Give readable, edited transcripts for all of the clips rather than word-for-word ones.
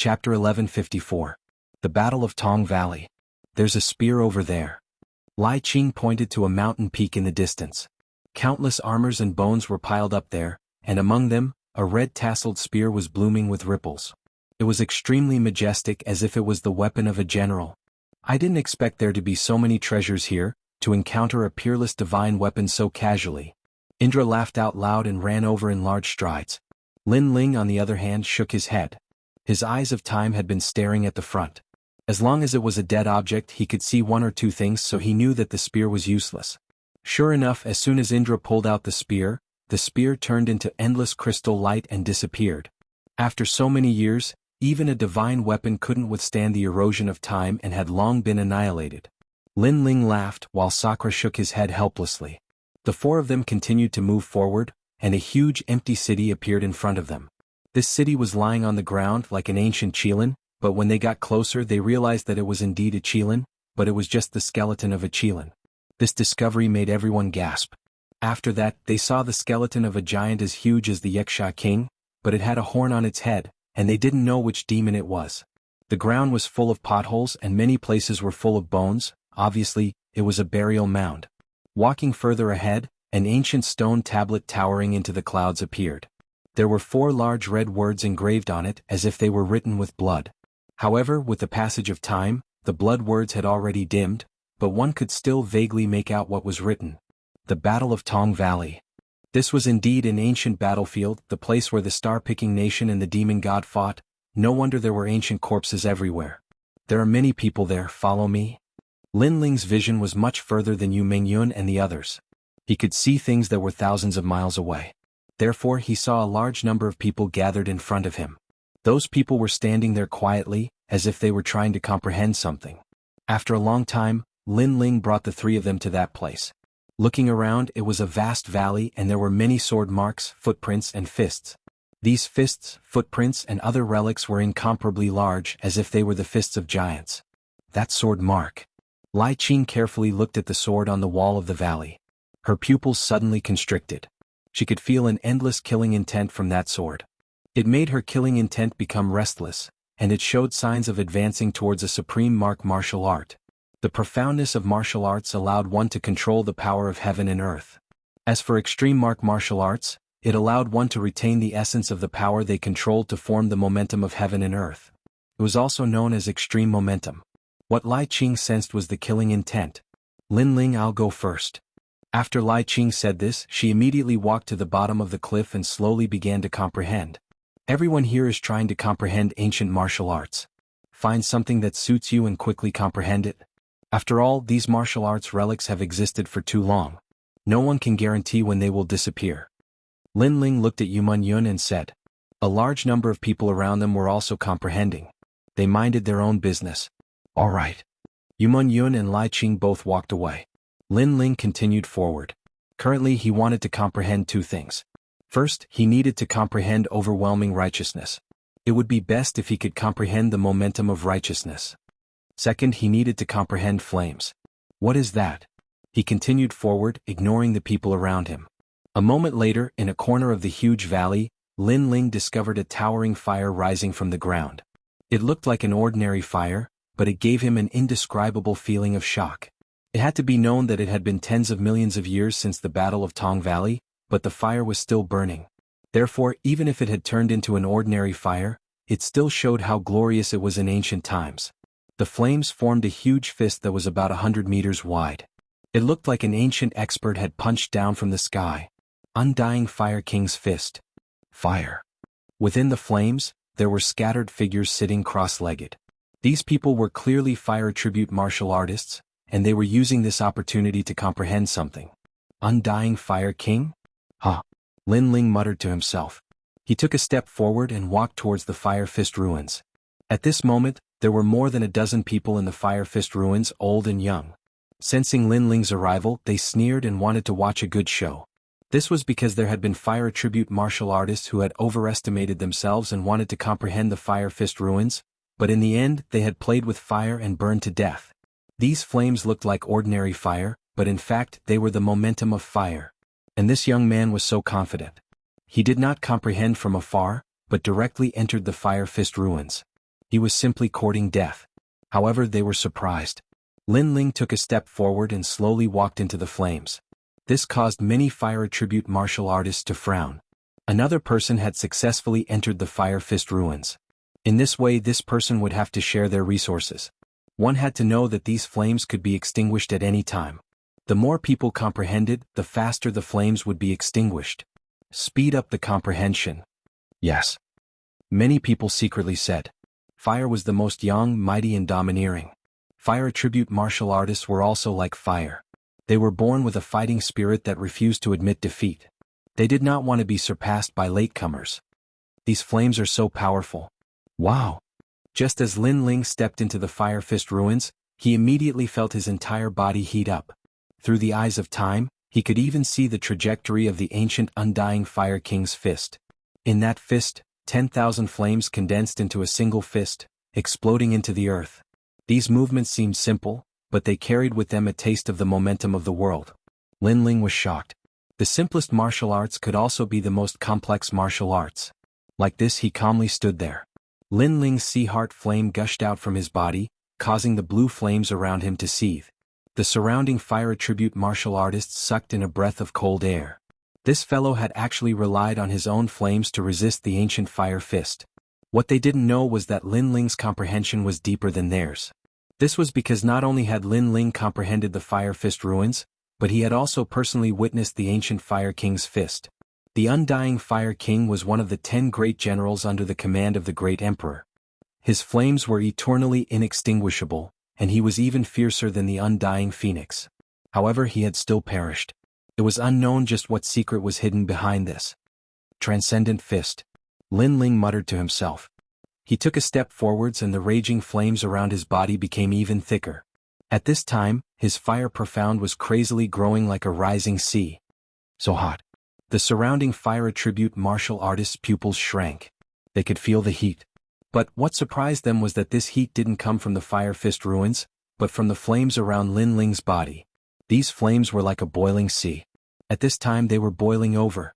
Chapter 1154. The Battle of Tong Valley. There's a spear over there. Lai Qing pointed to a mountain peak in the distance. Countless armors and bones were piled up there, and among them, a red-tasseled spear was blooming with ripples. It was extremely majestic, as if it was the weapon of a general. I didn't expect there to be so many treasures here, to encounter a peerless divine weapon so casually. Indra laughed out loud and ran over in large strides. Lin Ling, on the other hand, shook his head. His eyes of time had been staring at the front. As long as it was a dead object, he could see one or two things, so he knew that the spear was useless. Sure enough, as soon as Indra pulled out the spear turned into endless crystal light and disappeared. After so many years, even a divine weapon couldn't withstand the erosion of time and had long been annihilated. Lin Ling laughed, while Sakura shook his head helplessly. The four of them continued to move forward, and a huge empty city appeared in front of them. This city was lying on the ground like an ancient qilin, but when they got closer they realized that it was indeed a qilin, but it was just the skeleton of a qilin. This discovery made everyone gasp. After that, they saw the skeleton of a giant as huge as the Yaksha king, but it had a horn on its head, and they didn't know which demon it was. The ground was full of potholes and many places were full of bones. Obviously, it was a burial mound. Walking further ahead, an ancient stone tablet towering into the clouds appeared. There were 4 large red words engraved on it, as if they were written with blood. However, with the passage of time, the blood words had already dimmed, but one could still vaguely make out what was written. The Battle of Tong Valley. This was indeed an ancient battlefield, the place where the star-picking nation and the demon god fought. No wonder there were ancient corpses everywhere. There are many people there, follow me. Lin Ling's vision was much further than Yu Mingyun and the others. He could see things that were thousands of miles away. Therefore he saw a large number of people gathered in front of him. Those people were standing there quietly, as if they were trying to comprehend something. After a long time, Lin Ling brought the 3 of them to that place. Looking around, it was a vast valley and there were many sword marks, footprints and fists. These fists, footprints and other relics were incomparably large, as if they were the fists of giants. That sword mark. Lai Qing carefully looked at the sword on the wall of the valley. Her pupils suddenly constricted. She could feel an endless killing intent from that sword. It made her killing intent become restless, and it showed signs of advancing towards a supreme martial art. The profoundness of martial arts allowed one to control the power of heaven and earth. As for extreme martial arts, it allowed one to retain the essence of the power they controlled to form the momentum of heaven and earth. It was also known as extreme momentum. What Lai Qing sensed was the killing intent. Lin Ling, I'll go first. After Lai Qing said this, she immediately walked to the bottom of the cliff and slowly began to comprehend. Everyone here is trying to comprehend ancient martial arts. Find something that suits you and quickly comprehend it. After all, these martial arts relics have existed for too long. No one can guarantee when they will disappear. Lin Ling looked at Yu Mingyun and said. A large number of people around them were also comprehending. They minded their own business. All right. Yu Mingyun and Lai Qing both walked away. Lin Ling continued forward. Currently he wanted to comprehend 2 things. First, he needed to comprehend overwhelming righteousness. It would be best if he could comprehend the momentum of righteousness. Second, he needed to comprehend flames. What is that? He continued forward, ignoring the people around him. A moment later, in a corner of the huge valley, Lin Ling discovered a towering fire rising from the ground. It looked like an ordinary fire, but it gave him an indescribable feeling of shock. It had to be known that it had been tens of millions of years since the Battle of Tong Valley, but the fire was still burning. Therefore, even if it had turned into an ordinary fire, it still showed how glorious it was in ancient times. The flames formed a huge fist that was about 100 meters wide. It looked like an ancient expert had punched down from the sky. Undying Fire King's fist. Fire. Within the flames, there were scattered figures sitting cross-legged. These people were clearly fire tribute martial artists, and they were using this opportunity to comprehend something. Undying Fire King? Huh. Lin Ling muttered to himself. He took a step forward and walked towards the Fire Fist ruins. At this moment, there were more than a dozen people in the Fire Fist ruins, old and young. Sensing Lin Ling's arrival, they sneered and wanted to watch a good show. This was because there had been fire tribute martial artists who had overestimated themselves and wanted to comprehend the Fire Fist ruins, but in the end they had played with fire and burned to death. These flames looked like ordinary fire, but in fact they were the momentum of fire. And this young man was so confident. He did not comprehend from afar, but directly entered the Fire Fist ruins. He was simply courting death. However, they were surprised. Lin Ling took a step forward and slowly walked into the flames. This caused many fire attribute martial artists to frown. Another person had successfully entered the Fire Fist ruins. In this way, this person would have to share their resources. One had to know that these flames could be extinguished at any time. The more people comprehended, the faster the flames would be extinguished. Speed up the comprehension. Yes. Many people secretly said. Fire was the most young, mighty and domineering. Fire attribute martial artists were also like fire. They were born with a fighting spirit that refused to admit defeat. They did not want to be surpassed by latecomers. These flames are so powerful. Wow! Just as Lin Ling stepped into the Fire Fist ruins, he immediately felt his entire body heat up. Through the eyes of time, he could even see the trajectory of the ancient undying Fire King's fist. In that fist, 10,000 flames condensed into a single fist, exploding into the earth. These movements seemed simple, but they carried with them a taste of the momentum of the world. Lin Ling was shocked. The simplest martial arts could also be the most complex martial arts. Like this, he calmly stood there. Lin Ling's sea heart flame gushed out from his body, causing the blue flames around him to seethe. The surrounding fire attribute martial artists sucked in a breath of cold air. This fellow had actually relied on his own flames to resist the ancient Fire Fist. What they didn't know was that Lin Ling's comprehension was deeper than theirs. This was because not only had Lin Ling comprehended the Fire Fist ruins, but he had also personally witnessed the ancient Fire King's fist. The undying Fire King was one of the 10 great generals under the command of the great emperor. His flames were eternally inextinguishable, and he was even fiercer than the undying phoenix. However, he had still perished. It was unknown just what secret was hidden behind this transcendent fist. Lin Ling muttered to himself. He took a step forwards and the raging flames around his body became even thicker. At this time, his fire profound was crazily growing like a rising sea. So hot. The surrounding fire attribute martial artists' pupils shrank. They could feel the heat. But what surprised them was that this heat didn't come from the Fire Fist ruins, but from the flames around Lin Ling's body. These flames were like a boiling sea. At this time they were boiling over.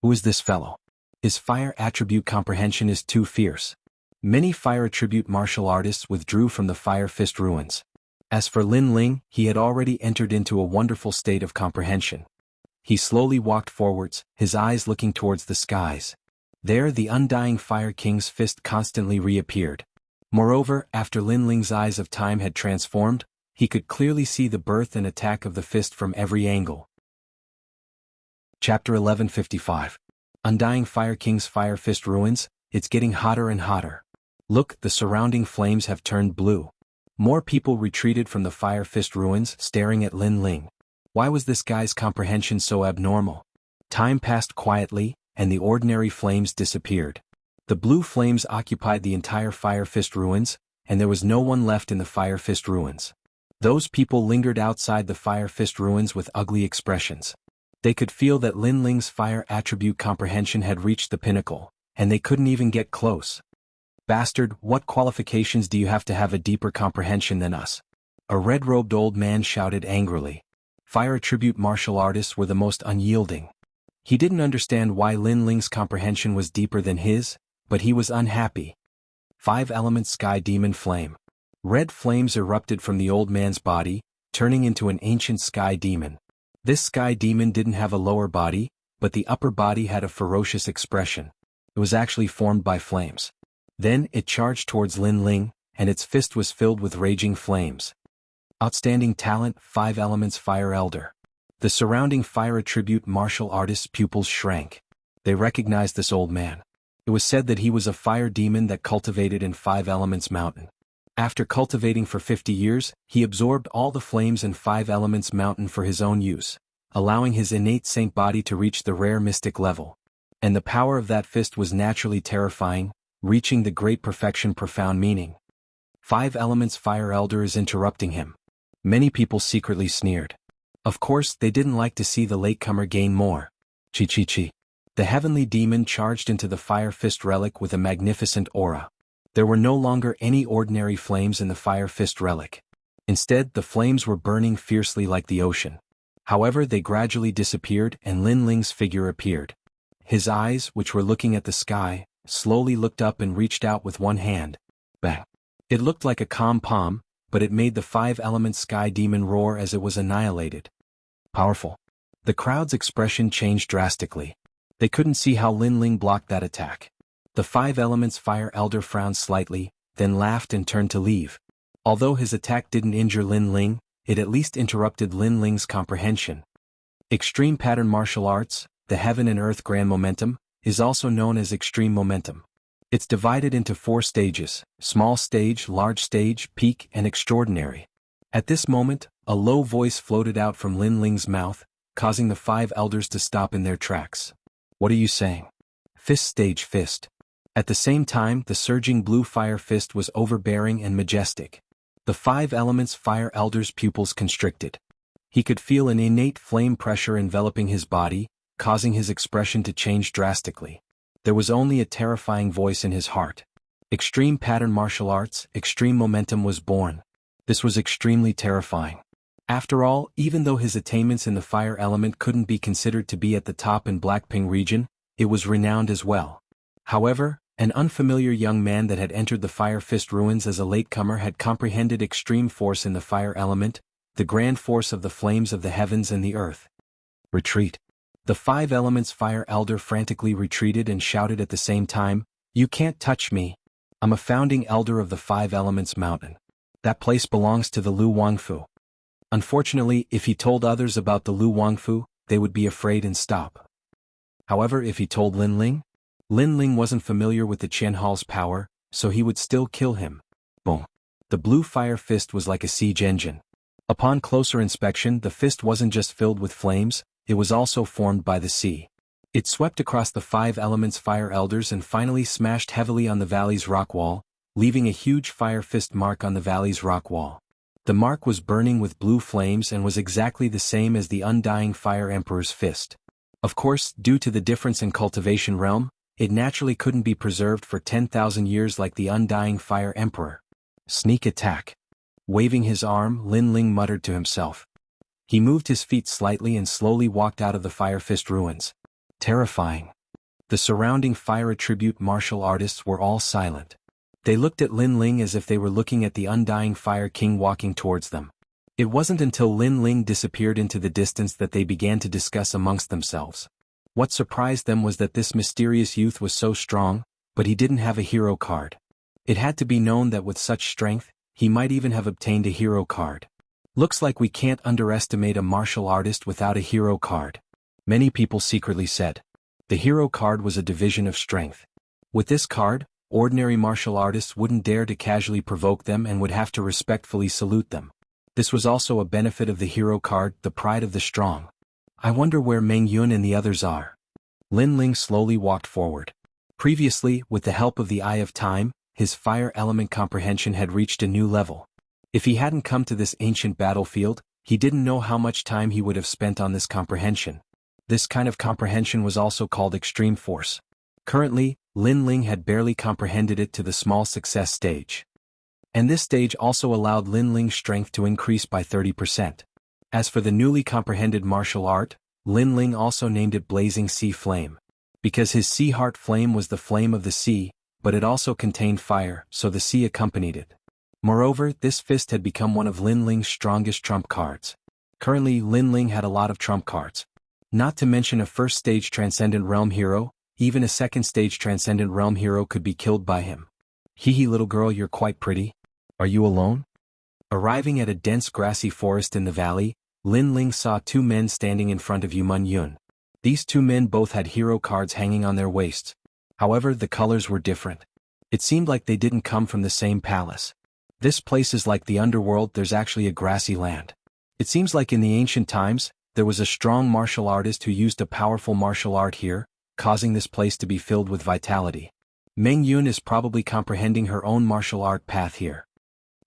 Who is this fellow? His fire attribute comprehension is too fierce. Many fire attribute martial artists withdrew from the Fire Fist ruins. As for Lin Ling, he had already entered into a wonderful state of comprehension. He slowly walked forwards, his eyes looking towards the skies. There the undying Fire King's fist constantly reappeared. Moreover, after Lin Ling's eyes of time had transformed, he could clearly see the birth and attack of the fist from every angle. Chapter 1155. Undying Fire King's Fire Fist ruins, it's getting hotter and hotter. Look, the surrounding flames have turned blue. More people retreated from the Fire Fist ruins, staring at Lin Ling. Why was this guy's comprehension so abnormal? Time passed quietly, and the ordinary flames disappeared. The blue flames occupied the entire Fire Fist ruins, and there was no one left in the Fire Fist ruins. Those people lingered outside the Fire Fist ruins with ugly expressions. They could feel that Lin Ling's fire attribute comprehension had reached the pinnacle, and they couldn't even get close. Bastard, what qualifications do you have to have a deeper comprehension than us? A red-robed old man shouted angrily. Fire attribute martial artists were the most unyielding. He didn't understand why Lin Ling's comprehension was deeper than his, but he was unhappy. 5-element sky demon flame. Red flames erupted from the old man's body, turning into an ancient sky demon. This sky demon didn't have a lower body, but the upper body had a ferocious expression. It was actually formed by flames. Then it charged towards Lin Ling, and its fist was filled with raging flames. Outstanding talent, 5 elements Fire Elder. The surrounding fire attribute martial artists' pupils shrank. They recognized this old man. It was said that he was a fire demon that cultivated in 5 elements mountain. After cultivating for 50 years, he absorbed all the flames in 5 elements mountain for his own use, allowing his innate saint body to reach the rare mystic level. And the power of that fist was naturally terrifying, reaching the great perfection profound meaning. 5 elements Fire Elder is interrupting him. Many people secretly sneered. Of course, they didn't like to see the latecomer gain more. Chi. The heavenly demon charged into the Fire Fist relic with a magnificent aura. There were no longer any ordinary flames in the Fire Fist relic. Instead, the flames were burning fiercely like the ocean. However, they gradually disappeared and Lin Ling's figure appeared. His eyes, which were looking at the sky, slowly looked up and reached out with one hand. Bang. It looked like a calm palm, but it made the five-element sky demon roar as it was annihilated. Powerful. The crowd's expression changed drastically. They couldn't see how Lin Ling blocked that attack. The five elements fire elder frowned slightly, then laughed and turned to leave. Although his attack didn't injure Lin Ling, it at least interrupted Lin Ling's comprehension. Extreme Pattern Martial Arts, the Heaven and Earth Grand Momentum, is also known as Extreme Momentum. It's divided into 4 stages: Small Stage, Large Stage, Peak, and Extraordinary. At this moment, a low voice floated out from Lin Ling's mouth, causing the 5 elders to stop in their tracks. What are you saying? Fist Stage Fist. At the same time, the surging blue fire fist was overbearing and majestic. The 5 elements fire elder's pupils constricted. He could feel an innate flame pressure enveloping his body, causing his expression to change drastically. There was only a terrifying voice in his heart. Extreme Pattern Martial Arts, Extreme Momentum was born. This was extremely terrifying. After all, even though his attainments in the fire element couldn't be considered to be at the top in Blackping region, it was renowned as well. However, an unfamiliar young man that had entered the Fire Fist ruins as a latecomer had comprehended extreme force in the fire element, the grand force of the flames of the heavens and the earth. Retreat. The 5 elements fire elder frantically retreated and shouted at the same time, "You can't touch me. I'm a founding elder of the 5 elements mountain. That place belongs to the Lu Wangfu." Unfortunately, if he told others about the Lu Wangfu, they would be afraid and stop. However, if he told Lin Ling wasn't familiar with the Qianhal's power, so he would still kill him. Boom. The blue fire fist was like a siege engine. Upon closer inspection, the fist wasn't just filled with flames, it was also formed by the sea. It swept across the 5 elements fire elders and finally smashed heavily on the valley's rock wall, leaving a huge fire fist mark on the valley's rock wall. The mark was burning with blue flames and was exactly the same as the undying Fire Emperor's fist. Of course, due to the difference in cultivation realm, it naturally couldn't be preserved for 10,000 years like the undying Fire Emperor. Sneak attack. Waving his arm, Lin Ling muttered to himself. He moved his feet slightly and slowly walked out of the Fire Fist ruins. Terrifying. The surrounding fire attribute martial artists were all silent. They looked at Lin Ling as if they were looking at the undying Fire King walking towards them. It wasn't until Lin Ling disappeared into the distance that they began to discuss amongst themselves. What surprised them was that this mysterious youth was so strong, but he didn't have a hero card. It had to be known that with such strength, he might even have obtained a hero card. Looks like we can't underestimate a martial artist without a hero card. Many people secretly said. The hero card was a division of strength. With this card, ordinary martial artists wouldn't dare to casually provoke them and would have to respectfully salute them. This was also a benefit of the hero card, the pride of the strong. I wonder where Meng Yun and the others are. Lin Ling slowly walked forward. Previously, with the help of the Eye of Time, his fire element comprehension had reached a new level. If he hadn't come to this ancient battlefield, he didn't know how much time he would have spent on this comprehension. This kind of comprehension was also called extreme force. Currently, Lin Ling had barely comprehended it to the small success stage. And this stage also allowed Lin Ling's strength to increase by 30%. As for the newly comprehended martial art, Lin Ling also named it Blazing Sea Flame. Because his sea heart flame was the flame of the sea, but it also contained fire, so the sea accompanied it. Moreover, this fist had become one of Lin Ling's strongest trump cards. Currently, Lin Ling had a lot of trump cards. Not to mention a first-stage Transcendent Realm hero, even a second-stage Transcendent Realm hero could be killed by him. Hee little girl, you're quite pretty. Are you alone? Arriving at a dense grassy forest in the valley, Lin Ling saw 2 men standing in front of Yuman Yun. These 2 men both had hero cards hanging on their waists. However, the colors were different. It seemed like they didn't come from the same palace. This place is like the underworld, there's actually a grassy land. It seems like in the ancient times, there was a strong martial artist who used a powerful martial art here, causing this place to be filled with vitality. Meng Yun is probably comprehending her own martial art path here.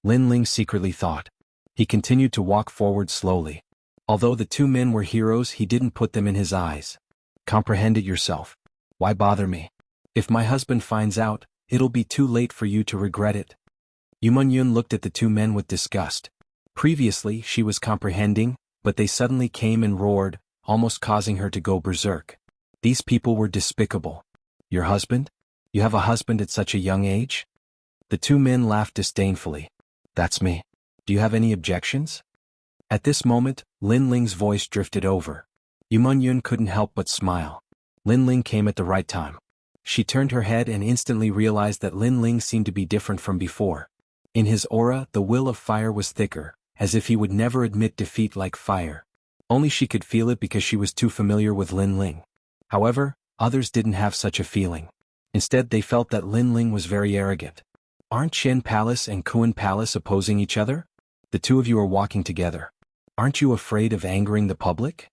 Lin Ling secretly thought. He continued to walk forward slowly. Although the 2 men were heroes, he didn't put them in his eyes. Comprehend it yourself. Why bother me? If my husband finds out, it'll be too late for you to regret it. Yuman Yun looked at the 2 men with disgust. Previously, she was comprehending, but they suddenly came and roared, almost causing her to go berserk. These people were despicable. Your husband? You have a husband at such a young age? The two men laughed disdainfully. That's me. Do you have any objections? At this moment, Lin Ling's voice drifted over. Yumun Yun couldn't help but smile. Lin Ling came at the right time. She turned her head and instantly realized that Lin Ling seemed to be different from before. In his aura, the will of fire was thicker, as if he would never admit defeat like fire. Only she could feel it because she was too familiar with Lin Ling. However, others didn't have such a feeling. Instead, they felt that Lin Ling was very arrogant. Aren't Qian Palace and Kuan Palace opposing each other? The two of you are walking together. Aren't you afraid of angering the public?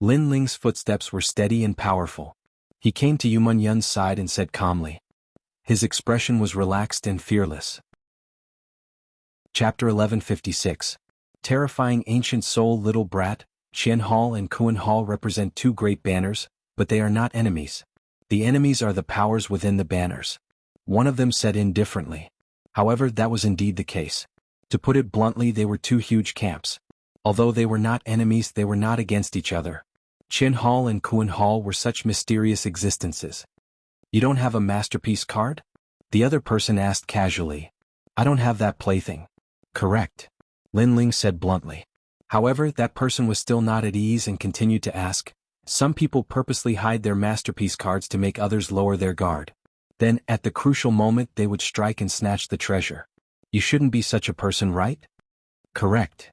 Lin Ling's footsteps were steady and powerful. He came to Yumun Yun's side and said calmly. His expression was relaxed and fearless. Chapter 1156. Terrifying ancient soul little brat. Qian Hall and Kuan Hall represent two great banners, but they are not enemies. The enemies are the powers within the banners. One of them said indifferently. However, that was indeed the case. To put it bluntly, they were two huge camps. Although they were not enemies, they were not against each other. Qian Hall and Kuan Hall were such mysterious existences. You don't have a masterpiece card? The other person asked casually. I don't have that plaything. Correct. Lin Ling said bluntly. However, that person was still not at ease and continued to ask. Some people purposely hide their masterpiece cards to make others lower their guard. Then, at the crucial moment, they would strike and snatch the treasure. You shouldn't be such a person, right? Correct.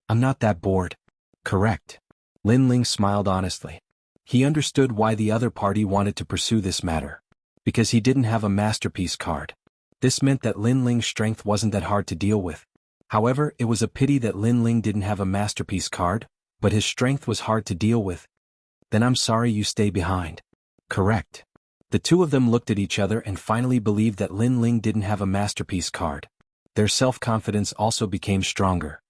I'm not that bored. Correct. Lin Ling smiled honestly. He understood why the other party wanted to pursue this matter. Because he didn't have a masterpiece card. This meant that Lin Ling's strength wasn't that hard to deal with. However, it was a pity that Lin Ling didn't have a masterpiece card, but his strength was hard to deal with. Then I'm sorry you stay behind. Correct. The two of them looked at each other and finally believed that Lin Ling didn't have a masterpiece card. Their self-confidence also became stronger.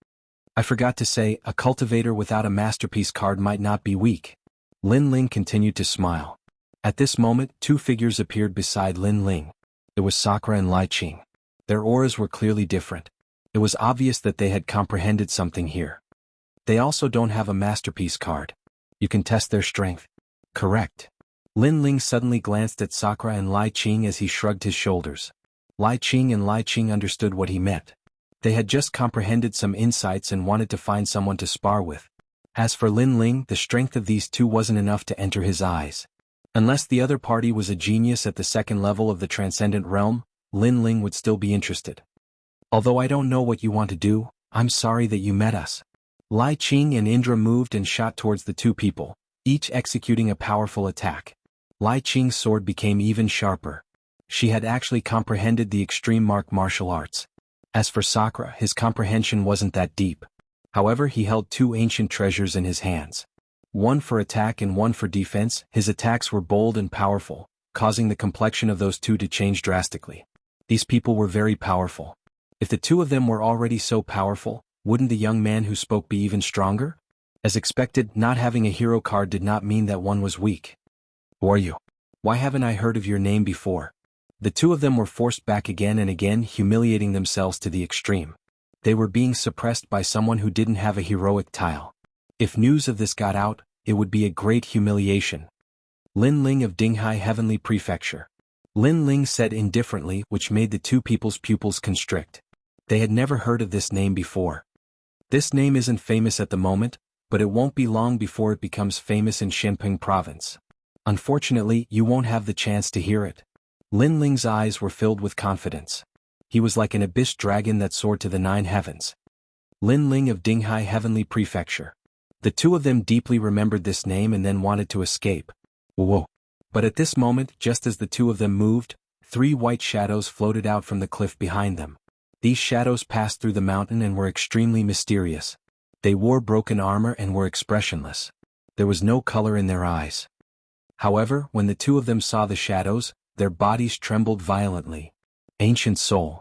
I forgot to say, a cultivator without a masterpiece card might not be weak. Lin Ling continued to smile. At this moment, two figures appeared beside Lin Ling. It was Sakura and Lai Qing. Their auras were clearly different. It was obvious that they had comprehended something here. They also don't have a masterpiece card. You can test their strength. Correct. Lin Ling suddenly glanced at Sakura and Lai Qing as he shrugged his shoulders. Lai Qing understood what he meant. They had just comprehended some insights and wanted to find someone to spar with. As for Lin Ling, the strength of these two wasn't enough to enter his eyes. Unless the other party was a genius at the second level of the transcendent realm, Lin Ling would still be interested. Although I don't know what you want to do, I'm sorry that you met us. Lai Qing and Indra moved and shot towards the two people, each executing a powerful attack. Lai Qing's sword became even sharper. She had actually comprehended the extreme martial arts. As for Sakura, his comprehension wasn't that deep. However, he held two ancient treasures in his hands. One for attack and one for defense. His attacks were bold and powerful, causing the complexion of those two to change drastically. These people were very powerful. If the two of them were already so powerful, wouldn't the young man who spoke be even stronger? As expected, not having a hero card did not mean that one was weak. Who are you? Why haven't I heard of your name before? The two of them were forced back again and again, humiliating themselves to the extreme. They were being suppressed by someone who didn't have a heroic tile. If news of this got out, it would be a great humiliation. Lin Ling of Dinghai Heavenly Prefecture. Lin Ling said indifferently, which made the two people's pupils constrict. They had never heard of this name before. This name isn't famous at the moment, but it won't be long before it becomes famous in Shenping province. Unfortunately, you won't have the chance to hear it. Lin Ling's eyes were filled with confidence. He was like an abyss dragon that soared to the 9 heavens. Lin Ling of Dinghai Heavenly Prefecture. The two of them deeply remembered this name and then wanted to escape. Whoa! But at this moment, just as the two of them moved, 3 white shadows floated out from the cliff behind them. These shadows passed through the mountain and were extremely mysterious. They wore broken armor and were expressionless. There was no color in their eyes. However, when the two of them saw the shadows, their bodies trembled violently. Ancient soul.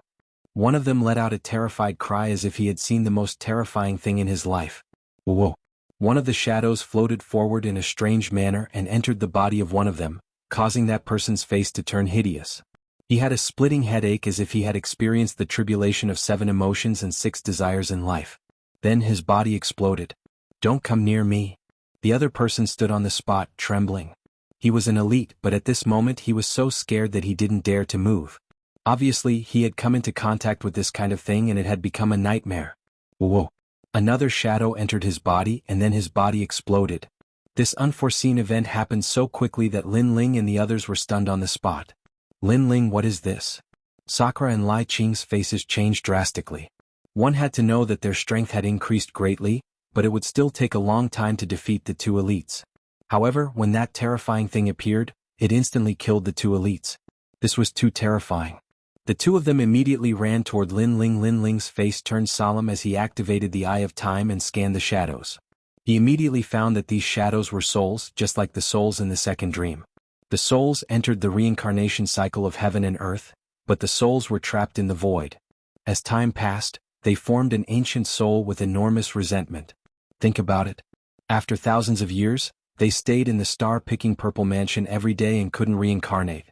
One of them let out a terrified cry as if he had seen the most terrifying thing in his life. Whoa! One of the shadows floated forward in a strange manner and entered the body of one of them, causing that person's face to turn hideous. He had a splitting headache as if he had experienced the tribulation of 7 emotions and 6 desires in life. Then his body exploded. Don't come near me. The other person stood on the spot, trembling. He was an elite, but at this moment he was so scared that he didn't dare to move. Obviously, he had come into contact with this kind of thing and it had become a nightmare. Whoa. Another shadow entered his body and then his body exploded. This unforeseen event happened so quickly that Lin Ling and the others were stunned on the spot. Lin Ling, what is this? Sakura and Lai Qing's faces changed drastically. One had to know that their strength had increased greatly, but it would still take a long time to defeat the two elites. However, when that terrifying thing appeared, it instantly killed the two elites. This was too terrifying. The two of them immediately ran toward Lin Ling. Lin Ling's face turned solemn as he activated the Eye of Time and scanned the shadows. He immediately found that these shadows were souls, just like the souls in the second dream. The souls entered the reincarnation cycle of heaven and earth, but the souls were trapped in the void. As time passed, they formed an ancient soul with enormous resentment. Think about it. After thousands of years, they stayed in the star-picking purple mansion every day and couldn't reincarnate.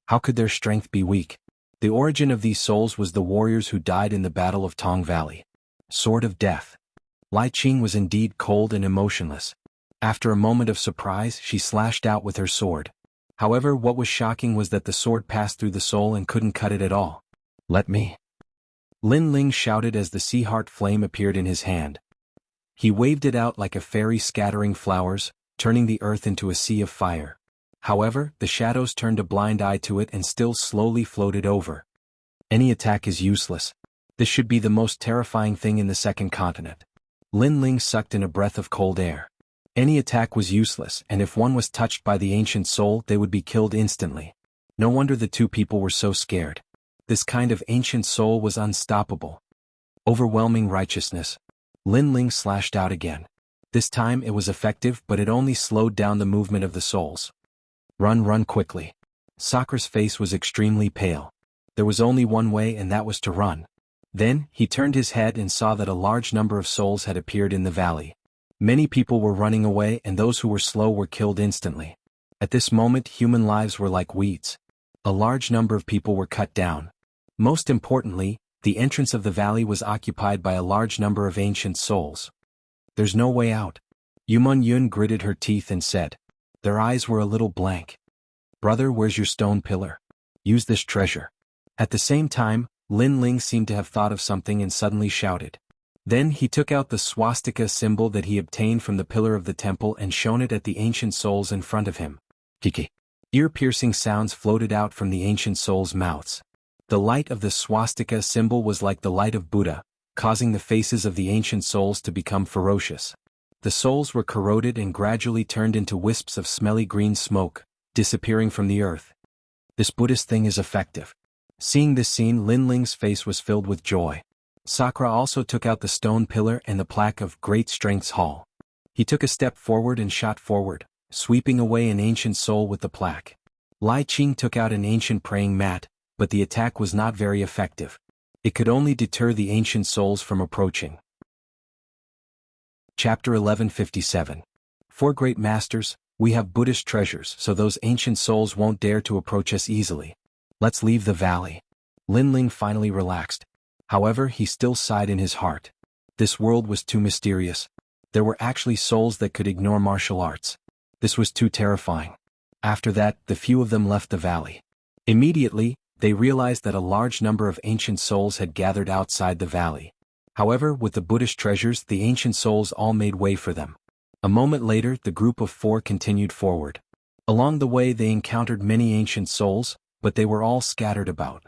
How could their strength be weak? The origin of these souls was the warriors who died in the Battle of Tong Valley. Sword of Death. Lai Qing was indeed cold and emotionless. After a moment of surprise, she slashed out with her sword. However, what was shocking was that the sword passed through the soul and couldn't cut it at all. Let me. Lin Ling shouted as the sea heart flame appeared in his hand. He waved it out like a fairy scattering flowers, turning the earth into a sea of fire. However, the shadows turned a blind eye to it and still slowly floated over. Any attack is useless. This should be the most terrifying thing in the second continent. Lin Ling sucked in a breath of cold air. Any attack was useless, and if one was touched by the ancient soul, they would be killed instantly. No wonder the two people were so scared. This kind of ancient soul was unstoppable. Overwhelming righteousness. Lin Ling slashed out again. This time it was effective, but it only slowed down the movement of the souls. Run quickly. Sakura's face was extremely pale. There was only one way, and that was to run. Then, he turned his head and saw that a large number of souls had appeared in the valley. Many people were running away and those who were slow were killed instantly. At this moment, human lives were like weeds. A large number of people were cut down. Most importantly, the entrance of the valley was occupied by a large number of ancient souls. There's no way out. Yumun Yun gritted her teeth and said. Their eyes were a little blank. Brother, where's your stone pillar? Use this treasure. At the same time, Lin Ling seemed to have thought of something and suddenly shouted. Then he took out the swastika symbol that he obtained from the pillar of the temple and shone it at the ancient souls in front of him. Kiki. Ear-piercing sounds floated out from the ancient souls' mouths. The light of the swastika symbol was like the light of Buddha, causing the faces of the ancient souls to become ferocious. The souls were corroded and gradually turned into wisps of smelly green smoke, disappearing from the earth. This Buddhist thing is effective. Seeing this scene, Lin Ling's face was filled with joy. Sakura also took out the stone pillar and the plaque of Great Strength's Hall. He took a step forward and shot forward, sweeping away an ancient soul with the plaque. Lai Qing took out an ancient praying mat, but the attack was not very effective. It could only deter the ancient souls from approaching. Chapter 1157. Four great masters, we have Buddhist treasures, so those ancient souls won't dare to approach us easily. Let's leave the valley. Lin Ling finally relaxed. However, he still sighed in his heart. This world was too mysterious. There were actually souls that could ignore martial arts. This was too terrifying. After that, the few of them left the valley. Immediately, they realized that a large number of ancient souls had gathered outside the valley. However, with the Buddhist treasures, the ancient souls all made way for them. A moment later, the group of four continued forward. Along the way, they encountered many ancient souls, but they were all scattered about.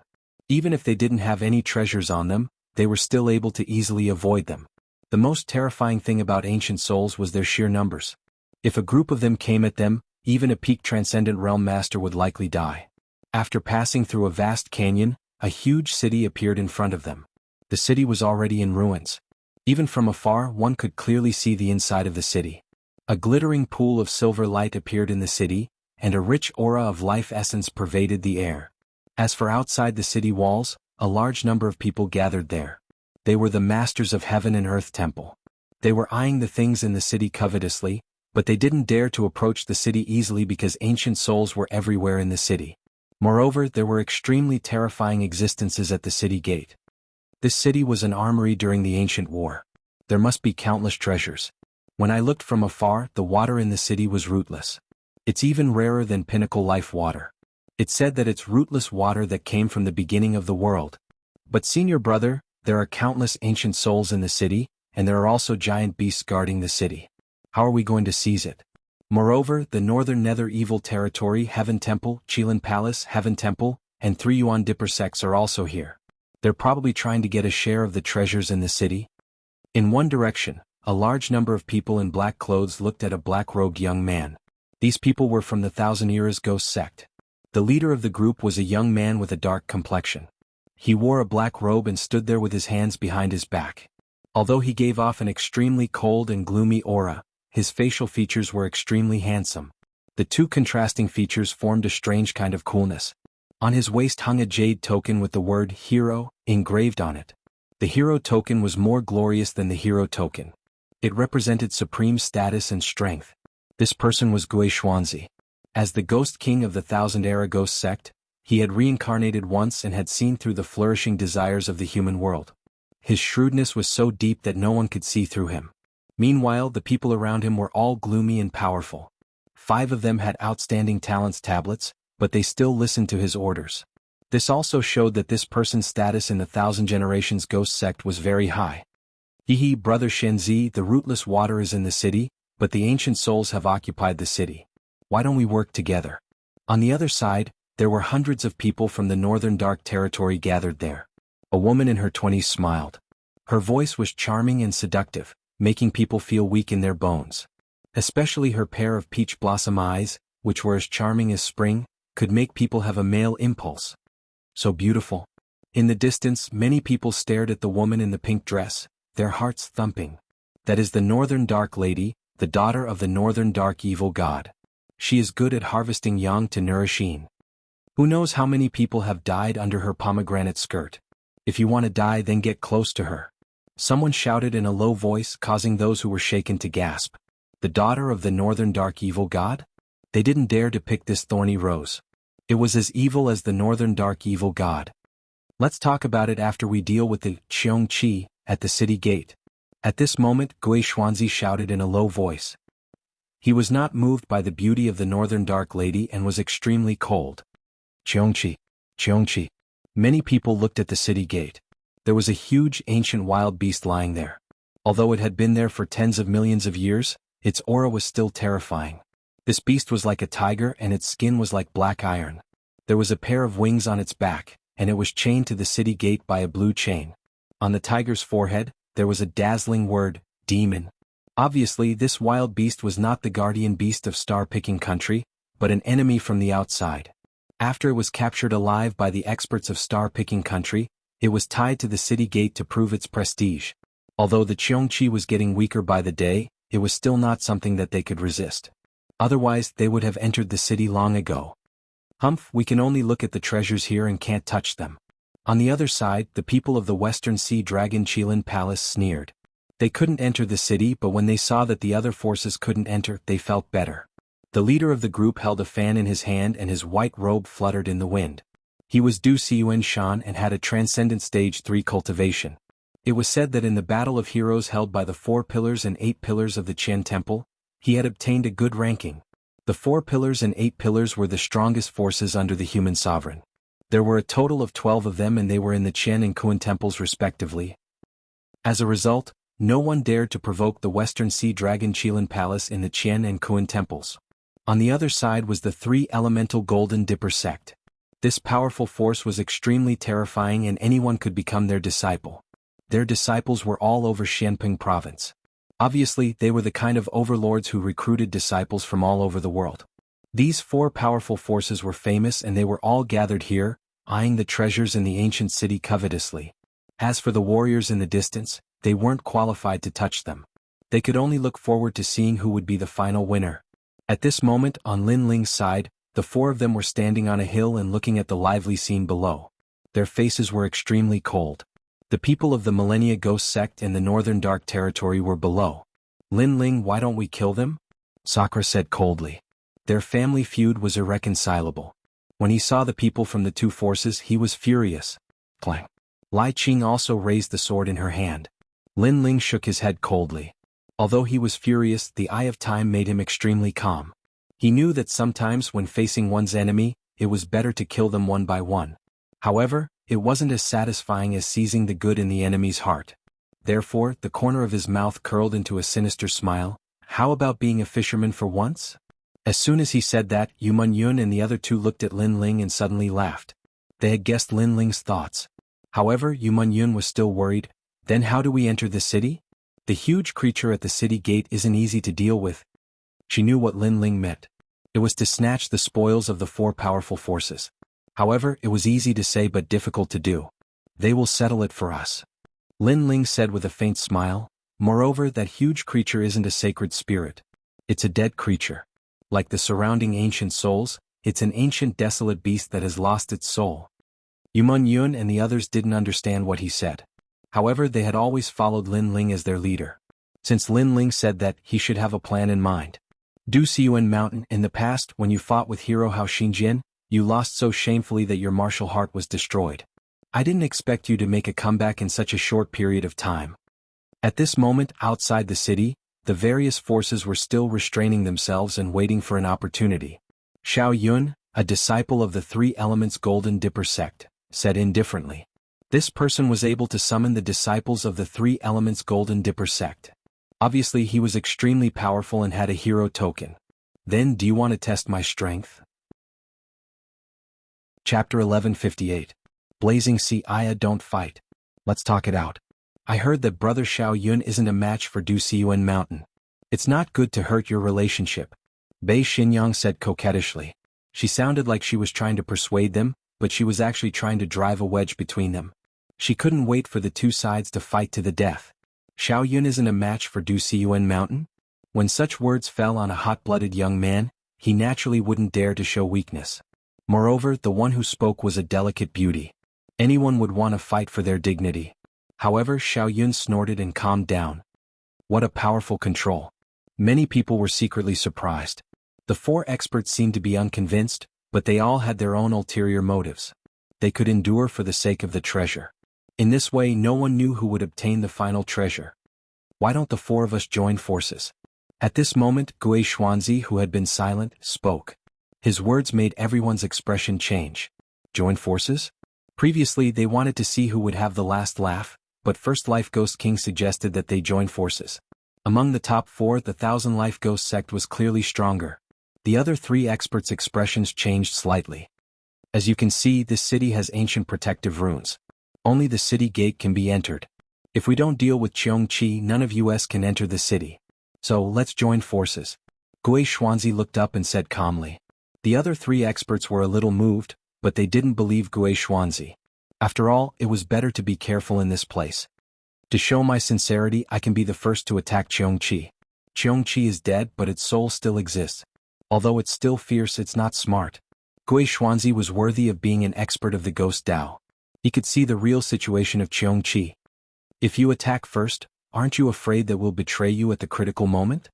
Even if they didn't have any treasures on them, they were still able to easily avoid them. The most terrifying thing about ancient souls was their sheer numbers. If a group of them came at them, even a peak transcendent realm master would likely die. After passing through a vast canyon, a huge city appeared in front of them. The city was already in ruins. Even from afar, one could clearly see the inside of the city. A glittering pool of silver light appeared in the city, and a rich aura of life essence pervaded the air. As for outside the city walls, a large number of people gathered there. They were the masters of heaven and earth temple. They were eyeing the things in the city covetously, but they didn't dare to approach the city easily because ancient souls were everywhere in the city. Moreover, there were extremely terrifying existences at the city gate. This city was an armory during the ancient war. There must be countless treasures. When I looked from afar, the water in the city was rootless. It's even rarer than pinnacle life water. It said that it's rootless water that came from the beginning of the world. But senior brother, there are countless ancient souls in the city, and there are also giant beasts guarding the city. How are we going to seize it? Moreover, the northern nether evil territory Heaven Temple, Qilin Palace, Heaven Temple, and 3 Yuan Dipper sects are also here. They're probably trying to get a share of the treasures in the city. In one direction, a large number of people in black clothes looked at a black-robed young man. These people were from the Thousand Eras Ghost sect. The leader of the group was a young man with a dark complexion. He wore a black robe and stood there with his hands behind his back. Although he gave off an extremely cold and gloomy aura, his facial features were extremely handsome. The two contrasting features formed a strange kind of coolness. On his waist hung a jade token with the word hero engraved on it. The hero token was more glorious than the hero token. It represented supreme status and strength. This person was Gui Xuanzi. As the ghost king of the Thousand Era Ghost sect, he had reincarnated once and had seen through the flourishing desires of the human world. His shrewdness was so deep that no one could see through him. Meanwhile, the people around him were all gloomy and powerful. 5 of them had outstanding talents tablets, but they still listened to his orders. This also showed that this person's status in the Thousand Generations Ghost sect was very high. Hehe, brother Shenzi, the rootless water is in the city, but the ancient souls have occupied the city. Why don't we work together? On the other side, there were hundreds of people from the northern dark territory gathered there. A woman in her 20s smiled. Her voice was charming and seductive, making people feel weak in their bones. Especially her pair of peach blossom eyes, which were as charming as spring, could make people have a male impulse. So beautiful. In the distance, many people stared at the woman in the pink dress, their hearts thumping. That is the Northern Dark Lady, the daughter of the Northern Dark Evil God. She is good at harvesting yang to nourish yin. Who knows how many people have died under her pomegranate skirt? If you want to die, then get close to her. Someone shouted in a low voice, causing those who were shaken to gasp. The daughter of the Northern Dark Evil God? They didn't dare to pick this thorny rose. It was as evil as the Northern Dark Evil God. Let's talk about it after we deal with the Qiongqi at the city gate. At this moment, Gui Xuanzi shouted in a low voice. He was not moved by the beauty of the Northern Dark Lady and was extremely cold. Qiongqi, Qiongqi. Many people looked at the city gate. There was a huge ancient wild beast lying there. Although it had been there for tens of millions of years, its aura was still terrifying. This beast was like a tiger and its skin was like black iron. There was a pair of wings on its back, and it was chained to the city gate by a blue chain. On the tiger's forehead, there was a dazzling word, demon. Obviously, this wild beast was not the guardian beast of star-picking country, but an enemy from the outside. After it was captured alive by the experts of star-picking country, it was tied to the city gate to prove its prestige. Although the Qiongqi was getting weaker by the day, it was still not something that they could resist. Otherwise, they would have entered the city long ago. Humph, we can only look at the treasures here and can't touch them. On the other side, the people of the Western Sea Dragon Qilin Palace sneered. They couldn't enter the city, but when they saw that the other forces couldn't enter, they felt better. The leader of the group held a fan in his hand and his white robe fluttered in the wind. He was Du Siyuan Shan and had a transcendent stage 3 cultivation. It was said that in the battle of heroes held by the 4 pillars and 8 pillars of the Qian Temple, he had obtained a good ranking. The 4 pillars and 8 pillars were the strongest forces under the human sovereign. There were a total of 12 of them and they were in the Qian and Kuan temples respectively. As a result, no one dared to provoke the Western Sea Dragon Qilin Palace in the Qian and Kuan temples. On the other side was the 3 elemental Golden Dipper sect. This powerful force was extremely terrifying and anyone could become their disciple. Their disciples were all over Xianping province. Obviously, they were the kind of overlords who recruited disciples from all over the world. These 4 powerful forces were famous and they were all gathered here, eyeing the treasures in the ancient city covetously. As for the warriors in the distance, they weren't qualified to touch them. They could only look forward to seeing who would be the final winner. At this moment, on Lin Ling's side, the 4 of them were standing on a hill and looking at the lively scene below. Their faces were extremely cold. The people of the Millennia Ghost sect in the Northern Dark Territory were below. Lin Ling, why don't we kill them? Sakura said coldly. Their family feud was irreconcilable. When he saw the people from the 2 forces, he was furious. Clang. Lai Qing also raised the sword in her hand. Lin Ling shook his head coldly. Although he was furious, the eye of time made him extremely calm. He knew that sometimes when facing one's enemy, it was better to kill them one by one. However, it wasn't as satisfying as seizing the good in the enemy's heart. Therefore, the corner of his mouth curled into a sinister smile. How about being a fisherman for once? As soon as he said that, Yu Yun and the other two looked at Lin Ling and suddenly laughed. They had guessed Lin Ling's thoughts. However, Yu Yun was still worried. Then how do we enter the city? The huge creature at the city gate isn't easy to deal with. She knew what Lin Ling meant. It was to snatch the spoils of the four powerful forces. However, it was easy to say but difficult to do. They will settle it for us. Lin Ling said with a faint smile. Moreover, that huge creature isn't a sacred spirit. It's a dead creature. Like the surrounding ancient souls, it's an ancient desolate beast that has lost its soul. Yu Yun and the others didn't understand what he said. However, they had always followed Lin Ling as their leader. Since Lin Ling said that, he should have a plan in mind. Du Xiyuan Mountain, in the past, when you fought with Hero Hao Xinjian, you lost so shamefully that your martial heart was destroyed. I didn't expect you to make a comeback in such a short period of time. At this moment, outside the city, the various forces were still restraining themselves and waiting for an opportunity. Xiao Yun, a disciple of the Three Elements Golden Dipper sect, said indifferently. This person was able to summon the disciples of the Three Elements Golden Dipper sect. Obviously he was extremely powerful and had a hero token. Then do you want to test my strength? Chapter 1158. Blazing Sea Aya Don't Fight. Let's talk it out. I heard that Brother Xiao Yun isn't a match for Du Xiyuan Mountain. It's not good to hurt your relationship. Bei Xinyang said coquettishly. She sounded like she was trying to persuade them, but she was actually trying to drive a wedge between them. She couldn't wait for the two sides to fight to the death. Xiao Yun isn't a match for Du Xiyuan Mountain? When such words fell on a hot-blooded young man, he naturally wouldn't dare to show weakness. Moreover, the one who spoke was a delicate beauty. Anyone would want to fight for their dignity. However, Xiao Yun snorted and calmed down. What a powerful control. Many people were secretly surprised. The four experts seemed to be unconvinced, but they all had their own ulterior motives. They could endure for the sake of the treasure. In this way, no one knew who would obtain the final treasure. Why don't the four of us join forces? At this moment, Gui Xuanzi, who had been silent, spoke. His words made everyone's expression change. Join forces? Previously, they wanted to see who would have the last laugh, but First Life Ghost King suggested that they join forces. Among the top four, the Thousand Life Ghost sect was clearly stronger. The other three experts' expressions changed slightly. As you can see, this city has ancient protective runes. Only the city gate can be entered. If we don't deal with Cheongqi, none of us can enter the city. So, let's join forces. Gui Xuanzi looked up and said calmly. The other three experts were a little moved, but they didn't believe Gui Xuanzi. After all, it was better to be careful in this place. To show my sincerity, I can be the first to attack Cheongqi. Cheongqi is dead, but its soul still exists. Although it's still fierce, it's not smart. Gui Xuanzi was worthy of being an expert of the Ghost Dao. He could see the real situation of Cheongqi. If you attack first, aren't you afraid that we'll betray you at the critical moment?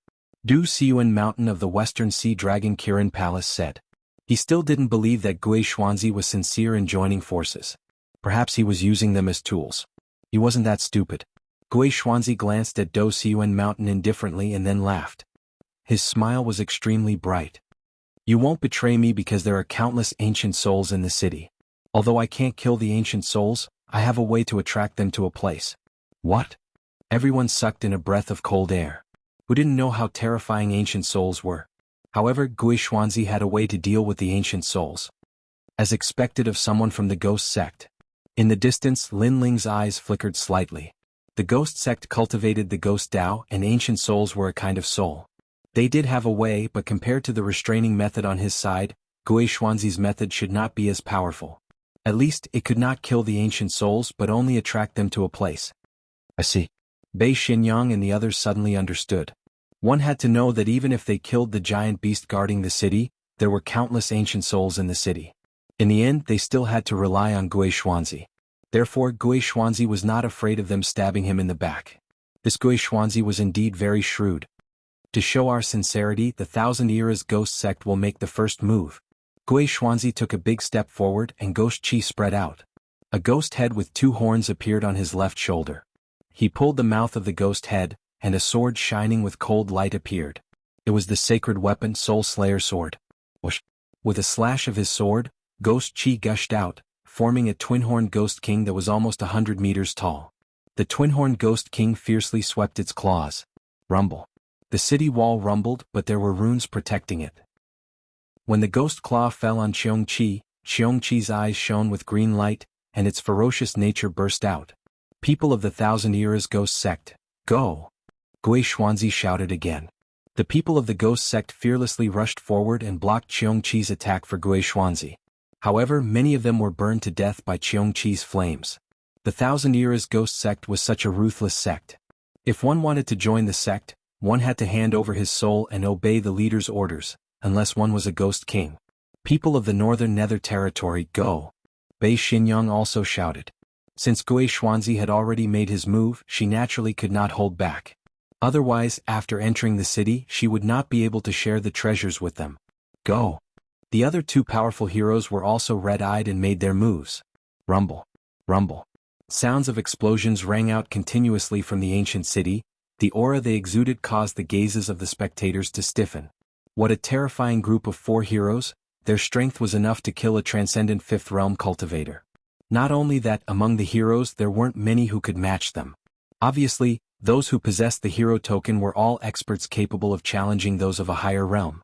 Du Xiyuan Mountain of the Western Sea Dragon Kirin Palace said. He still didn't believe that Gui Xuanzi was sincere in joining forces. Perhaps he was using them as tools. He wasn't that stupid. Gui Xuanzi glanced at Du Xiyuan Mountain indifferently and then laughed. His smile was extremely bright. You won't betray me because there are countless ancient souls in the city. Although I can't kill the ancient souls, I have a way to attract them to a place. What? Everyone sucked in a breath of cold air. Who didn't know how terrifying ancient souls were? However, Gui Xuanzi had a way to deal with the ancient souls. As expected of someone from the ghost sect. In the distance, Lin Ling's eyes flickered slightly. The ghost sect cultivated the ghost Dao, and ancient souls were a kind of soul. They did have a way, but compared to the restraining method on his side, Gui Xuanzi's method should not be as powerful. At least, it could not kill the ancient souls but only attract them to a place. I see. Bei Xinyang and the others suddenly understood. One had to know that even if they killed the giant beast guarding the city, there were countless ancient souls in the city. In the end, they still had to rely on Gui Xuanzi. Therefore, Gui Xuanzi was not afraid of them stabbing him in the back. This Gui Xuanzi was indeed very shrewd. To show our sincerity, the Thousand Eras Ghost Sect will make the first move. Gui Xuanzi took a big step forward and Ghost Qi spread out. A ghost head with two horns appeared on his left shoulder. He pulled the mouth of the ghost head, and a sword shining with cold light appeared. It was the sacred weapon Soul Slayer sword. Whoosh! With a slash of his sword, Ghost Chi gushed out, forming a twin-horned ghost king that was almost 100 meters tall. The twin-horned ghost king fiercely swept its claws. Rumble. The city wall rumbled, but there were runes protecting it. When the ghost claw fell on Cheong-Chi's eyes shone with green light, and its ferocious nature burst out. People of the Thousand Eras Ghost Sect, go! Gui Xuanzi shouted again. The people of the ghost sect fearlessly rushed forward and blocked Cheong-Chi's attack for Gui Xuanzi. However, many of them were burned to death by Cheong-Chi's flames. The Thousand Eras Ghost Sect was such a ruthless sect. If one wanted to join the sect, one had to hand over his soul and obey the leader's orders, unless one was a ghost king. People of the Northern Nether Territory, go! Bei Xinyang also shouted. Since Gui Xuanzi had already made his move, she naturally could not hold back. Otherwise, after entering the city, she would not be able to share the treasures with them. Go! The other two powerful heroes were also red-eyed and made their moves. Rumble. Rumble. Sounds of explosions rang out continuously from the ancient city. The aura they exuded caused the gazes of the spectators to stiffen. What a terrifying group of 4 heroes! Their strength was enough to kill a transcendent fifth realm cultivator. Not only that, among the heroes there weren't many who could match them. Obviously, those who possessed the hero token were all experts capable of challenging those of a higher realm.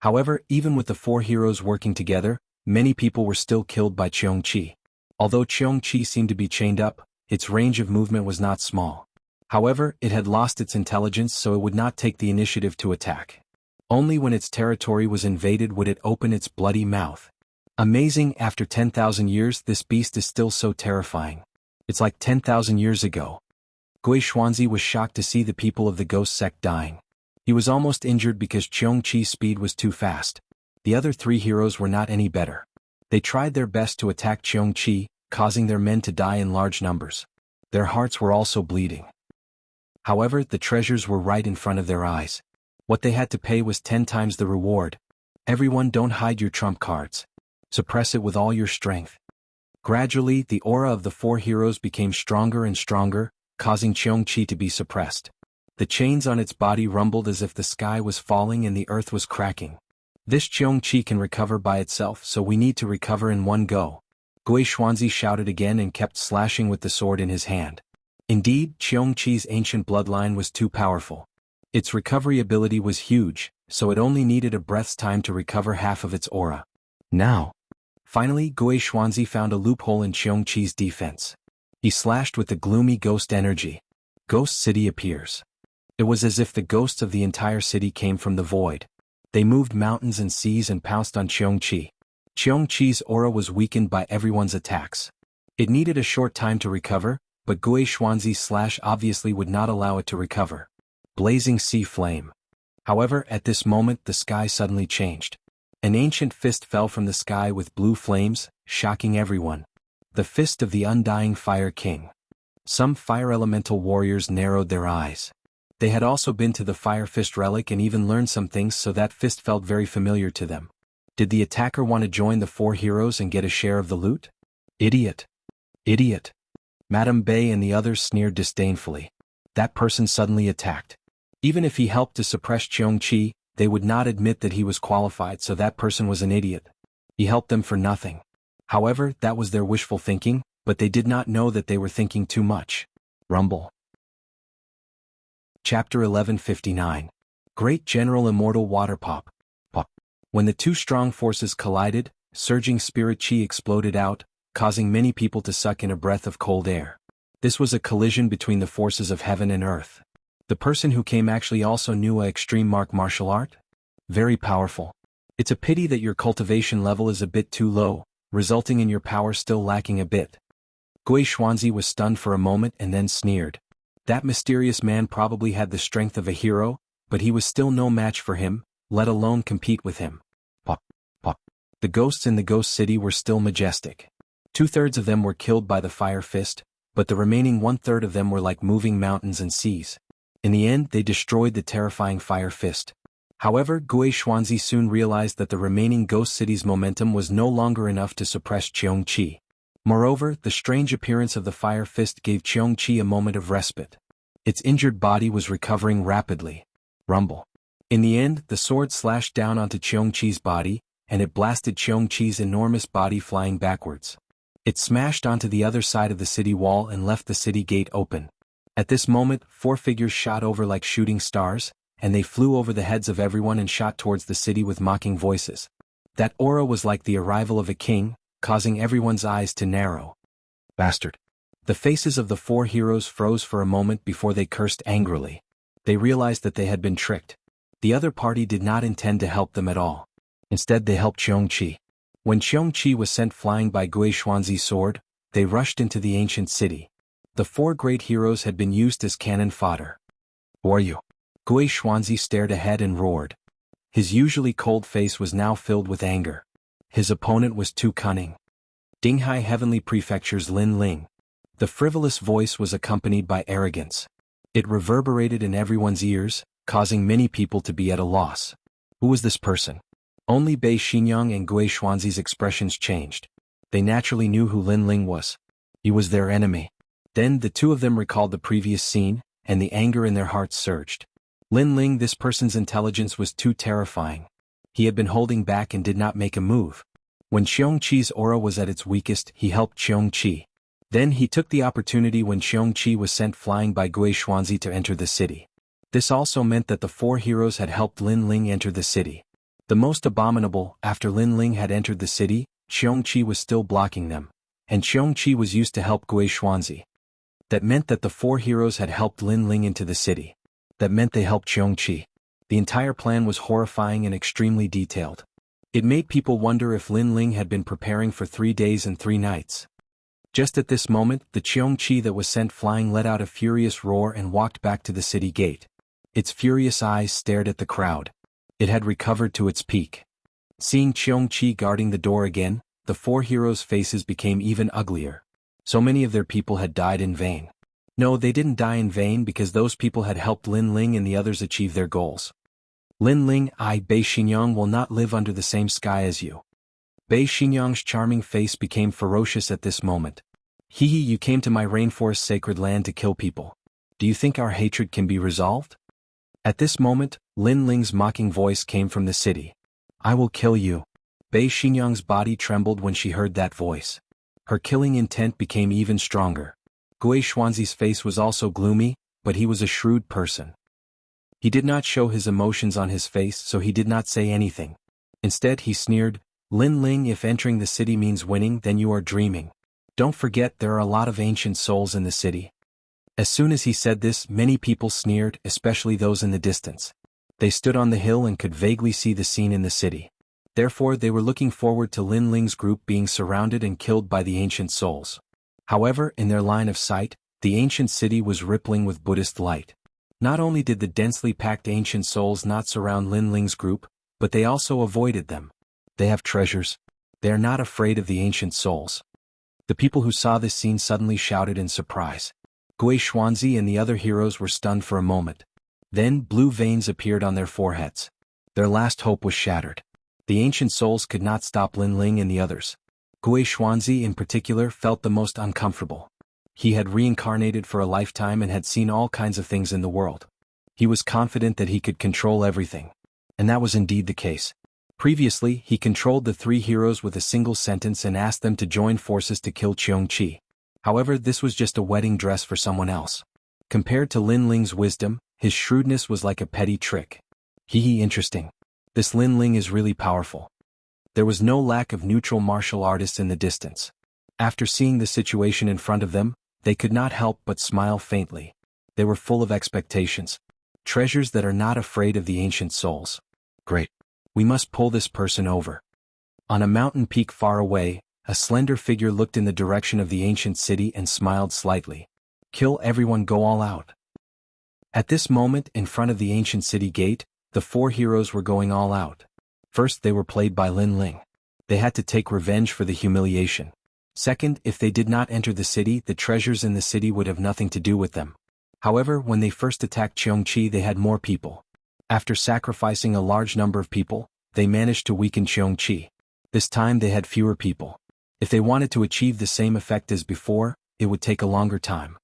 However, even with the 4 heroes working together, many people were still killed by Cheong-Chi. Although Cheong-Chi seemed to be chained up, its range of movement was not small. However, it had lost its intelligence, so it would not take the initiative to attack. Only when its territory was invaded would it open its bloody mouth. Amazing, after 10,000 years this beast is still so terrifying. It's like 10,000 years ago. Gui Xuanzi was shocked to see the people of the ghost sect dying. He was almost injured because Cheong-Chi's speed was too fast. The other 3 heroes were not any better. They tried their best to attack Cheong-Chi, causing their men to die in large numbers. Their hearts were also bleeding. However, the treasures were right in front of their eyes. What they had to pay was 10 times the reward. Everyone, don't hide your trump cards. Suppress it with all your strength. Gradually, the aura of the 4 heroes became stronger and stronger, causing Cheong-Chi to be suppressed. The chains on its body rumbled as if the sky was falling and the earth was cracking. This Cheong-Chi can recover by itself, so we need to recover in one go. Gui Xuanzi shouted again and kept slashing with the sword in his hand. Indeed, Cheong-Chi's ancient bloodline was too powerful. Its recovery ability was huge, so it only needed a breath's time to recover half of its aura. Now. Finally, Gui Xuanzi found a loophole in Cheong-Chi's defense. He slashed with the gloomy ghost energy. Ghost City appears. It was as if the ghosts of the entire city came from the void. They moved mountains and seas and pounced on Cheong-Chi. Cheong-Chi's aura was weakened by everyone's attacks. It needed a short time to recover, but Gui Xuanzi's slash obviously would not allow it to recover. Blazing sea flame. However, at this moment the sky suddenly changed. An ancient fist fell from the sky with blue flames, shocking everyone. The fist of the undying Fire King. Some fire elemental warriors narrowed their eyes. They had also been to the Fire Fist relic and even learned some things, so that fist felt very familiar to them. Did the attacker want to join the 4 heroes and get a share of the loot? Idiot! Idiot! Madame Bei and the others sneered disdainfully. That person suddenly attacked. Even if he helped to suppress Cheong-Chi, they would not admit that he was qualified, so that person was an idiot. He helped them for nothing. However, that was their wishful thinking, but they did not know that they were thinking too much. Rumble. Chapter 1159. Great General Immortal Water Pop. When the 2 strong forces collided, surging spirit chi exploded out, causing many people to suck in a breath of cold air. This was a collision between the forces of heaven and earth. The person who came actually also knew a extreme martial art? Very powerful. It's a pity that your cultivation level is a bit too low, resulting in your power still lacking a bit. Gui Xuanzi was stunned for a moment and then sneered. That mysterious man probably had the strength of a hero, but he was still no match for him, let alone compete with him. Pop, pop. The ghosts in the ghost city were still majestic. 2/3 of them were killed by the Fire Fist, but the remaining 1/3 of them were like moving mountains and seas. In the end, they destroyed the terrifying Fire Fist. However, Gui Xuanzi soon realized that the remaining ghost city's momentum was no longer enough to suppress Cheong-Chi. Moreover, the strange appearance of the Fire Fist gave Cheong-Chi a moment of respite. Its injured body was recovering rapidly. Rumble. In the end, the sword slashed down onto Cheong-Chi's body, and it blasted Cheongchi's enormous body flying backwards. It smashed onto the other side of the city wall and left the city gate open. At this moment, 4 figures shot over like shooting stars, and they flew over the heads of everyone and shot towards the city with mocking voices. That aura was like the arrival of a king, causing everyone's eyes to narrow. Bastard. The faces of the 4 heroes froze for a moment before they cursed angrily. They realized that they had been tricked. The other party did not intend to help them at all. Instead they helped Cheongchi. When Cheongchi was sent flying by Gui Xuanzi's sword, they rushed into the ancient city. The 4 great heroes had been used as cannon fodder. "Who are you?" Gui Xuanzi stared ahead and roared. His usually cold face was now filled with anger. His opponent was too cunning. Dinghai Heavenly Prefecture's Lin Ling. The frivolous voice was accompanied by arrogance. It reverberated in everyone's ears, causing many people to be at a loss. Who was this person? Only Bei Xingyang and Gui Xuanzi's expressions changed. They naturally knew who Lin Ling was. He was their enemy. Then the 2 of them recalled the previous scene, and the anger in their hearts surged. Lin Ling, this person's intelligence was too terrifying. He had been holding back and did not make a move. When Cheongchi's aura was at its weakest, he helped Cheongchi. Then he took the opportunity when Cheongchi was sent flying by Gui Xuanzi to enter the city. This also meant that the 4 heroes had helped Lin Ling enter the city. The most abominable, after Lin Ling had entered the city, Cheongchi was still blocking them, and Cheongchi was used to help Gui Xuanzi. That meant that the 4 heroes had helped Lin Ling into the city. That meant they helped Cheongchi. The entire plan was horrifying and extremely detailed. It made people wonder if Lin Ling had been preparing for 3 days and 3 nights. Just at this moment, the Cheongchi that was sent flying let out a furious roar and walked back to the city gate. Its furious eyes stared at the crowd. It had recovered to its peak. Seeing Cheongchi guarding the door again, the 4 heroes' faces became even uglier. So many of their people had died in vain. No, they didn't die in vain because those people had helped Lin Ling and the others achieve their goals. Lin Ling, I, Bei Xingyang, will not live under the same sky as you. Bei Xingyang's charming face became ferocious at this moment. Hee, you came to my rainforest sacred land to kill people. Do you think our hatred can be resolved? At this moment, Lin Ling's mocking voice came from the city. I will kill you. Bei Xingyang's body trembled when she heard that voice. Her killing intent became even stronger. Gui Xuanzi's face was also gloomy, but he was a shrewd person. He did not show his emotions on his face, so he did not say anything. Instead he sneered, Lin Ling, if entering the city means winning, then you are dreaming. Don't forget there are a lot of ancient souls in the city. As soon as he said this, many people sneered, especially those in the distance. They stood on the hill and could vaguely see the scene in the city. Therefore they were looking forward to Lin Ling's group being surrounded and killed by the ancient souls. However, in their line of sight, the ancient city was rippling with Buddhist light. Not only did the densely packed ancient souls not surround Lin Ling's group, but they also avoided them. They have treasures. They are not afraid of the ancient souls. The people who saw this scene suddenly shouted in surprise. Gui Xuanzi and the other heroes were stunned for a moment. Then blue veins appeared on their foreheads. Their last hope was shattered. The ancient souls could not stop Lin Ling and the others. Gui Xuanzi in particular felt the most uncomfortable. He had reincarnated for a lifetime and had seen all kinds of things in the world. He was confident that he could control everything. And that was indeed the case. Previously, he controlled the 3 heroes with a single sentence and asked them to join forces to kill Cheongchi. However, this was just a wedding dress for someone else. Compared to Lin Ling's wisdom, his shrewdness was like a petty trick. Interesting. This Lin Ling is really powerful. There was no lack of neutral martial artists in the distance. After seeing the situation in front of them, they could not help but smile faintly. They were full of expectations. Treasures that are not afraid of the ancient souls. Great. We must pull this person over. On a mountain peak far away, a slender figure looked in the direction of the ancient city and smiled slightly. Kill everyone, go all out. At this moment, in front of the ancient city gate, the 4 heroes were going all out. First, they were played by Lin Ling. They had to take revenge for the humiliation. Second, if they did not enter the city, the treasures in the city would have nothing to do with them. However, when they first attacked Cheongchi, they had more people. After sacrificing a large number of people, they managed to weaken Cheongchi. This time they had fewer people. If they wanted to achieve the same effect as before, it would take a longer time.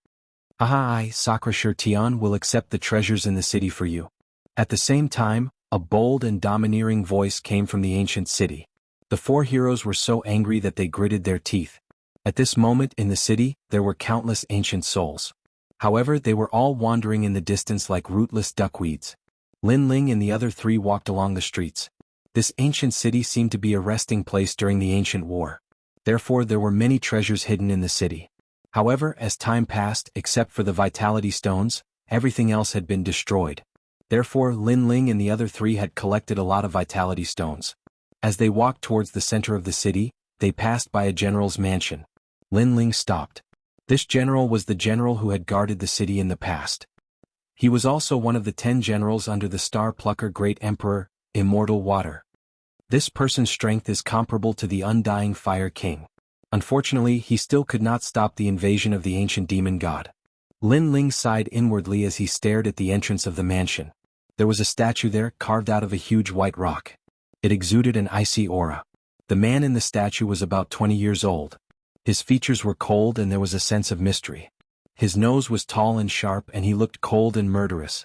I, Sakura Tian, will accept the treasures in the city for you. At the same time, a bold and domineering voice came from the ancient city. The four heroes were so angry that they gritted their teeth. At this moment in the city, there were countless ancient souls. However, they were all wandering in the distance like rootless duckweeds. Lin Ling and the other three walked along the streets. This ancient city seemed to be a resting place during the ancient war. Therefore, there were many treasures hidden in the city. However, as time passed, except for the vitality stones, everything else had been destroyed. Therefore, Lin Ling and the other three had collected a lot of vitality stones. As they walked towards the center of the city, they passed by a general's mansion. Lin Ling stopped. This general was the general who had guarded the city in the past. He was also one of the 10 generals under the Star Plucker Great Emperor, Immortal Water. This person's strength is comparable to the Undying Fire King. Unfortunately, he still could not stop the invasion of the ancient demon god. Lin Ling sighed inwardly as he stared at the entrance of the mansion. There was a statue there carved out of a huge white rock. It exuded an icy aura. The man in the statue was about 20 years old. His features were cold and there was a sense of mystery. His nose was tall and sharp and he looked cold and murderous.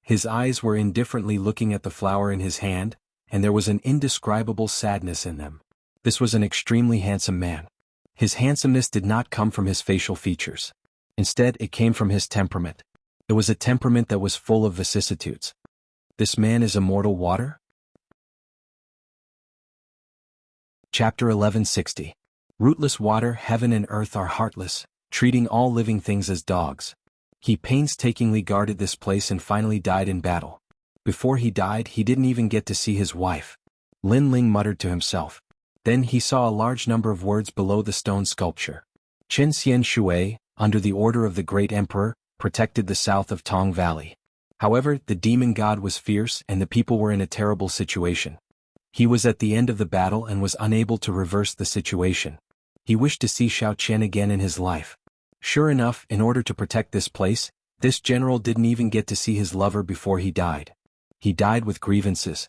His eyes were indifferently looking at the flower in his hand, and there was an indescribable sadness in them. This was an extremely handsome man. His handsomeness did not come from his facial features. Instead, it came from his temperament. It was a temperament that was full of vicissitudes. This man is Immortal Water? Chapter 1160. Rootless water, heaven and earth are heartless, treating all living things as dogs. He painstakingly guarded this place and finally died in battle. Before he died, he didn't even get to see his wife. Lin Ling muttered to himself. Then he saw a large number of words below the stone sculpture. Chen Xian Shui, under the order of the great emperor, protected the south of Tong Valley. However, the demon god was fierce and the people were in a terrible situation. He was at the end of the battle and was unable to reverse the situation. He wished to see Xiao Qian again in his life. Sure enough, in order to protect this place, this general didn't even get to see his lover before he died. He died with grievances.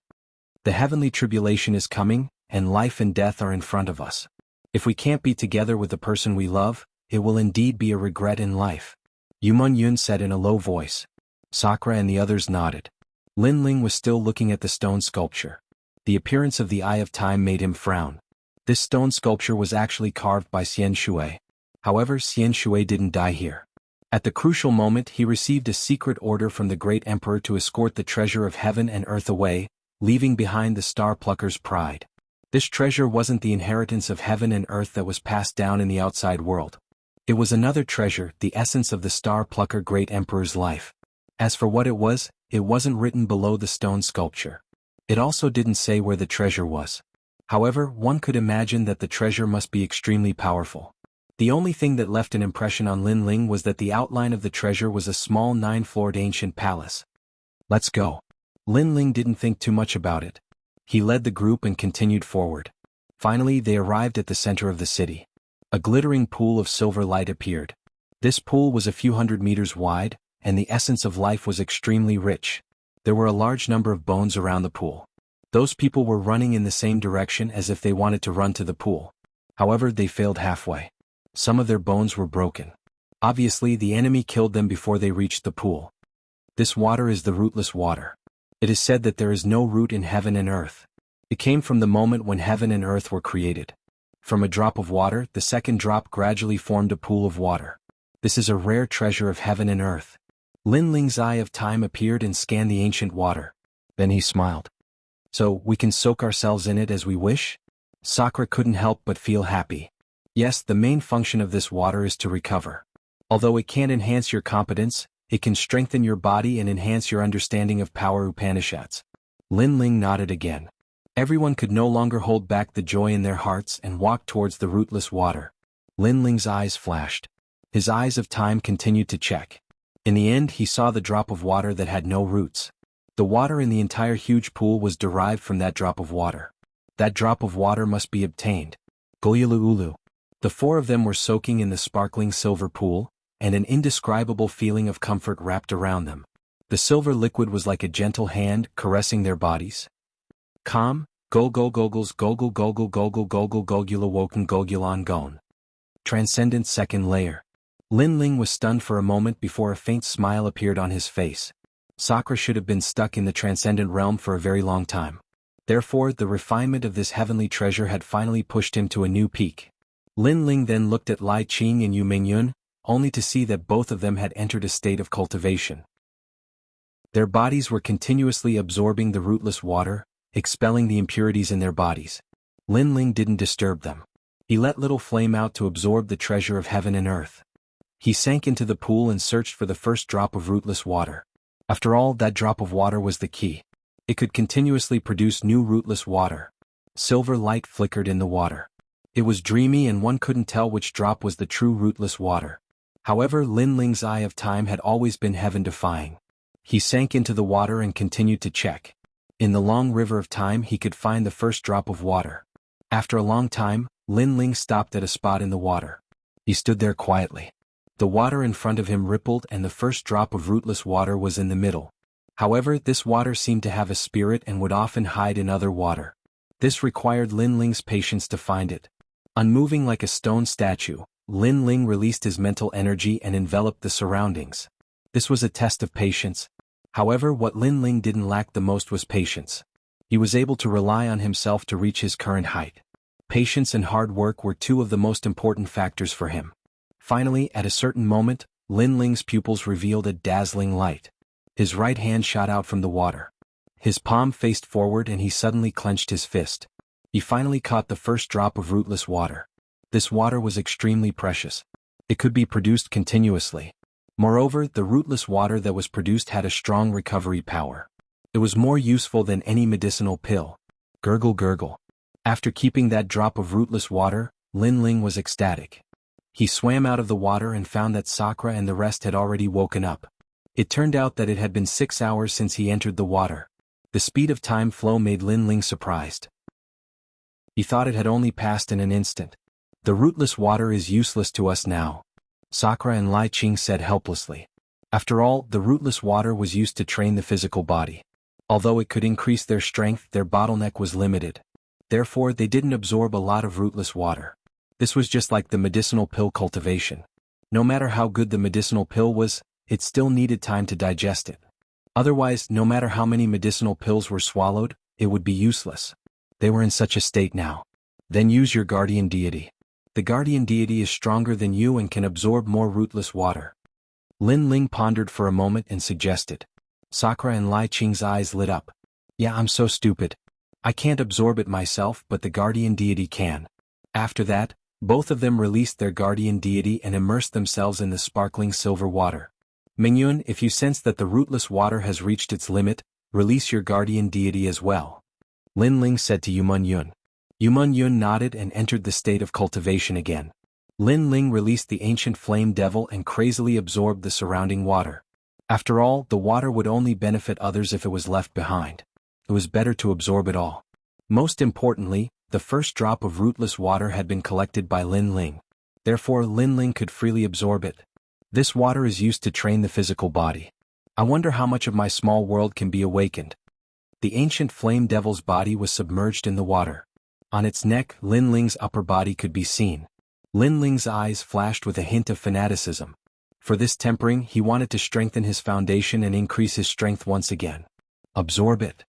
The heavenly tribulation is coming, and life and death are in front of us. If we can't be together with the person we love, it will indeed be a regret in life. Yumun Yun said in a low voice. Sakura and the others nodded. Lin Ling was still looking at the stone sculpture. The appearance of the Eye of Time made him frown. This stone sculpture was actually carved by Xian Shui. However, Xian Shui didn't die here. At the crucial moment, he received a secret order from the great emperor to escort the treasure of heaven and earth away, leaving behind the Star Plucker's pride. This treasure wasn't the inheritance of heaven and earth that was passed down in the outside world. It was another treasure, the essence of the Star Plucker Great Emperor's life. As for what it wasn't written below the stone sculpture. It also didn't say where the treasure was. However, one could imagine that the treasure must be extremely powerful. The only thing that left an impression on Lin Ling was that the outline of the treasure was a small 9-floored ancient palace. Let's go. Lin Ling didn't think too much about it. He led the group and continued forward. Finally, they arrived at the center of the city. A glittering pool of silver light appeared. This pool was a few hundred meters wide, and the essence of life was extremely rich. There were a large number of bones around the pool. Those people were running in the same direction as if they wanted to run to the pool. However, they failed halfway. Some of their bones were broken. Obviously, the enemy killed them before they reached the pool. This water is the rootless water. It is said that there is no root in heaven and earth. It came from the moment when heaven and earth were created. From a drop of water, the second drop gradually formed a pool of water. This is a rare treasure of heaven and earth. Lin Ling's Eye of Time appeared and scanned the ancient water. Then he smiled. So, we can soak ourselves in it as we wish? Sakura couldn't help but feel happy. Yes, the main function of this water is to recover. Although it can't enhance your competence, it can strengthen your body and enhance your understanding of power Upanishads. Lin Ling nodded again. Everyone could no longer hold back the joy in their hearts and walked towards the rootless water. Lin Ling's eyes flashed. His Eyes of Time continued to check. In the end, he saw the drop of water that had no roots. The water in the entire huge pool was derived from that drop of water. That drop of water must be obtained. Goyulu. The four of them were soaking in the sparkling silver pool, and an indescribable feeling of comfort wrapped around them. The silver liquid was like a gentle hand caressing their bodies. Calm, gogles goggle gogula woken gogulon gon. Transcendent second layer. Lin Ling was stunned for a moment before a faint smile appeared on his face. Sakura should have been stuck in the transcendent realm for a very long time. Therefore, the refinement of this heavenly treasure had finally pushed him to a new peak. Lin Ling then looked at Lai Qing and Yu Mingyun, only to see that both of them had entered a state of cultivation. Their bodies were continuously absorbing the rootless water, expelling the impurities in their bodies. Lin Ling didn't disturb them. He let little flame out to absorb the treasure of heaven and earth. He sank into the pool and searched for the first drop of rootless water. After all, that drop of water was the key. It could continuously produce new rootless water. Silver light flickered in the water. It was dreamy and one couldn't tell which drop was the true rootless water. However, Lin Ling's eye of time had always been heaven-defying. He sank into the water and continued to check. In the long river of time he could find the first drop of water. After a long time, Lin Ling stopped at a spot in the water. He stood there quietly. The water in front of him rippled and the first drop of rootless water was in the middle. However, this water seemed to have a spirit and would often hide in other water. This required Lin Ling's patience to find it. Unmoving like a stone statue, Lin Ling released his mental energy and enveloped the surroundings. This was a test of patience. However, what Lin Ling didn't lack the most was patience. He was able to rely on himself to reach his current height. Patience and hard work were two of the most important factors for him. Finally, at a certain moment, Lin Ling's pupils revealed a dazzling light. His right hand shot out from the water. His palm faced forward and he suddenly clenched his fist. He finally caught the first drop of rootless water. This water was extremely precious. It could be produced continuously. Moreover, the rootless water that was produced had a strong recovery power. It was more useful than any medicinal pill. Gurgle gurgle. After keeping that drop of rootless water, Lin Ling was ecstatic. He swam out of the water and found that Sakura and the rest had already woken up. It turned out that it had been 6 hours since he entered the water. The speed of time flow made Lin Ling surprised. He thought it had only passed in an instant. The rootless water is useless to us now, Sakura and Lai Qing said helplessly. After all, the rootless water was used to train the physical body. Although it could increase their strength, their bottleneck was limited. Therefore, they didn't absorb a lot of rootless water. This was just like the medicinal pill cultivation. No matter how good the medicinal pill was, it still needed time to digest it. Otherwise, no matter how many medicinal pills were swallowed, it would be useless. They were in such a state now. Then use your guardian deity. The guardian deity is stronger than you and can absorb more rootless water. Lin Ling pondered for a moment and suggested. Sakura and Lai Qing's eyes lit up. Yeah, I'm so stupid. I can't absorb it myself, but the guardian deity can. After that, both of them released their guardian deity and immersed themselves in the sparkling silver water. Mingyun, if you sense that the rootless water has reached its limit, release your guardian deity as well. Lin Ling said to Yu Mingyun. Yu Mingyun nodded and entered the state of cultivation again. Lin Ling released the ancient flame devil and crazily absorbed the surrounding water. After all, the water would only benefit others if it was left behind. It was better to absorb it all. Most importantly, the first drop of rootless water had been collected by Lin Ling. Therefore, Lin Ling could freely absorb it. This water is used to train the physical body. I wonder how much of my small world can be awakened. The ancient flame devil's body was submerged in the water. On its neck, Lin Ling's upper body could be seen. Lin Ling's eyes flashed with a hint of fanaticism. For this tempering, he wanted to strengthen his foundation and increase his strength once again. Absorb it.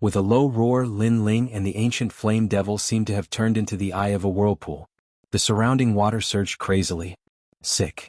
With a low roar, Lin Ling and the ancient flame devil seemed to have turned into the eye of a whirlpool. The surrounding water surged crazily. Sick.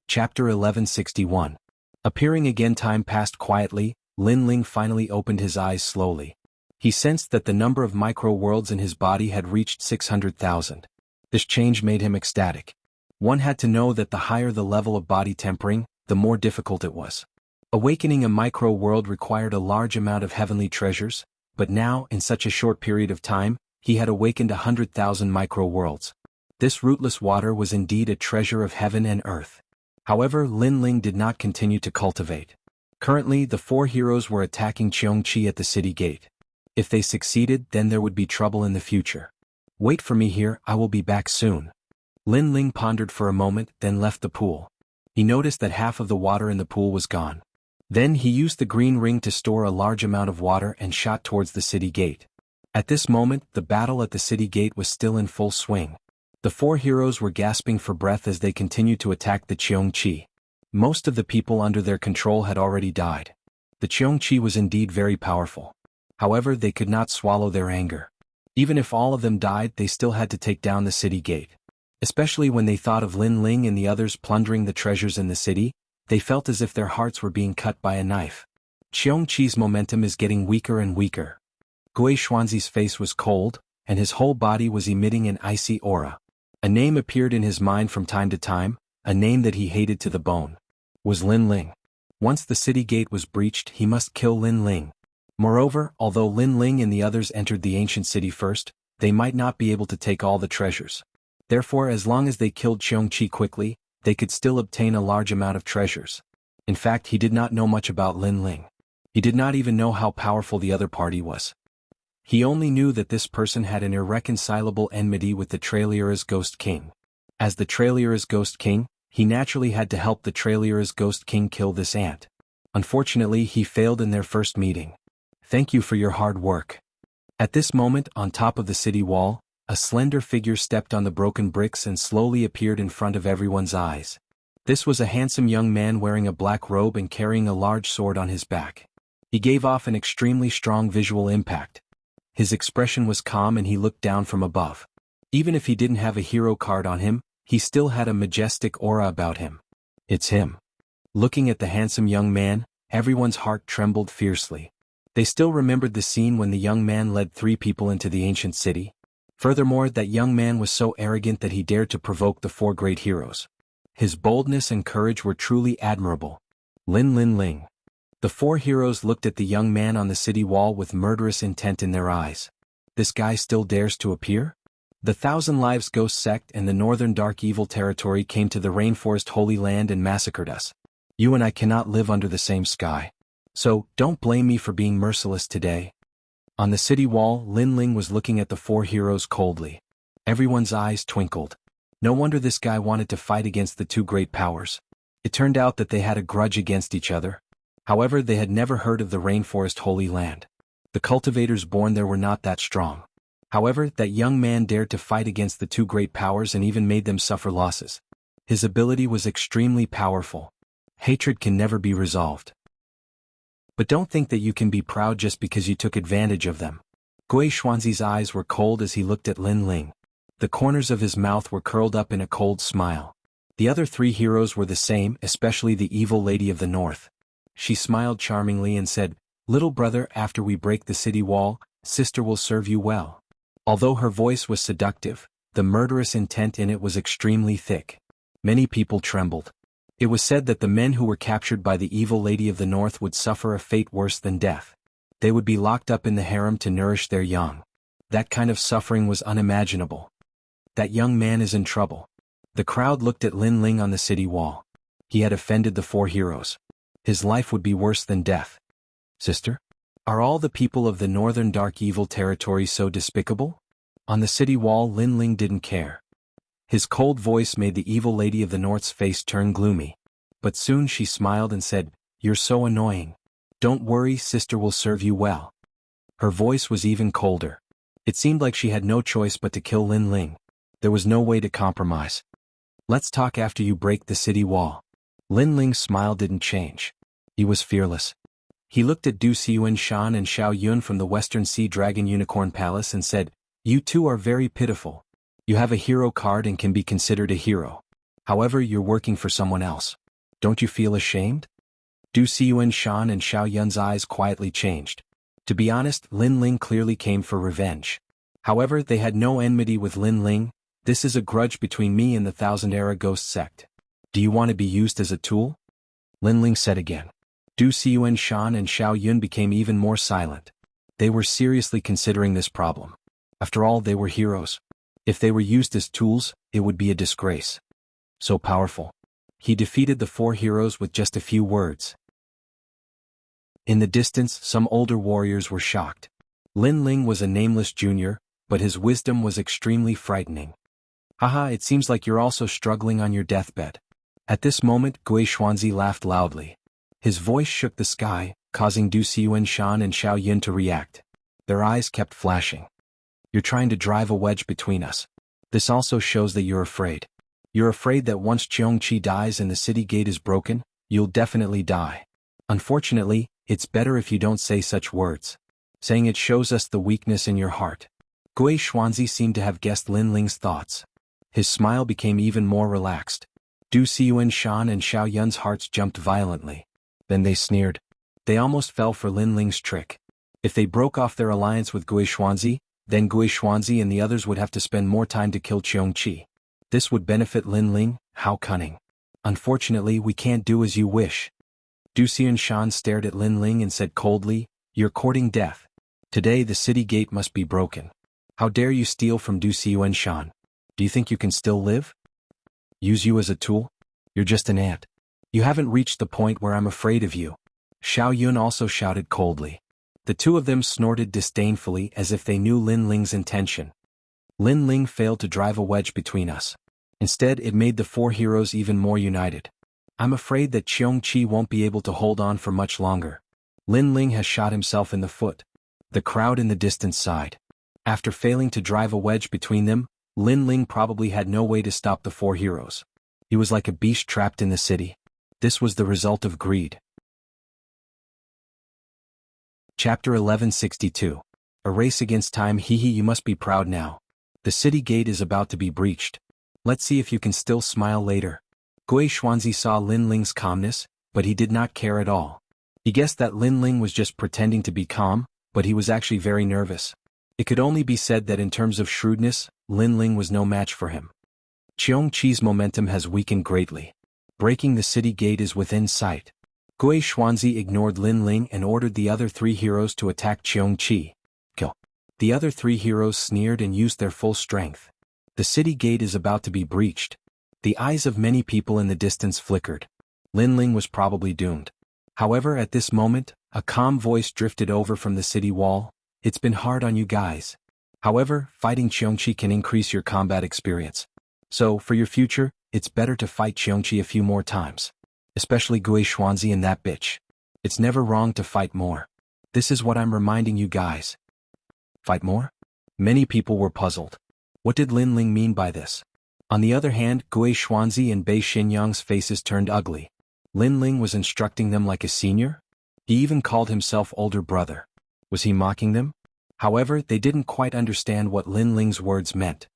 Chapter 1161. Appearing again. Time passed quietly. Lin Ling finally opened his eyes slowly. He sensed that the number of micro-worlds in his body had reached 600,000. This change made him ecstatic. One had to know that the higher the level of body tempering, the more difficult it was. Awakening a micro-world required a large amount of heavenly treasures, but now, in such a short period of time, he had awakened 100,000 micro-worlds. This rootless water was indeed a treasure of heaven and earth. However, Lin Ling did not continue to cultivate. Currently, the 4 heroes were attacking Cheongqi at the city gate. If they succeeded, then there would be trouble in the future. Wait for me here, I will be back soon. Lin Ling pondered for a moment, then left the pool. He noticed that half of the water in the pool was gone. Then he used the green ring to store a large amount of water and shot towards the city gate. At this moment, the battle at the city gate was still in full swing. The 4 heroes were gasping for breath as they continued to attack the Cheongqi. Most of the people under their control had already died. The Cheongqi was indeed very powerful. However, they could not swallow their anger. Even if all of them died, they still had to take down the city gate. Especially when they thought of Lin Ling and the others plundering the treasures in the city, they felt as if their hearts were being cut by a knife. Cheongqi's momentum is getting weaker and weaker. Gui Xuanzi's face was cold, and his whole body was emitting an icy aura. A name appeared in his mind from time to time, a name that he hated to the bone. Was Lin Ling. Once the city gate was breached, he must kill Lin Ling. Moreover, although Lin Ling and the others entered the ancient city first, they might not be able to take all the treasures. Therefore, as long as they killed Cheongqi quickly, they could still obtain a large amount of treasures. In fact, he did not know much about Lin Ling. He did not even know how powerful the other party was. He only knew that this person had an irreconcilable enmity with the Trailura's Ghost King. As the Trailura's Ghost King, he naturally had to help the Trailura's Ghost King kill this ant. Unfortunately, he failed in their first meeting. Thank you for your hard work. At this moment, on top of the city wall, a slender figure stepped on the broken bricks and slowly appeared in front of everyone's eyes. This was a handsome young man wearing a black robe and carrying a large sword on his back. He gave off an extremely strong visual impact. His expression was calm and he looked down from above. Even if he didn't have a hero card on him, he still had a majestic aura about him. It's him. Looking at the handsome young man, everyone's heart trembled fiercely. They still remembered the scene when the young man led 3 people into the ancient city. Furthermore, that young man was so arrogant that he dared to provoke the 4 great heroes. His boldness and courage were truly admirable. Lin Ling. The 4 heroes looked at the young man on the city wall with murderous intent in their eyes. This guy still dares to appear? The Thousand Lives Ghost Sect and the Northern Dark Evil Territory came to the Rainforest Holy Land and massacred us. You and I cannot live under the same sky. So, don't blame me for being merciless today. On the city wall, Lin Ling was looking at the 4 heroes coldly. Everyone's eyes twinkled. No wonder this guy wanted to fight against the 2 great powers. It turned out that they had a grudge against each other. However, they had never heard of the Rainforest Holy Land. The cultivators born there were not that strong. However, that young man dared to fight against the 2 great powers and even made them suffer losses. His ability was extremely powerful. Hatred can never be resolved. But don't think that you can be proud just because you took advantage of them. Gui Xuanzi's eyes were cold as he looked at Lin Ling. The corners of his mouth were curled up in a cold smile. The other 3 heroes were the same, especially the evil lady of the north. She smiled charmingly and said, "Little brother, after we break the city wall, sister will serve you well." Although her voice was seductive, the murderous intent in it was extremely thick. Many people trembled. It was said that the men who were captured by the evil lady of the north would suffer a fate worse than death. They would be locked up in the harem to nourish their young. That kind of suffering was unimaginable. That young man is in trouble. The crowd looked at Lin Ling on the city wall. He had offended the 4 heroes. His life would be worse than death. Sister? Are all the people of the Northern Dark Evil Territory so despicable? On the city wall, Lin Ling didn't care. His cold voice made the evil lady of the north's face turn gloomy. But soon she smiled and said, "You're so annoying. Don't worry, sister will serve you well." Her voice was even colder. It seemed like she had no choice but to kill Lin Ling. There was no way to compromise. "Let's talk after you break the city wall." Lin Ling's smile didn't change. He was fearless. He looked at Du Xiyuan Shan and Xiao Yun from the Western Sea Dragon Unicorn Palace and said, "You 2 are very pitiful. You have a hero card and can be considered a hero. However, you're working for someone else. Don't you feel ashamed?" Du Xiyuan Shan and Xiao Yun's eyes quietly changed. To be honest, Lin Ling clearly came for revenge. However, they had no enmity with Lin Ling. "This is a grudge between me and the Thousand Era Ghost Sect. Do you want to be used as a tool?" Lin Ling said again. Du Xiyuan Shan and Xiao Yun became even more silent. They were seriously considering this problem. After all, they were heroes. If they were used as tools, it would be a disgrace. So powerful. He defeated the 4 heroes with just a few words. In the distance, some older warriors were shocked. Lin Ling was a nameless junior, but his wisdom was extremely frightening. "Haha, it seems like you're also struggling on your deathbed." At this moment, Gui Xuanzi laughed loudly. His voice shook the sky, causing Du Xiyuan Shan and Xiao Yun to react. Their eyes kept flashing. "You're trying to drive a wedge between us. This also shows that you're afraid. You're afraid that once Cheongqi dies and the city gate is broken, you'll definitely die. Unfortunately, it's better if you don't say such words. Saying it shows us the weakness in your heart. Gui Xuanzi seemed to have guessed Lin Ling's thoughts. His smile became even more relaxed. Du Xiuanshan and Xiao Yun's hearts jumped violently. Then they sneered. They almost fell for Lin Ling's trick. If they broke off their alliance with Gui Xuanzi, then Gui Xuanzi and the others would have to spend more time to kill Qiongqi. This would benefit Lin Ling. How cunning. Unfortunately, we can't do as you wish. Du Xiuanshan stared at Lin Ling and said coldly, "You're courting death. Today the city gate must be broken. How dare you steal from Du Xiuanshan? Do you think you can still live? Use you as a tool? You're just an ant. You haven't reached the point where I'm afraid of you." Xiao Yun also shouted coldly. The two of them snorted disdainfully as if they knew Lin Ling's intention. Lin Ling failed to drive a wedge between us. Instead, it made the four heroes even more united. I'm afraid that Qiongqi won't be able to hold on for much longer. Lin Ling has shot himself in the foot. The crowd in the distance sighed. After failing to drive a wedge between them, Lin Ling probably had no way to stop the four heroes. He was like a beast trapped in the city. This was the result of greed. Chapter 1162. A race against time. Hehe, you must be proud now. The city gate is about to be breached. Let's see if you can still smile later. Gui Xuanzi saw Lin Ling's calmness, but he did not care at all. He guessed that Lin Ling was just pretending to be calm, but he was actually very nervous. It could only be said that in terms of shrewdness, Lin Ling was no match for him. Qiongqi's momentum has weakened greatly. Breaking the city gate is within sight. Gui Xuanzi ignored Lin Ling and ordered the other three heroes to attack Qiongqi. Kill. The other three heroes sneered and used their full strength. The city gate is about to be breached. The eyes of many people in the distance flickered. Lin Ling was probably doomed. However, at this moment, a calm voice drifted over from the city wall. It's been hard on you guys. However, fighting Qiongqi can increase your combat experience. So, for your future, it's better to fight Qiongqi a few more times. Especially Gui Xuanzi and that bitch. It's never wrong to fight more. This is what I'm reminding you guys. Fight more? Many people were puzzled. What did Lin Ling mean by this? On the other hand, Gui Xuanzi and Bei Xinyang's faces turned ugly. Lin Ling was instructing them like a senior? He even called himself older brother. Was he mocking them? However, they didn't quite understand what Lin Ling's words meant.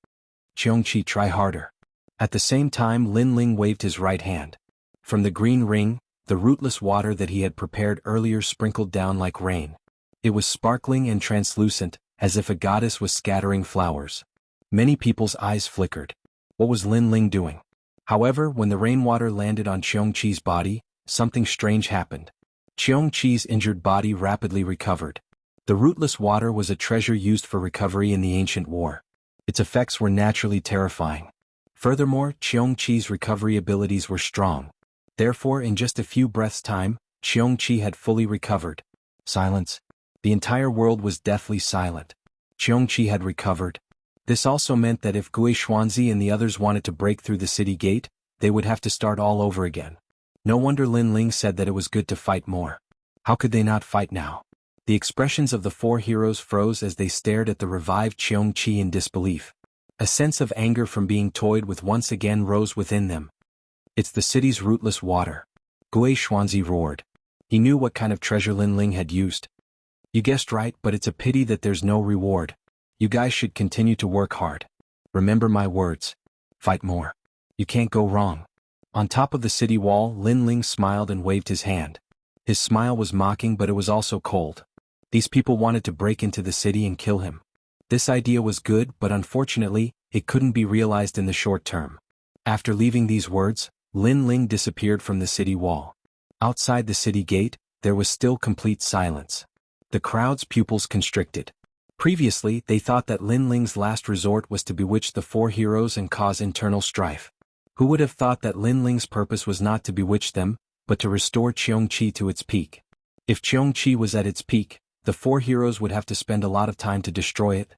Qiongqi, try harder. At the same time, Lin Ling waved his right hand. From the green ring, the rootless water that he had prepared earlier sprinkled down like rain. It was sparkling and translucent, as if a goddess was scattering flowers. Many people's eyes flickered. What was Lin Ling doing? However, when the rainwater landed on Qiongqi's body, something strange happened. Qiongqi's injured body rapidly recovered. The rootless water was a treasure used for recovery in the ancient war. Its effects were naturally terrifying. Furthermore, Qiongqi's recovery abilities were strong. Therefore, in just a few breaths' time, Qiongqi had fully recovered. Silence. The entire world was deathly silent. Qiongqi had recovered. This also meant that if Gui Xuanzi and the others wanted to break through the city gate, they would have to start all over again. No wonder Lin Ling said that it was good to fight more. How could they not fight now? The expressions of the four heroes froze as they stared at the revived Qiongqi in disbelief. A sense of anger from being toyed with once again rose within them. It's the city's rootless water. Gui Xuanzi roared. He knew what kind of treasure Lin Ling had used. You guessed right, but it's a pity that there's no reward. You guys should continue to work hard. Remember my words. Fight more. You can't go wrong. On top of the city wall, Lin Ling smiled and waved his hand. His smile was mocking, but it was also cold. These people wanted to break into the city and kill him. This idea was good, but unfortunately, it couldn't be realized in the short term. After leaving these words, Lin Ling disappeared from the city wall. Outside the city gate, there was still complete silence. The crowd's pupils constricted. Previously, they thought that Lin Ling's last resort was to bewitch the four heroes and cause internal strife. Who would have thought that Lin Ling's purpose was not to bewitch them, but to restore Qiongqi to its peak? If Qiongqi was at its peak, the four heroes would have to spend a lot of time to destroy it.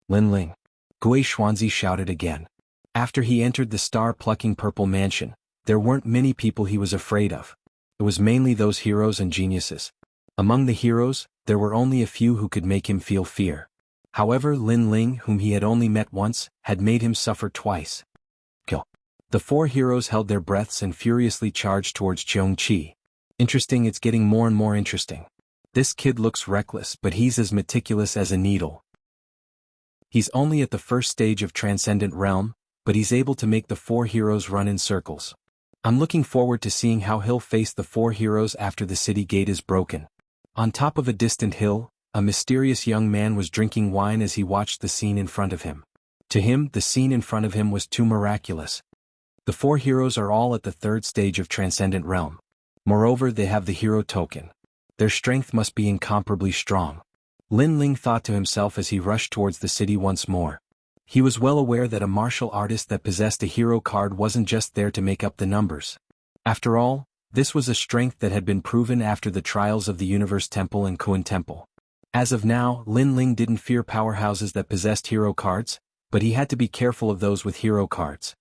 Lin Ling. Gui Xuanzi shouted again. After he entered the star-plucking purple mansion, there weren't many people he was afraid of. It was mainly those heroes and geniuses. Among the heroes, there were only a few who could make him feel fear. However, Lin Ling, whom he had only met once, had made him suffer twice. Kill. The four heroes held their breaths and furiously charged towards Qiongqi. Interesting, it's getting more and more interesting. This kid looks reckless, but he's as meticulous as a needle. He's only at the first stage of Transcendent Realm, but he's able to make the 4 heroes run in circles. I'm looking forward to seeing how he'll face the 4 heroes after the city gate is broken. On top of a distant hill, a mysterious young man was drinking wine as he watched the scene in front of him. To him, the scene in front of him was too miraculous. The 4 heroes are all at the 3rd stage of Transcendent Realm. Moreover, they have the hero token. Their strength must be incomparably strong. Lin Ling thought to himself as he rushed towards the city once more. He was well aware that a martial artist that possessed a hero card wasn't just there to make up the numbers. After all, this was a strength that had been proven after the trials of the Universe Temple and Kun Temple. As of now, Lin Ling didn't fear powerhouses that possessed hero cards, but he had to be careful of those with hero cards.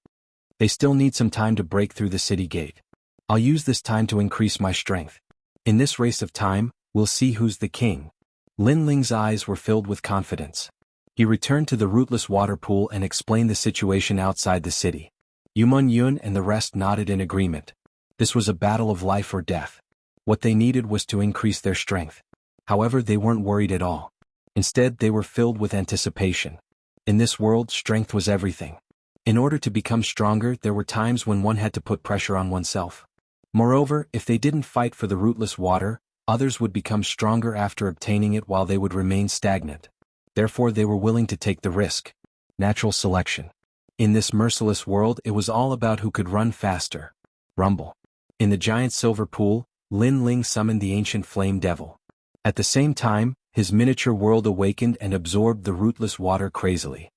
They still need some time to break through the city gate. I'll use this time to increase my strength. In this race of time, we'll see who's the king. Lin Ling's eyes were filled with confidence. He returned to the rootless water pool and explained the situation outside the city. Yumun Yun and the rest nodded in agreement. This was a battle of life or death. What they needed was to increase their strength. However, they weren't worried at all. Instead, they were filled with anticipation. In this world, strength was everything. In order to become stronger, there were times when one had to put pressure on oneself. Moreover, if they didn't fight for the rootless water, others would become stronger after obtaining it while they would remain stagnant. Therefore, they were willing to take the risk. Natural selection. In this merciless world, it was all about who could run faster. Rumble. In the giant silver pool, Lin Ling summoned the ancient flame devil. At the same time, his miniature world awakened and absorbed the rootless water crazily.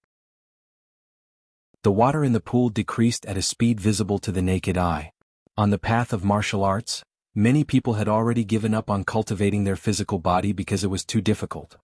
The water in the pool decreased at a speed visible to the naked eye. On the path of martial arts, many people had already given up on cultivating their physical body because it was too difficult.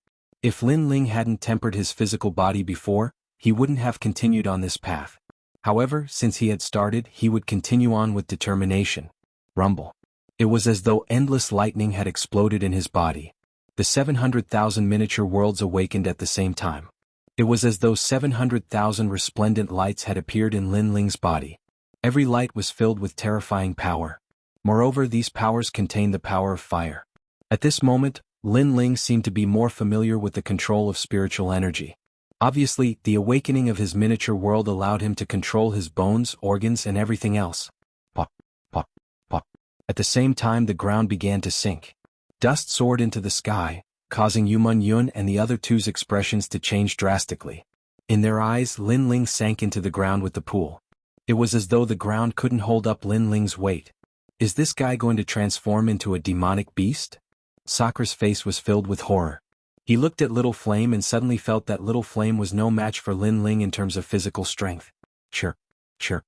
If Lin Ling hadn't tempered his physical body before, he wouldn't have continued on this path. However, since he had started, he would continue on with determination. Rumble. It was as though endless lightning had exploded in his body. The 700,000 miniature worlds awakened at the same time. It was as though 700,000 resplendent lights had appeared in Lin Ling's body. Every light was filled with terrifying power. Moreover, these powers contained the power of fire. At this moment, Lin Ling seemed to be more familiar with the control of spiritual energy. Obviously, the awakening of his miniature world allowed him to control his bones, organs, and everything else. Pop, pop, pop. At the same time, the ground began to sink. Dust soared into the sky, causing Yumun Yun and the other two's expressions to change drastically. In their eyes, Lin Ling sank into the ground with the pool. It was as though the ground couldn't hold up Lin Ling's weight. Is this guy going to transform into a demonic beast? Sakra's face was filled with horror. He looked at Little Flame and suddenly felt that Little Flame was no match for Lin Ling in terms of physical strength. Chirp, chirp.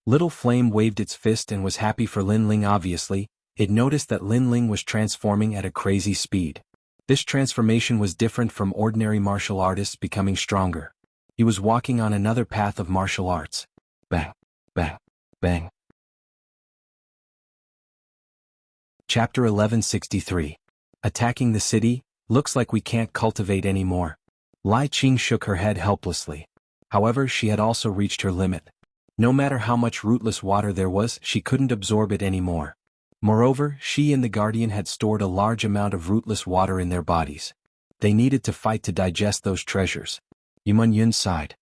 Little Flame waved its fist and was happy for Lin Ling. Obviously, it noticed that Lin Ling was transforming at a crazy speed. This transformation was different from ordinary martial artists becoming stronger. He was walking on another path of martial arts. Bang, bang, bang. Chapter 1163. Attacking the city. Looks like we can't cultivate anymore. Lai Qing shook her head helplessly. However, she had also reached her limit. No matter how much rootless water there was, she couldn't absorb it anymore. Moreover, she and the Guardian had stored a large amount of rootless water in their bodies. They needed to fight to digest those treasures. Yumun Yun sighed.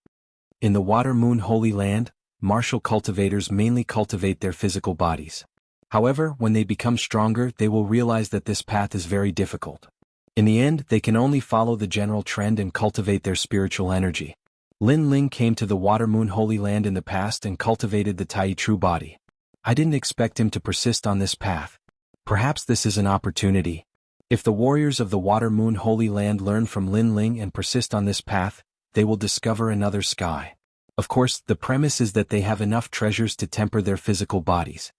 In the Water Moon Holy Land, martial cultivators mainly cultivate their physical bodies. However, when they become stronger, they will realize that this path is very difficult. In the end, they can only follow the general trend and cultivate their spiritual energy. Lin Ling came to the Water Moon Holy Land in the past and cultivated the Tai True Body. I didn't expect him to persist on this path. Perhaps this is an opportunity. If the warriors of the Water Moon Holy Land learn from Lin Ling and persist on this path, they will discover another sky. Of course, the premise is that they have enough treasures to temper their physical bodies.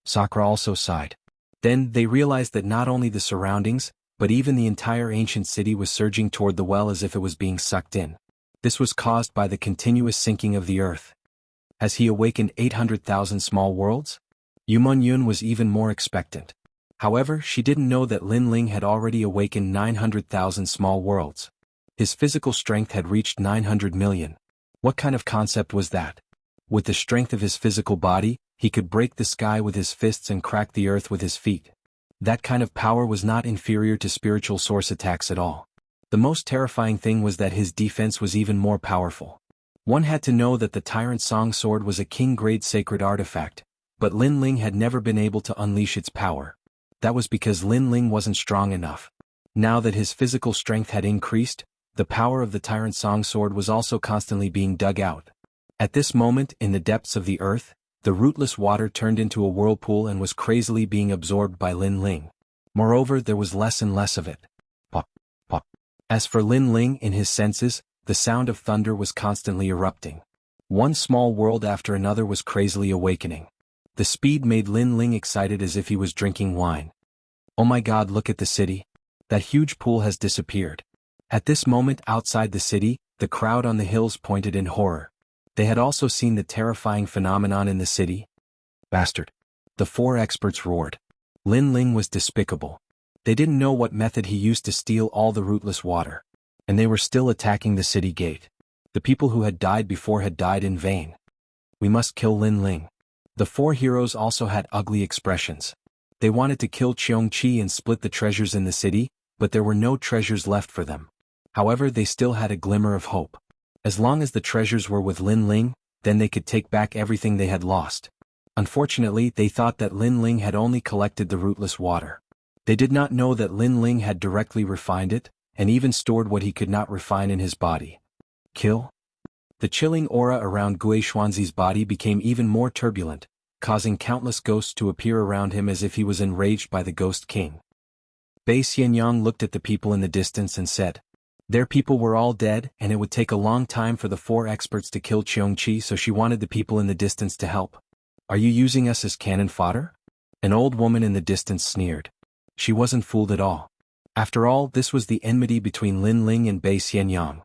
Sakra also sighed. Then they realized that not only the surroundings, but even the entire ancient city was surging toward the well as if it was being sucked in. This was caused by the continuous sinking of the earth. Has he awakened 800,000 small worlds? Yumun Yun was even more expectant. However, she didn't know that Lin Ling had already awakened 900,000 small worlds. His physical strength had reached 900 million. What kind of concept was that? With the strength of his physical body, he could break the sky with his fists and crack the earth with his feet. That kind of power was not inferior to spiritual source attacks at all. The most terrifying thing was that his defense was even more powerful. One had to know that the Tyrant Song Sword was a king-grade sacred artifact, but Lin Ling had never been able to unleash its power. That was because Lin Ling wasn't strong enough. Now that his physical strength had increased, the power of the Tyrant Song Sword was also constantly being dug out. At this moment, in the depths of the earth, the rootless water turned into a whirlpool and was crazily being absorbed by Lin Ling. Moreover, there was less and less of it. Pop, pop. As for Lin Ling in his senses, the sound of thunder was constantly erupting. One small world after another was crazily awakening. The speed made Lin Ling excited as if he was drinking wine. Oh my God, look at the city. That huge pool has disappeared. At this moment outside the city, the crowd on the hills pointed in horror. They had also seen the terrifying phenomenon in the city. Bastard. The four experts roared. Lin Ling was despicable. They didn't know what method he used to steal all the rootless water. And they were still attacking the city gate. The people who had died before had died in vain. We must kill Lin Ling. The four heroes also had ugly expressions. They wanted to kill Cheongqi and split the treasures in the city, but there were no treasures left for them. However, they still had a glimmer of hope. As long as the treasures were with Lin Ling, then they could take back everything they had lost. Unfortunately, they thought that Lin Ling had only collected the rootless water. They did not know that Lin Ling had directly refined it, and even stored what he could not refine in his body. Kill? The chilling aura around Gui Xuanzi's body became even more turbulent, causing countless ghosts to appear around him as if he was enraged by the Ghost King. Bei Xianyang looked at the people in the distance and said, their people were all dead, and it would take a long time for the four experts to kill Cheongqi, so she wanted the people in the distance to help. Are you using us as cannon fodder? An old woman in the distance sneered. She wasn't fooled at all. After all, this was the enmity between Lin Ling and Bei Xianyang.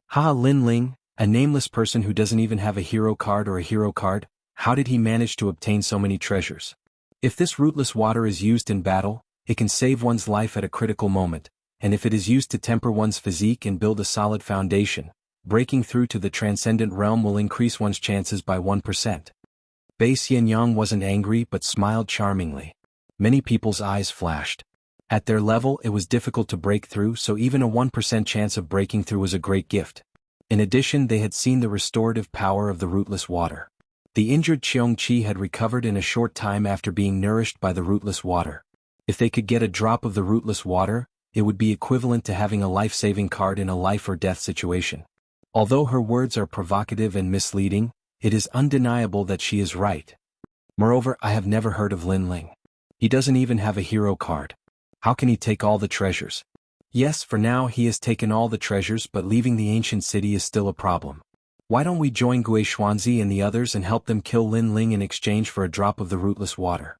Haha, Lin Ling, a nameless person who doesn't even have a hero card or a hero card, how did he manage to obtain so many treasures? If this rootless water is used in battle, it can save one's life at a critical moment, and if it is used to temper one's physique and build a solid foundation, breaking through to the transcendent realm will increase one's chances by 1%. Bei Xianyang wasn't angry but smiled charmingly. Many people's eyes flashed. At their level, it was difficult to break through, so even a 1% chance of breaking through was a great gift. In addition, they had seen the restorative power of the rootless water. The injured Cheongqi had recovered in a short time after being nourished by the rootless water. If they could get a drop of the rootless water, it would be equivalent to having a life-saving card in a life-or-death situation. Although her words are provocative and misleading, it is undeniable that she is right. Moreover, I have never heard of Lin Ling. He doesn't even have a hero card. How can he take all the treasures? Yes, for now he has taken all the treasures, but leaving the ancient city is still a problem. Why don't we join Gui Xuanzi and the others and help them kill Lin Ling in exchange for a drop of the rootless water?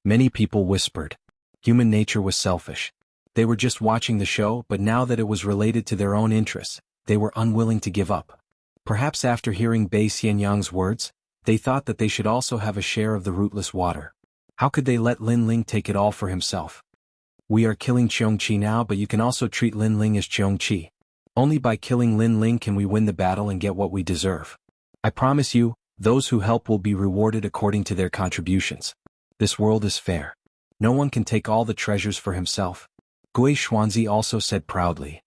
Many people whispered. Human nature was selfish. They were just watching the show, but now that it was related to their own interests, they were unwilling to give up. Perhaps after hearing Bei Xianyang's words, they thought that they should also have a share of the rootless water. How could they let Lin Ling take it all for himself? We are killing Cheongqi now, but you can also treat Lin Ling as Cheongqi. Only by killing Lin Ling can we win the battle and get what we deserve. I promise you, those who help will be rewarded according to their contributions. This world is fair. No one can take all the treasures for himself. Gui Xuanzi also said proudly.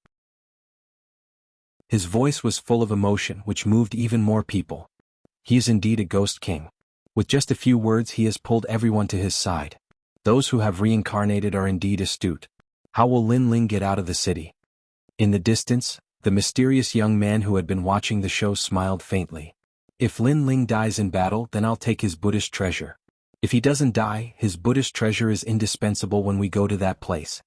His voice was full of emotion, which moved even more people. He is indeed a ghost king. With just a few words he has pulled everyone to his side. Those who have reincarnated are indeed astute. How will Lin Ling get out of the city? In the distance, the mysterious young man who had been watching the show smiled faintly. If Lin Ling dies in battle, then I'll take his Buddhist treasure. If he doesn't die, his Buddhist treasure is indispensable when we go to that place.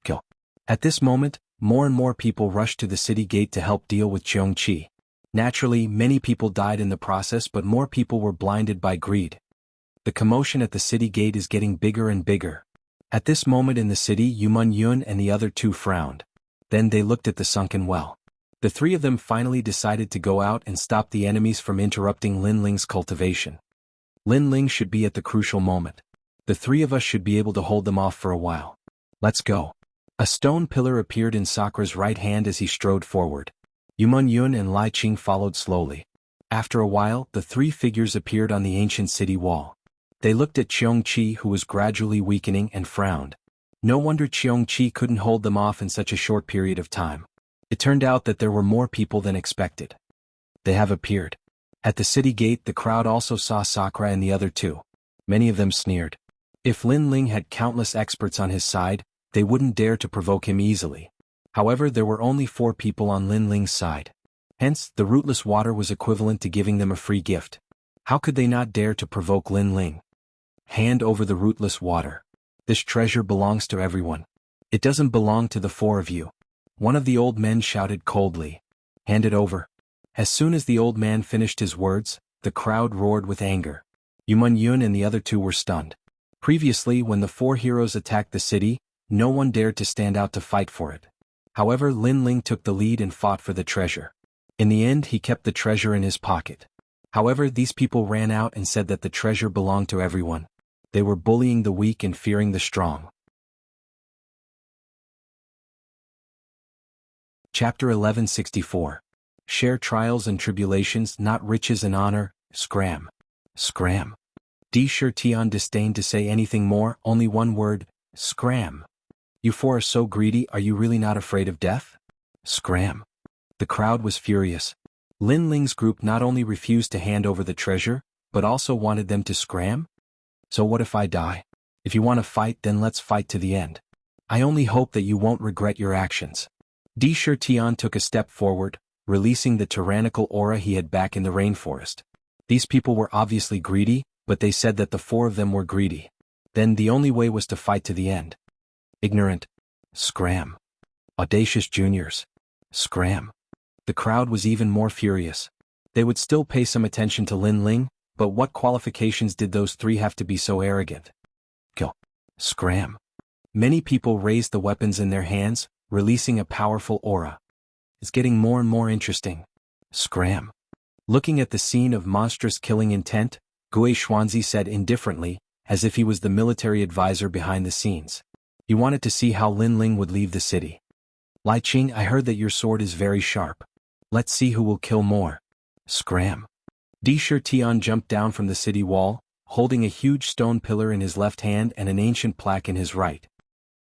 Kill. At this moment, more and more people rushed to the city gate to help deal with Cheongqi. Naturally, many people died in the process, but more people were blinded by greed. The commotion at the city gate is getting bigger and bigger. At this moment in the city, Yumun Yun and the other two frowned. Then they looked at the sunken well. The three of them finally decided to go out and stop the enemies from interrupting Lin Ling's cultivation. Lin Ling should be at the crucial moment. The three of us should be able to hold them off for a while. Let's go. A stone pillar appeared in Sakura's right hand as he strode forward. Yumun Yun and Lai Qing followed slowly. After a while, the three figures appeared on the ancient city wall. They looked at Cheong-chi, who was gradually weakening, and frowned. No wonder Cheong-chi couldn't hold them off in such a short period of time. It turned out that there were more people than expected. They have appeared. At the city gate, the crowd also saw Sakura and the other two. Many of them sneered. If Lin Ling had countless experts on his side, they wouldn't dare to provoke him easily. However, there were only 4 people on Lin Ling's side. Hence, the rootless water was equivalent to giving them a free gift. How could they not dare to provoke Lin Ling? Hand over the rootless water. This treasure belongs to everyone. It doesn't belong to the 4 of you. One of the old men shouted coldly. Hand it over. As soon as the old man finished his words, the crowd roared with anger. Yuman Yun and the other 2 were stunned. Previously, when the 4 heroes attacked the city, no one dared to stand out to fight for it. However, Lin Ling took the lead and fought for the treasure. In the end, he kept the treasure in his pocket. However, these people ran out and said that the treasure belonged to everyone. They were bullying the weak and fearing the strong. Chapter 1164. Share trials and tribulations, not riches and honor. Scram. Scram. D. Tian disdained to say anything more, only one word. Scram. You 4 are so greedy, are you really not afraid of death? Scram. The crowd was furious. Lin Ling's group not only refused to hand over the treasure, but also wanted them to scram? So what if I die? If you want to fight, then let's fight to the end. I only hope that you won't regret your actions. D. Tian took a step forward, releasing the tyrannical aura he had back in the rainforest. These people were obviously greedy, but they said that the 4 of them were greedy. Then the only way was to fight to the end. Ignorant. Scram. Audacious juniors. Scram. The crowd was even more furious. They would still pay some attention to Lin Ling, but what qualifications did those 3 have to be so arrogant? Kill. Scram. Many people raised the weapons in their hands, releasing a powerful aura. It's getting more and more interesting. Scram. Looking at the scene of monstrous killing intent, Gui Xuanzi said indifferently, as if he was the military advisor behind the scenes. He wanted to see how Lin Ling would leave the city. Lai Qing, I heard that your sword is very sharp. Let's see who will kill more. Scram. D. Tian jumped down from the city wall, holding a huge stone pillar in his left hand and an ancient plaque in his right.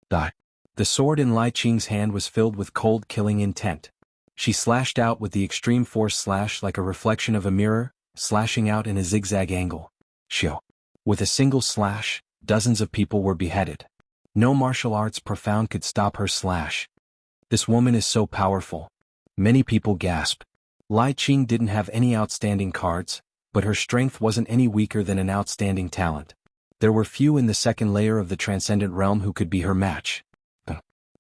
The sword in Lai Qing's hand was filled with cold killing intent. She slashed out with the extreme force slash like a reflection of a mirror, slashing out in a zigzag angle. Shio. With a single slash, dozens of people were beheaded. No martial arts profound could stop her slash. This woman is so powerful. Many people gasped. Lai Qing didn't have any outstanding cards, but her strength wasn't any weaker than an outstanding talent. There were few in the second layer of the transcendent realm who could be her match.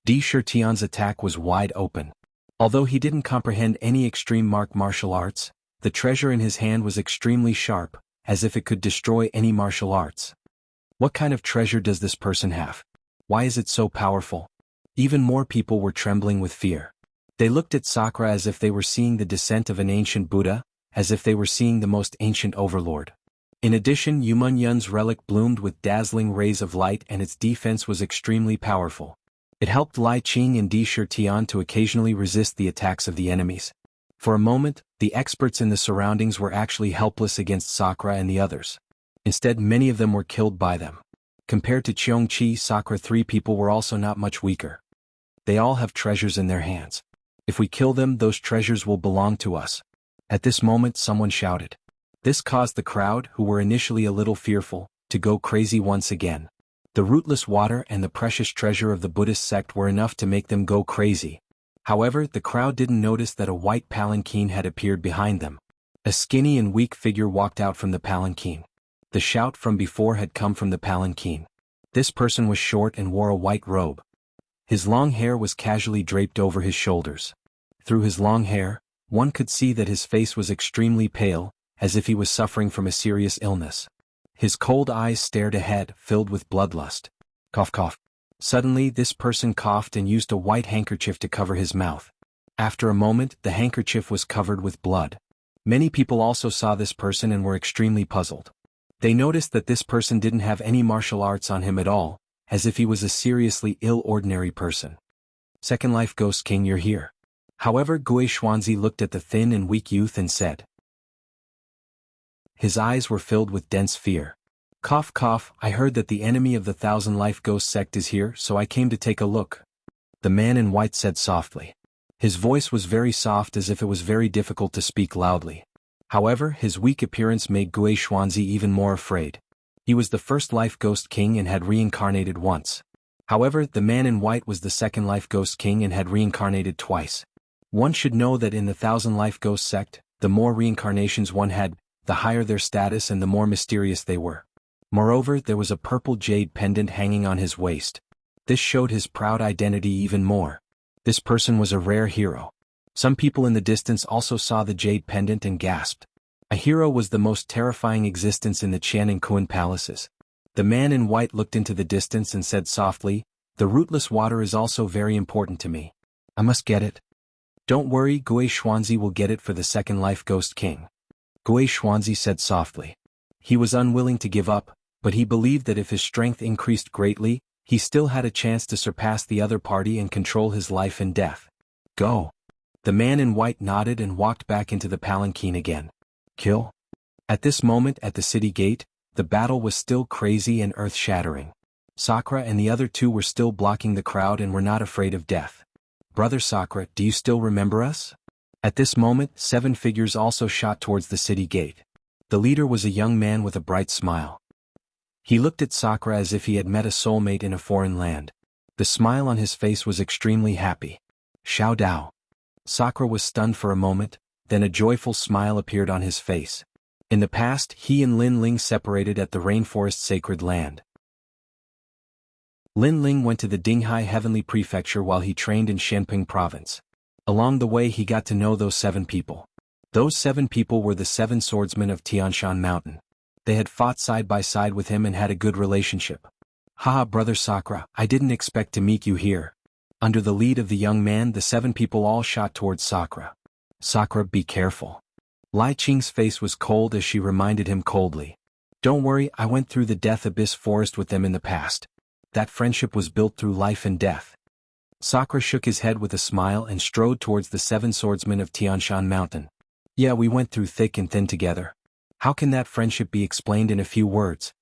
D. Tian's attack was wide open. Although he didn't comprehend any extreme martial arts, the treasure in his hand was extremely sharp, as if it could destroy any martial arts. What kind of treasure does this person have? Why is it so powerful? Even more people were trembling with fear. They looked at Sakura as if they were seeing the descent of an ancient Buddha, as if they were seeing the most ancient overlord. In addition, Yuman Yun's relic bloomed with dazzling rays of light and its defense was extremely powerful. It helped Lai Qing and D. Tian to occasionally resist the attacks of the enemies. For a moment, the experts in the surroundings were actually helpless against Sakura and the others. Instead, many of them were killed by them. Compared to Cheong-chi, Sakura, 3 people were also not much weaker. They all have treasures in their hands. If we kill them, those treasures will belong to us. At this moment, someone shouted. This caused the crowd, who were initially a little fearful, to go crazy once again. The rootless water and the precious treasure of the Buddhist sect were enough to make them go crazy. However, the crowd didn't notice that a white palanquin had appeared behind them. A skinny and weak figure walked out from the palanquin. The shout from before had come from the palanquin. This person was short and wore a white robe. His long hair was casually draped over his shoulders. Through his long hair, one could see that his face was extremely pale, as if he was suffering from a serious illness. His cold eyes stared ahead, filled with bloodlust. Cough, cough. Suddenly, this person coughed and used a white handkerchief to cover his mouth. After a moment, the handkerchief was covered with blood. Many people also saw this person and were extremely puzzled. They noticed that this person didn't have any martial arts on him at all, as if he was a seriously ill ordinary person. Second Life Ghost King, you're here. However, Gui Xuanzi looked at the thin and weak youth and said. His eyes were filled with dense fear. Cough cough, I heard that the enemy of the Thousand Life Ghost sect is here, so I came to take a look. The man in white said softly. His voice was very soft, as if it was very difficult to speak loudly. However, his weak appearance made Gui Xuanzi even more afraid. He was the first Life Ghost King and had reincarnated once. However, the man in white was the second Life Ghost King and had reincarnated twice. One should know that in the Thousand Life Ghost sect, the more reincarnations one had, the higher their status and the more mysterious they were. Moreover, there was a purple jade pendant hanging on his waist. This showed his proud identity even more. This person was a rare hero. Some people in the distance also saw the jade pendant and gasped. A hero was the most terrifying existence in the Qian and Kun palaces. The man in white looked into the distance and said softly, "The rootless water is also very important to me. I must get it." "Don't worry, Gui Xuanzi will get it for the second Life Ghost King." Gui Xuanzi said softly. He was unwilling to give up, but he believed that if his strength increased greatly, he still had a chance to surpass the other party and control his life and death. "Go." The man in white nodded and walked back into the palanquin again. "Kill?" At this moment at the city gate, the battle was still crazy and earth-shattering. Sakura and the other two were still blocking the crowd and were not afraid of death. "Brother Sakura, do you still remember us?" At this moment, 7 figures also shot towards the city gate. The leader was a young man with a bright smile. He looked at Sakura as if he had met a soulmate in a foreign land. The smile on his face was extremely happy. "Xiao Dao." Sakura was stunned for a moment, then a joyful smile appeared on his face. In the past, he and Lin Ling separated at the Rainforest Sacred Land. Lin Ling went to the Dinghai Heavenly Prefecture while he trained in Shenping Province. Along the way he got to know those 7 people. Those 7 people were the 7 swordsmen of Tianshan Mountain. They had fought side by side with him and had a good relationship. "Haha, brother Sakura, I didn't expect to meet you here." Under the lead of the young man, the 7 people all shot towards Sakura. "Sakura, be careful." Lai Qing's face was cold as she reminded him coldly. "Don't worry, I went through the Death Abyss Forest with them in the past. That friendship was built through life and death." Sakura shook his head with a smile and strode towards the 7 swordsmen of Tianshan Mountain. "Yeah, we went through thick and thin together. How can that friendship be explained in a few words?"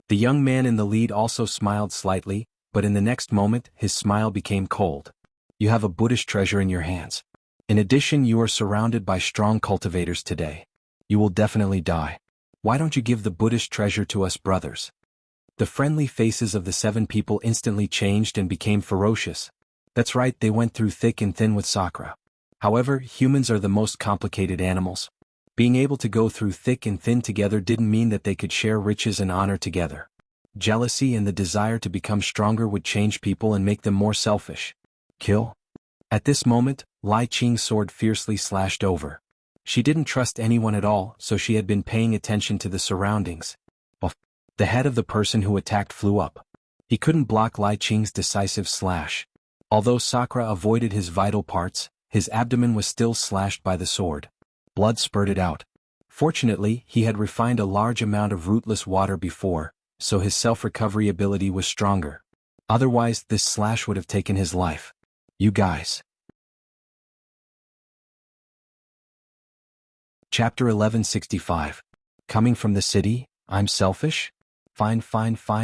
The young man in the lead also smiled slightly, but in the next moment, his smile became cold. "You have a Buddhist treasure in your hands. In addition, you are surrounded by strong cultivators today. You will definitely die. Why don't you give the Buddhist treasure to us brothers?" The friendly faces of the 7 people instantly changed and became ferocious. That's right, they went through thick and thin with Sakura. However, humans are the most complicated animals. Being able to go through thick and thin together didn't mean that they could share riches and honor together. Jealousy and the desire to become stronger would change people and make them more selfish. "Kill?" At this moment, Lai Qing's sword fiercely slashed over. She didn't trust anyone at all, so she had been paying attention to the surroundings. The head of the person who attacked flew up. He couldn't block Lai Qing's decisive slash. Although Sakura avoided his vital parts, his abdomen was still slashed by the sword. Blood spurted out. Fortunately, he had refined a large amount of rootless water before, so his self-recovery ability was stronger. Otherwise, this slash would have taken his life. "You guys." Chapter 1165. Coming from the city, I'm selfish? Fine,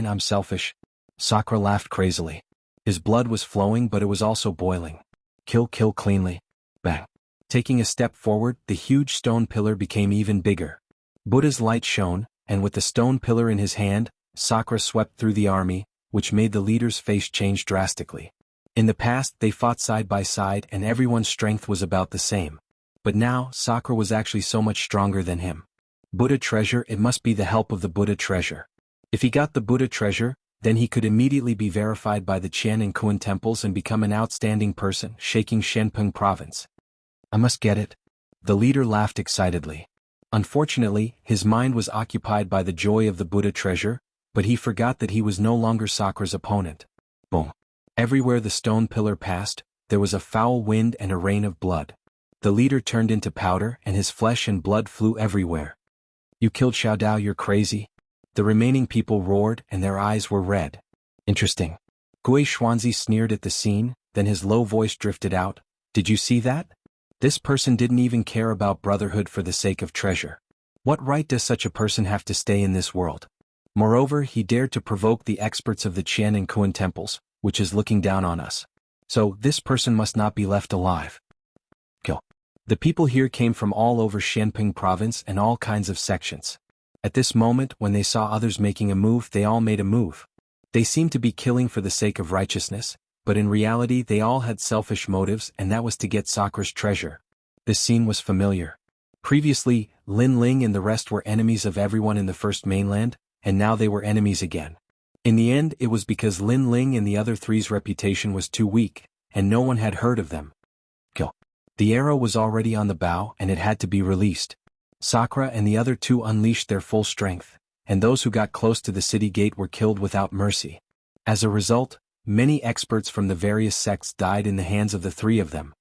I'm selfish. Sakura laughed crazily. His blood was flowing, but it was also boiling. Kill cleanly. Bang. Taking a step forward, the huge stone pillar became even bigger. Buddha's light shone, and with the stone pillar in his hand, Sakura swept through the army, which made the leader's face change drastically. In the past, they fought side by side and everyone's strength was about the same. But now, Sakura was actually so much stronger than him. Buddha treasure, it must be the help of the Buddha treasure. If he got the Buddha treasure, then he could immediately be verified by the Qian and Kun temples and become an outstanding person, shaking Shenpeng province. "I must get it." The leader laughed excitedly. Unfortunately, his mind was occupied by the joy of the Buddha treasure, but he forgot that he was no longer Sakura's opponent. Boom. Everywhere the stone pillar passed, there was a foul wind and a rain of blood. The leader turned into powder and his flesh and blood flew everywhere. "You killed Xiao Dao, you're crazy." The remaining people roared and their eyes were red. "Interesting." Gui Xuanzi sneered at the scene, then his low voice drifted out. "Did you see that? This person didn't even care about brotherhood for the sake of treasure. What right does such a person have to stay in this world?" Moreover, he dared to provoke the experts of the Qian and Kuan temples, which is looking down on us. So, this person must not be left alive. Kill. The people here came from all over Xianping province and all kinds of sections. At this moment, when they saw others making a move, they all made a move. They seemed to be killing for the sake of righteousness, but in reality they all had selfish motives, and that was to get Sakra's treasure. This scene was familiar. Previously, Lin Ling and the rest were enemies of everyone in the first mainland, and now they were enemies again. In the end, it was because Lin Ling and the other three's reputation was too weak, and no one had heard of them. Kill. The arrow was already on the bow and it had to be released. Sakra and the other two unleashed their full strength, and those who got close to the city gate were killed without mercy. As a result, many experts from the various sects died in the hands of the three of them.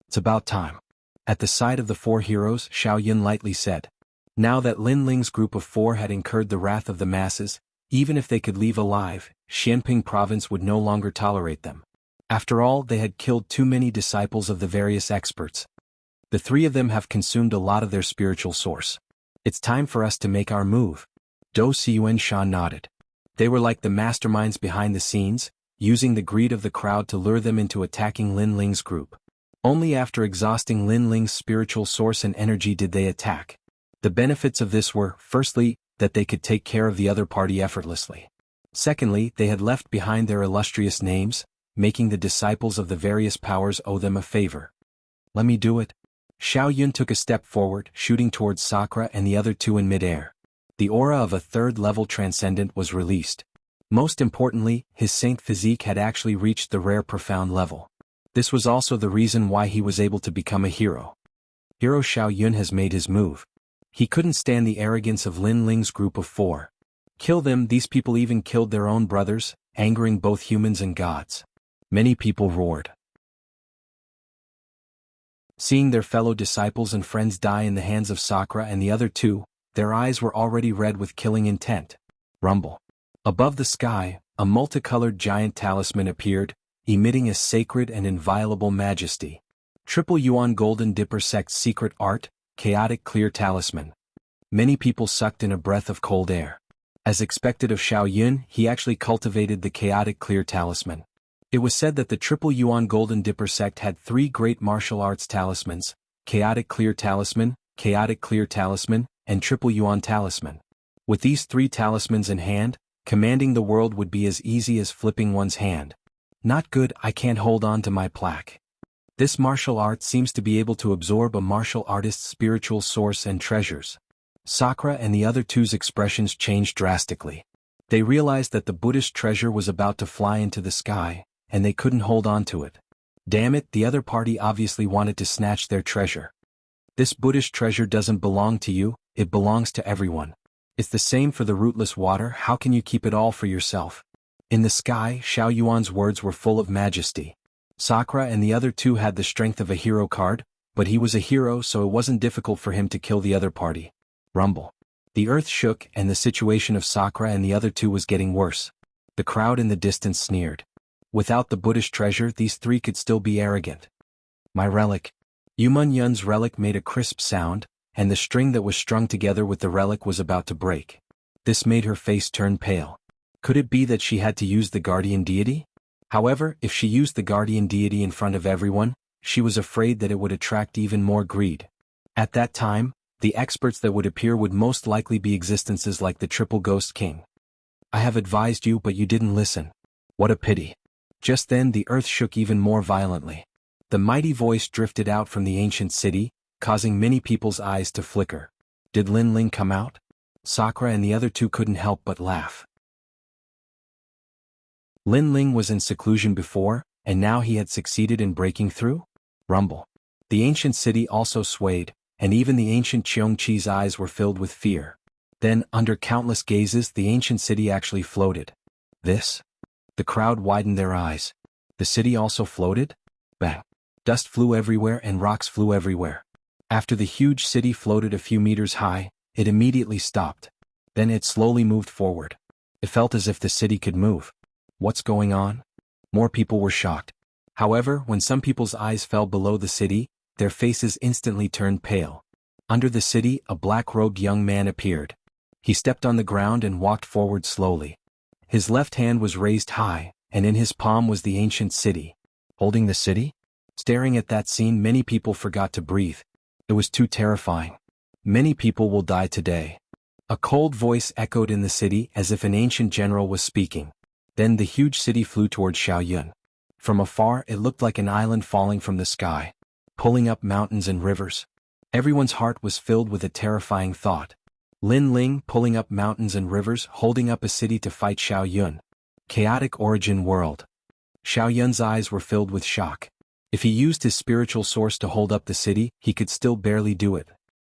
It's about time. At the sight of the four heroes, Xiao Yun lightly said. Now that Lin Ling's group of four had incurred the wrath of the masses, even if they could leave alive, Xianping province would no longer tolerate them. After all, they had killed too many disciples of the various experts. The three of them have consumed a lot of their spiritual source. It's time for us to make our move. Dou Siyuan Sha nodded. They were like the masterminds behind the scenes, using the greed of the crowd to lure them into attacking Lin Ling's group. Only after exhausting Lin Ling's spiritual source and energy did they attack. The benefits of this were, firstly, that they could take care of the other party effortlessly. Secondly, they had left behind their illustrious names, making the disciples of the various powers owe them a favor. Let me do it. Xiao Yun took a step forward, shooting towards Sakra and the other two in midair. The aura of a third-level transcendent was released. Most importantly, his saint physique had actually reached the rare profound level. This was also the reason why he was able to become a hero. Hero Xiao Yun has made his move. He couldn't stand the arrogance of Lin Ling's group of four. Kill them. These people even killed their own brothers, angering both humans and gods. Many people roared. Seeing their fellow disciples and friends die in the hands of Sakra and the other two, their eyes were already red with killing intent. Rumble. Above the sky, a multicolored giant talisman appeared, emitting a sacred and inviolable majesty. Triple Yuan Golden Dipper Sect's secret art, chaotic clear talisman. Many people sucked in a breath of cold air. As expected of Xiao Yun, he actually cultivated the chaotic clear talisman. It was said that the Triple Yuan Golden Dipper sect had three great martial arts talismans: Chaotic Clear Talisman, Chaotic Clear Talisman, and Triple Yuan Talisman. With these three talismans in hand, commanding the world would be as easy as flipping one's hand. Not good, I can't hold on to my plaque. This martial art seems to be able to absorb a martial artist's spiritual source and treasures. Sakra and the other two's expressions changed drastically. They realized that the Buddhist treasure was about to fly into the sky, and they couldn't hold on to it. Damn it, the other party obviously wanted to snatch their treasure. This Buddhist treasure doesn't belong to you, it belongs to everyone. It's the same for the rootless water. How can you keep it all for yourself? In the sky, Xiao Yuan's words were full of majesty. Sakra and the other two had the strength of a hero card, but he was a hero, so it wasn't difficult for him to kill the other party. Rumble. The earth shook and the situation of Sakra and the other two was getting worse. The crowd in the distance sneered. Without the Buddhist treasure, these three could still be arrogant. My relic. Yumun Yun's relic made a crisp sound, and the string that was strung together with the relic was about to break. This made her face turn pale. Could it be that she had to use the guardian deity? However, if she used the guardian deity in front of everyone, she was afraid that it would attract even more greed. At that time, the experts that would appear would most likely be existences like the Triple Ghost King. I have advised you, but you didn't listen. What a pity. Just then the earth shook even more violently. The mighty voice drifted out from the ancient city, causing many people's eyes to flicker. Did Lin Ling come out? Sakra and the other two couldn't help but laugh. Lin Ling was in seclusion before, and now he had succeeded in breaking through? Rumble. The ancient city also swayed, and even the ancient Cheongqi's eyes were filled with fear. Then, under countless gazes, the ancient city actually floated. This? The crowd widened their eyes. The city also floated? Bang. Dust flew everywhere and rocks flew everywhere. After the huge city floated a few meters high, it immediately stopped. Then it slowly moved forward. It felt as if the city could move. What's going on? More people were shocked. However, when some people's eyes fell below the city, their faces instantly turned pale. Under the city, a black-robed young man appeared. He stepped on the ground and walked forward slowly. His left hand was raised high, and in his palm was the ancient city. Holding the city? Staring at that scene, many people forgot to breathe. It was too terrifying. Many people will die today. A cold voice echoed in the city as if an ancient general was speaking. Then the huge city flew toward Xiaoyun. From afar it looked like an island falling from the sky, pulling up mountains and rivers. Everyone's heart was filled with a terrifying thought. Lin Ling pulling up mountains and rivers, holding up a city to fight Xiaoyun. Chaotic origin world. Xiaoyun's eyes were filled with shock. If he used his spiritual source to hold up the city, he could still barely do it.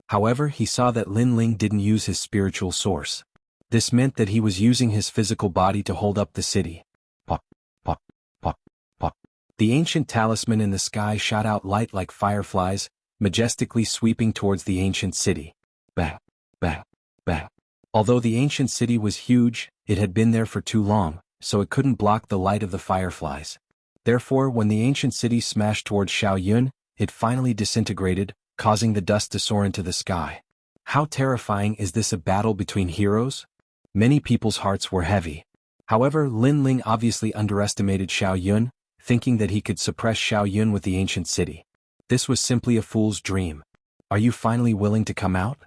However, he saw that Lin Ling didn't use his spiritual source. This meant that he was using his physical body to hold up the city. Pop, pop, pop, pop. The ancient talisman in the sky shot out light like fireflies, majestically sweeping towards the ancient city. Bang, bang, bang. Although the ancient city was huge, it had been there for too long, so it couldn't block the light of the fireflies. Therefore, when the ancient city smashed towards Xiaoyun, it finally disintegrated, causing the dust to soar into the sky. How terrifying is this, a battle between heroes? Many people's hearts were heavy. However, Lin Ling obviously underestimated Xiaoyun, thinking that he could suppress Xiaoyun with the ancient city. This was simply a fool's dream. Are you finally willing to come out?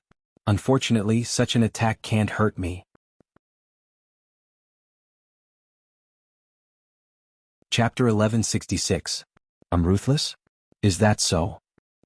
Unfortunately, such an attack can't hurt me. Chapter 1166. I'm ruthless? Is that so?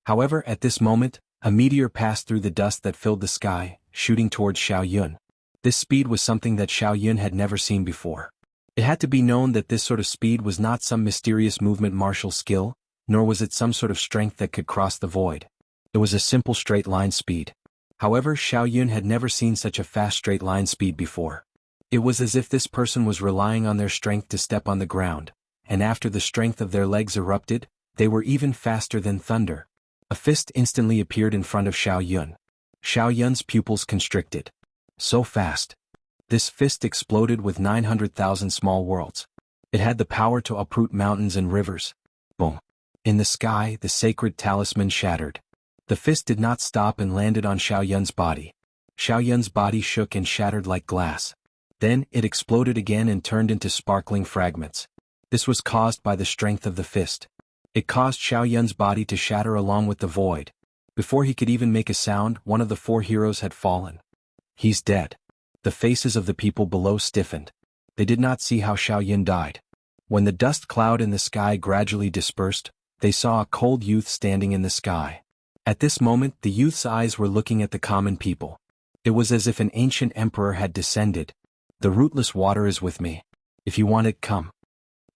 However, at this moment, a meteor passed through the dust that filled the sky, shooting towards Xiaoyun. This speed was something that Xiaoyun had never seen before. It had to be known that this sort of speed was not some mysterious movement martial skill, nor was it some sort of strength that could cross the void. It was a simple straight line speed. However, Xiaoyun had never seen such a fast straight line speed before. It was as if this person was relying on their strength to step on the ground, and after the strength of their legs erupted, they were even faster than thunder. A fist instantly appeared in front of Xiaoyun. Xiaoyun's pupils constricted. So fast. This fist exploded with 900,000 small worlds. It had the power to uproot mountains and rivers. Boom. In the sky, the sacred talisman shattered. The fist did not stop and landed on Xiaoyun's body. Xiaoyun's body shook and shattered like glass. Then, it exploded again and turned into sparkling fragments. This was caused by the strength of the fist. It caused Xiaoyun's body to shatter along with the void. Before he could even make a sound, one of the four heroes had fallen. He's dead. The faces of the people below stiffened. They did not see how Xiaoyun died. When the dust cloud in the sky gradually dispersed, they saw a cold youth standing in the sky. At this moment, the youth's eyes were looking at the common people. It was as if an ancient emperor had descended. The rootless water is with me. If you want it, come.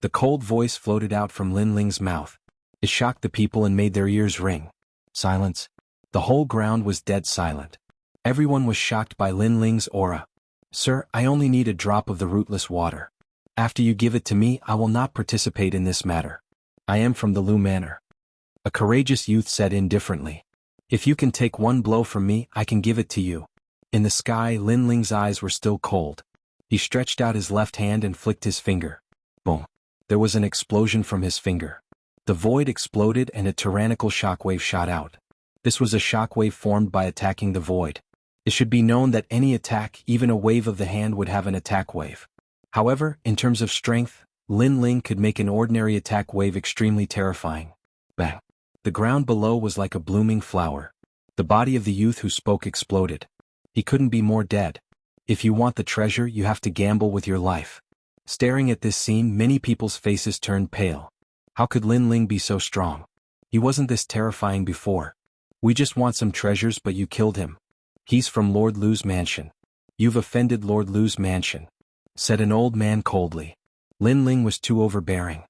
The cold voice floated out from Lin Ling's mouth. It shocked the people and made their ears ring. Silence. The whole ground was dead silent. Everyone was shocked by Lin Ling's aura. Sir, I only need a drop of the rootless water. After you give it to me, I will not participate in this matter. I am from the Lu Manor. A courageous youth said indifferently. If you can take one blow from me, I can give it to you. In the sky, Lin Ling's eyes were still cold. He stretched out his left hand and flicked his finger. Boom. There was an explosion from his finger. The void exploded and a tyrannical shockwave shot out. This was a shockwave formed by attacking the void. It should be known that any attack, even a wave of the hand, would have an attack wave. However, in terms of strength, Lin Ling could make an ordinary attack wave extremely terrifying. Bang. The ground below was like a blooming flower. The body of the youth who spoke exploded. He couldn't be more dead. If you want the treasure, you have to gamble with your life. Staring at this scene, many people's faces turned pale. How could Lin Ling be so strong? He wasn't this terrifying before. We just want some treasures, but you killed him. He's from Lord Lu's mansion. You've offended Lord Lu's mansion, said an old man coldly. Lin Ling was too overbearing.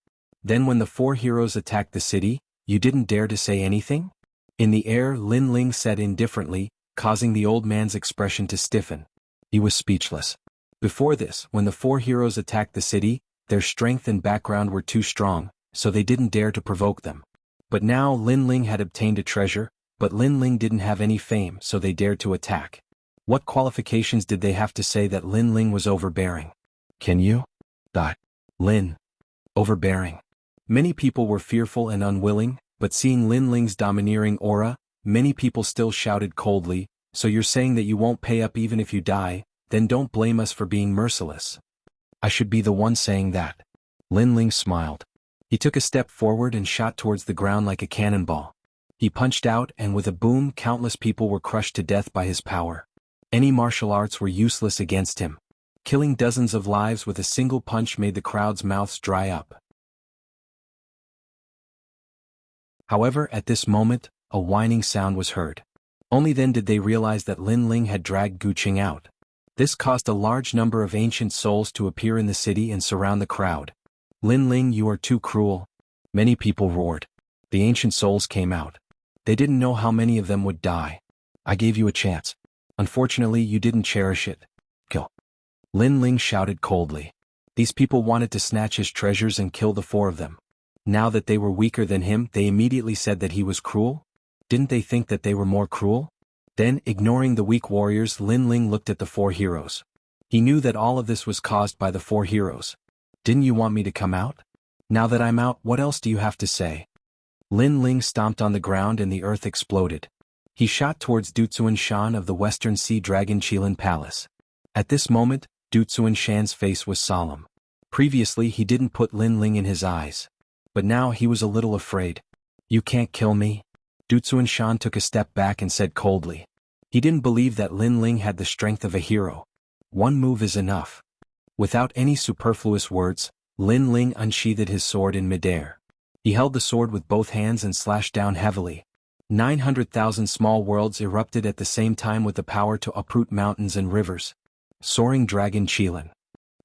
Then when the four heroes attacked the city, you didn't dare to say anything? In the air, Lin Ling said indifferently, causing the old man's expression to stiffen. He was speechless. Before this, when the four heroes attacked the city, their strength and background were too strong, so they didn't dare to provoke them. But now Lin Ling had obtained a treasure, but Lin Ling didn't have any fame, so they dared to attack. What qualifications did they have to say that Lin Ling was overbearing? Can you? Lin. Overbearing. Many people were fearful and unwilling, but seeing Lin Ling's domineering aura, many people still shouted coldly, So you're saying that you won't pay up even if you die, then don't blame us for being merciless. I should be the one saying that. Lin Ling smiled. He took a step forward and shot towards the ground like a cannonball. He punched out and with a boom countless people were crushed to death by his power. Any martial arts were useless against him. Killing dozens of lives with a single punch made the crowd's mouths dry up. However, at this moment, a whining sound was heard. Only then did they realize that Lin Ling had dragged Gu Qing out. This caused a large number of ancient souls to appear in the city and surround the crowd. Lin Ling, you are too cruel. Many people roared. The ancient souls came out. They didn't know how many of them would die. I gave you a chance. Unfortunately, you didn't cherish it. Kill. Lin Ling shouted coldly. These people wanted to snatch his treasures and kill the four of them. Now that they were weaker than him, they immediately said that he was cruel? Didn't they think that they were more cruel? Then, ignoring the weak warriors, Lin Ling looked at the four heroes. He knew that all of this was caused by the four heroes. Didn't you want me to come out? Now that I'm out, what else do you have to say? Lin Ling stomped on the ground and the earth exploded. He shot towards Du Shan of the Western Sea Dragon Qilin Palace. At this moment, Du Shan's face was solemn. Previously he didn't put Lin Ling in his eyes. But now he was a little afraid. You can't kill me? Du Shan took a step back and said coldly. He didn't believe that Lin Ling had the strength of a hero. One move is enough. Without any superfluous words, Lin Ling unsheathed his sword in midair. He held the sword with both hands and slashed down heavily. 900,000 small worlds erupted at the same time with the power to uproot mountains and rivers. Soaring Dragon Qilin.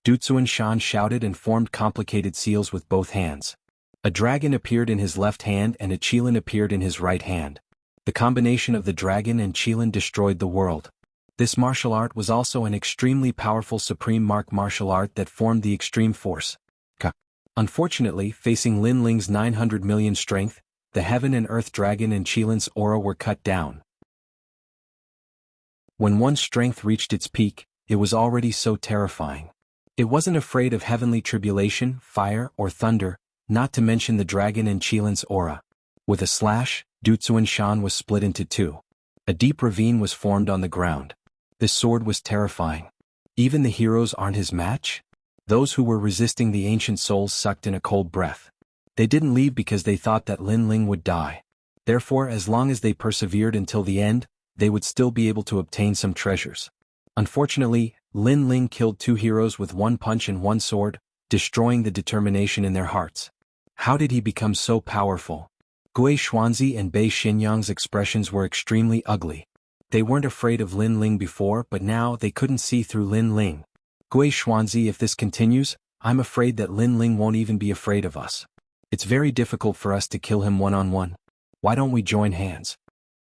Du Shan shouted and formed complicated seals with both hands. A dragon appeared in his left hand and a Qilin appeared in his right hand. The combination of the dragon and Qilin destroyed the world. This martial art was also an extremely powerful supreme martial art that formed the extreme force. Unfortunately, facing Lin Ling's 900 million strength, the heaven and earth dragon and Qilin's aura were cut down. When one's strength reached its peak, it was already so terrifying. It wasn't afraid of heavenly tribulation, fire, or thunder, not to mention the dragon and Qilin's aura. With a slash, Du Shan was split into two. A deep ravine was formed on the ground. This sword was terrifying. Even the heroes aren't his match? Those who were resisting the ancient souls sucked in a cold breath. They didn't leave because they thought that Lin Ling would die. Therefore, as long as they persevered until the end, they would still be able to obtain some treasures. Unfortunately, Lin Ling killed two heroes with one punch and one sword, destroying the determination in their hearts. How did he become so powerful? Gui Xuanzi and Bei Xinyang's expressions were extremely ugly. They weren't afraid of Lin Ling before, but now they couldn't see through Lin Ling. Gui Xuanzi, if this continues, I'm afraid that Lin Ling won't even be afraid of us. It's very difficult for us to kill him one-on-one. Why don't we join hands?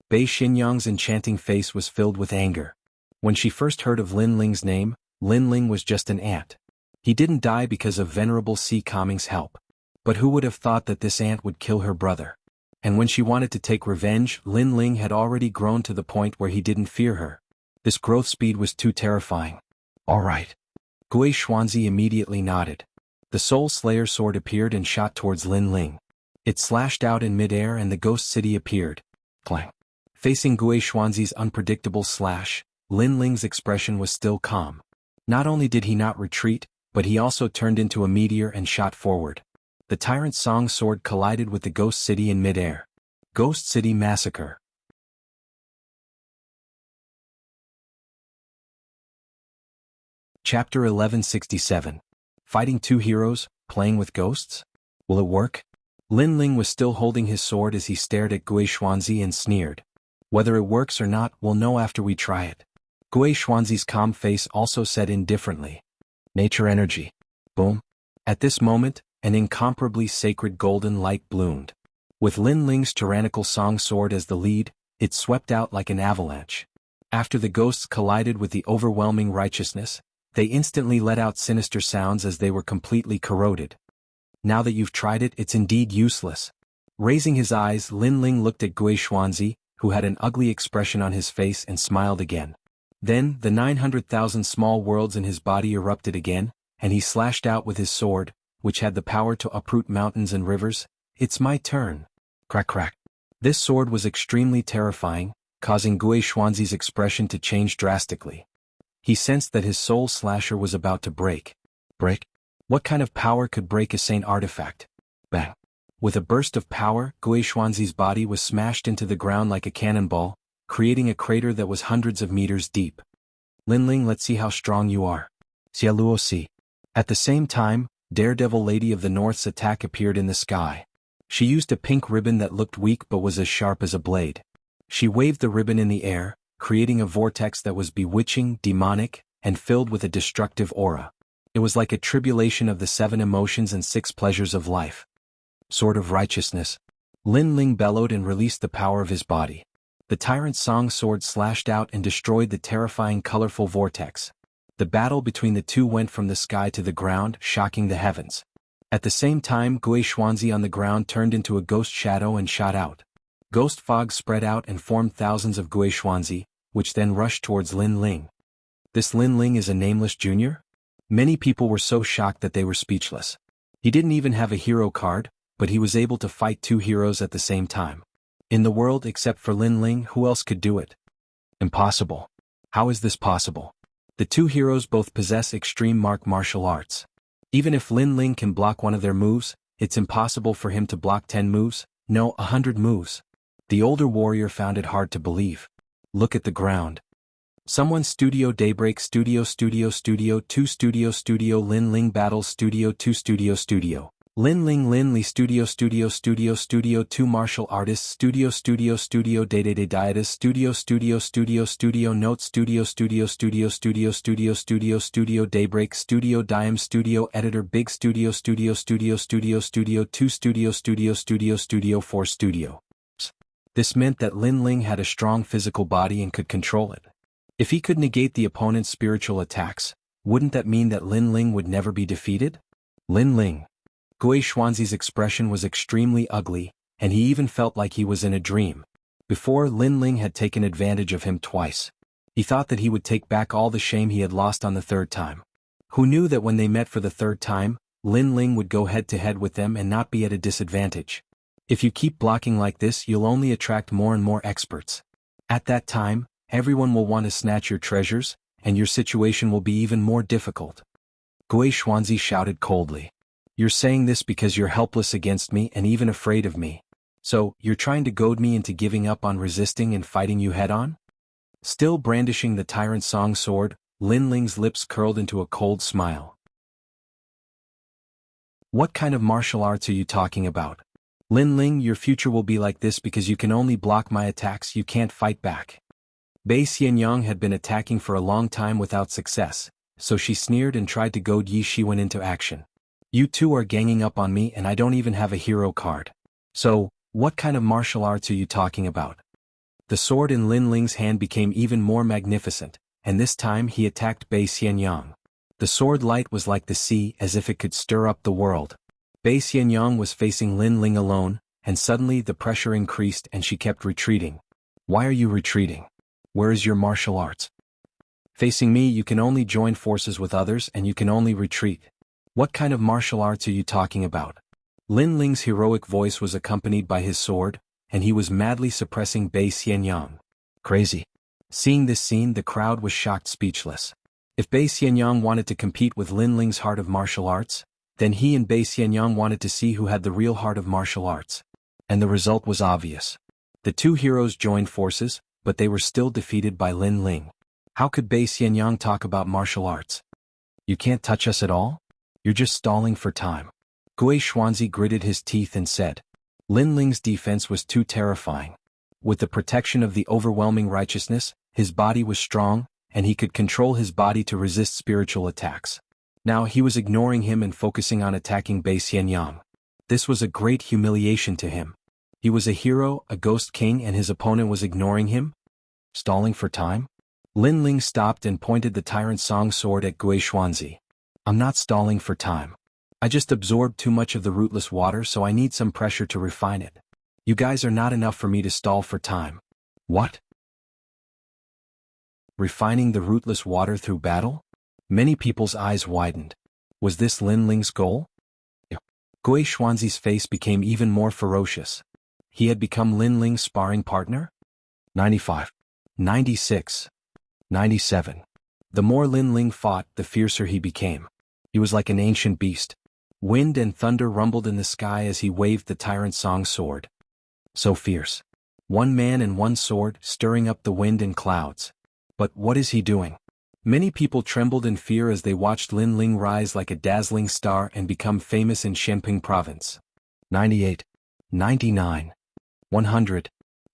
Bei Xinyang's enchanting face was filled with anger. When she first heard of Lin Ling's name, Lin Ling was just an ant. He didn't die because of Venerable Si Kaming's help. But who would have thought that this ant would kill her brother? And when she wanted to take revenge, Lin Ling had already grown to the point where he didn't fear her. This growth speed was too terrifying. All right. Gui Xuanzi immediately nodded. The Soul Slayer sword appeared and shot towards Lin Ling. It slashed out in midair and the ghost city appeared. Clang. Facing Gui Xuanzi's unpredictable slash, Lin Ling's expression was still calm. Not only did he not retreat, but he also turned into a meteor and shot forward. The Tyrant Song sword collided with the ghost city in midair. Ghost City Massacre. Chapter 1167. Fighting two heroes, playing with ghosts? Will it work? Lin Ling was still holding his sword as he stared at Gui Xuanzi and sneered. Whether it works or not, we'll know after we try it. Gui Xuanzi's calm face also said indifferently. Nature energy. Boom. At this moment, an incomparably sacred golden light bloomed. With Lin Ling's tyrannical song sword as the lead, it swept out like an avalanche. After the ghosts collided with the overwhelming righteousness, they instantly let out sinister sounds as they were completely corroded. Now that you've tried it, it's indeed useless. Raising his eyes, Lin Ling looked at Gui Xuanzi, who had an ugly expression on his face, and smiled again. Then, the 900,000 small worlds in his body erupted again, and he slashed out with his sword, which had the power to uproot mountains and rivers. It's my turn. Crack crack. This sword was extremely terrifying, causing Gui Xuanzi's expression to change drastically. He sensed that his soul slasher was about to break. Break? What kind of power could break a saint artifact? Bang! With a burst of power, Gui Xuanzi's body was smashed into the ground like a cannonball, creating a crater that was hundreds of meters deep. Linling, let's see how strong you are. Xia Luo Si. At the same time, Daredevil Lady of the North's attack appeared in the sky. She used a pink ribbon that looked weak but was as sharp as a blade. She waved the ribbon in the air, creating a vortex that was bewitching, demonic, and filled with a destructive aura. It was like a tribulation of the 7 emotions and 6 pleasures of life. Sword of Righteousness. Lin Ling bellowed and released the power of his body. The Tyrant Song sword slashed out and destroyed the terrifying colorful vortex. The battle between the two went from the sky to the ground, shocking the heavens. At the same time, Gui Xuanzi on the ground turned into a ghost shadow and shot out. Ghost fog spread out and formed thousands of Gui Xuanzi, which then rushed towards Lin Ling. This Lin Ling is a nameless junior? Many people were so shocked that they were speechless. He didn't even have a hero card, but he was able to fight 2 heroes at the same time. In the world except for Lin Ling, who else could do it? Impossible. How is this possible? The 2 heroes both possess extreme martial arts. Even if Lin Ling can block one of their moves, it's impossible for him to block 10 moves, no 100 moves. The older warrior found it hard to believe. Look at the ground. Someone Studio Daybreak Studio 2 Studio Lin Ling Battles Studio 2 Lin Li Studio 2 Martial Artists Studio Day Dietas Studio Notes Studio Daybreak Studio Dime Studio Editor Big Studio 2 Studio 4 Studio. This meant that Lin Ling had a strong physical body and could control it. If he could negate the opponent's spiritual attacks, wouldn't that mean that Lin Ling would never be defeated? Lin Ling. Gui Xuanzi's expression was extremely ugly, and he even felt like he was in a dream. Before, Lin Ling had taken advantage of him twice. He thought that he would take back all the shame he had lost on the 3rd time. Who knew that when they met for the 3rd time, Lin Ling would go head-to-head with them and not be at a disadvantage. If you keep blocking like this, you'll only attract more and more experts. At that time, everyone will want to snatch your treasures, and your situation will be even more difficult. Gui Xuanzi shouted coldly. You're saying this because you're helpless against me and even afraid of me. So, you're trying to goad me into giving up on resisting and fighting you head-on? Still brandishing the Tyrant Song sword, Lin Ling's lips curled into a cold smile. What kind of martial arts are you talking about? Lin Ling, your future will be like this because you can only block my attacks, you can't fight back. Bei Xianyang had been attacking for a long time without success, so she sneered and tried to goad Yi Shiwen into action. You two are ganging up on me and I don't even have a hero card. So, what kind of martial arts are you talking about? The sword in Lin Ling's hand became even more magnificent, and this time he attacked Bei Xianyang. The sword light was like the sea, as if it could stir up the world. Bei Xianyang was facing Lin Ling alone, and suddenly the pressure increased and she kept retreating. Why are you retreating? Where is your martial arts? Facing me, you can only join forces with others and you can only retreat. What kind of martial arts are you talking about? Lin Ling's heroic voice was accompanied by his sword, and he was madly suppressing Bei Xianyang. Crazy. Seeing this scene, the crowd was shocked speechless. If Bei Xianyang wanted to compete with Lin Ling's heart of martial arts, then he and Bei Xianyang wanted to see who had the real heart of martial arts. And the result was obvious. The 2 heroes joined forces, but they were still defeated by Lin Ling. How could Bei Xianyang talk about martial arts? You can't touch us at all? You're just stalling for time. Gui Xuanzi gritted his teeth and said. Lin Ling's defense was too terrifying. With the protection of the overwhelming righteousness, his body was strong, and he could control his body to resist spiritual attacks. Now he was ignoring him and focusing on attacking Bei Xianyang. This was a great humiliation to him. He was a hero, a ghost king, and his opponent was ignoring him? Stalling for time? Lin Ling stopped and pointed the Tyrant Song sword at Gui Xuanzi. I'm not stalling for time. I just absorbed too much of the rootless water, so I need some pressure to refine it. You guys are not enough for me to stall for time. What? Refining the rootless water through battle? Many people's eyes widened. Was this Lin Ling's goal? Gui Xuanzi's face became even more ferocious. He had become Lin Ling's sparring partner? 95. 96. 97. The more Lin Ling fought, the fiercer he became. He was like an ancient beast. Wind and thunder rumbled in the sky as he waved the Tyrant Song sword. So fierce. One man and one sword, stirring up the wind and clouds. But what is he doing? Many people trembled in fear as they watched Lin Ling rise like a dazzling star and become famous in Shenping province. 98. 99. 100.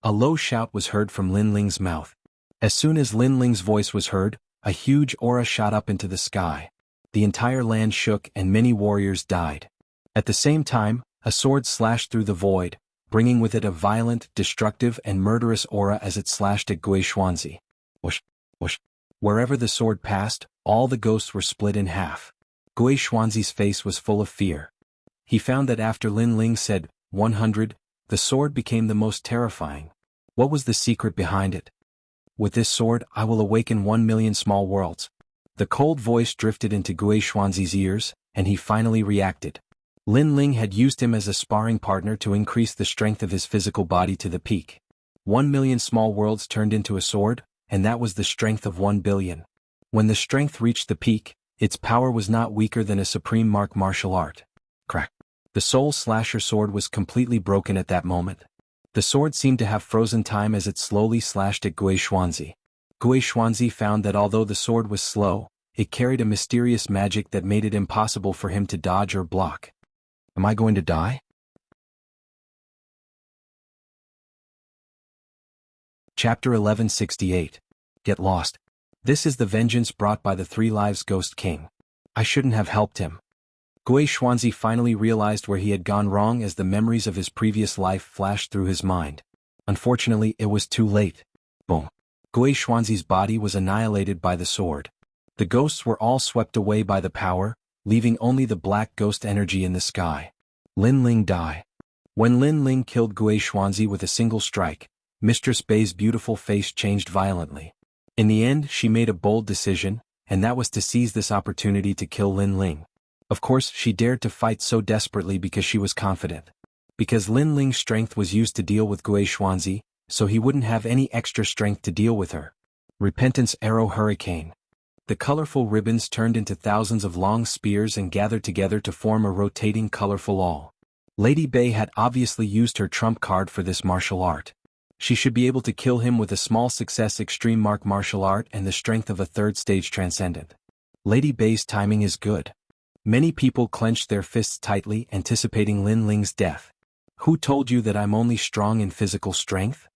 A low shout was heard from Lin Ling's mouth. As soon as Lin Ling's voice was heard, a huge aura shot up into the sky. The entire land shook and many warriors died. At the same time, a sword slashed through the void, bringing with it a violent, destructive and murderous aura as it slashed at Gui Xuanzi. Whoosh, whoosh. Wherever the sword passed, all the ghosts were split in half. Gui Xuanzi's face was full of fear. He found that after Lin Ling said, 100, the sword became the most terrifying. What was the secret behind it? With this sword, I will awaken 1,000,000 small worlds. The cold voice drifted into Gui Xuanzi's ears, and he finally reacted. Lin Ling had used him as a sparring partner to increase the strength of his physical body to the peak. 1,000,000 small worlds turned into a sword, and that was the strength of 1,000,000,000. When the strength reached the peak, its power was not weaker than a supreme martial art. Crack. The Soul Slasher sword was completely broken at that moment. The sword seemed to have frozen time as it slowly slashed at Gui Xuanzi. Gui Xuanzi found that although the sword was slow, it carried a mysterious magic that made it impossible for him to dodge or block. Am I going to die? Chapter 1168. Get lost. This is the vengeance brought by the 3 Lives Ghost King. I shouldn't have helped him. Gui Xuanzi finally realized where he had gone wrong as the memories of his previous life flashed through his mind. Unfortunately, it was too late. Boom. Gui Xuanzi's body was annihilated by the sword. The ghosts were all swept away by the power, leaving only the black ghost energy in the sky. Lin Ling died. When Lin Ling killed Gui Xuanzi with a single strike, Mistress Bei's beautiful face changed violently. In the end, she made a bold decision, and that was to seize this opportunity to kill Lin Ling. Of course, she dared to fight so desperately because she was confident. Because Lin Ling's strength was used to deal with Gui Xuanzi, so he wouldn't have any extra strength to deal with her. Repentance Arrow Hurricane. The colorful ribbons turned into thousands of long spears and gathered together to form a rotating colorful awl. Lady Bei had obviously used her trump card for this martial art. She should be able to kill him with a small success extreme martial art and the strength of a 3rd stage transcendent. Lady Bei's timing is good. Many people clenched their fists tightly, anticipating Lin Ling's death. Who told you that I'm only strong in physical strength?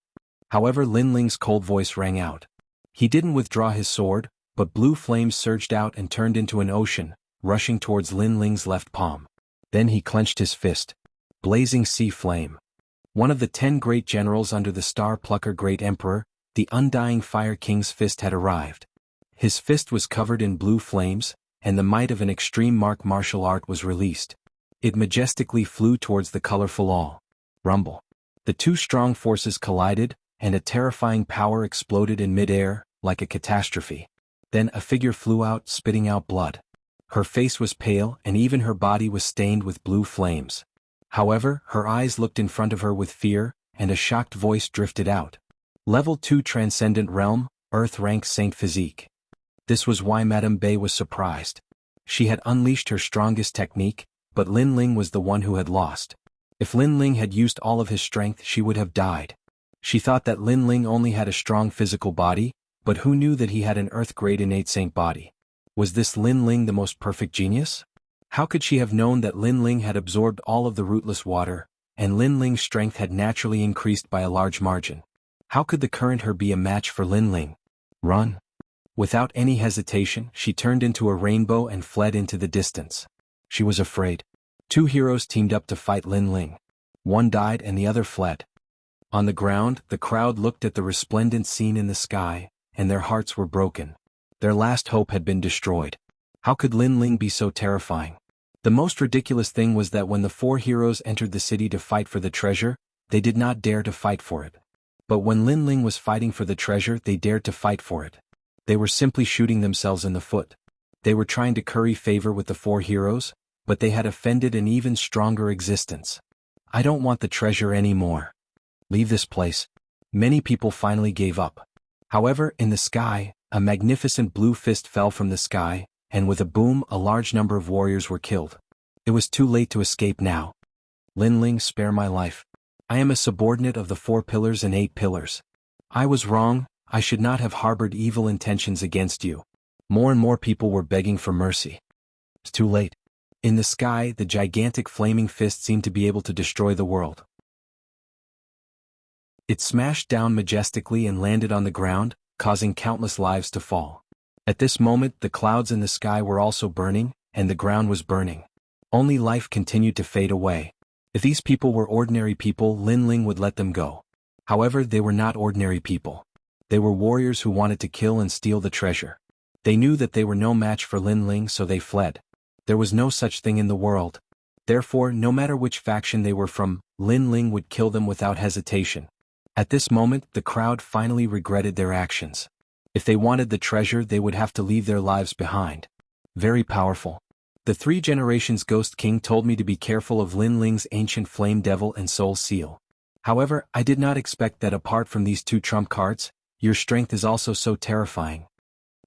However, Lin Ling's cold voice rang out. He didn't withdraw his sword, but blue flames surged out and turned into an ocean, rushing towards Lin Ling's left palm. Then he clenched his fist. Blazing sea flame. One of the 10 great generals under the Star Plucker Great Emperor, the Undying Fire King's fist had arrived. His fist was covered in blue flames, and the might of an extreme martial art was released. It majestically flew towards the colorful awl. Rumble. The 2 strong forces collided, and a terrifying power exploded in mid-air, like a catastrophe. Then a figure flew out, spitting out blood. Her face was pale, and even her body was stained with blue flames. However, her eyes looked in front of her with fear, and a shocked voice drifted out. Level 2 Transcendent Realm, Earth Rank Saint Physique. This was why Madame Bei was surprised. She had unleashed her strongest technique, but Lin Ling was the one who had lost. If Lin Ling had used all of his strength, she would have died. She thought that Lin Ling only had a strong physical body, but who knew that he had an Earth-grade innate saint body? Was this Lin Ling the most perfect genius? How could she have known that Lin Ling had absorbed all of the rootless water, and Lin Ling's strength had naturally increased by a large margin? How could the current her be a match for Lin Ling? Run. Without any hesitation, she turned into a rainbow and fled into the distance. She was afraid. 2 heroes teamed up to fight Lin Ling. One died and the other fled. On the ground, the crowd looked at the resplendent scene in the sky, and their hearts were broken. Their last hope had been destroyed. How could Lin Ling be so terrifying? The most ridiculous thing was that when the 4 heroes entered the city to fight for the treasure, they did not dare to fight for it. But when Lin Ling was fighting for the treasure, they dared to fight for it. They were simply shooting themselves in the foot. They were trying to curry favor with the 4 heroes, but they had offended an even stronger existence. I don't want the treasure anymore. Leave this place. Many people finally gave up. However, in the sky, a magnificent blue fist fell from the sky, and with a boom a large number of warriors were killed. It was too late to escape now. Lin Ling, spare my life. I am a subordinate of the 4 pillars and 8 pillars. I was wrong, I should not have harbored evil intentions against you. More and more people were begging for mercy. It's too late. In the sky, the gigantic flaming fist seemed to be able to destroy the world. It smashed down majestically and landed on the ground, causing countless lives to fall. At this moment, the clouds in the sky were also burning, and the ground was burning. Only life continued to fade away. If these people were ordinary people, Lin Ling would let them go. However, they were not ordinary people. They were warriors who wanted to kill and steal the treasure. They knew that they were no match for Lin Ling, so they fled. There was no such thing in the world. Therefore, no matter which faction they were from, Lin Ling would kill them without hesitation. At this moment, the crowd finally regretted their actions. If they wanted the treasure, they would have to leave their lives behind. Very powerful. The 3 Generations Ghost King told me to be careful of Lin Ling's ancient flame devil and soul seal. However, I did not expect that apart from these 2 trump cards, your strength is also so terrifying.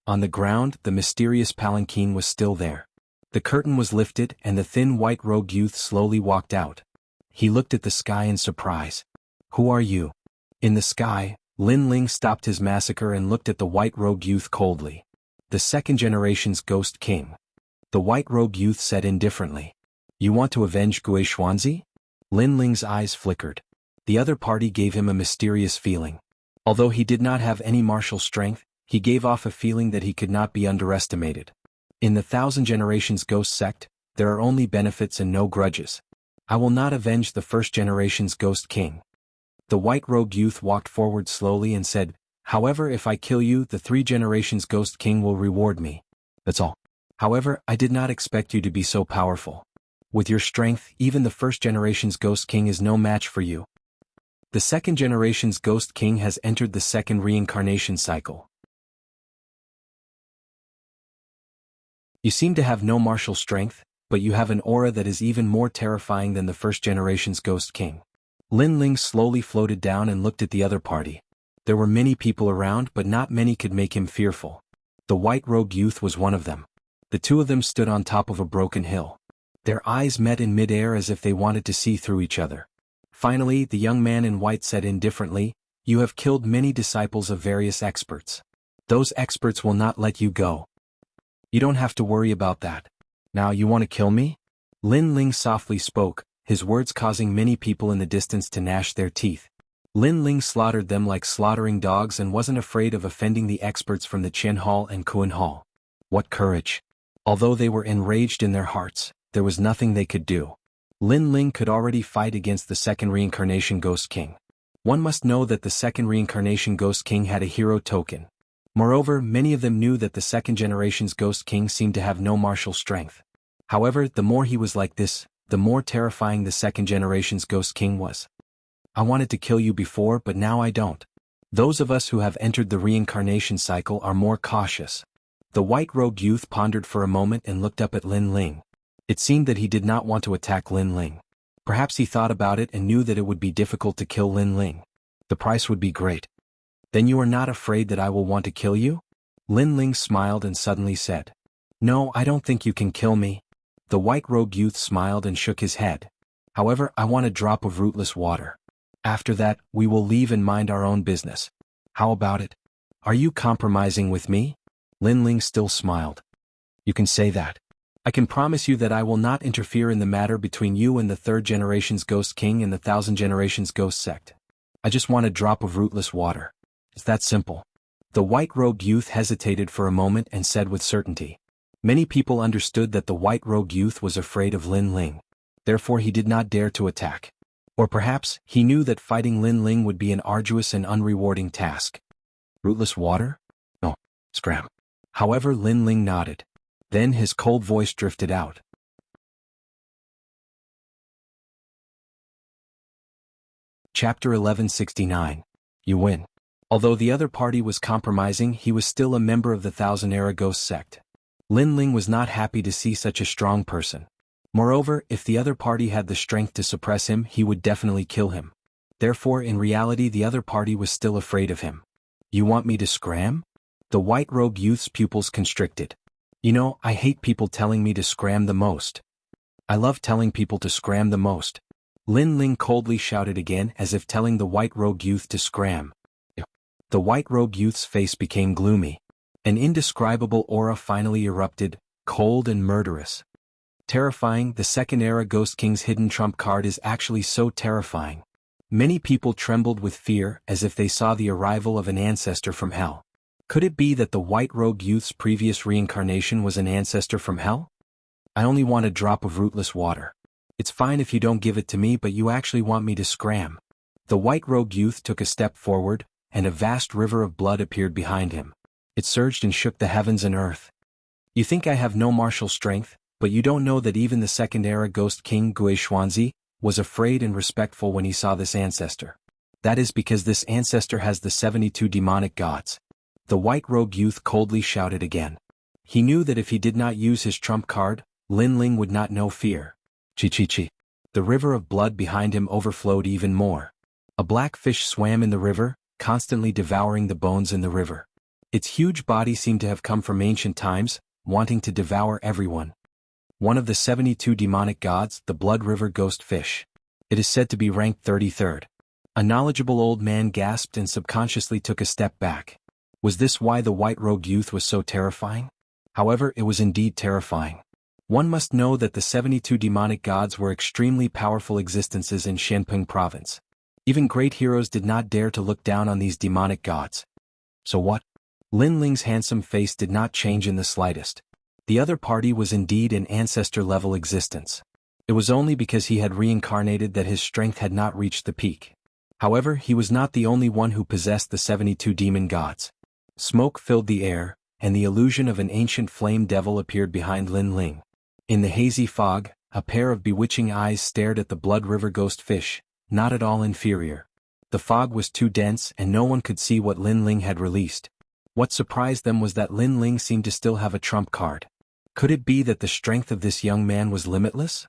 On the ground, the mysterious palanquin was still there. The curtain was lifted and the thin white robed youth slowly walked out. He looked at the sky in surprise. Who are you? In the sky, Lin Ling stopped his massacre and looked at the white-robed youth coldly. The 2nd Generation's Ghost King. The white-robed youth said indifferently. You want to avenge Gui Xuanzi? Lin Ling's eyes flickered. The other party gave him a mysterious feeling. Although he did not have any martial strength, he gave off a feeling that he could not be underestimated. In the 1000 Generations Ghost sect, there are only benefits and no grudges. I will not avenge the 1st Generation's Ghost King. The white-robed youth walked forward slowly and said, however, if I kill you, the 3 Generations Ghost King will reward me. That's all. However, I did not expect you to be so powerful. With your strength, even the 1st Generation's Ghost King is no match for you. The 2nd Generation's Ghost King has entered the 2nd reincarnation cycle. You seem to have no martial strength, but you have an aura that is even more terrifying than the 1st Generation's Ghost King. Lin Ling slowly floated down and looked at the other party. There were many people around, but not many could make him fearful. The white-robed youth was one of them. The 2 of them stood on top of a broken hill. Their eyes met in mid-air as if they wanted to see through each other. Finally, the young man in white said indifferently, you have killed many disciples of various experts. Those experts will not let you go. You don't have to worry about that. Now you want to kill me? Lin Ling softly spoke, his words causing many people in the distance to gnash their teeth. Lin Ling slaughtered them like slaughtering dogs and wasn't afraid of offending the experts from the Qin Hall and Kuan Hall. What courage! Although they were enraged in their hearts, there was nothing they could do. Lin Ling could already fight against the 2nd Reincarnation Ghost King. One must know that the 2nd Reincarnation Ghost King had a hero token. Moreover, many of them knew that the 2nd Generation's Ghost King seemed to have no martial strength. However, the more he was like this, the more terrifying the 2nd Generation's Ghost King was. I wanted to kill you before, but now I don't. Those of us who have entered the reincarnation cycle are more cautious. The white-robed youth pondered for a moment and looked up at Lin Ling. It seemed that he did not want to attack Lin Ling. Perhaps he thought about it and knew that it would be difficult to kill Lin Ling. The price would be great. Then you are not afraid that I will want to kill you? Lin Ling smiled and suddenly said. No, I don't think you can kill me. The white-robed youth smiled and shook his head. However, I want a drop of rootless water. After that, we will leave and mind our own business. How about it? Are you compromising with me? Lin Ling still smiled. You can say that. I can promise you that I will not interfere in the matter between you and the 3rd Generation's Ghost King and the 1000 Generations Ghost Sect. I just want a drop of rootless water. It's that simple. The white-robed youth hesitated for a moment and said with certainty. Many people understood that the white-robed youth was afraid of Lin Ling. Therefore he did not dare to attack. Or perhaps, he knew that fighting Lin Ling would be an arduous and unrewarding task. Rootless water? No, scram. However, Lin Ling nodded. Then his cold voice drifted out. Chapter 1169. You win. Although the other party was compromising, he was still a member of the Thousand-Era Ghost Sect. Lin Ling was not happy to see such a strong person. Moreover, if the other party had the strength to suppress him, he would definitely kill him. Therefore in reality the other party was still afraid of him. You want me to scram? The white-robed youth's pupils constricted. You know, I hate people telling me to scram the most. I love telling people to scram the most. Lin Ling coldly shouted again as if telling the white-robed youth to scram. The white-robed youth's face became gloomy. An indescribable aura finally erupted, cold and murderous. Terrifying, the second era Ghost King's hidden trump card is actually so terrifying. Many people trembled with fear as if they saw the arrival of an ancestor from hell. Could it be that the white-robed youth's previous reincarnation was an ancestor from hell? I only want a drop of rootless water. It's fine if you don't give it to me, but you actually want me to scram. The white-robed youth took a step forward, and a vast river of blood appeared behind him. It surged and shook the heavens and earth. You think I have no martial strength, but you don't know that even the second era Ghost King Gui Xuanzi was afraid and respectful when he saw this ancestor. That is because this ancestor has the 72 demonic gods. The white-robed youth coldly shouted again. He knew that if he did not use his trump card, Lin Ling would not know fear. Chi. The river of blood behind him overflowed even more. A black fish swam in the river, constantly devouring the bones in the river. Its huge body seemed to have come from ancient times, wanting to devour everyone. One of the 72 demonic gods, the Blood River Ghost Fish. It is said to be ranked 33rd. A knowledgeable old man gasped and subconsciously took a step back. Was this why the white-robed youth was so terrifying? However, it was indeed terrifying. One must know that the 72 demonic gods were extremely powerful existences in Shenping province. Even great heroes did not dare to look down on these demonic gods. So what? Lin Ling's handsome face did not change in the slightest. The other party was indeed an ancestor-level existence. It was only because he had reincarnated that his strength had not reached the peak. However, he was not the only one who possessed the 72 demon gods. Smoke filled the air, and the illusion of an ancient flame devil appeared behind Lin Ling. In the hazy fog, a pair of bewitching eyes stared at the Blood River Ghost Fish, not at all inferior. The fog was too dense and no one could see what Lin Ling had released. What surprised them was that Lin Ling seemed to still have a trump card. Could it be that the strength of this young man was limitless?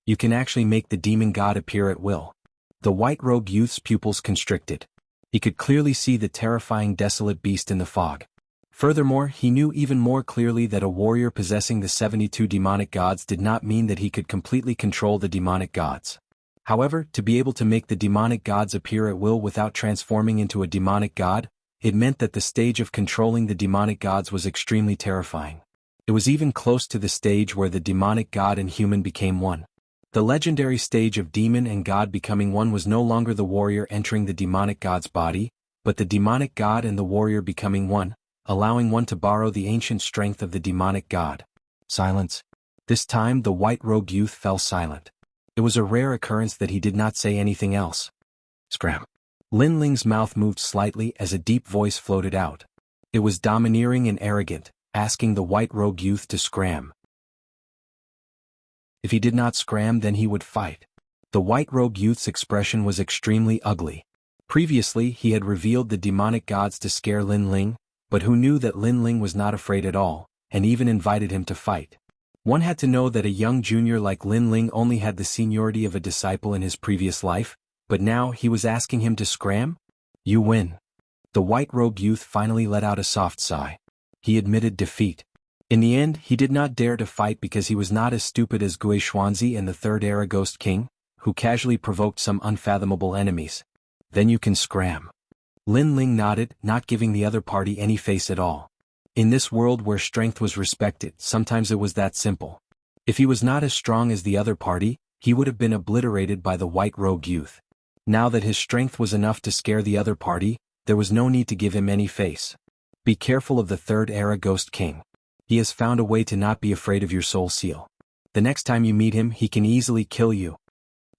You can actually make the demon god appear at will. The white-robed youth's pupils constricted. He could clearly see the terrifying desolate beast in the fog. Furthermore, he knew even more clearly that a warrior possessing the 72 demonic gods did not mean that he could completely control the demonic gods. However, to be able to make the demonic gods appear at will without transforming into a demonic god, it meant that the stage of controlling the demonic gods was extremely terrifying. It was even close to the stage where the demonic god and human became one. The legendary stage of demon and god becoming one was no longer the warrior entering the demonic god's body, but the demonic god and the warrior becoming one, allowing one to borrow the ancient strength of the demonic god. Silence. This time the white-robed youth fell silent. It was a rare occurrence that he did not say anything else. Scram. Lin Ling's mouth moved slightly as a deep voice floated out. It was domineering and arrogant, asking the white-robed youth to scram. If he did not scram, then he would fight. The white-robed youth's expression was extremely ugly. Previously, he had revealed the demonic gods to scare Lin Ling, but who knew that Lin Ling was not afraid at all, and even invited him to fight. One had to know that a young junior like Lin Ling only had the seniority of a disciple in his previous life, but now he was asking him to scram? You win. The white-robed youth finally let out a soft sigh. He admitted defeat. In the end, he did not dare to fight because he was not as stupid as Gui Xuanzi and the Third Era Ghost King, who casually provoked some unfathomable enemies. Then you can scram. Lin Ling nodded, not giving the other party any face at all. In this world where strength was respected, sometimes it was that simple. If he was not as strong as the other party, he would have been obliterated by the white-robed youth. Now that his strength was enough to scare the other party, there was no need to give him any face. Be careful of the Third Era Ghost King. He has found a way to not be afraid of your soul seal. The next time you meet him, he can easily kill you.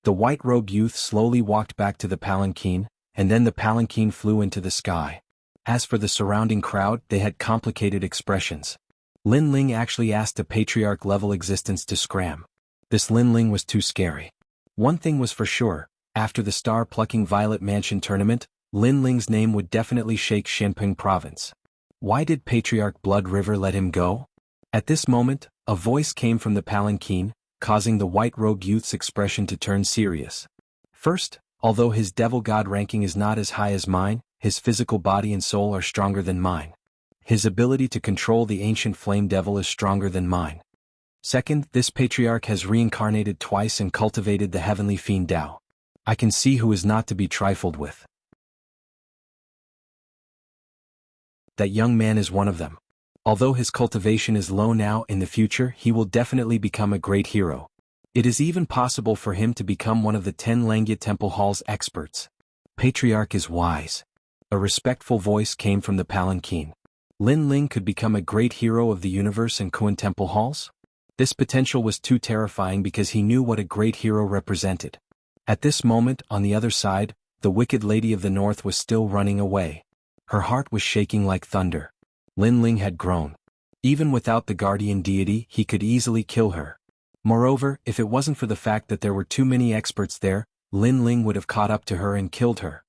The white-robed youth slowly walked back to the palanquin, and then the palanquin flew into the sky. As for the surrounding crowd, they had complicated expressions. Lin Ling actually asked a patriarch-level existence to scram. This Lin Ling was too scary. One thing was for sure, after the star-plucking Violet Mansion tournament, Lin Ling's name would definitely shake Shenping province. Why did Patriarch Blood River let him go? At this moment, a voice came from the palanquin, causing the white-robed youth's expression to turn serious. First, Although his devil god ranking is not as high as mine, his physical body and soul are stronger than mine. His ability to control the ancient flame devil is stronger than mine. Second, this patriarch has reincarnated twice and cultivated the heavenly fiend Tao. I can see who is not to be trifled with. That young man is one of them. Although his cultivation is low now, in the future he will definitely become a great hero. It is even possible for him to become one of the 10 Langya Temple Hall's experts. Patriarch is wise. A respectful voice came from the palanquin. Lin Ling could become a great hero of the universe in Kuan Temple Halls? This potential was too terrifying because he knew what a great hero represented. At this moment, on the other side, the wicked lady of the north was still running away. Her heart was shaking like thunder. Lin Ling had grown. Even without the guardian deity, he could easily kill her. Moreover, if it wasn't for the fact that there were too many experts there, Lin Ling would have caught up to her and killed her.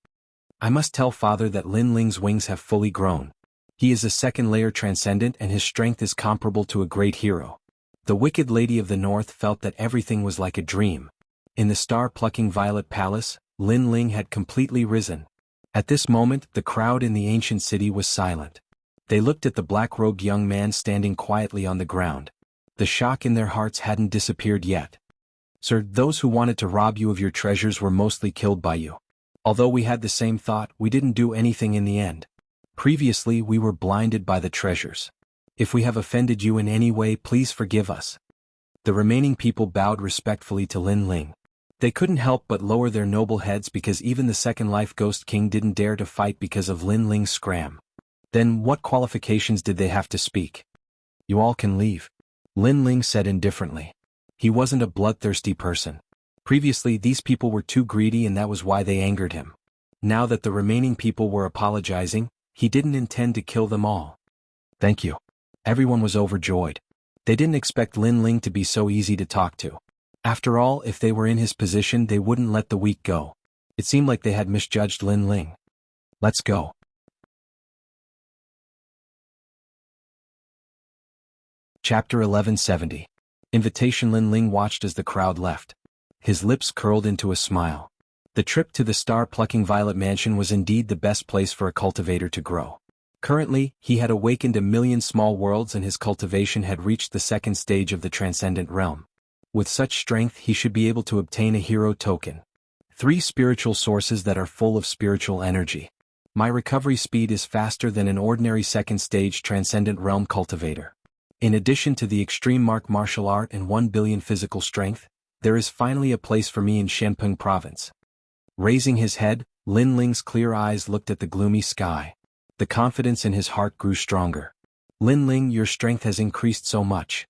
I must tell father that Lin Ling's wings have fully grown. He is a second layer transcendent and his strength is comparable to a great hero. The wicked lady of the north felt that everything was like a dream. In the star-plucking violet palace, Lin Ling had completely risen. At this moment, the crowd in the ancient city was silent. They looked at the black-robed young man standing quietly on the ground. The shock in their hearts hadn't disappeared yet. Sir, those who wanted to rob you of your treasures were mostly killed by you. Although we had the same thought, we didn't do anything in the end. Previously we were blinded by the treasures. If we have offended you in any way, please forgive us. The remaining people bowed respectfully to Lin Ling. They couldn't help but lower their noble heads because even the Second Life Ghost King didn't dare to fight because of Lin Ling's scram. Then what qualifications did they have to speak? You all can leave. Lin Ling said indifferently. He wasn't a bloodthirsty person. Previously these people were too greedy and that was why they angered him. Now that the remaining people were apologizing, he didn't intend to kill them all. Thank you. Everyone was overjoyed. They didn't expect Lin Ling to be so easy to talk to. After all, if they were in his position they wouldn't let the weak go. It seemed like they had misjudged Lin Ling. Let's go. Chapter 1170. Invitation. Lin Ling watched as the crowd left. His lips curled into a smile. The trip to the star-plucking Violet Mansion was indeed the best place for a cultivator to grow. Currently, he had awakened 1,000,000 small worlds and his cultivation had reached the second stage of the transcendent realm. With such strength he should be able to obtain a hero token. 3 spiritual sources that are full of spiritual energy. My recovery speed is faster than an ordinary second stage transcendent realm cultivator. In addition to the extreme martial art and 1 billion physical strength, there is finally a place for me in Shenpeng province. Raising his head, Lin Ling's clear eyes looked at the gloomy sky. The confidence in his heart grew stronger. Lin Ling, your strength has increased so much.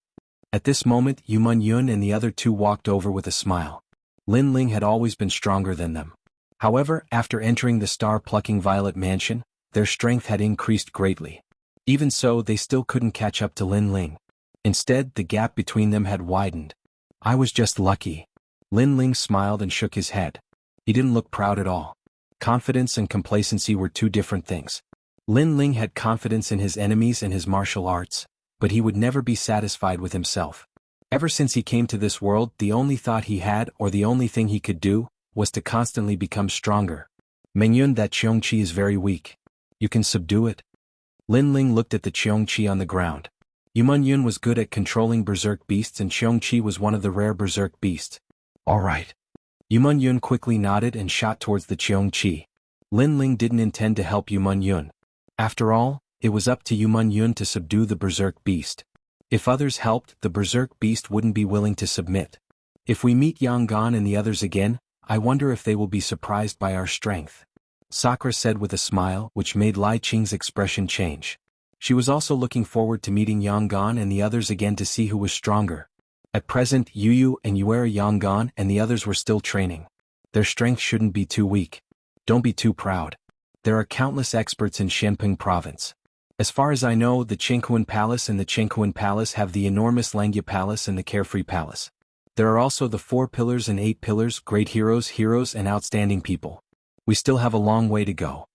At this moment Yuman Yun and the other 2 walked over with a smile. Lin Ling had always been stronger than them. However, after entering the star-plucking Violet Mansion, their strength had increased greatly. Even so, they still couldn't catch up to Lin Ling. Instead, the gap between them had widened. I was just lucky. Lin Ling smiled and shook his head. He didn't look proud at all. Confidence and complacency were 2 different things. Lin Ling had confidence in his enemies and his martial arts, but he would never be satisfied with himself. Ever since he came to this world, the only thought he had, or the only thing he could do, was to constantly become stronger. Mengyun, that Qiongqi is very weak. You can subdue it? Lin Ling looked at the Qiongqi on the ground. Yuman Yun was good at controlling berserk beasts and Qiongqi was one of the rare berserk beasts. All right. Yuman Yun quickly nodded and shot towards the Qiongqi. Lin Ling didn't intend to help Yuman Yun. After all, it was up to Yuman Yun to subdue the berserk beast. If others helped, the berserk beast wouldn't be willing to submit. If we meet Yang Gan and the others again, I wonder if they will be surprised by our strength. Sakura said with a smile, which made Lai Qing's expression change. She was also looking forward to meeting Yang Gan and the others again to see who was stronger. At present, Yu and Yuera Yang Gan and the others were still training. Their strength shouldn't be too weak. Don't be too proud. There are countless experts in Shenpeng province. As far as I know, the Qinghuan Palace and the Qinghuan Palace have the enormous Langya Palace and the Carefree Palace. There are also the 4 pillars and 8 pillars, great heroes and outstanding people. We still have a long way to go.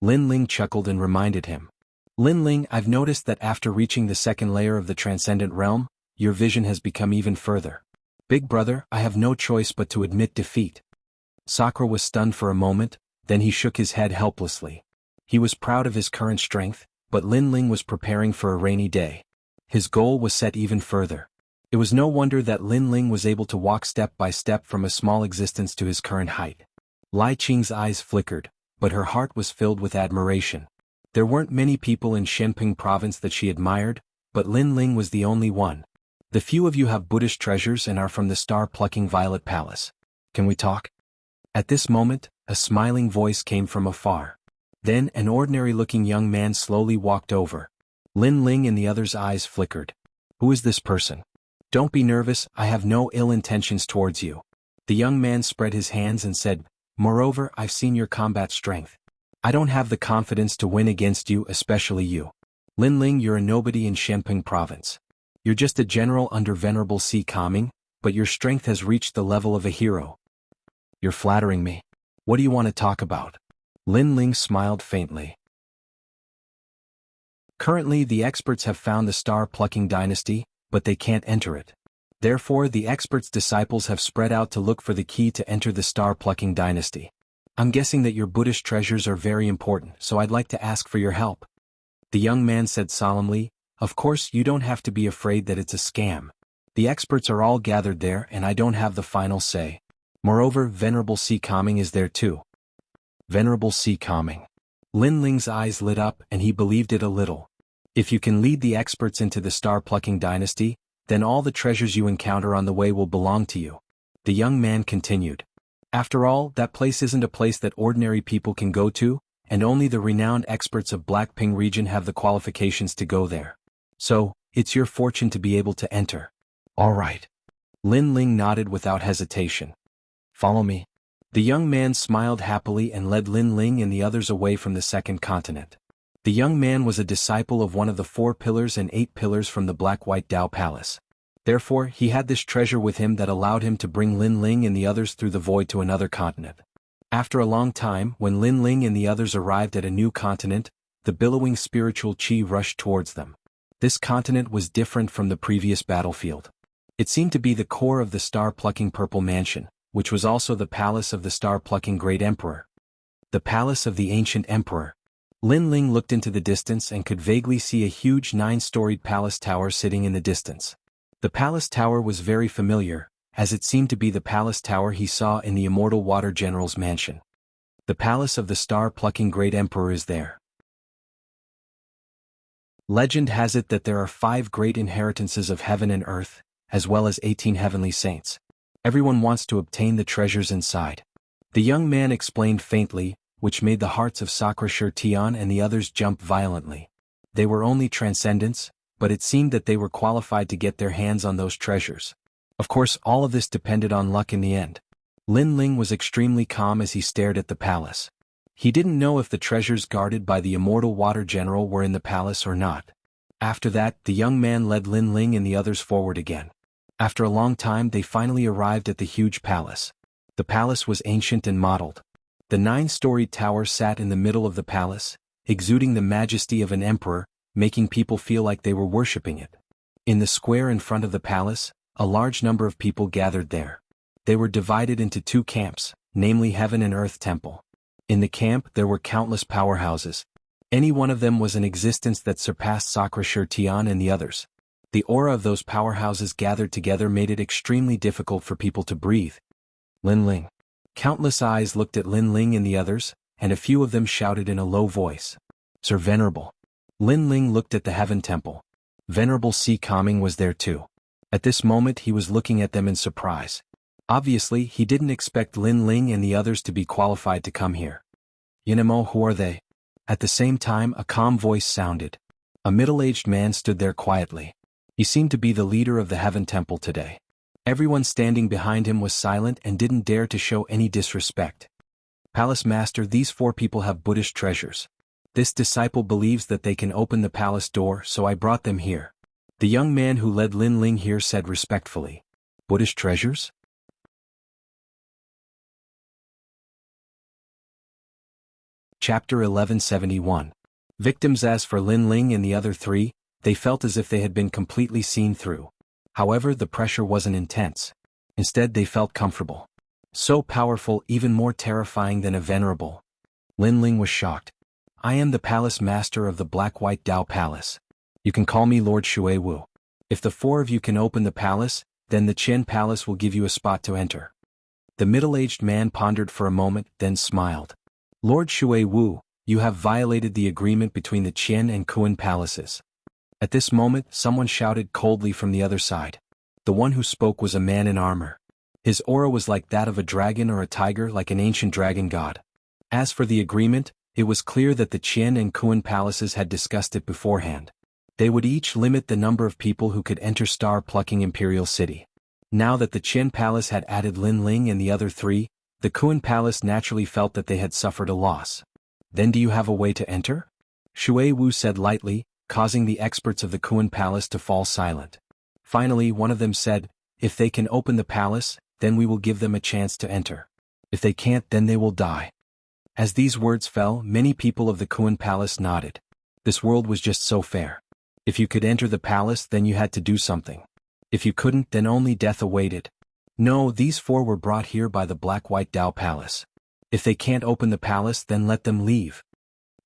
Lin Ling chuckled and reminded him. Lin Ling, I've noticed that after reaching the second layer of the transcendent realm, your vision has become even further. Big brother, I have no choice but to admit defeat. Sakura was stunned for a moment, then he shook his head helplessly. He was proud of his current strength, but Lin Ling was preparing for a rainy day. His goal was set even further. It was no wonder that Lin Ling was able to walk step by step from a small existence to his current height. Lai Qing's eyes flickered, but her heart was filled with admiration. There weren't many people in Shenping province that she admired, but Lin Ling was the only one. The few of you have Buddhist treasures and are from the star-plucking Violet Palace. Can we talk? At this moment, a smiling voice came from afar. Then an ordinary-looking young man slowly walked over. Lin Ling and the other's eyes flickered. Who is this person? Don't be nervous, I have no ill intentions towards you. The young man spread his hands and said, moreover, I've seen your combat strength. I don't have the confidence to win against you, especially you. Lin Ling, you're a nobody in Shenping province. You're just a general under Venerable Si Kaming, but your strength has reached the level of a hero. You're flattering me. What do you want to talk about? Lin Ling smiled faintly. Currently, the experts have found the star-plucking dynasty, but they can't enter it. Therefore, the experts' disciples have spread out to look for the key to enter the star-plucking dynasty. I'm guessing that your Buddhist treasures are very important, so I'd like to ask for your help. The young man said solemnly, of course you don't have to be afraid that it's a scam. The experts are all gathered there and I don't have the final say. Moreover, Venerable Si Kaming is there too. Venerable Si Kaming. Lin Ling's eyes lit up and he believed it a little. If you can lead the experts into the star-plucking dynasty, then all the treasures you encounter on the way will belong to you. The young man continued. After all, that place isn't a place that ordinary people can go to, and only the renowned experts of Blackping region have the qualifications to go there. So, it's your fortune to be able to enter. All right. Lin Ling nodded without hesitation. Follow me. The young man smiled happily and led Lin Ling and the others away from the second continent. The young man was a disciple of one of the 4 pillars and 8 pillars from the Black-White Dao Palace. Therefore, he had this treasure with him that allowed him to bring Lin Ling and the others through the void to another continent. After a long time, when Lin Ling and the others arrived at a new continent, the billowing spiritual qi rushed towards them. This continent was different from the previous battlefield. It seemed to be the core of the star-plucking Purple Mansion, which was also the palace of the star-plucking Great Emperor. The palace of the ancient emperor. Lin Ling looked into the distance and could vaguely see a huge 9-storied palace tower sitting in the distance. The palace tower was very familiar, as it seemed to be the palace tower he saw in the immortal Water General's mansion. The palace of the star-plucking Great Emperor is there. Legend has it that there are 5 great inheritances of heaven and earth, as well as 18 heavenly saints. Everyone wants to obtain the treasures inside. The young man explained faintly, which made the hearts of Sakura Tian and the others jump violently. They were only transcendents, but it seemed that they were qualified to get their hands on those treasures. Of course, all of this depended on luck in the end. Lin Ling was extremely calm as he stared at the palace. He didn't know if the treasures guarded by the immortal Water General were in the palace or not. After that, the young man led Lin Ling and the others forward again. After a long time, they finally arrived at the huge palace. The palace was ancient and mottled. The 9-storied tower sat in the middle of the palace, exuding the majesty of an emperor, making people feel like they were worshipping it. In the square in front of the palace, a large number of people gathered there. They were divided into 2 camps, namely Heaven and Earth Temple. In the camp there were countless powerhouses. Any one of them was an existence that surpassed Sakura Tian and the others. The aura of those powerhouses gathered together made it extremely difficult for people to breathe. Lin Ling. Countless eyes looked at Lin Ling and the others, and a few of them shouted in a low voice. Sir Venerable. Lin Ling looked at the Heaven Temple. Venerable Si Kaming was there too. At this moment he was looking at them in surprise. Obviously, he didn't expect Lin Ling and the others to be qualified to come here. Yinamo, who are they? At the same time, a calm voice sounded. A middle-aged man stood there quietly. He seemed to be the leader of the Heaven Temple today. Everyone standing behind him was silent and didn't dare to show any disrespect. Palace Master, these 4 people have Buddhist treasures. This disciple believes that they can open the palace door, so I brought them here. The young man who led Lin Ling here said respectfully. Buddhist treasures? Chapter 1171. Victims. As for Lin Ling and the other 3, they felt as if they had been completely seen through. However, the pressure wasn't intense. Instead, they felt comfortable. So powerful, even more terrifying than a venerable. Lin Ling was shocked. I am the palace master of the Black-White Dao Palace. You can call me Lord Shui Wu. If the four of you can open the palace, then the Qian Palace will give you a spot to enter. The middle-aged man pondered for a moment, then smiled. Lord Shui Wu, you have violated the agreement between the Qian and Kuan palaces. At this moment, someone shouted coldly from the other side. The one who spoke was a man in armor. His aura was like that of a dragon or a tiger, like an ancient dragon god. As for the agreement, it was clear that the Qian and Kuan palaces had discussed it beforehand. They would each limit the number of people who could enter star-plucking Imperial City. Now that the Qian Palace had added Lin Ling and the other three, the Kuan Palace naturally felt that they had suffered a loss. Then do you have a way to enter? Shui Wu said lightly, causing the experts of the Kuan Palace to fall silent. Finally, one of them said, if they can open the palace, then we will give them a chance to enter. If they can't, then they will die. As these words fell, many people of the Kuan Palace nodded. This world was just so fair. If you could enter the palace, then you had to do something. If you couldn't, then only death awaited. No, these four were brought here by the Black-White Dao Palace. If they can't open the palace, then let them leave.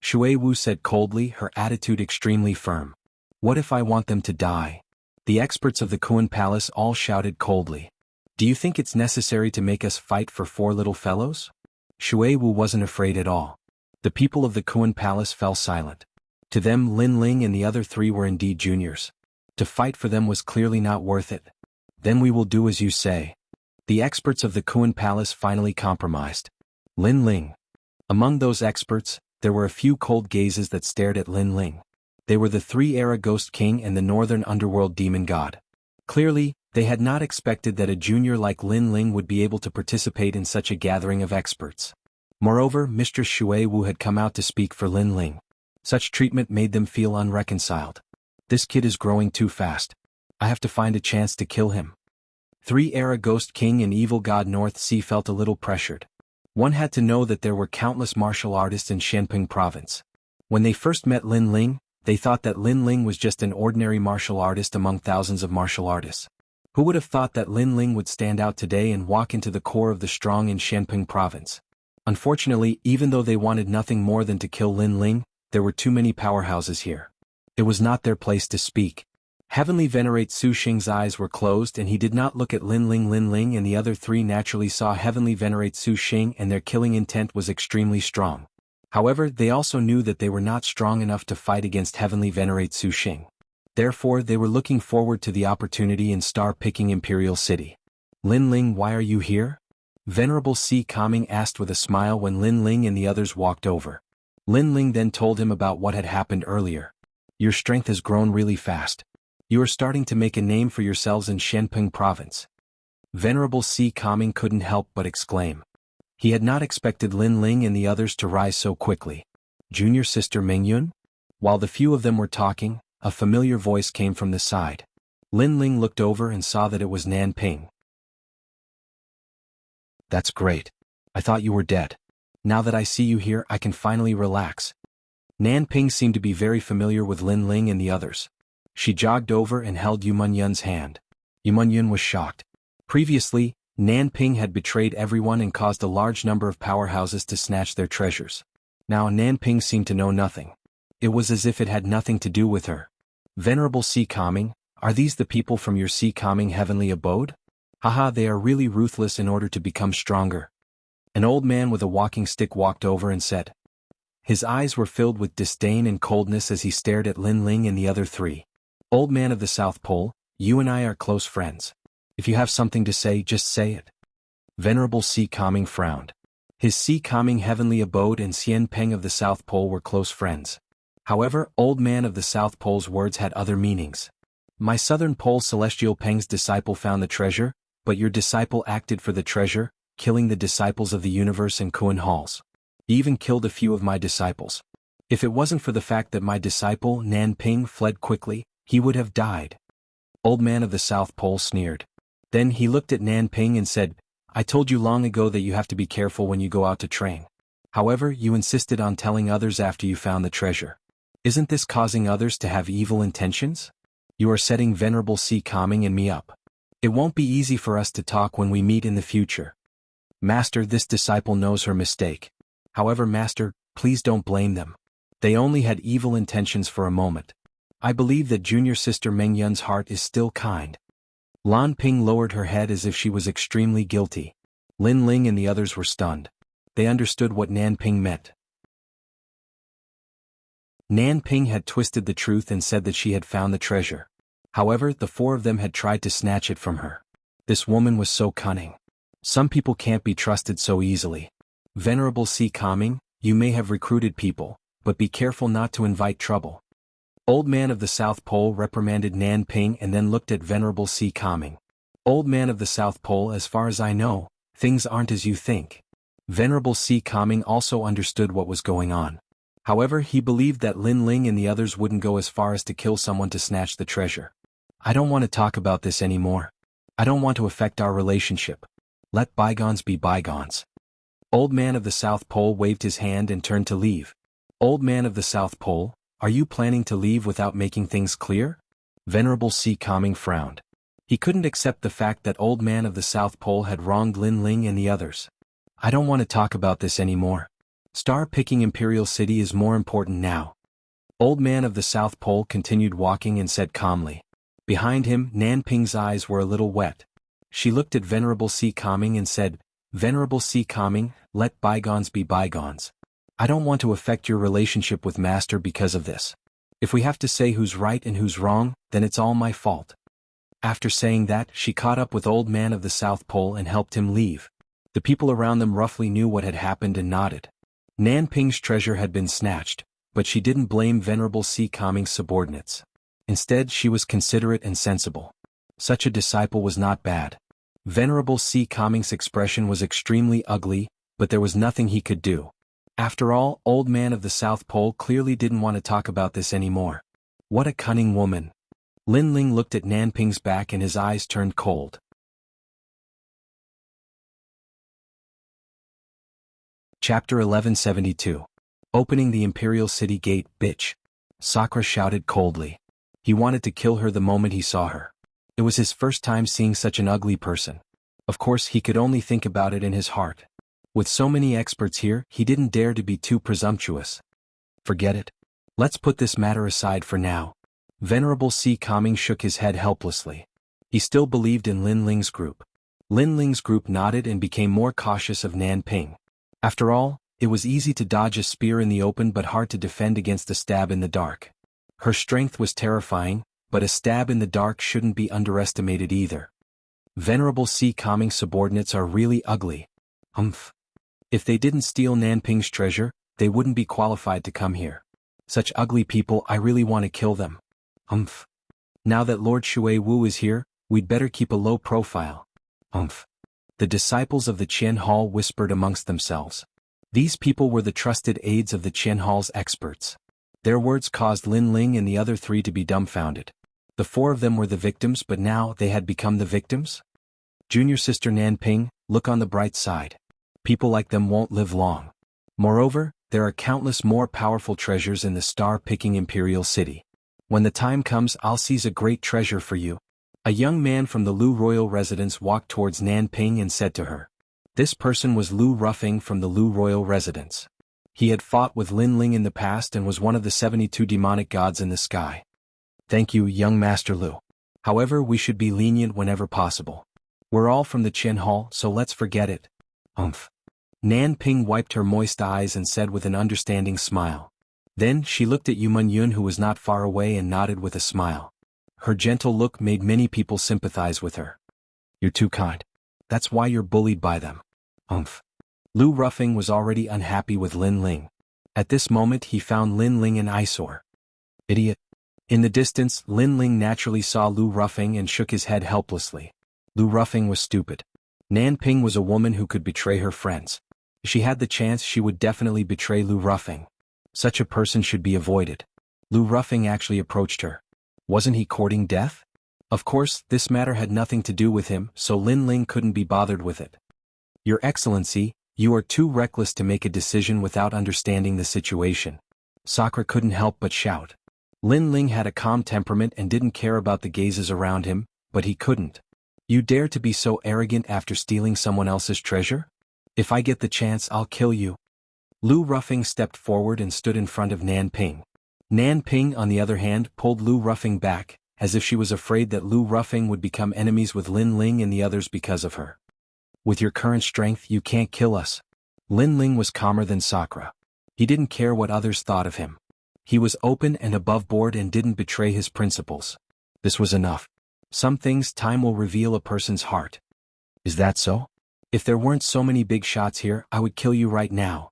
Shui Wu said coldly, her attitude extremely firm. What if I want them to die? The experts of the Kuan Palace all shouted coldly. Do you think it's necessary to make us fight for four little fellows? Shui Wu wasn't afraid at all. The people of the Kuan Palace fell silent. To them, Lin Ling and the other three were indeed juniors. To fight for them was clearly not worth it. Then we will do as you say. The experts of the Kuan Palace finally compromised. Lin Ling. Among those experts, there were a few cold gazes that stared at Lin Ling. They were the three-era Ghost King and the Northern Underworld Demon God. Clearly, they had not expected that a junior like Lin Ling would be able to participate in such a gathering of experts. Moreover, Mr. Shui Wu had come out to speak for Lin Ling. Such treatment made them feel unreconciled. This kid is growing too fast. I have to find a chance to kill him. Three-era Ghost King and Evil God North Sea felt a little pressured. One had to know that there were countless martial artists in Shenping province. When they first met Lin Ling, they thought that Lin Ling was just an ordinary martial artist among thousands of martial artists. Who would have thought that Lin Ling would stand out today and walk into the core of the strong in Shenping province? Unfortunately, even though they wanted nothing more than to kill Lin Ling, there were too many powerhouses here. It was not their place to speak. Heavenly Venerate Su Xing's eyes were closed and he did not look at Lin Ling. Lin Ling and the other three naturally saw Heavenly Venerate Su Xing and their killing intent was extremely strong. However, they also knew that they were not strong enough to fight against Heavenly Venerate Su Xing. Therefore, they were looking forward to the opportunity in star-picking Imperial City. Lin Ling, why are you here? Venerable Si Kaming asked with a smile when Lin Ling and the others walked over. Lin Ling then told him about what had happened earlier. Your strength has grown really fast. You are starting to make a name for yourselves in Shenping province. Venerable Si Kaming couldn't help but exclaim. He had not expected Lin Ling and the others to rise so quickly. Junior sister Mingyun? While the few of them were talking, a familiar voice came from the side. Lin Ling looked over and saw that it was Nan Ping. That's great. I thought you were dead. Now that I see you here, I can finally relax. Nan Ping seemed to be very familiar with Lin Ling and the others. She jogged over and held Yu Munyun's hand. Yu Munyun was shocked. Previously, Nan Ping had betrayed everyone and caused a large number of powerhouses to snatch their treasures. Now Nan Ping seemed to know nothing. It was as if it had nothing to do with her. Venerable Si Kaming, are these the people from your Si Kaming heavenly abode? Haha, they are really ruthless in order to become stronger. An old man with a walking stick walked over and said. His eyes were filled with disdain and coldness as he stared at Lin Ling and the other three. Old man of the South Pole, you and I are close friends. If you have something to say, just say it. Venerable Si Kaming frowned. His Si Kaming heavenly abode and Xian Peng of the South Pole were close friends. However, old man of the South Pole's words had other meanings. My Southern Pole Celestial Peng's disciple found the treasure, but your disciple acted for the treasure, killing the disciples of the universe in Kuan halls. He even killed a few of my disciples. If it wasn't for the fact that my disciple Nan Ping fled quickly, he would have died. Old man of the South Pole sneered. Then he looked at Nan Ping and said, I told you long ago that you have to be careful when you go out to train. However, you insisted on telling others after you found the treasure. Isn't this causing others to have evil intentions? You are setting Venerable Si Kaming and me up. It won't be easy for us to talk when we meet in the future. Master, this disciple knows her mistake. However, Master, please don't blame them. They only had evil intentions for a moment. I believe that junior sister Meng Yun's heart is still kind. Lan Ping lowered her head as if she was extremely guilty. Lin Ling and the others were stunned. They understood what Nan Ping meant. Nan Ping had twisted the truth and said that she had found the treasure. However, the four of them had tried to snatch it from her. This woman was so cunning. Some people can't be trusted so easily. Venerable Si Kaming, you may have recruited people, but be careful not to invite trouble. Old Man of the South Pole reprimanded Nan Ping and then looked at Venerable Si Kaming. Old Man of the South Pole, as far as I know, things aren't as you think. Venerable Si Kaming also understood what was going on. However, he believed that Lin Ling and the others wouldn't go as far as to kill someone to snatch the treasure. I don't want to talk about this anymore. I don't want to affect our relationship. Let bygones be bygones. Old Man of the South Pole waved his hand and turned to leave. Old Man of the South Pole, are you planning to leave without making things clear? Venerable Si Kaming frowned. He couldn't accept the fact that Old Man of the South Pole had wronged Lin Ling and the others. I don't want to talk about this anymore. Star-picking Imperial City is more important now. Old Man of the South Pole continued walking and said calmly. Behind him, Nan Ping's eyes were a little wet. She looked at Venerable Si Kaming and said, Venerable Si Kaming, let bygones be bygones. I don't want to affect your relationship with Master because of this. If we have to say who's right and who's wrong, then it's all my fault. After saying that, she caught up with Old Man of the South Pole and helped him leave. The people around them roughly knew what had happened and nodded. Nan Ping's treasure had been snatched, but she didn't blame Venerable Si Kaming's subordinates. Instead, she was considerate and sensible. Such a disciple was not bad. Venerable Si Kaming's expression was extremely ugly, but there was nothing he could do. After all, Old Man of the South Pole clearly didn't want to talk about this anymore. What a cunning woman. Lin Ling looked at Nan Ping's back and his eyes turned cold. Chapter 1172. Opening the Imperial City Gate, bitch. Sakura shouted coldly. He wanted to kill her the moment he saw her. It was his first time seeing such an ugly person. Of course, he could only think about it in his heart. With so many experts here, he didn't dare to be too presumptuous. Forget it. Let's put this matter aside for now. Venerable Si Kaming shook his head helplessly. He still believed in Lin Ling's group. Lin Ling's group nodded and became more cautious of Nan Ping. After all, it was easy to dodge a spear in the open but hard to defend against a stab in the dark. Her strength was terrifying, but a stab in the dark shouldn't be underestimated either. Venerable Si Kaming's subordinates are really ugly. If they didn't steal Nan Ping's treasure, they wouldn't be qualified to come here. Such ugly people, I really want to kill them. Now that Lord Shui Wu is here, we'd better keep a low profile. The disciples of the Qian Hall whispered amongst themselves. These people were the trusted aides of the Qian Hall's experts. Their words caused Lin Ling and the other three to be dumbfounded. The four of them were the victims, but now they had become the victims? Junior sister Nan Ping, look on the bright side. People like them won't live long. Moreover, there are countless more powerful treasures in the star-picking Imperial City. When the time comes, I'll seize a great treasure for you. A young man from the Lu Royal Residence walked towards Nan Ping and said to her. This person was Lu Ruffing from the Lu Royal Residence. He had fought with Lin Ling in the past and was one of the 72 demonic gods in the sky. Thank you, young Master Lu. However, we should be lenient whenever possible. We're all from the Qian Hall, so let's forget it. Nan Ping wiped her moist eyes and said with an understanding smile. Then she looked at Yuman Yun, who was not far away, and nodded with a smile. Her gentle look made many people sympathize with her. You're too kind. That's why you're bullied by them. Lu Ruffing was already unhappy with Lin Ling. At this moment he found Lin Ling an eyesore. Idiot. In the distance, Lin Ling naturally saw Lu Ruffing and shook his head helplessly. Lu Ruffing was stupid. Nan Ping was a woman who could betray her friends. If she had the chance, she would definitely betray Lu Ruffing. Such a person should be avoided. Lu Ruffing actually approached her. Wasn't he courting death? Of course, this matter had nothing to do with him, so Lin Ling couldn't be bothered with it. Your Excellency, you are too reckless to make a decision without understanding the situation. Sakura couldn't help but shout. Lin Ling had a calm temperament and didn't care about the gazes around him, but he couldn't. You dare to be so arrogant after stealing someone else's treasure? If I get the chance, I'll kill you. Lu Ruffing stepped forward and stood in front of Nan Ping. Nan Ping, on the other hand, pulled Lu Ruffing back, as if she was afraid that Lu Ruffing would become enemies with Lin Ling and the others because of her. With your current strength, you can't kill us. Lin Ling was calmer than Sakura. He didn't care what others thought of him. He was open and above board and didn't betray his principles. This was enough. Some things time will reveal a person's heart. Is that so? If there weren't so many big shots here, I would kill you right now.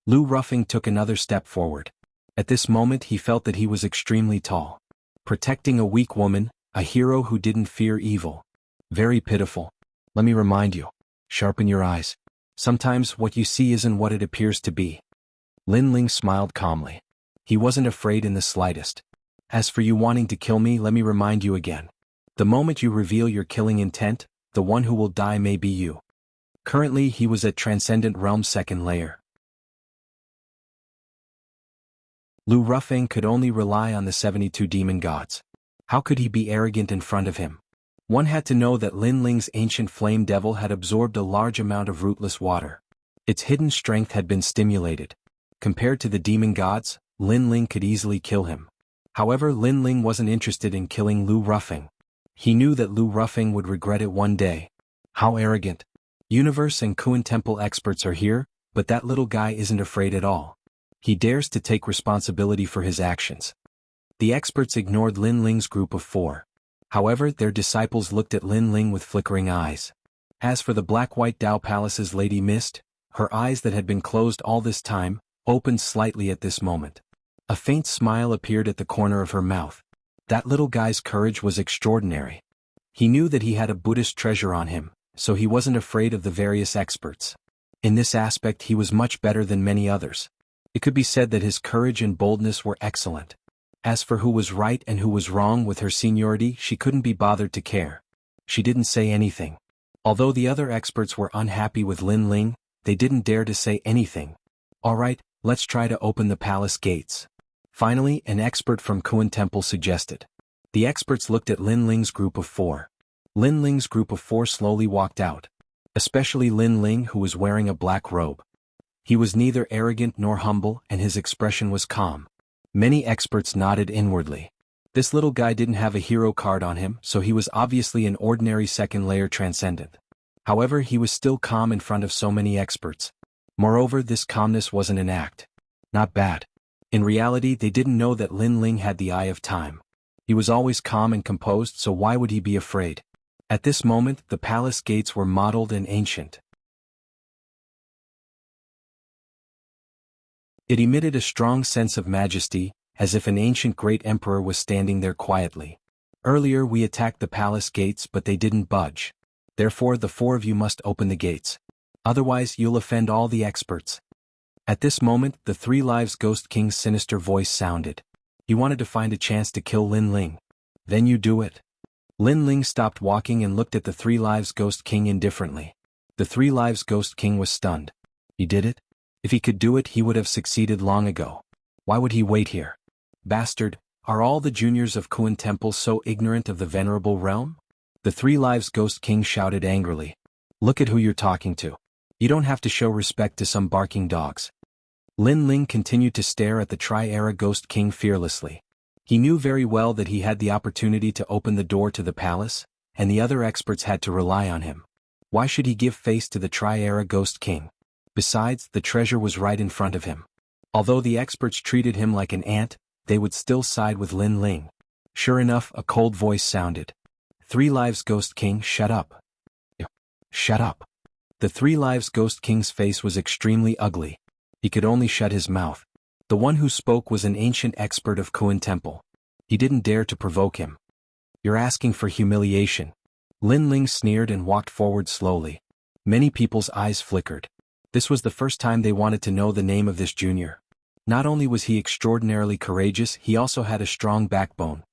Lu Ruffing took another step forward. At this moment he felt that he was extremely tall. Protecting a weak woman, a hero who didn't fear evil. Very pitiful. Let me remind you. Sharpen your eyes. Sometimes what you see isn't what it appears to be. Lin Ling smiled calmly. He wasn't afraid in the slightest. As for you wanting to kill me, let me remind you again. The moment you reveal your killing intent, the one who will die may be you. Currently he was at Transcendent Realm's second layer. Lu Ruffing could only rely on the 72 demon gods. How could he be arrogant in front of him? One had to know that Lin Ling's ancient flame devil had absorbed a large amount of rootless water. Its hidden strength had been stimulated. Compared to the demon gods, Lin Ling could easily kill him. However, Lin Ling wasn't interested in killing Lu Ruffing. He knew that Lu Ruffing would regret it one day. How arrogant. Universe and Kuan Temple experts are here, but that little guy isn't afraid at all. He dares to take responsibility for his actions. The experts ignored Lin Ling's group of 4. However, their disciples looked at Lin Ling with flickering eyes. As for the Black-White Dao Palace's Lady Mist, her eyes that had been closed all this time, opened slightly at this moment. A faint smile appeared at the corner of her mouth. That little guy's courage was extraordinary. He knew that he had a Buddhist treasure on him, so he wasn't afraid of the various experts. In this aspect he was much better than many others. It could be said that his courage and boldness were excellent. As for who was right and who was wrong with her seniority, she couldn't be bothered to care. She didn't say anything. Although the other experts were unhappy with Lin Ling, they didn't dare to say anything. Alright, let's try to open the palace gates. Finally, an expert from Kuan Temple suggested. The experts looked at Lin Ling's group of 4. Lin Ling's group of 4 slowly walked out. Especially Lin Ling, who was wearing a black robe. He was neither arrogant nor humble, and his expression was calm. Many experts nodded inwardly. This little guy didn't have a hero card on him, so he was obviously an ordinary second-layer transcendent. However, he was still calm in front of so many experts. Moreover, this calmness wasn't an act. Not bad. In reality, they didn't know that Lin Ling had the eye of time. He was always calm and composed, so why would he be afraid? At this moment, the palace gates were mottled and ancient. It emitted a strong sense of majesty, as if an ancient great emperor was standing there quietly. Earlier we attacked the palace gates, but they didn't budge. Therefore the 4 of you must open the gates. Otherwise you'll offend all the experts. At this moment the 3 Lives Ghost King's sinister voice sounded. He wanted to find a chance to kill Lin Ling. Then you do it. Lin Ling stopped walking and looked at the 3 Lives Ghost King indifferently. The 3 Lives Ghost King was stunned. He did it? If he could do it, he would have succeeded long ago. Why would he wait here? Bastard, are all the juniors of Kuan Temple so ignorant of the venerable realm? The 3 Lives Ghost King shouted angrily. Look at who you're talking to. You don't have to show respect to some barking dogs. Lin Ling continued to stare at the Tri-Era Ghost King fearlessly. He knew very well that he had the opportunity to open the door to the palace, and the other experts had to rely on him. Why should he give face to the Tri-Era Ghost King? Besides, the treasure was right in front of him. Although the experts treated him like an ant, they would still side with Lin Ling. Sure enough, a cold voice sounded. 3 Lives Ghost King, shut up. Shut up. The 3 Lives Ghost King's face was extremely ugly. He could only shut his mouth. The one who spoke was an ancient expert of Kuan Temple. He didn't dare to provoke him. You're asking for humiliation. Lin Ling sneered and walked forward slowly. Many people's eyes flickered. This was the first time they wanted to know the name of this junior. Not only was he extraordinarily courageous, he also had a strong backbone.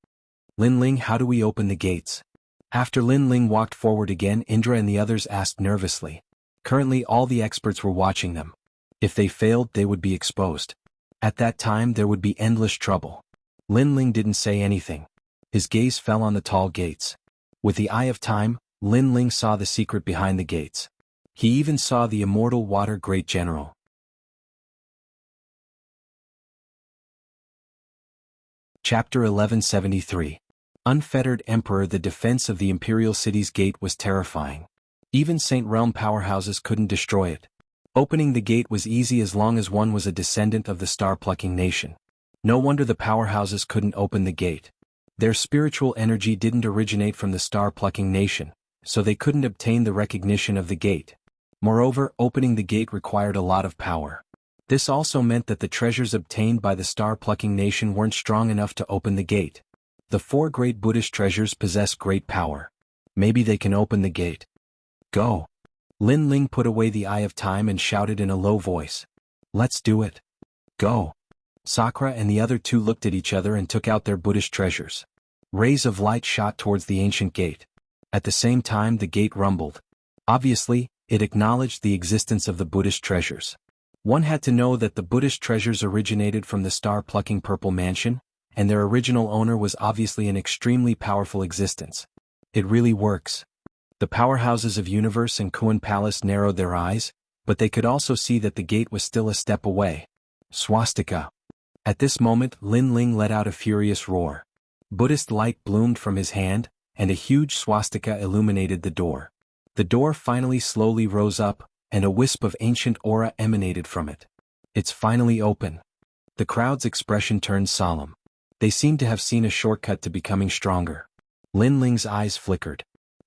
Lin Ling, how do we open the gates? After Lin Ling walked forward again, Indra and the others asked nervously. Currently all the experts were watching them. If they failed, they would be exposed. At that time there would be endless trouble. Lin Ling didn't say anything. His gaze fell on the tall gates. With the eye of time, Lin Ling saw the secret behind the gates. He even saw the immortal water great general. Chapter 1173. Unfettered Emperor. The defense of the imperial city's gate was terrifying. Even Saint Realm powerhouses couldn't destroy it. Opening the gate was easy as long as one was a descendant of the star-plucking nation. No wonder the powerhouses couldn't open the gate. Their spiritual energy didn't originate from the star-plucking nation, so they couldn't obtain the recognition of the gate. Moreover, opening the gate required a lot of power. This also meant that the treasures obtained by the star-plucking nation weren't strong enough to open the gate. The 4 great Buddhist treasures possess great power. Maybe they can open the gate. Go! Lin Ling put away the Eye of Time and shouted in a low voice. Let's do it. Go! Sakura and the other 2 looked at each other and took out their Buddhist treasures. Rays of light shot towards the ancient gate. At the same time the gate rumbled. Obviously, it acknowledged the existence of the Buddhist treasures. One had to know that the Buddhist treasures originated from the star-plucking Purple Mansion, and their original owner was obviously an extremely powerful existence. It really works. The powerhouses of Universe and Kuan Palace narrowed their eyes, but they could also see that the gate was still a step away. Swastika. At this moment Lin Ling let out a furious roar. Buddhist light bloomed from his hand, and a huge swastika illuminated the door. The door finally slowly rose up, and a wisp of ancient aura emanated from it. It's finally open. The crowd's expression turned solemn. They seemed to have seen a shortcut to becoming stronger. Lin Ling's eyes flickered.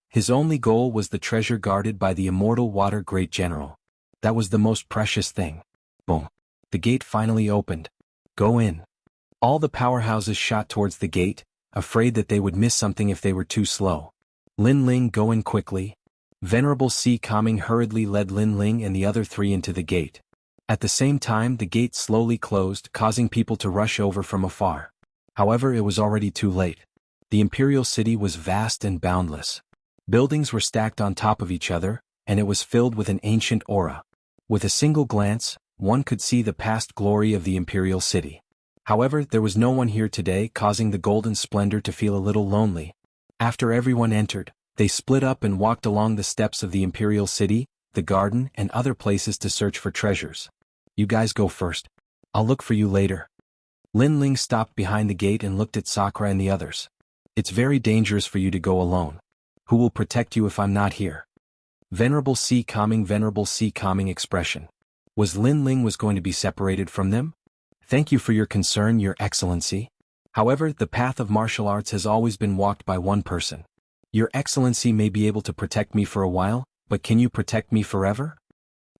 His only goal was the treasure guarded by the immortal water great general. That was the most precious thing. Boom. The gate finally opened. Go in. All the powerhouses shot towards the gate, afraid that they would miss something if they were too slow. Lin Ling, go in quickly. Venerable Si Kaming hurriedly led Lin Ling and the other 3 into the gate. At the same time the gate slowly closed, causing people to rush over from afar. However, it was already too late. The imperial city was vast and boundless. Buildings were stacked on top of each other, and it was filled with an ancient aura. With a single glance, one could see the past glory of the imperial city. However, there was no one here today, causing the golden splendor to feel a little lonely. After everyone entered, they split up and walked along the steps of the imperial city, the garden, and other places to search for treasures. You guys go first. I'll look for you later. Lin Ling stopped behind the gate and looked at Sakura and the others. It's very dangerous for you to go alone. Who will protect you if I'm not here? Venerable Si Kaming expression. Was Lin Ling going to be separated from them? Thank you for your concern, Your Excellency. However, the path of martial arts has always been walked by one person. Your Excellency may be able to protect me for a while, but can you protect me forever?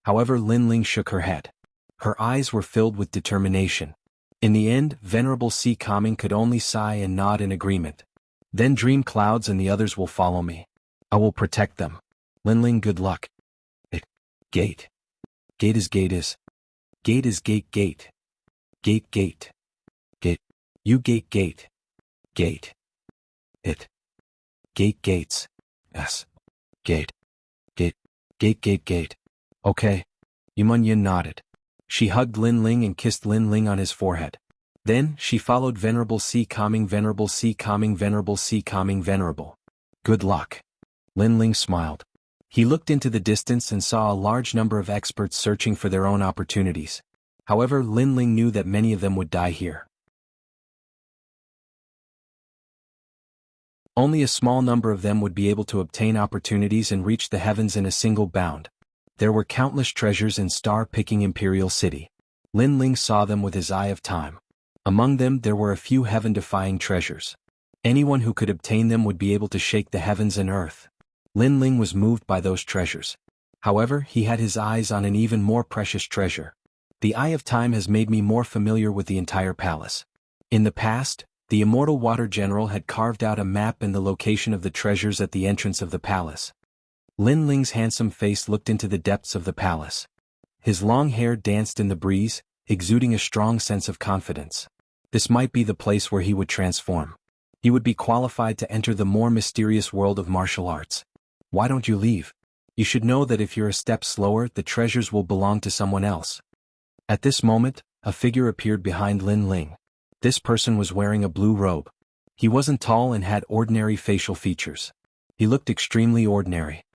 However, Lin Ling shook her head. Her eyes were filled with determination. In the end, Venerable Si Kaming could only sigh and nod in agreement. Then Dream Clouds and the others will follow me. I will protect them. Lin Ling, good luck. Gate. Gate is gate is. Gate is gate gate. Gate gate. Gate. You gate gate. Gate. It. Gate gates. S. Gate. Gate. Gate gate gate. Okay. Yumunyin nodded. She hugged Lin Ling and kissed Lin Ling on his forehead. Then, she followed Venerable Si Kaming, Venerable Si Kaming, Venerable Si Kaming, Venerable. Good luck. Lin Ling smiled. He looked into the distance and saw a large number of experts searching for their own opportunities. However, Lin Ling knew that many of them would die here. Only a small number of them would be able to obtain opportunities and reach the heavens in a single bound. There were countless treasures in star-picking Imperial City. Lin Ling saw them with his Eye of Time. Among them there were a few heaven-defying treasures. Anyone who could obtain them would be able to shake the heavens and earth. Lin Ling was moved by those treasures. However, he had his eyes on an even more precious treasure. The Eye of Time has made me more familiar with the entire palace. In the past, the immortal water general had carved out a map and the location of the treasures at the entrance of the palace. Lin Ling's handsome face looked into the depths of the palace. His long hair danced in the breeze, exuding a strong sense of confidence. This might be the place where he would transform. He would be qualified to enter the more mysterious world of martial arts. Why don't you leave? You should know that if you're a step slower, the treasures will belong to someone else. At this moment, a figure appeared behind Lin Ling. This person was wearing a blue robe. He wasn't tall and had ordinary facial features. He looked extremely ordinary.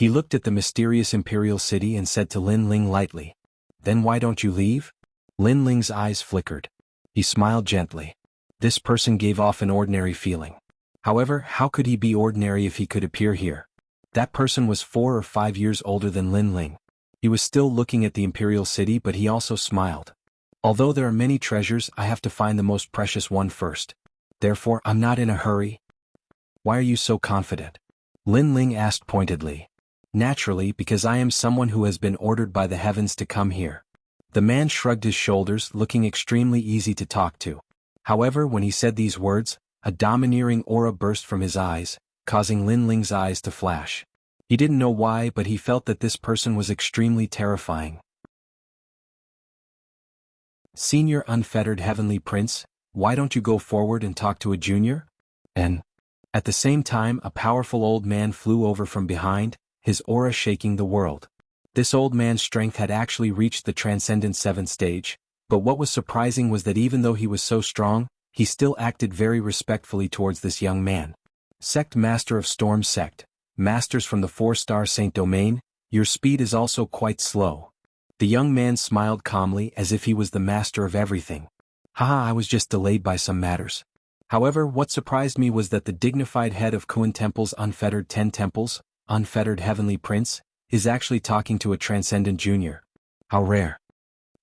He looked at the mysterious imperial city and said to Lin Ling lightly, "Then why don't you leave?" Lin Ling's eyes flickered. He smiled gently. This person gave off an ordinary feeling. However, how could he be ordinary if he could appear here? That person was 4 or 5 years older than Lin Ling. He was still looking at the imperial city, but he also smiled. Although there are many treasures, I have to find the most precious one first. Therefore, I'm not in a hurry. Why are you so confident? Lin Ling asked pointedly. Naturally, because I am someone who has been ordered by the heavens to come here. The man shrugged his shoulders, looking extremely easy to talk to. However, when he said these words, a domineering aura burst from his eyes, causing Lin Ling's eyes to flash. He didn't know why, but he felt that this person was extremely terrifying. Senior unfettered heavenly prince, why don't you go forward and talk to a junior? And at the same time, a powerful old man flew over from behind, his aura shaking the world. This old man's strength had actually reached the transcendent 7th stage, but what was surprising was that even though he was so strong, he still acted very respectfully towards this young man. Sect Master of Storm Sect, Masters from the 4-star Saint Domain, your speed is also quite slow. The young man smiled calmly as if he was the master of everything. Haha, I was just delayed by some matters. However, what surprised me was that the dignified head of Kun Temple's Unfettered 10 Temples, Unfettered Heavenly Prince, is actually talking to a transcendent junior. How rare.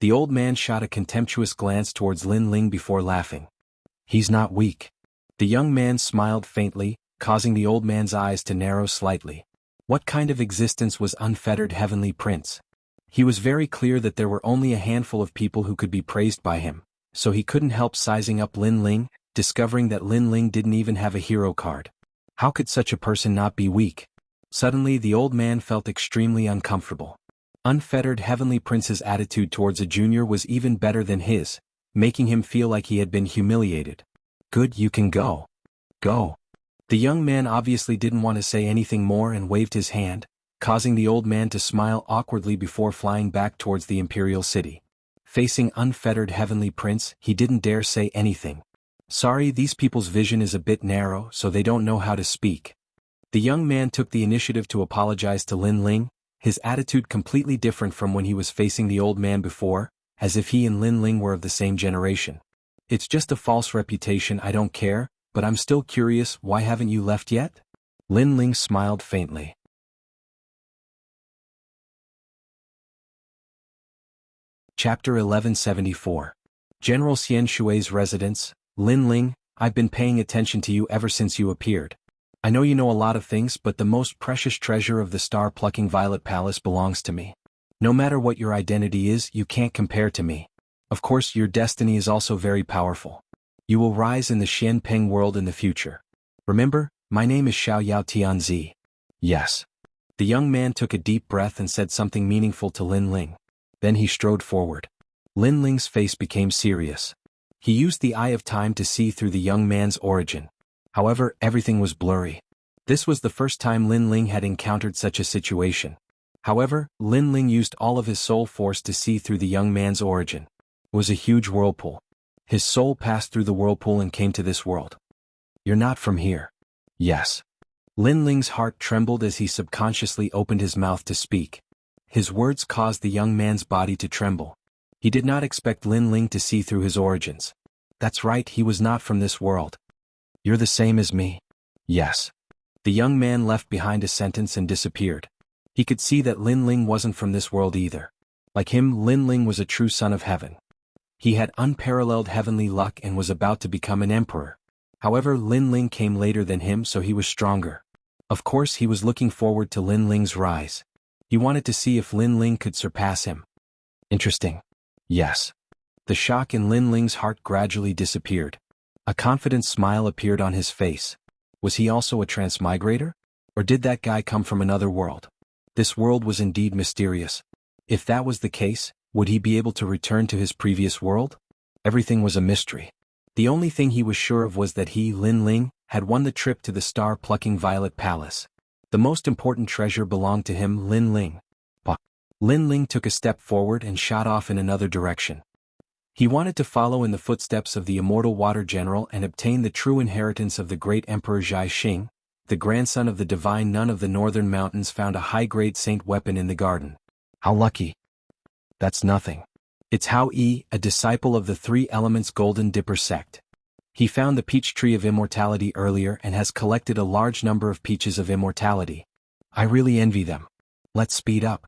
The old man shot a contemptuous glance towards Lin Ling before laughing. He's not weak. The young man smiled faintly, causing the old man's eyes to narrow slightly. What kind of existence was Unfettered Heavenly Prince? He was very clear that there were only a handful of people who could be praised by him, so he couldn't help sizing up Lin Ling, discovering that Lin Ling didn't even have a hero card. How could such a person not be weak? Suddenly the old man felt extremely uncomfortable. Unfettered Heavenly Prince's attitude towards a junior was even better than his, making him feel like he had been humiliated. Good, you can go. Go. The young man obviously didn't want to say anything more and waved his hand, causing the old man to smile awkwardly before flying back towards the imperial city. Facing Unfettered Heavenly Prince, he didn't dare say anything. Sorry, these people's vision is a bit narrow, so they don't know how to speak. The young man took the initiative to apologize to Lin Ling, his attitude completely different from when he was facing the old man before, as if he and Lin Ling were of the same generation. It's just a false reputation, I don't care, but I'm still curious, why haven't you left yet? Lin Ling smiled faintly. Chapter 1174. General Xian Shui's residence. Lin Ling, I've been paying attention to you ever since you appeared. I know you know a lot of things, but the most precious treasure of the star-plucking Violet Palace belongs to me. No matter what your identity is, you can't compare to me. Of course, your destiny is also very powerful. You will rise in the Xianpeng world in the future. Remember, my name is Xiao Yao Tianzi. Yes. The young man took a deep breath and said something meaningful to Lin Ling. Then he strode forward. Lin Ling's face became serious. He used the Eye of Time to see through the young man's origin. However, everything was blurry. This was the first time Lin Ling had encountered such a situation. However, Lin Ling used all of his soul force to see through the young man's origin. It was a huge whirlpool. His soul passed through the whirlpool and came to this world. You're not from here. Yes. Lin Ling's heart trembled as he subconsciously opened his mouth to speak. His words caused the young man's body to tremble. He did not expect Lin Ling to see through his origins. That's right, he was not from this world. You're the same as me. Yes. The young man left behind a sentence and disappeared. He could see that Lin Ling wasn't from this world either. Like him, Lin Ling was a true son of heaven. He had unparalleled heavenly luck and was about to become an emperor. However, Lin Ling came later than him, so he was stronger. Of course, he was looking forward to Lin Ling's rise. He wanted to see if Lin Ling could surpass him. Interesting. Yes. The shock in Lin Ling's heart gradually disappeared. A confident smile appeared on his face. Was he also a transmigrator? Or did that guy come from another world? This world was indeed mysterious. If that was the case, would he be able to return to his previous world? Everything was a mystery. The only thing he was sure of was that he, Lin Ling, had won the trip to the star-plucking Violet Palace. The most important treasure belonged to him, Lin Ling. But Lin Ling took a step forward and shot off in another direction. He wanted to follow in the footsteps of the immortal Water General and obtain the true inheritance of the great Emperor Zhai Xing, the grandson of the divine nun of the northern mountains, found a high-grade saint weapon in the garden. How lucky. That's nothing. It's Hao Yi, a disciple of the Three Elements Golden Dipper sect. He found the peach tree of immortality earlier and has collected a large number of peaches of immortality. I really envy them. Let's speed up.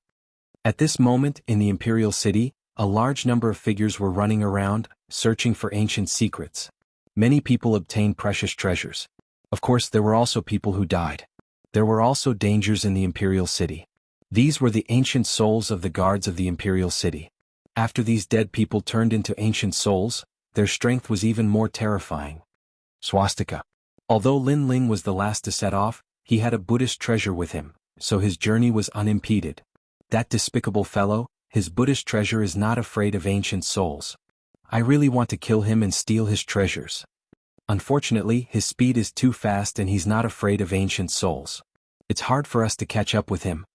At this moment, in the Imperial City, a large number of figures were running around, searching for ancient secrets. Many people obtained precious treasures. Of course, there were also people who died. There were also dangers in the Imperial City. These were the ancient souls of the guards of the Imperial City. After these dead people turned into ancient souls, their strength was even more terrifying. Swastika. Although Lin Ling was the last to set off, he had a Buddhist treasure with him, so his journey was unimpeded. That despicable fellow, his Buddhist treasure, is not afraid of ancient souls. I really want to kill him and steal his treasures. Unfortunately, his speed is too fast and he's not afraid of ancient souls. It's hard for us to catch up with him.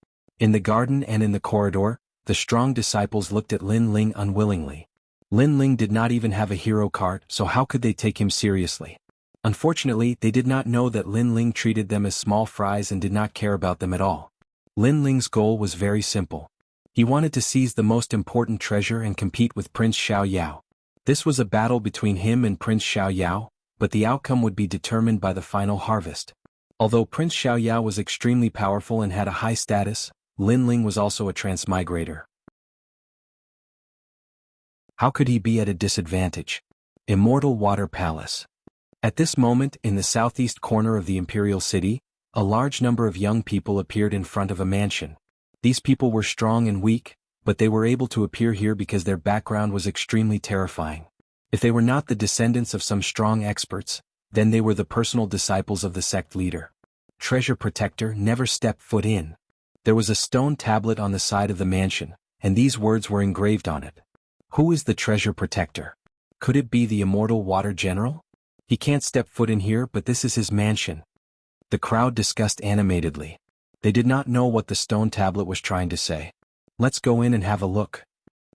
In the garden and in the corridor, the strong disciples looked at Lin Ling unwillingly. Lin Ling did not even have a hero card, so how could they take him seriously? Unfortunately, they did not know that Lin Ling treated them as small fries and did not care about them at all. Lin Ling's goal was very simple. He wanted to seize the most important treasure and compete with Prince Xiao Yao. This was a battle between him and Prince Xiao Yao, but the outcome would be determined by the final harvest. Although Prince Xiao Yao was extremely powerful and had a high status, Lin Ling was also a transmigrator. How could he be at a disadvantage? Immortal Water Palace. At this moment, in the southeast corner of the Imperial City, a large number of young people appeared in front of a mansion. These people were strong and weak, but they were able to appear here because their background was extremely terrifying. If they were not the descendants of some strong experts, then they were the personal disciples of the sect leader. Treasure Protector, never step foot in. There was a stone tablet on the side of the mansion, and these words were engraved on it. Who is the Treasure Protector? Could it be the Immortal Water General? He can't step foot in here, but this is his mansion. The crowd discussed animatedly. They did not know what the stone tablet was trying to say. Let's go in and have a look.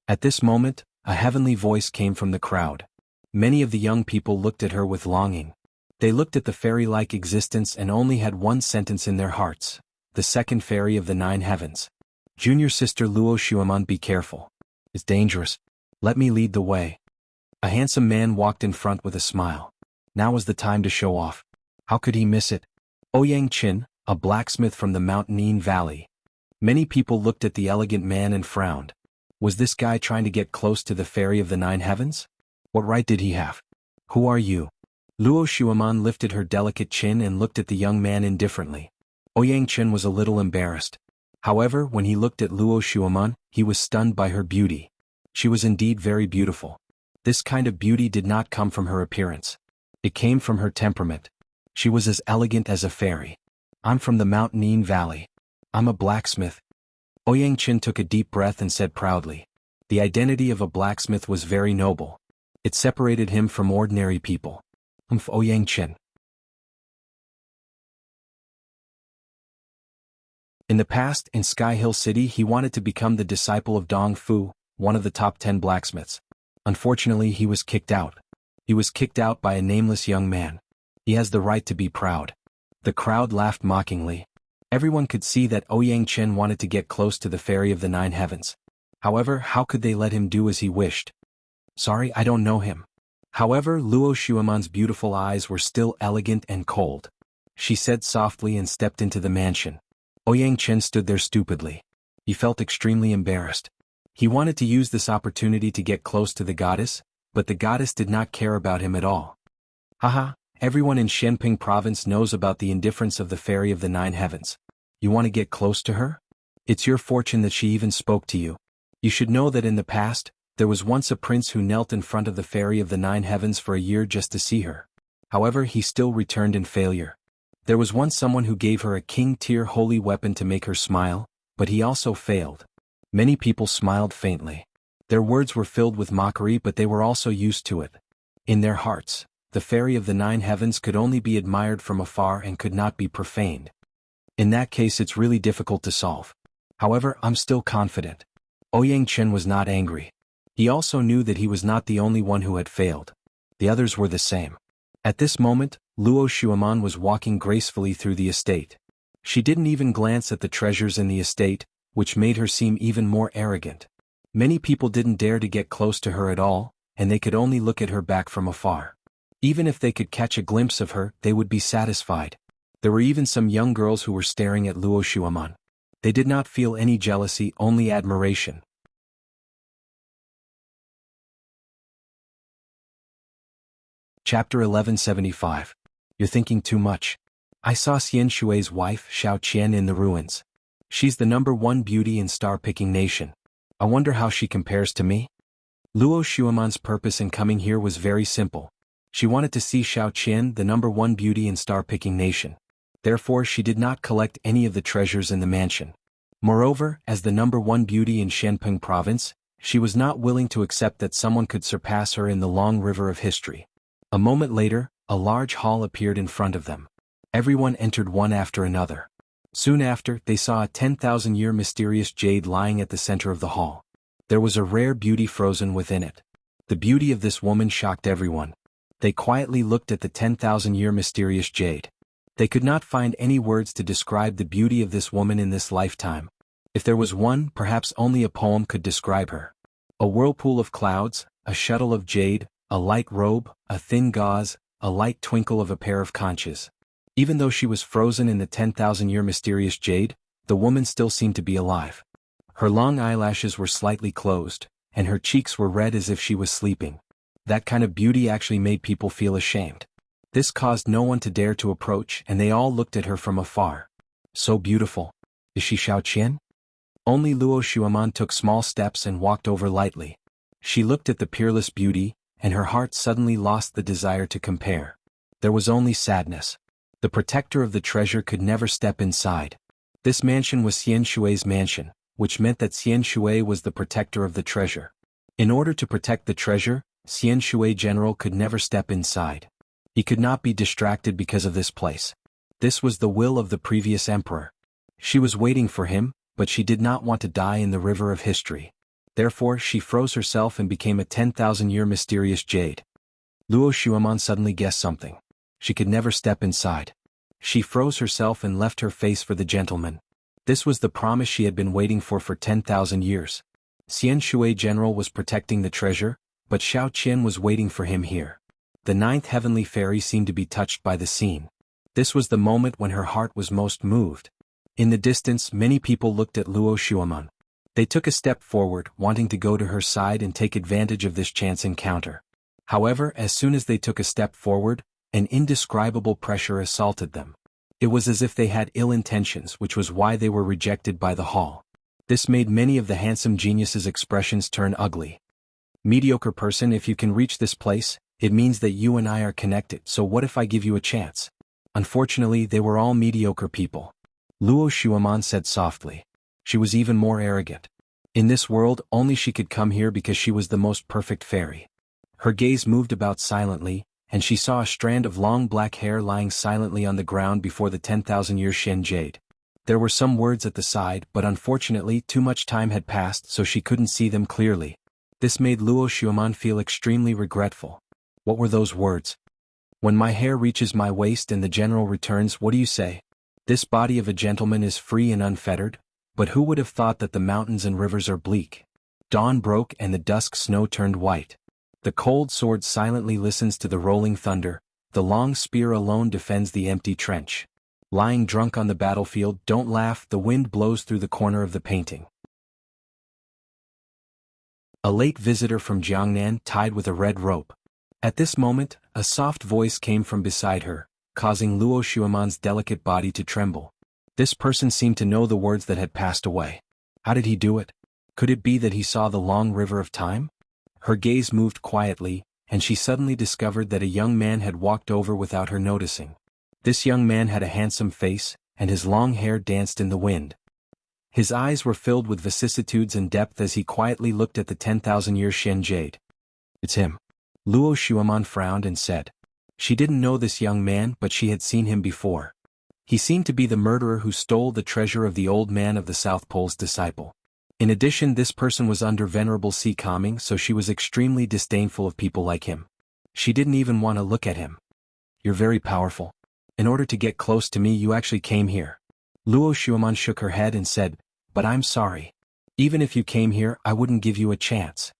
At this moment, a heavenly voice came from the crowd. Many of the young people looked at her with longing. They looked at the fairy-like existence and only had one sentence in their hearts. The second fairy of the 9 heavens. Junior sister Luo Xuemon, be careful. It's dangerous. Let me lead the way. A handsome man walked in front with a smile. Now was the time to show off. How could he miss it? Ouyang Qin, a blacksmith from the Mountain Valley. Many people looked at the elegant man and frowned. Was this guy trying to get close to the fairy of the 9 heavens? What right did he have? Who are you? Luo Xuemon lifted her delicate chin and looked at the young man indifferently. Ouyang Qin was a little embarrassed. However, when he looked at Luo Xuemon, he was stunned by her beauty. She was indeed very beautiful. This kind of beauty did not come from her appearance. It came from her temperament. She was as elegant as a fairy. I'm from the Mountain Valley. I'm a blacksmith. Ouyang Qin took a deep breath and said proudly. The identity of a blacksmith was very noble. It separated him from ordinary people. Ouyang Qin. In the past, in Sky Hill City, he wanted to become the disciple of Dong Fu, one of the top 10 blacksmiths. Unfortunately, he was kicked out. He was kicked out by a nameless young man. He has the right to be proud. The crowd laughed mockingly. Everyone could see that Ouyang Qin wanted to get close to the fairy of the 9 heavens. However, how could they let him do as he wished? Sorry, I don't know him. However, Luo Xuemon's beautiful eyes were still elegant and cold. She said softly and stepped into the mansion. Ouyang Qin stood there stupidly. He felt extremely embarrassed. He wanted to use this opportunity to get close to the goddess, but the goddess did not care about him at all. Haha, everyone in Shenping province knows about the indifference of the fairy of the 9 heavens. You want to get close to her? It's your fortune that she even spoke to you. You should know that in the past, there was once a prince who knelt in front of the fairy of the 9 heavens for a year just to see her. However, he still returned in failure. There was once someone who gave her a king-tier holy weapon to make her smile, but he also failed. Many people smiled faintly. Their words were filled with mockery, but they were also used to it. In their hearts, the fairy of the 9 heavens could only be admired from afar and could not be profaned. In that case, it's really difficult to solve. However, I'm still confident. Ouyang Qin was not angry. He also knew that he was not the only one who had failed. The others were the same. At this moment, Luo Xueman was walking gracefully through the estate. She didn't even glance at the treasures in the estate, which made her seem even more arrogant. Many people didn't dare to get close to her at all, and they could only look at her back from afar. Even if they could catch a glimpse of her, they would be satisfied. There were even some young girls who were staring at Luo Xueman. They did not feel any jealousy, only admiration. Chapter 1175. You're thinking too much. I saw Xian Shui's wife, Xiao Qian, in the ruins. She's the #1 beauty in star-picking nation. I wonder how she compares to me? Luo Xueman's purpose in coming here was very simple. She wanted to see Xiao Qian, the #1 beauty in star-picking nation. Therefore she did not collect any of the treasures in the mansion. Moreover, as the #1 beauty in Shenpeng province, she was not willing to accept that someone could surpass her in the long river of history. A moment later, a large hall appeared in front of them. Everyone entered one after another. Soon after, they saw a 10,000-year mysterious jade lying at the center of the hall. There was a rare beauty frozen within it. The beauty of this woman shocked everyone. They quietly looked at the 10,000-year mysterious jade. They could not find any words to describe the beauty of this woman in this lifetime. If there was one, perhaps only a poem could describe her. A whirlpool of clouds, a shuttle of jade, a light robe, a thin gauze, a light twinkle of a pair of conches. Even though she was frozen in the 10,000-year mysterious jade, the woman still seemed to be alive. Her long eyelashes were slightly closed, and her cheeks were red as if she was sleeping. That kind of beauty actually made people feel ashamed. This caused no one to dare to approach, and they all looked at her from afar. So beautiful. Is she Xiao Qian? Only Luo Xueman took small steps and walked over lightly. She looked at the peerless beauty, and her heart suddenly lost the desire to compare. There was only sadness. The protector of the treasure could never step inside. This mansion was Xian Shui's mansion, which meant that Xian Shui was the protector of the treasure. In order to protect the treasure, Xian Shui general could never step inside. He could not be distracted because of this place. This was the will of the previous emperor. She was waiting for him, but she did not want to die in the river of history. Therefore she froze herself and became a 10,000-year mysterious jade. Luo Xueman suddenly guessed something. She could never step inside. She froze herself and left her face for the gentleman. This was the promise she had been waiting for 10,000 years. Xian Shui general was protecting the treasure, but Xiao Qian was waiting for him here. The 9th heavenly fairy seemed to be touched by the scene. This was the moment when her heart was most moved. In the distance, many people looked at Luo Xueman. They took a step forward, wanting to go to her side and take advantage of this chance encounter. However, as soon as they took a step forward, an indescribable pressure assaulted them. It was as if they had ill intentions, which was why they were rejected by the hall. This made many of the handsome geniuses' expressions turn ugly. Mediocre person, if you can reach this place, it means that you and I are connected, so what if I give you a chance? Unfortunately, they were all mediocre people. Luo Xueman said softly. She was even more arrogant. In this world, only she could come here because she was the most perfect fairy. Her gaze moved about silently, and she saw a strand of long black hair lying silently on the ground before the 10,000-year Shen jade. There were some words at the side, but unfortunately too much time had passed so she couldn't see them clearly. This made Luo Xueman feel extremely regretful. What were those words? When my hair reaches my waist and the general returns, what do you say? This body of a gentleman is free and unfettered, but who would have thought that the mountains and rivers are bleak? Dawn broke and the dusk snow turned white. The cold sword silently listens to the rolling thunder, the long spear alone defends the empty trench. Lying drunk on the battlefield, don't laugh, the wind blows through the corner of the painting. A late visitor from Jiangnan tied with a red rope. At this moment, a soft voice came from beside her, causing Luo Xueman's delicate body to tremble. This person seemed to know the words that had passed away. How did he do it? Could it be that he saw the long river of time? Her gaze moved quietly, and she suddenly discovered that a young man had walked over without her noticing. This young man had a handsome face, and his long hair danced in the wind. His eyes were filled with vicissitudes and depth as he quietly looked at the 10,000-year Shen jade. It's him. Luo Xueman frowned and said. She didn't know this young man, but she had seen him before. He seemed to be the murderer who stole the treasure of the old man of the South Pole's disciple. In addition, this person was under Venerable Si Kangming, so she was extremely disdainful of people like him. She didn't even want to look at him. you're very powerful. In order to get close to me you actually came here. Luo Xueman shook her head and said, but I'm sorry. Even if you came here I wouldn't give you a chance.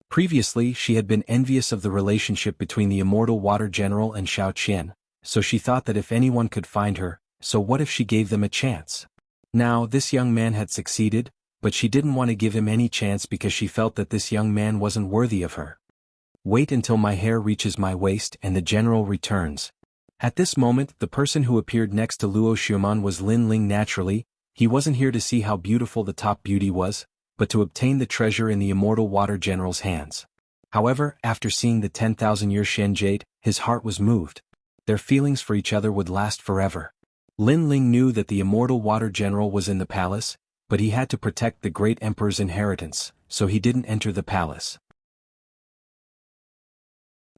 Previously she had been envious of the relationship between the immortal water general and Xiao Qian, so she thought that if anyone could find her, so what if she gave them a chance? Now this young man had succeeded, but she didn't want to give him any chance because she felt that this young man wasn't worthy of her. Wait until my hair reaches my waist and the general returns. At this moment the person who appeared next to Luo Xueman was Lin Ling naturally. He wasn't here to see how beautiful the top beauty was, but to obtain the treasure in the immortal water general's hands. However, after seeing the 10,000-year Shen Jade, his heart was moved. Their feelings for each other would last forever. Lin Ling knew that the immortal water general was in the palace, but he had to protect the great emperor's inheritance, so he didn't enter the palace.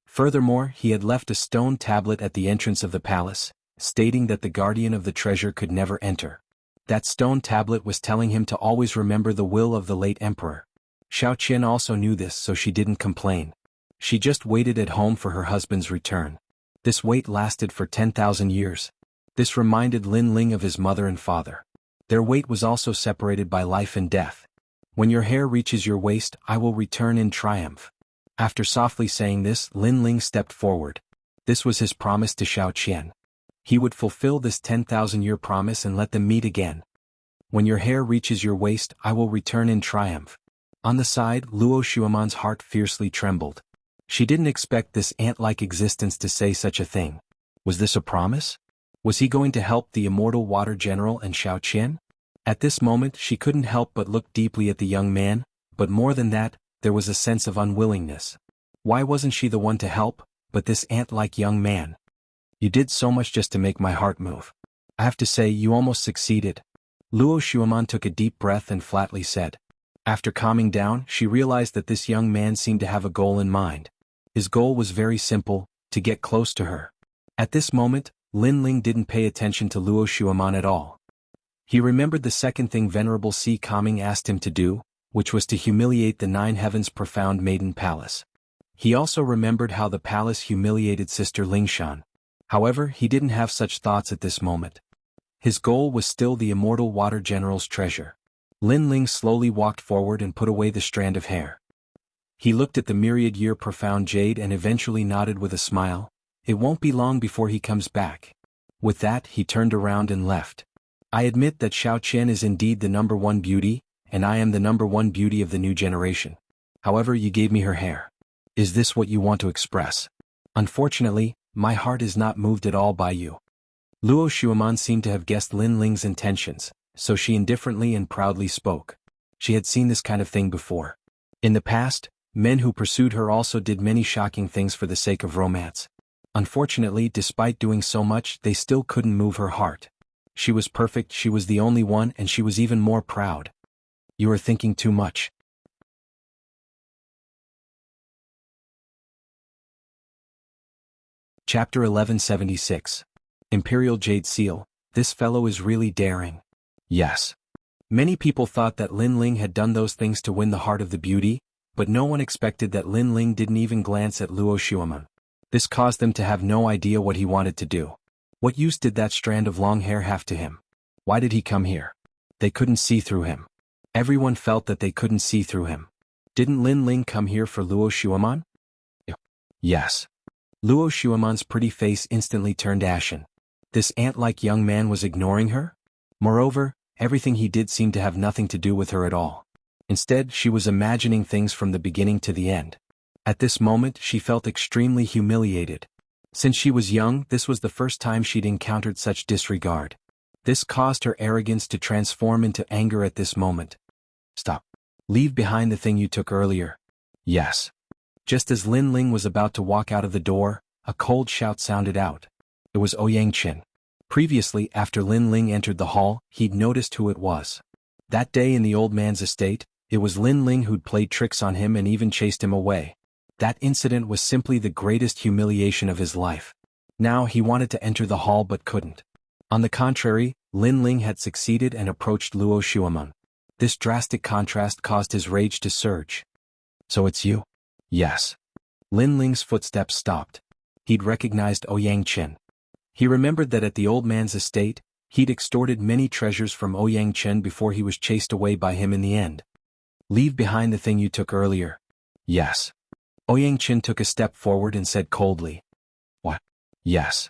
Furthermore, he had left a stone tablet at the entrance of the palace, stating that the guardian of the treasure could never enter. That stone tablet was telling him to always remember the will of the late emperor. Xiao Qian also knew this, so she didn't complain. She just waited at home for her husband's return. This wait lasted for 10,000 years. This reminded Lin Ling of his mother and father. Their wait was also separated by life and death. When your hair reaches your waist, I will return in triumph. After softly saying this, Lin Ling stepped forward. This was his promise to Xiao Qian. He would fulfill this 10,000-year promise and let them meet again. When your hair reaches your waist, I will return in triumph. On the side, Luo Xueman's heart fiercely trembled. She didn't expect this ant-like existence to say such a thing. Was this a promise? Was he going to help the immortal water general and Xiao Qian? At this moment she couldn't help but look deeply at the young man, but more than that, there was a sense of unwillingness. Why wasn't she the one to help, but this ant-like young man? You did so much just to make my heart move. I have to say you almost succeeded. Luo Xueman took a deep breath and flatly said. After calming down, she realized that this young man seemed to have a goal in mind. His goal was very simple, to get close to her. At this moment, Lin Ling didn't pay attention to Luo Xueman at all. He remembered the second thing Venerable Si Kaming asked him to do, which was to humiliate the Nine Heavens' profound maiden palace. He also remembered how the palace humiliated Sister Lingshan. However, he didn't have such thoughts at this moment. His goal was still the immortal water general's treasure. Lin Ling slowly walked forward and put away the strand of hair. He looked at the myriad-year profound jade and eventually nodded with a smile. It won't be long before he comes back. With that, he turned around and left. I admit that Xiao Qian is indeed the #1 beauty, and I am the #1 beauty of the new generation. However, you gave me her hair. Is this what you want to express? Unfortunately, my heart is not moved at all by you. Luo Xueman seemed to have guessed Lin Ling's intentions, so she indifferently and proudly spoke. She had seen this kind of thing before. In the past, men who pursued her also did many shocking things for the sake of romance. Unfortunately, despite doing so much, they still couldn't move her heart. She was perfect, she was the only one, and she was even more proud. You are thinking too much. Chapter 1176. Imperial Jade Seal. This fellow is really daring. Yes. Many people thought that Lin Ling had done those things to win the heart of the beauty, but no one expected that Lin Ling didn't even glance at Luo Xueman. This caused them to have no idea what he wanted to do. What use did that strand of long hair have to him? Why did he come here? They couldn't see through him. Everyone felt that they couldn't see through him. Didn't Lin Ling come here for Luo Xueman? Yes. Luo Xueman's pretty face instantly turned ashen. This ant-like young man was ignoring her? Moreover, everything he did seemed to have nothing to do with her at all. Instead, she was imagining things from the beginning to the end. At this moment, she felt extremely humiliated. Since she was young, this was the first time she'd encountered such disregard. This caused her arrogance to transform into anger at this moment. Stop. Leave behind the thing you took earlier. Yes. Just as Lin Ling was about to walk out of the door, a cold shout sounded out. It was Ouyang Qin. Previously, after Lin Ling entered the hall, he'd noticed who it was. That day in the old man's estate, it was Lin Ling who'd played tricks on him and even chased him away. That incident was simply the greatest humiliation of his life. Now he wanted to enter the hall but couldn't. On the contrary, Lin Ling had succeeded and approached Luo Xueman. This drastic contrast caused his rage to surge. So it's you? Yes. Lin Ling's footsteps stopped. he'd recognized Ouyang Chen. He remembered that at the old man's estate, he'd extorted many treasures from Ouyang Chen before he was chased away by him in the end. Leave behind the thing you took earlier. Yes. Ouyang Chen took a step forward and said coldly. What? Yes.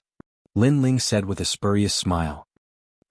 Lin Ling said with a spurious smile.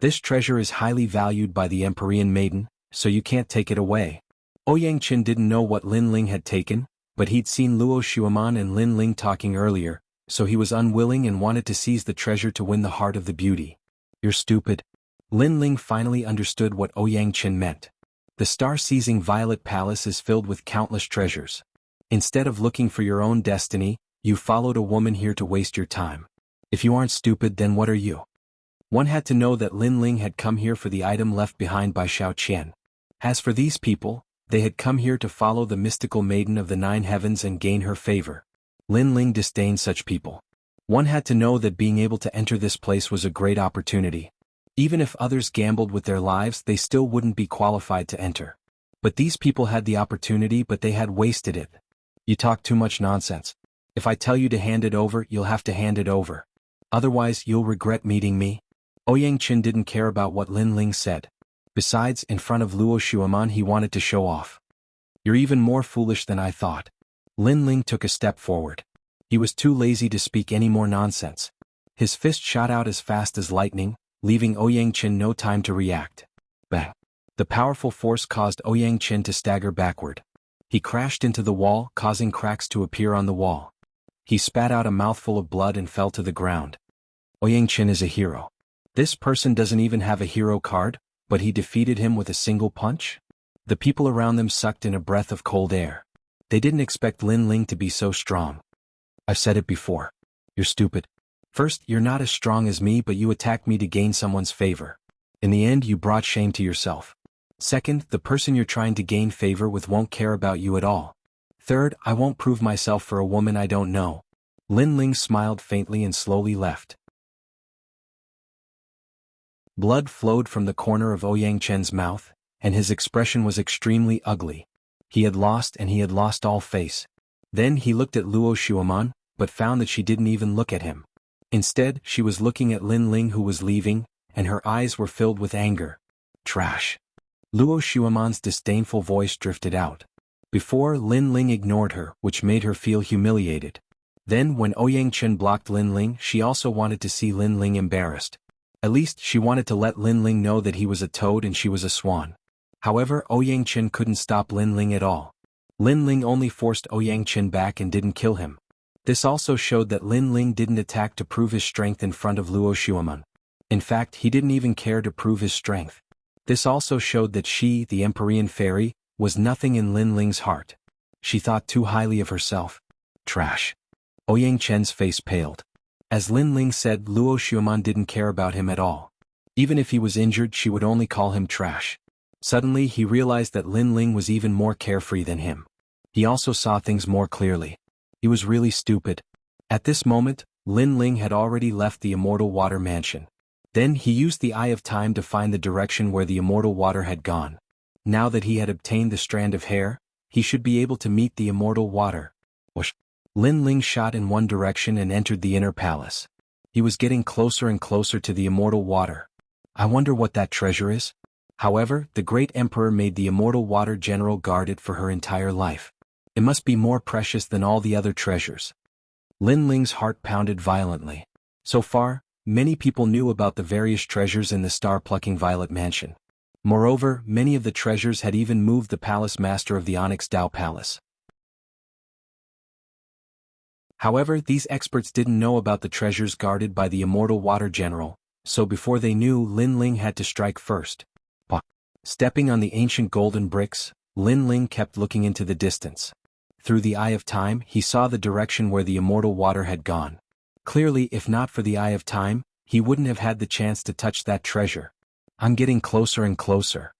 This treasure is highly valued by the Empyrean maiden, so you can't take it away. Ouyang Chen didn't know what Lin Ling had taken, but he'd seen Luo Xueman and Lin Ling talking earlier, so he was unwilling and wanted to seize the treasure to win the heart of the beauty. You're stupid. Lin Ling finally understood what Ouyang Chen meant. The star-seizing Violet Palace is filled with countless treasures. Instead of looking for your own destiny, you followed a woman here to waste your time. If you aren't stupid, then what are you? One had to know that Lin Ling had come here for the item left behind by Xiao Qian. As for these people, they had come here to follow the mystical maiden of the 9 heavens and gain her favor. Lin Ling disdained such people. One had to know that being able to enter this place was a great opportunity. Even if others gambled with their lives, they still wouldn't be qualified to enter. But these people had the opportunity, but they had wasted it. You talk too much nonsense. If I tell you to hand it over, you'll have to hand it over. Otherwise, you'll regret meeting me. Ouyang Chen didn't care about what Lin Ling said. Besides, in front of Luo Xueman he wanted to show off. You're even more foolish than I thought. Lin Ling took a step forward. He was too lazy to speak any more nonsense. His fist shot out as fast as lightning, leaving Ouyang Chen no time to react. Bang! The powerful force caused Ouyang Chen to stagger backward. He crashed into the wall, causing cracks to appear on the wall. He spat out a mouthful of blood and fell to the ground. Ouyang Chen is a hero. This person doesn't even have a hero card, but he defeated him with a single punch? The people around them sucked in a breath of cold air. They didn't expect Lin Ling to be so strong. I've said it before. You're stupid. First, you're not as strong as me, but you attacked me to gain someone's favor. In the end, you brought shame to yourself. Second, the person you're trying to gain favor with won't care about you at all. Third, I won't prove myself for a woman I don't know. Lin Ling smiled faintly and slowly left. Blood flowed from the corner of Ouyang Chen's mouth, and his expression was extremely ugly. He had lost, and he had lost all face. Then he looked at Luo Xueman, but found that she didn't even look at him. Instead, she was looking at Lin Ling, who was leaving, and her eyes were filled with anger. Trash. Luo Xueman's disdainful voice drifted out. Before, Lin Ling ignored her, which made her feel humiliated. Then, when Ouyang Chen blocked Lin Ling, she also wanted to see Lin Ling embarrassed. At least, she wanted to let Lin Ling know that he was a toad and she was a swan. However, Ouyang Chen couldn't stop Lin Ling at all. Lin Ling only forced Ouyang Chen back and didn't kill him. This also showed that Lin Ling didn't attack to prove his strength in front of Luo Xueman. In fact, he didn't even care to prove his strength. This also showed that she, the Empyrean fairy, was nothing in Lin Ling's heart. She thought too highly of herself. Trash. Ouyang Chen's face paled. As Lin Ling said, Luo Xueman didn't care about him at all. Even if he was injured, she would only call him trash. Suddenly, he realized that Lin Ling was even more carefree than him. He also saw things more clearly. He was really stupid. At this moment, Lin Ling had already left the Immortal Water Mansion. Then he used the Eye of Time to find the direction where the Immortal Water had gone. Now that he had obtained the strand of hair, he should be able to meet the Immortal Water. Whoosh! Lin Ling shot in one direction and entered the inner palace. He was getting closer and closer to the Immortal Water. I wonder what that treasure is? However, the great emperor made the Immortal Water General guard it for her entire life. It must be more precious than all the other treasures. Lin Ling's heart pounded violently. So far, many people knew about the various treasures in the star-plucking Violet Mansion. Moreover, many of the treasures had even moved the palace master of the Onyx Dao Palace. However, these experts didn't know about the treasures guarded by the Immortal Water General, so before they knew, Lin Ling had to strike first. Stepping on the ancient golden bricks, Lin Ling kept looking into the distance. Through the Eye of Time, he saw the direction where the Immortal Water had gone. Clearly, if not for the Eye of Time, he wouldn't have had the chance to touch that treasure. I'm getting closer and closer.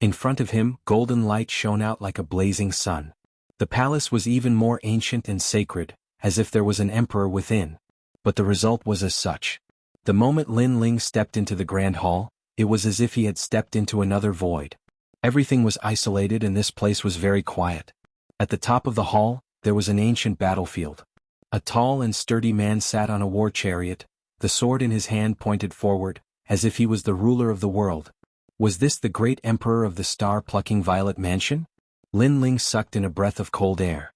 In front of him, golden light shone out like a blazing sun. The palace was even more ancient and sacred, as if there was an emperor within. But the result was as such. The moment Lin Ling stepped into the Grand Hall, it was as if he had stepped into another void. Everything was isolated and this place was very quiet. At the top of the hall, there was an ancient battlefield. A tall and sturdy man sat on a war chariot, the sword in his hand pointed forward, as if he was the ruler of the world. Was this the great emperor of the star-plucking violet mansion? Lin Ling sucked in a breath of cold air.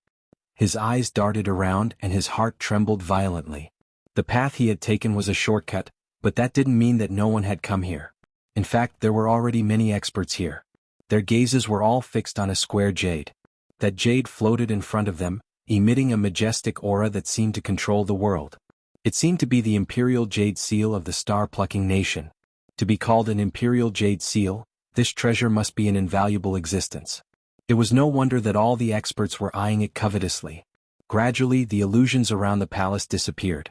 His eyes darted around and his heart trembled violently. The path he had taken was a shortcut, but that didn't mean that no one had come here. In fact, there were already many experts here. Their gazes were all fixed on a square jade. That jade floated in front of them, emitting a majestic aura that seemed to control the world. It seemed to be the imperial jade seal of the star-plucking nation. To be called an imperial jade seal, this treasure must be an invaluable existence. It was no wonder that all the experts were eyeing it covetously. Gradually, the illusions around the palace disappeared.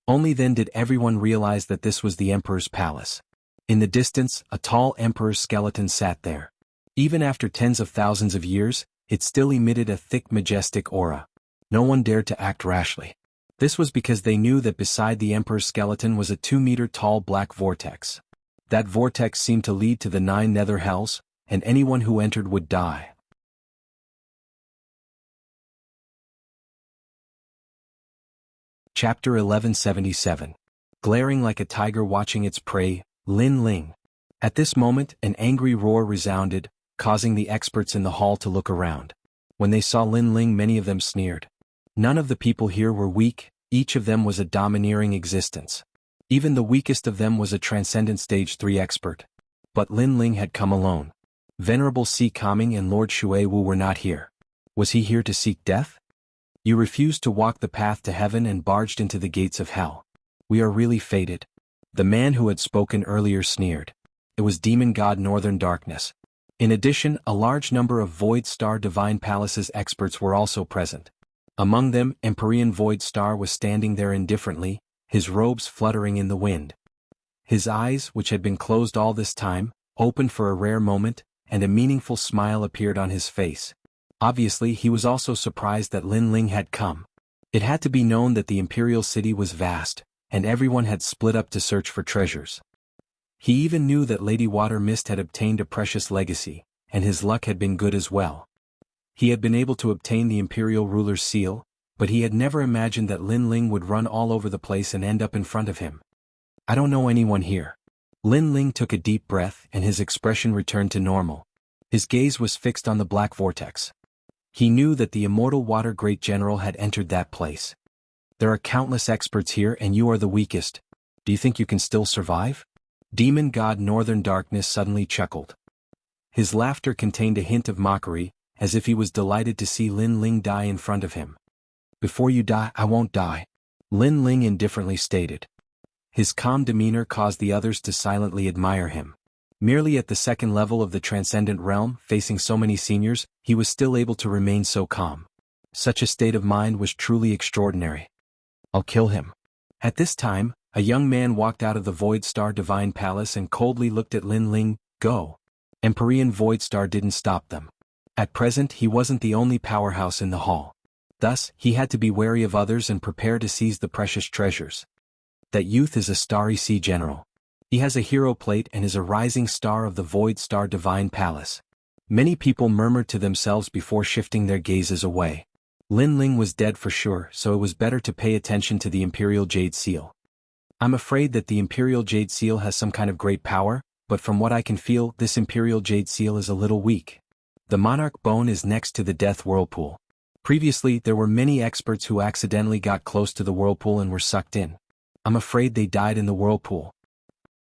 Only then did everyone realize that this was the emperor's palace. In the distance, a tall emperor's skeleton sat there. Even after tens of thousands of years, it still emitted a thick, majestic aura. No one dared to act rashly. This was because they knew that beside the emperor's skeleton was a 2-meter-tall black vortex. That vortex seemed to lead to the 9 nether hells, and anyone who entered would die. Chapter 1177. Glaring like a tiger watching its prey, Lin Ling. At this moment, an angry roar resounded, causing the experts in the hall to look around. When they saw Lin Ling, many of them sneered. None of the people here were weak, each of them was a domineering existence. Even the weakest of them was a transcendent stage 3 expert. But Lin Ling had come alone. Venerable Si Kaming and Lord Shui Wu were not here. Was he here to seek death? You refused to walk the path to heaven and barged into the gates of hell. We are really fated. The man who had spoken earlier sneered. It was Demon God Northern Darkness. In addition, a large number of Void Star Divine Palace's experts were also present. Among them, Empyrean Void Star was standing there indifferently, his robes fluttering in the wind. His eyes, which had been closed all this time, opened for a rare moment, and a meaningful smile appeared on his face. Obviously, he was also surprised that Lin Ling had come. It had to be known that the imperial city was vast, and everyone had split up to search for treasures. He even knew that Lady Water Mist had obtained a precious legacy, and his luck had been good as well. He had been able to obtain the imperial ruler's seal, but he had never imagined that Lin Ling would run all over the place and end up in front of him. I don't know anyone here. Lin Ling took a deep breath and his expression returned to normal. His gaze was fixed on the black vortex. He knew that the immortal Water Great General had entered that place. There are countless experts here and you are the weakest. Do you think you can still survive? Demon God Northern Darkness suddenly chuckled. His laughter contained a hint of mockery, as if he was delighted to see Lin Ling die in front of him. Before you die, I won't die, Lin Ling indifferently stated. His calm demeanor caused the others to silently admire him. Merely at the second level of the transcendent realm, facing so many seniors, he was still able to remain so calm. Such a state of mind was truly extraordinary. I'll kill him. At this time, a young man walked out of the Void Star Divine Palace and coldly looked at Lin Ling. Go. Empyrean Void Star didn't stop them. At present, he wasn't the only powerhouse in the hall. Thus, he had to be wary of others and prepare to seize the precious treasures. That youth is a starry sea general. He has a hero plate and is a rising star of the Void Star Divine Palace. Many people murmured to themselves before shifting their gazes away. Lin Ling was dead for sure, so it was better to pay attention to the Imperial Jade Seal. I'm afraid that the Imperial Jade Seal has some kind of great power, but from what I can feel, this Imperial Jade Seal is a little weak. The Monarch Bone is next to the Death Whirlpool. Previously, there were many experts who accidentally got close to the whirlpool and were sucked in. I'm afraid they died in the whirlpool.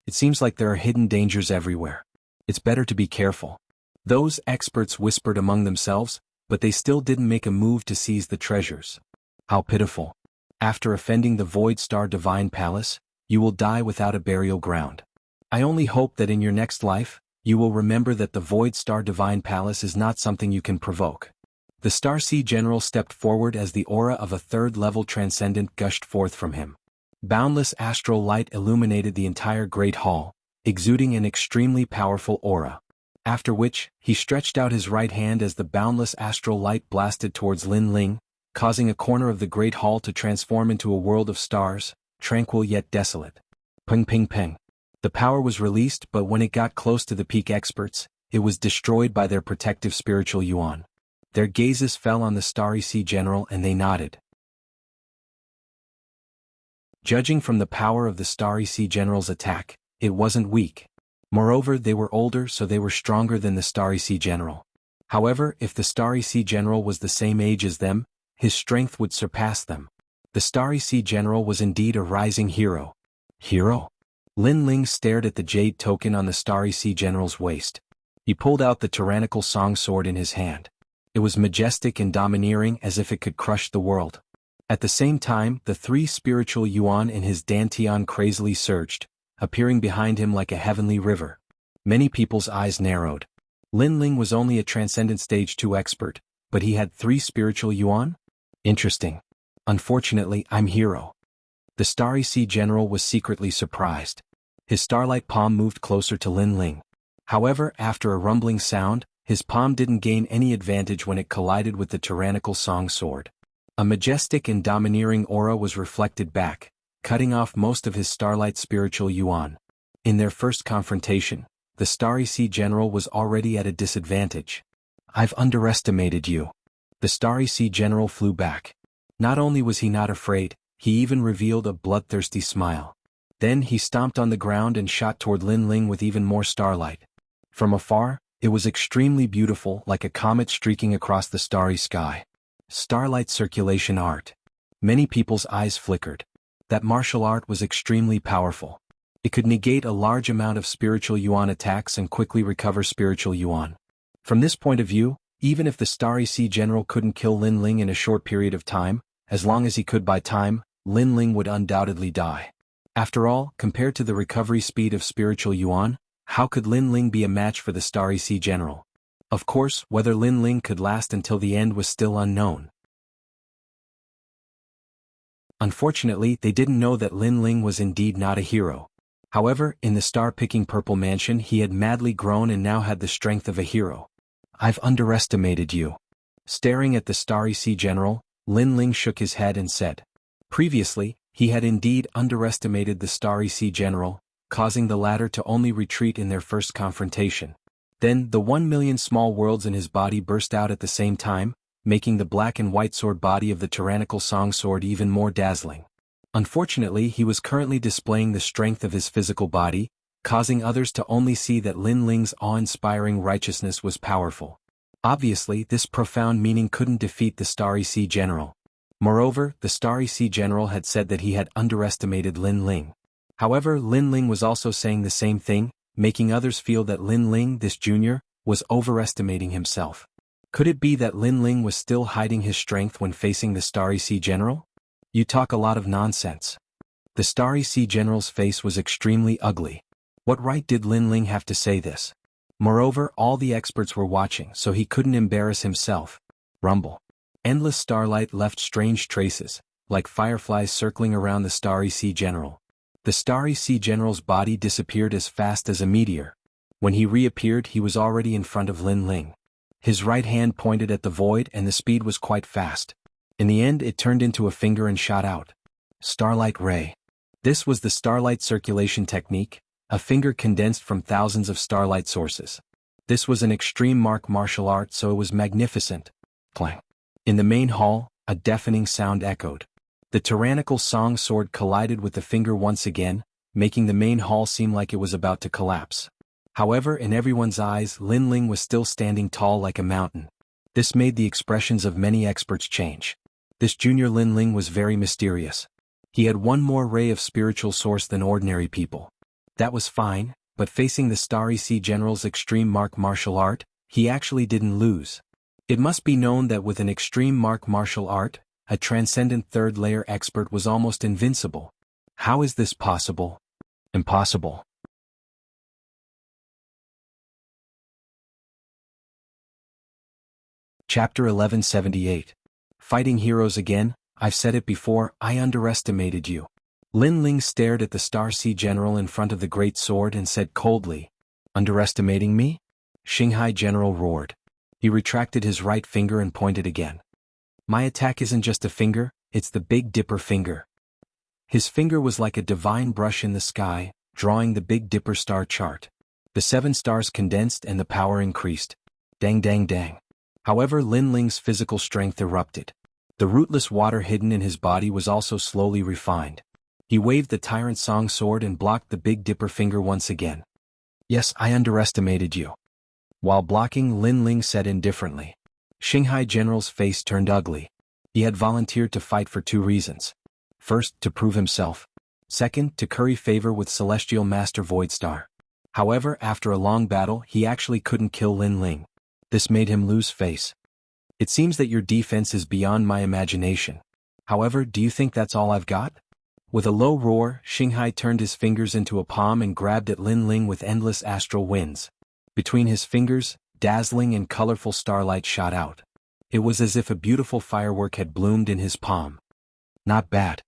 It seems like there are hidden dangers everywhere. It's better to be careful. Those experts whispered among themselves, but they still didn't make a move to seize the treasures. How pitiful. After offending the Void Star Divine Palace, you will die without a burial ground. I only hope that in your next life, you will remember that the Void Star Divine Palace is not something you can provoke. The Star Sea General stepped forward as the aura of a third-level transcendent gushed forth from him. Boundless astral light illuminated the entire Great Hall, exuding an extremely powerful aura. After which, he stretched out his right hand as the boundless astral light blasted towards Lin Ling, causing a corner of the Great Hall to transform into a world of stars, tranquil yet desolate. Ping ping ping. The power was released, but when it got close to the peak experts, it was destroyed by their protective spiritual yuan. Their gazes fell on the Starry Sea General and they nodded. Judging from the power of the Starry Sea General's attack, it wasn't weak. Moreover, they were older, so they were stronger than the Starry Sea General. However, if the Starry Sea General was the same age as them, his strength would surpass them. The Starry Sea General was indeed a rising hero. Hero? Lin Ling stared at the jade token on the Starry Sea General's waist. He pulled out the tyrannical song sword in his hand. It was majestic and domineering, as if it could crush the world. At the same time, the 3 spiritual yuan in his dantian crazily surged, appearing behind him like a heavenly river. Many people's eyes narrowed. Lin Ling was only a Transcendent Stage 2 expert, but he had 3 spiritual yuan? Interesting. Unfortunately, I'm hero. The Starry Sea General was secretly surprised. His starlight palm moved closer to Lin Ling. However, after a rumbling sound, his palm didn't gain any advantage when it collided with the tyrannical song sword. A majestic and domineering aura was reflected back, cutting off most of his starlight spiritual yuan. In their first confrontation, the Starry Sea General was already at a disadvantage. I've underestimated you. The Starry Sea General flew back. Not only was he not afraid, he even revealed a bloodthirsty smile. Then he stomped on the ground and shot toward Lin Ling with even more starlight. From afar, it was extremely beautiful, like a comet streaking across the starry sky. Starlight circulation art. Many people's eyes flickered. That martial art was extremely powerful. It could negate a large amount of spiritual yuan attacks and quickly recover spiritual yuan. From this point of view, even if the Starry Sea General couldn't kill Lin Ling in a short period of time, as long as he could buy time, Lin Ling would undoubtedly die. After all, compared to the recovery speed of spiritual yuan, how could Lin Ling be a match for the Starry Sea General? Of course, whether Lin Ling could last until the end was still unknown. Unfortunately, they didn't know that Lin Ling was indeed not a hero. However, in the star-picking purple mansion he had madly grown and now had the strength of a hero. I've underestimated you. Staring at the Starry Sea General, Lin Ling shook his head and said. Previously, he had indeed underestimated the Starry Sea General, causing the latter to only retreat in their first confrontation. Then, the 1,000,000 small worlds in his body burst out at the same time, making the black and white sword body of the tyrannical song sword even more dazzling. Unfortunately, he was currently displaying the strength of his physical body, causing others to only see that Lin Ling's awe-inspiring righteousness was powerful. Obviously, this profound meaning couldn't defeat the Starry Sea General. Moreover, the Starry Sea General had said that he had underestimated Lin Ling. However, Lin Ling was also saying the same thing, making others feel that Lin Ling, this junior, was overestimating himself. Could it be that Lin Ling was still hiding his strength when facing the Starry Sea General? You talk a lot of nonsense. The Starry Sea General's face was extremely ugly. What right did Lin Ling have to say this? Moreover, all the experts were watching, so he couldn't embarrass himself. Rumble. Endless starlight left strange traces, like fireflies circling around the Starry Sea General. The Starry Sea General's body disappeared as fast as a meteor. When he reappeared, he was already in front of Lin Ling. His right hand pointed at the void and the speed was quite fast. In the end, it turned into a finger and shot out. Starlight Ray. This was the starlight circulation technique, a finger condensed from thousands of starlight sources. This was an extreme martial art, so it was magnificent. Clang. In the main hall, a deafening sound echoed. The tyrannical song sword collided with the finger once again, making the main hall seem like it was about to collapse. However, in everyone's eyes, Lin Ling was still standing tall like a mountain. This made the expressions of many experts change. This junior Lin Ling was very mysterious. He had one more ray of spiritual source than ordinary people. That was fine, but facing the Starry Sea General's extreme martial art, he actually didn't lose. It must be known that with an extreme martial art, a transcendent third-layer expert was almost invincible. How is this possible? Impossible. Chapter 1178. Fighting heroes again. I've said it before, I underestimated you. Lin Ling stared at the Star Sea General in front of the great sword and said coldly, "Underestimating me?" Shanghai General roared. He retracted his right finger and pointed again. "My attack isn't just a finger, it's the Big Dipper finger." His finger was like a divine brush in the sky, drawing the Big Dipper star chart. The 7 stars condensed and the power increased. Dang dang dang. However, Lin Ling's physical strength erupted. The rootless water hidden in his body was also slowly refined. He waved the Tyrant Song sword and blocked the Big Dipper finger once again. Yes, I underestimated you. While blocking, Lin Ling said indifferently. Xinghai General's face turned ugly. He had volunteered to fight for 2 reasons. First, to prove himself. Second, to curry favor with Celestial Master Voidstar. However, after a long battle, he actually couldn't kill Lin Ling. This made him lose face. It seems that your defense is beyond my imagination. However, do you think that's all I've got? With a low roar, Xinghai turned his fingers into a palm and grabbed at Lin Ling with endless astral winds. Between his fingers, dazzling and colorful starlight shot out. It was as if a beautiful firework had bloomed in his palm. Not bad.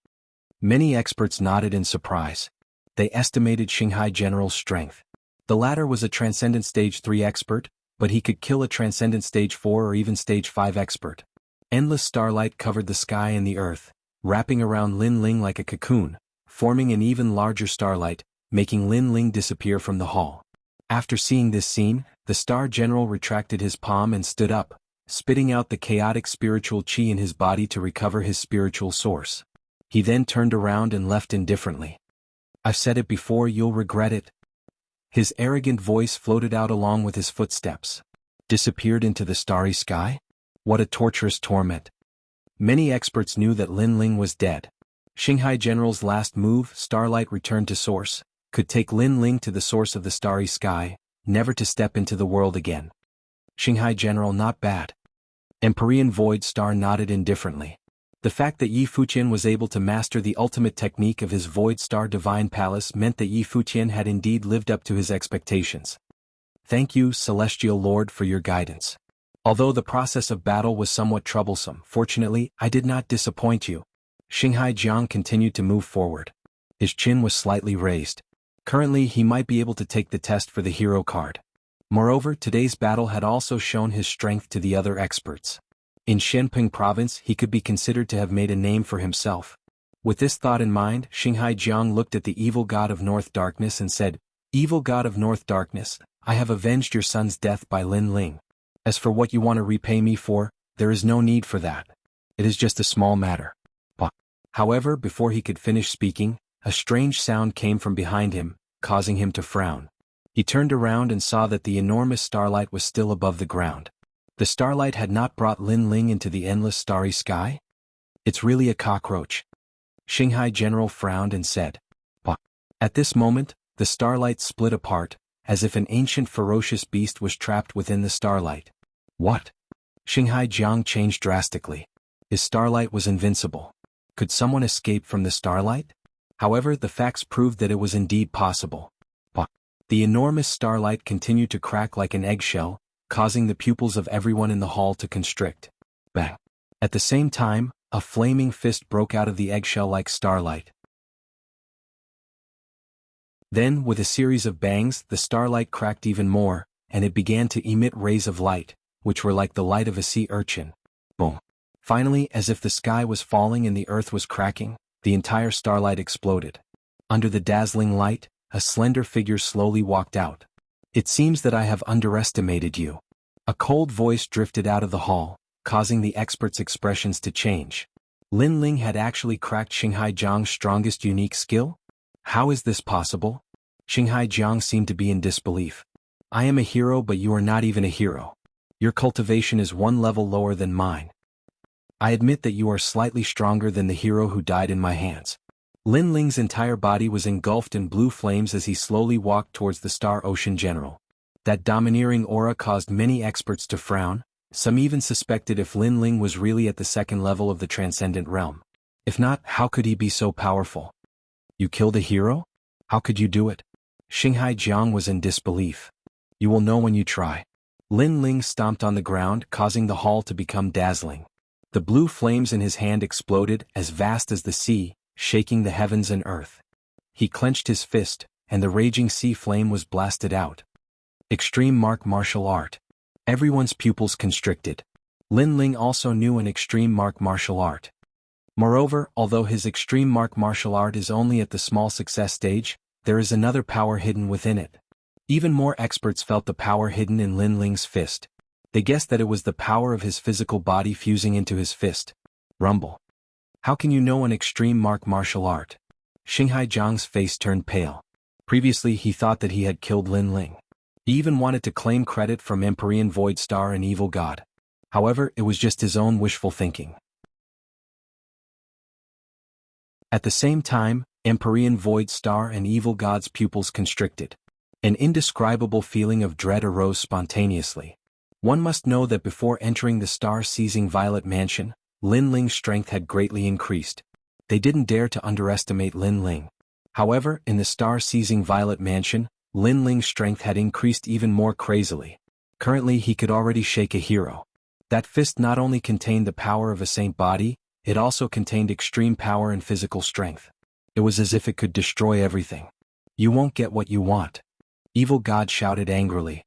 Many experts nodded in surprise. They estimated Xinghai General's strength. The latter was a Transcendent Stage 3 expert, but he could kill a Transcendent Stage 4 or even Stage 5 expert. Endless starlight covered the sky and the earth, wrapping around Lin Ling like a cocoon, forming an even larger starlight, making Lin Ling disappear from the hall. After seeing this scene, the Star General retracted his palm and stood up, spitting out the chaotic spiritual chi in his body to recover his spiritual source. He then turned around and left indifferently. I've said it before, you'll regret it. His arrogant voice floated out along with his footsteps. Disappeared into the starry sky? What a torturous torment. Many experts knew that Lin Ling was dead. Xinghai General's last move, Starlight Return to Source, could take Lin Ling to the source of the starry sky, never to step into the world again. Xinghai General, not bad. Empyrean Void Star nodded indifferently. The fact that Yi Fuqian was able to master the ultimate technique of his Void Star Divine Palace meant that Yi Fuqian had indeed lived up to his expectations. Thank you, Celestial Lord, for your guidance. Although the process of battle was somewhat troublesome, fortunately, I did not disappoint you. Xinghai Jiang continued to move forward. His chin was slightly raised. Currently, he might be able to take the test for the hero card. Moreover, today's battle had also shown his strength to the other experts. In Shenping Province, he could be considered to have made a name for himself. With this thought in mind, Xinghai Jiang looked at the evil god of North Darkness and said, Evil god of North Darkness, I have avenged your son's death by Lin Ling. As for what you want to repay me for, there is no need for that. It is just a small matter. However, before he could finish speaking, a strange sound came from behind him, causing him to frown. He turned around and saw that the enormous starlight was still above the ground. The starlight had not brought Lin Ling into the endless starry sky? It's really a cockroach. Xinghai General frowned and said. At this moment, the starlight split apart, as if an ancient ferocious beast was trapped within the starlight. What? Xinghai Jiang changed drastically. His starlight was invincible. Could someone escape from the starlight? However, the facts proved that it was indeed possible. The enormous starlight continued to crack like an eggshell, causing the pupils of everyone in the hall to constrict. Bang! At the same time, a flaming fist broke out of the eggshell-like starlight. Then, with a series of bangs, the starlight cracked even more, and it began to emit rays of light, which were like the light of a sea urchin. Boom! Finally, as if the sky was falling and the earth was cracking, the entire starlight exploded. Under the dazzling light, a slender figure slowly walked out. It seems that I have underestimated you. A cold voice drifted out of the hall, causing the experts' expressions to change. Lin Ling had actually cracked Xinghai Jiang's strongest unique skill? How is this possible? Xinghai Jiang seemed to be in disbelief. I am a hero, but you are not even a hero. Your cultivation is one level lower than mine. I admit that you are slightly stronger than the hero who died in my hands. Lin Ling's entire body was engulfed in blue flames as he slowly walked towards the Star Ocean General. That domineering aura caused many experts to frown. Some even suspected if Lin Ling was really at the second level of the Transcendent Realm. If not, how could he be so powerful? You killed a hero? How could you do it? Xinghai Jiang was in disbelief. You will know when you try. Lin Ling stomped on the ground, causing the hall to become dazzling. The blue flames in his hand exploded, as vast as the sea, shaking the heavens and earth. He clenched his fist, and the raging sea flame was blasted out. Extreme Mark Martial Art. Everyone's pupils constricted. Lin Ling also knew an Extreme Mark Martial Art. Moreover, although his Extreme Mark Martial Art is only at the small success stage, there is another power hidden within it. Even more experts felt the power hidden in Lin Ling's fist. They guessed that it was the power of his physical body fusing into his fist. Rumble. How can you know an Extreme Mark Martial Art? Xinghai Jiang's face turned pale. Previously he thought that he had killed Lin Ling. He even wanted to claim credit from Empyrean Void Star and Evil God. However, it was just his own wishful thinking. At the same time, Empyrean Void Star and Evil God's pupils constricted. An indescribable feeling of dread arose spontaneously. One must know that before entering the star-seizing Violet Mansion, Lin Ling's strength had greatly increased. They didn't dare to underestimate Lin Ling. However, in the star-seizing Violet Mansion, Lin Ling's strength had increased even more crazily. Currently he could already shake a hero. That fist not only contained the power of a saint body, it also contained extreme power and physical strength. It was as if it could destroy everything. You won't get what you want. Evil God shouted angrily.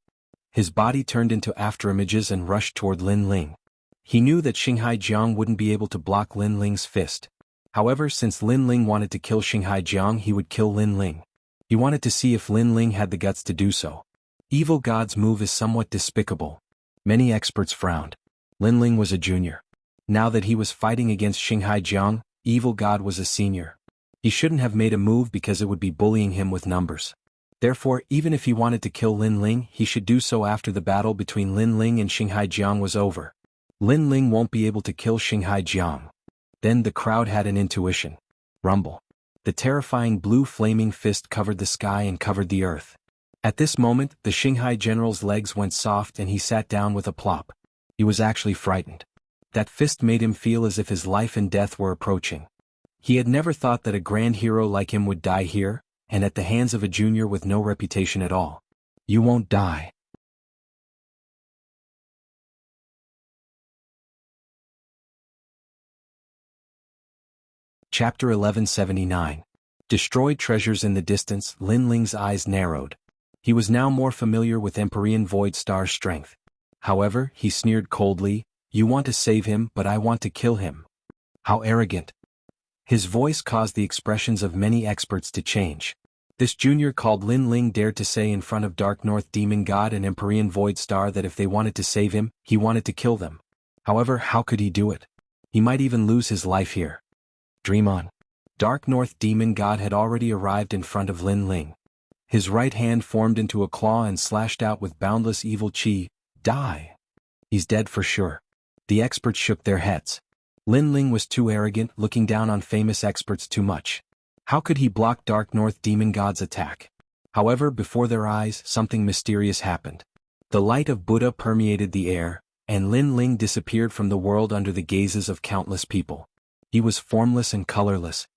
His body turned into afterimages and rushed toward Lin Ling. He knew that Xinghai Jiang wouldn't be able to block Lin Ling's fist. However, since Lin Ling wanted to kill Xinghai Jiang, he would kill Lin Ling. He wanted to see if Lin Ling had the guts to do so. Evil God's move is somewhat despicable. Many experts frowned. Lin Ling was a junior. Now that he was fighting against Xinghai Jiang, Evil God was a senior. He shouldn't have made a move because it would be bullying him with numbers. Therefore, even if he wanted to kill Lin Ling, he should do so after the battle between Lin Ling and Xinghai Jiang was over. Lin Ling won't be able to kill Xinghai Jiang. Then the crowd had an intuition. Rumble. The terrifying blue flaming fist covered the sky and covered the earth. At this moment, the Xinghai general's legs went soft and he sat down with a plop. He was actually frightened. That fist made him feel as if his life and death were approaching. He had never thought that a grand hero like him would die here, and at the hands of a junior with no reputation at all. You won't die. Chapter 1179. Destroyed treasures in the distance. Lin Ling's eyes narrowed. He was now more familiar with Empyrean Void Star's strength. However, he sneered coldly, "You want to save him, but I want to kill him." How arrogant. His voice caused the expressions of many experts to change. This junior called Lin Ling dared to say in front of Dark North Demon God and Empyrean Void Star that if they wanted to save him, he wanted to kill them. However, how could he do it? He might even lose his life here. Dream on. Dark North Demon God had already arrived in front of Lin Ling. His right hand formed into a claw and slashed out with boundless evil chi. Die. He's dead for sure. The experts shook their heads. Lin Ling was too arrogant, looking down on famous experts too much. How could he block Dark North Demon God's attack? However, before their eyes, something mysterious happened. The light of Buddha permeated the air, and Lin Ling disappeared from the world under the gazes of countless people. He was formless and colorless.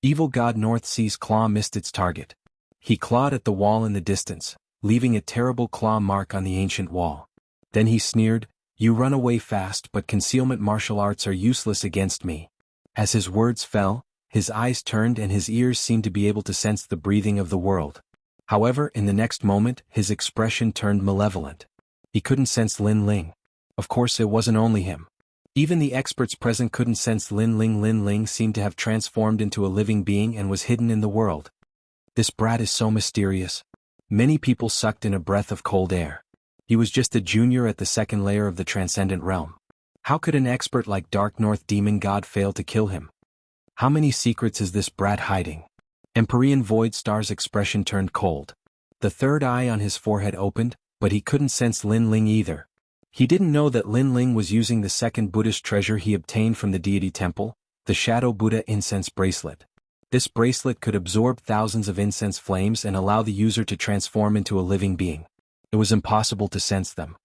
Evil God North Sea's claw missed its target. He clawed at the wall in the distance, leaving a terrible claw mark on the ancient wall. Then he sneered, "You run away fast, but concealment martial arts are useless against me." As his words fell, his eyes turned and his ears seemed to be able to sense the breathing of the world. However, in the next moment, his expression turned malevolent. He couldn't sense Lin Ling. Of course, it wasn't only him. Even the experts present couldn't sense Lin Ling. Lin Ling seemed to have transformed into a living being and was hidden in the world. This brat is so mysterious. Many people sucked in a breath of cold air. He was just a junior at the second layer of the transcendent realm. How could an expert like Dark North Demon God fail to kill him? How many secrets is this brat hiding? Empyrean Void Star's expression turned cold. The third eye on his forehead opened, but he couldn't sense Lin Ling either. He didn't know that Lin Ling was using the second Buddhist treasure he obtained from the deity temple, the Shadow Buddha incense bracelet. This bracelet could absorb thousands of incense flames and allow the user to transform into a living being. It was impossible to sense them.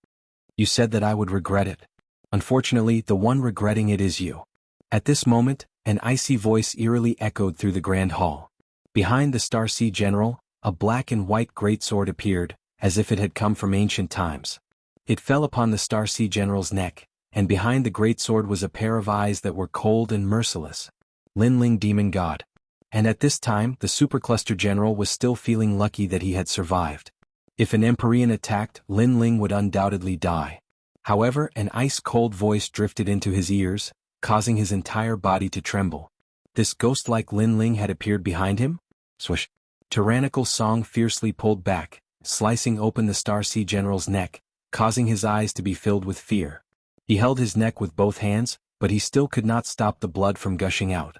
You said that I would regret it. Unfortunately, the one regretting it is you. At this moment, an icy voice eerily echoed through the grand hall. Behind the Star Sea General, a black and white greatsword appeared, as if it had come from ancient times. It fell upon the Star Sea General's neck, and behind the greatsword was a pair of eyes that were cold and merciless. Lin Ling Demon God. And at this time, the Supercluster General was still feeling lucky that he had survived. If an Empyrean attacked, Lin Ling would undoubtedly die. However, an ice-cold voice drifted into his ears, causing his entire body to tremble. This ghost-like Lin Ling had appeared behind him? Swish! Tyrannical Song fiercely pulled back, slicing open the Star Sea General's neck, causing his eyes to be filled with fear. He held his neck with both hands, but he still could not stop the blood from gushing out.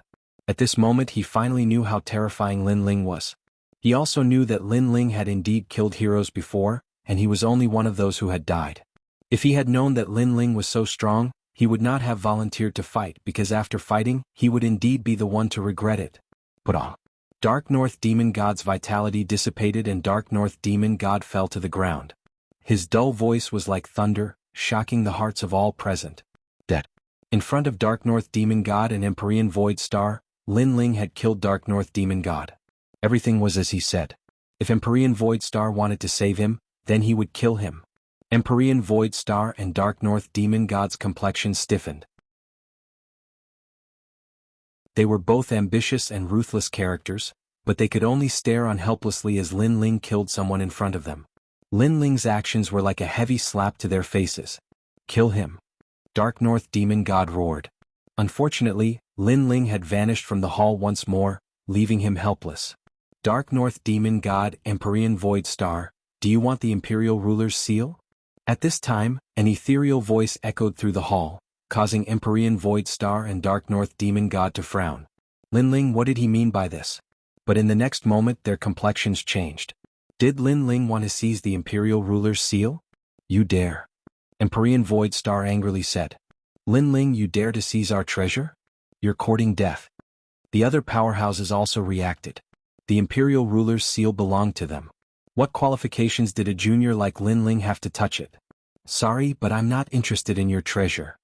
At this moment he finally knew how terrifying Lin Ling was. He also knew that Lin Ling had indeed killed heroes before, and he was only one of those who had died. If he had known that Lin Ling was so strong, he would not have volunteered to fight because after fighting, he would indeed be the one to regret it. But Dark North Demon God's vitality dissipated and Dark North Demon God fell to the ground. His dull voice was like thunder, shocking the hearts of all present. Dead. In front of Dark North Demon God and Empyrean Void Star, Lin Ling had killed Dark North Demon God. Everything was as he said. If Empyrean Void Star wanted to save him, then he would kill him. Empyrean Void Star and Dark North Demon God's complexion stiffened. They were both ambitious and ruthless characters, but they could only stare on helplessly as Lin Ling killed someone in front of them. Lin Ling's actions were like a heavy slap to their faces. Kill him. Dark North Demon God roared. Unfortunately, Lin Ling had vanished from the hall once more, leaving him helpless. Dark North Demon God, Empyrean Void Star, do you want the Imperial Ruler's seal? At this time, an ethereal voice echoed through the hall, causing Empyrean Void Star and Dark North Demon God to frown. Lin Ling, what did he mean by this? But in the next moment their complexions changed. Did Lin Ling want to seize the Imperial Ruler's seal? You dare. Empyrean Void Star angrily said. Lin Ling, you dare to seize our treasure? You're courting death. The other powerhouses also reacted. The Imperial Ruler's seal belonged to them. What qualifications did a junior like Lin Ling have to touch it? Sorry, but I'm not interested in your treasure.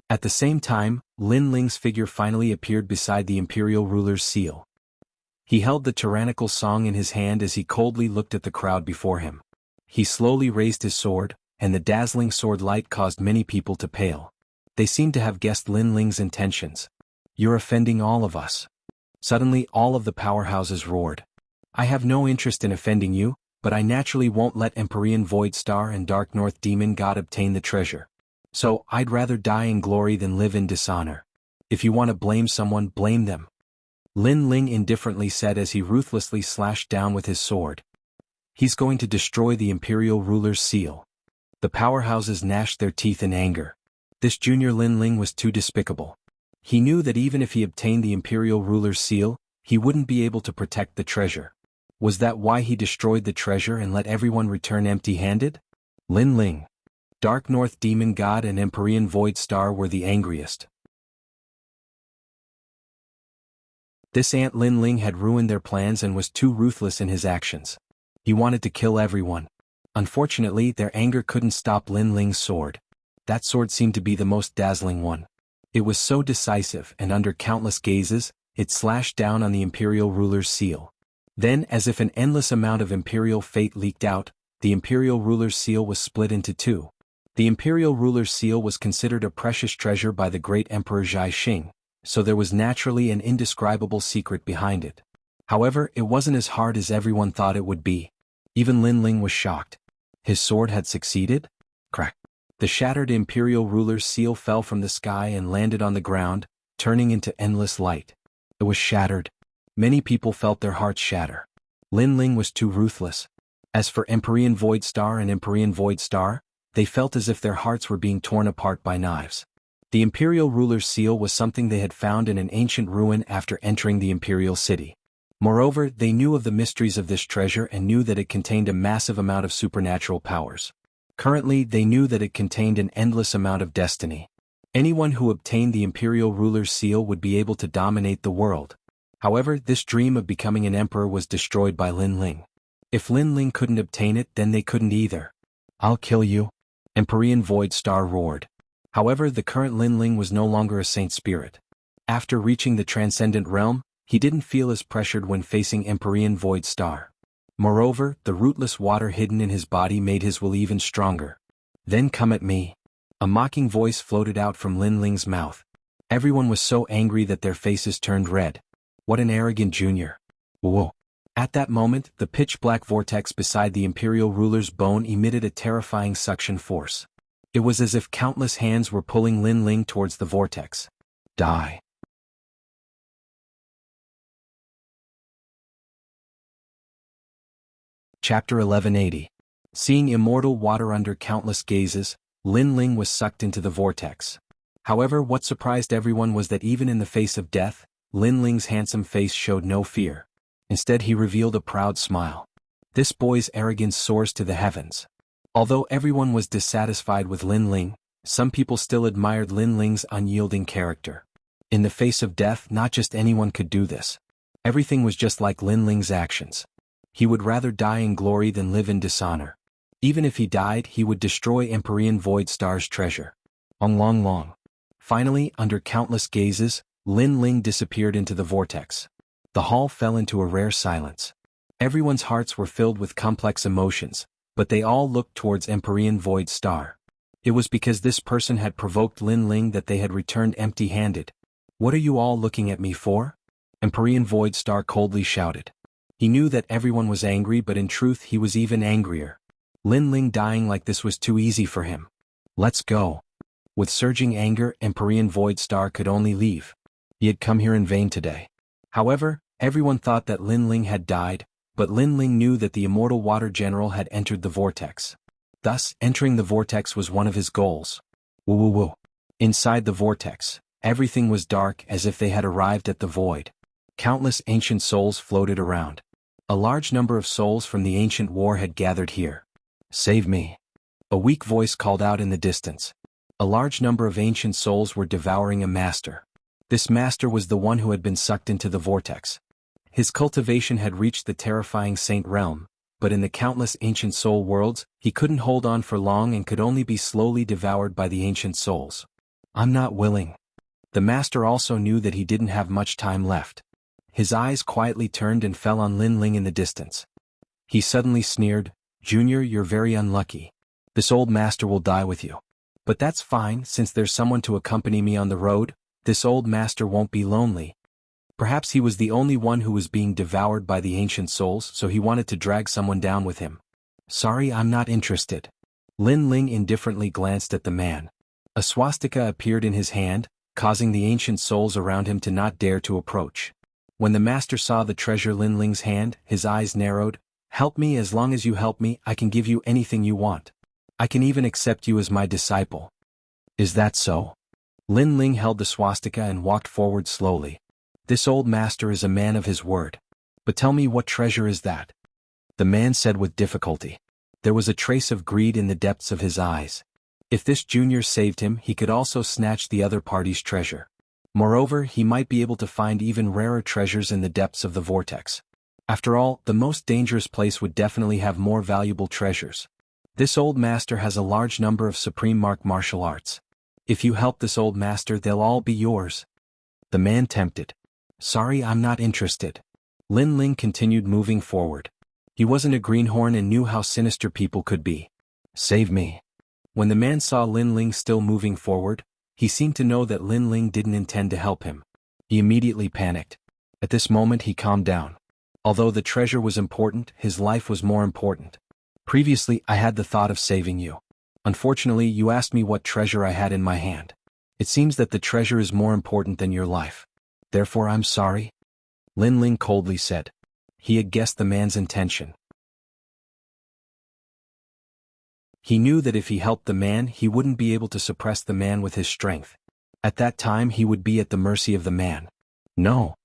At the same time, Lin Ling's figure finally appeared beside the Imperial Ruler's seal. He held the tyrannical song in his hand as he coldly looked at the crowd before him. He slowly raised his sword, and the dazzling sword light caused many people to pale. They seemed to have guessed Lin Ling's intentions. You're offending all of us. Suddenly all of the powerhouses roared. I have no interest in offending you, but I naturally won't let Empyrean Void Star and Dark North Demon God obtain the treasure. So, I'd rather die in glory than live in dishonor. If you want to blame someone, blame them. Lin Ling indifferently said as he ruthlessly slashed down with his sword. He's going to destroy the Imperial Ruler's seal. The powerhouses gnashed their teeth in anger. This junior Lin Ling was too despicable. He knew that even if he obtained the Imperial Ruler's seal, he wouldn't be able to protect the treasure. Was that why he destroyed the treasure and let everyone return empty-handed? Lin Ling. Dark North Demon God and Empyrean Void Star were the angriest. This Ant Lin Ling had ruined their plans and was too ruthless in his actions. He wanted to kill everyone. Unfortunately, their anger couldn't stop Lin Ling's sword. That sword seemed to be the most dazzling one. It was so decisive and under countless gazes, it slashed down on the Imperial Ruler's seal. Then, as if an endless amount of Imperial fate leaked out, the Imperial Ruler's seal was split into two. The Imperial Ruler's seal was considered a precious treasure by the great Emperor Zhai, so there was naturally an indescribable secret behind it. However, it wasn't as hard as everyone thought it would be. Even Lin Ling was shocked. His sword had succeeded? Crack. The shattered Imperial Ruler's seal fell from the sky and landed on the ground, turning into endless light. It was shattered. Many people felt their hearts shatter. Lin Ling was too ruthless. As for Empyrean Void Star and Empyrean Void Star, they felt as if their hearts were being torn apart by knives. The Imperial Ruler's seal was something they had found in an ancient ruin after entering the Imperial City. Moreover, they knew of the mysteries of this treasure and knew that it contained a massive amount of supernatural powers. Currently, they knew that it contained an endless amount of destiny. Anyone who obtained the Imperial Ruler's seal would be able to dominate the world. However, this dream of becoming an emperor was destroyed by Lin Ling. If Lin Ling couldn't obtain it, then they couldn't either. I'll kill you. Empyrean Void Star roared. However, the current Lin Ling was no longer a saint spirit. After reaching the transcendent realm, he didn't feel as pressured when facing Empyrean Void Star. Moreover, the rootless water hidden in his body made his will even stronger. Then come at me. A mocking voice floated out from Lin Ling's mouth. Everyone was so angry that their faces turned red. What an arrogant junior. Whoa. At that moment, the pitch-black vortex beside the Imperial Ruler's bone emitted a terrifying suction force. It was as if countless hands were pulling Lin Ling towards the vortex. Die. Chapter 1180. Seeing immortal water under countless gazes, Lin Ling was sucked into the vortex. However, what surprised everyone was that even in the face of death, Lin Ling's handsome face showed no fear. Instead he revealed a proud smile. This boy's arrogance soars to the heavens. Although everyone was dissatisfied with Lin Ling, some people still admired Lin Ling's unyielding character. In the face of death, not just anyone could do this. Everything was just like Lin Ling's actions. He would rather die in glory than live in dishonor. Even if he died, he would destroy Empyrean Void Star's treasure. Long. Finally, under countless gazes, Lin Ling disappeared into the vortex. The hall fell into a rare silence. Everyone's hearts were filled with complex emotions, but they all looked towards Empyrean Void Star. It was because this person had provoked Lin Ling that they had returned empty-handed. "What are you all looking at me for?" Empyrean Void Star coldly shouted. He knew that everyone was angry, but in truth he was even angrier. Lin Ling dying like this was too easy for him. "Let's go." With surging anger, Empyrean Void Star could only leave. He had come here in vain today. However, everyone thought that Lin Ling had died, but Lin Ling knew that the immortal water general had entered the vortex. Thus, entering the vortex was one of his goals. Woo. Inside the vortex, everything was dark, as if they had arrived at the void. Countless ancient souls floated around. A large number of souls from the ancient war had gathered here. "Save me." A weak voice called out in the distance. A large number of ancient souls were devouring a master. This master was the one who had been sucked into the vortex. His cultivation had reached the terrifying Saint Realm, but in the countless ancient soul worlds, he couldn't hold on for long and could only be slowly devoured by the ancient souls. "I'm not willing." The master also knew that he didn't have much time left. His eyes quietly turned and fell on Lin Ling in the distance. He suddenly sneered, "Junior, you're very unlucky. This old master will die with you. But that's fine, since there's someone to accompany me on the road. This old master won't be lonely." Perhaps he was the only one who was being devoured by the ancient souls, so he wanted to drag someone down with him. "Sorry, I'm not interested." Lin Ling indifferently glanced at the man. A swastika appeared in his hand, causing the ancient souls around him to not dare to approach. When the master saw the treasure Lin Ling's hand, his eyes narrowed. "Help me. As long as you help me, I can give you anything you want. I can even accept you as my disciple." "Is that so?" Lin Ling held the swastika and walked forward slowly. "This old master is a man of his word. But tell me, what treasure is that?" The man said with difficulty. There was a trace of greed in the depths of his eyes. If this junior saved him, he could also snatch the other party's treasure. Moreover, he might be able to find even rarer treasures in the depths of the vortex. After all, the most dangerous place would definitely have more valuable treasures. This old master has a large number of supreme martial arts. If you help this old master, they'll all be yours. The man tempted. "Sorry, I'm not interested." Lin Ling continued moving forward. He wasn't a greenhorn and knew how sinister people could be. "Save me." When the man saw Lin Ling still moving forward, he seemed to know that Lin Ling didn't intend to help him. He immediately panicked. At this moment he calmed down. Although the treasure was important, his life was more important. "Previously, I had the thought of saving you. Unfortunately, you asked me what treasure I had in my hand. It seems that the treasure is more important than your life. Therefore I'm sorry," Lin Ling coldly said. He had guessed the man's intention. He knew that if he helped the man, he wouldn't be able to suppress the man with his strength. At that time he would be at the mercy of the man. "No."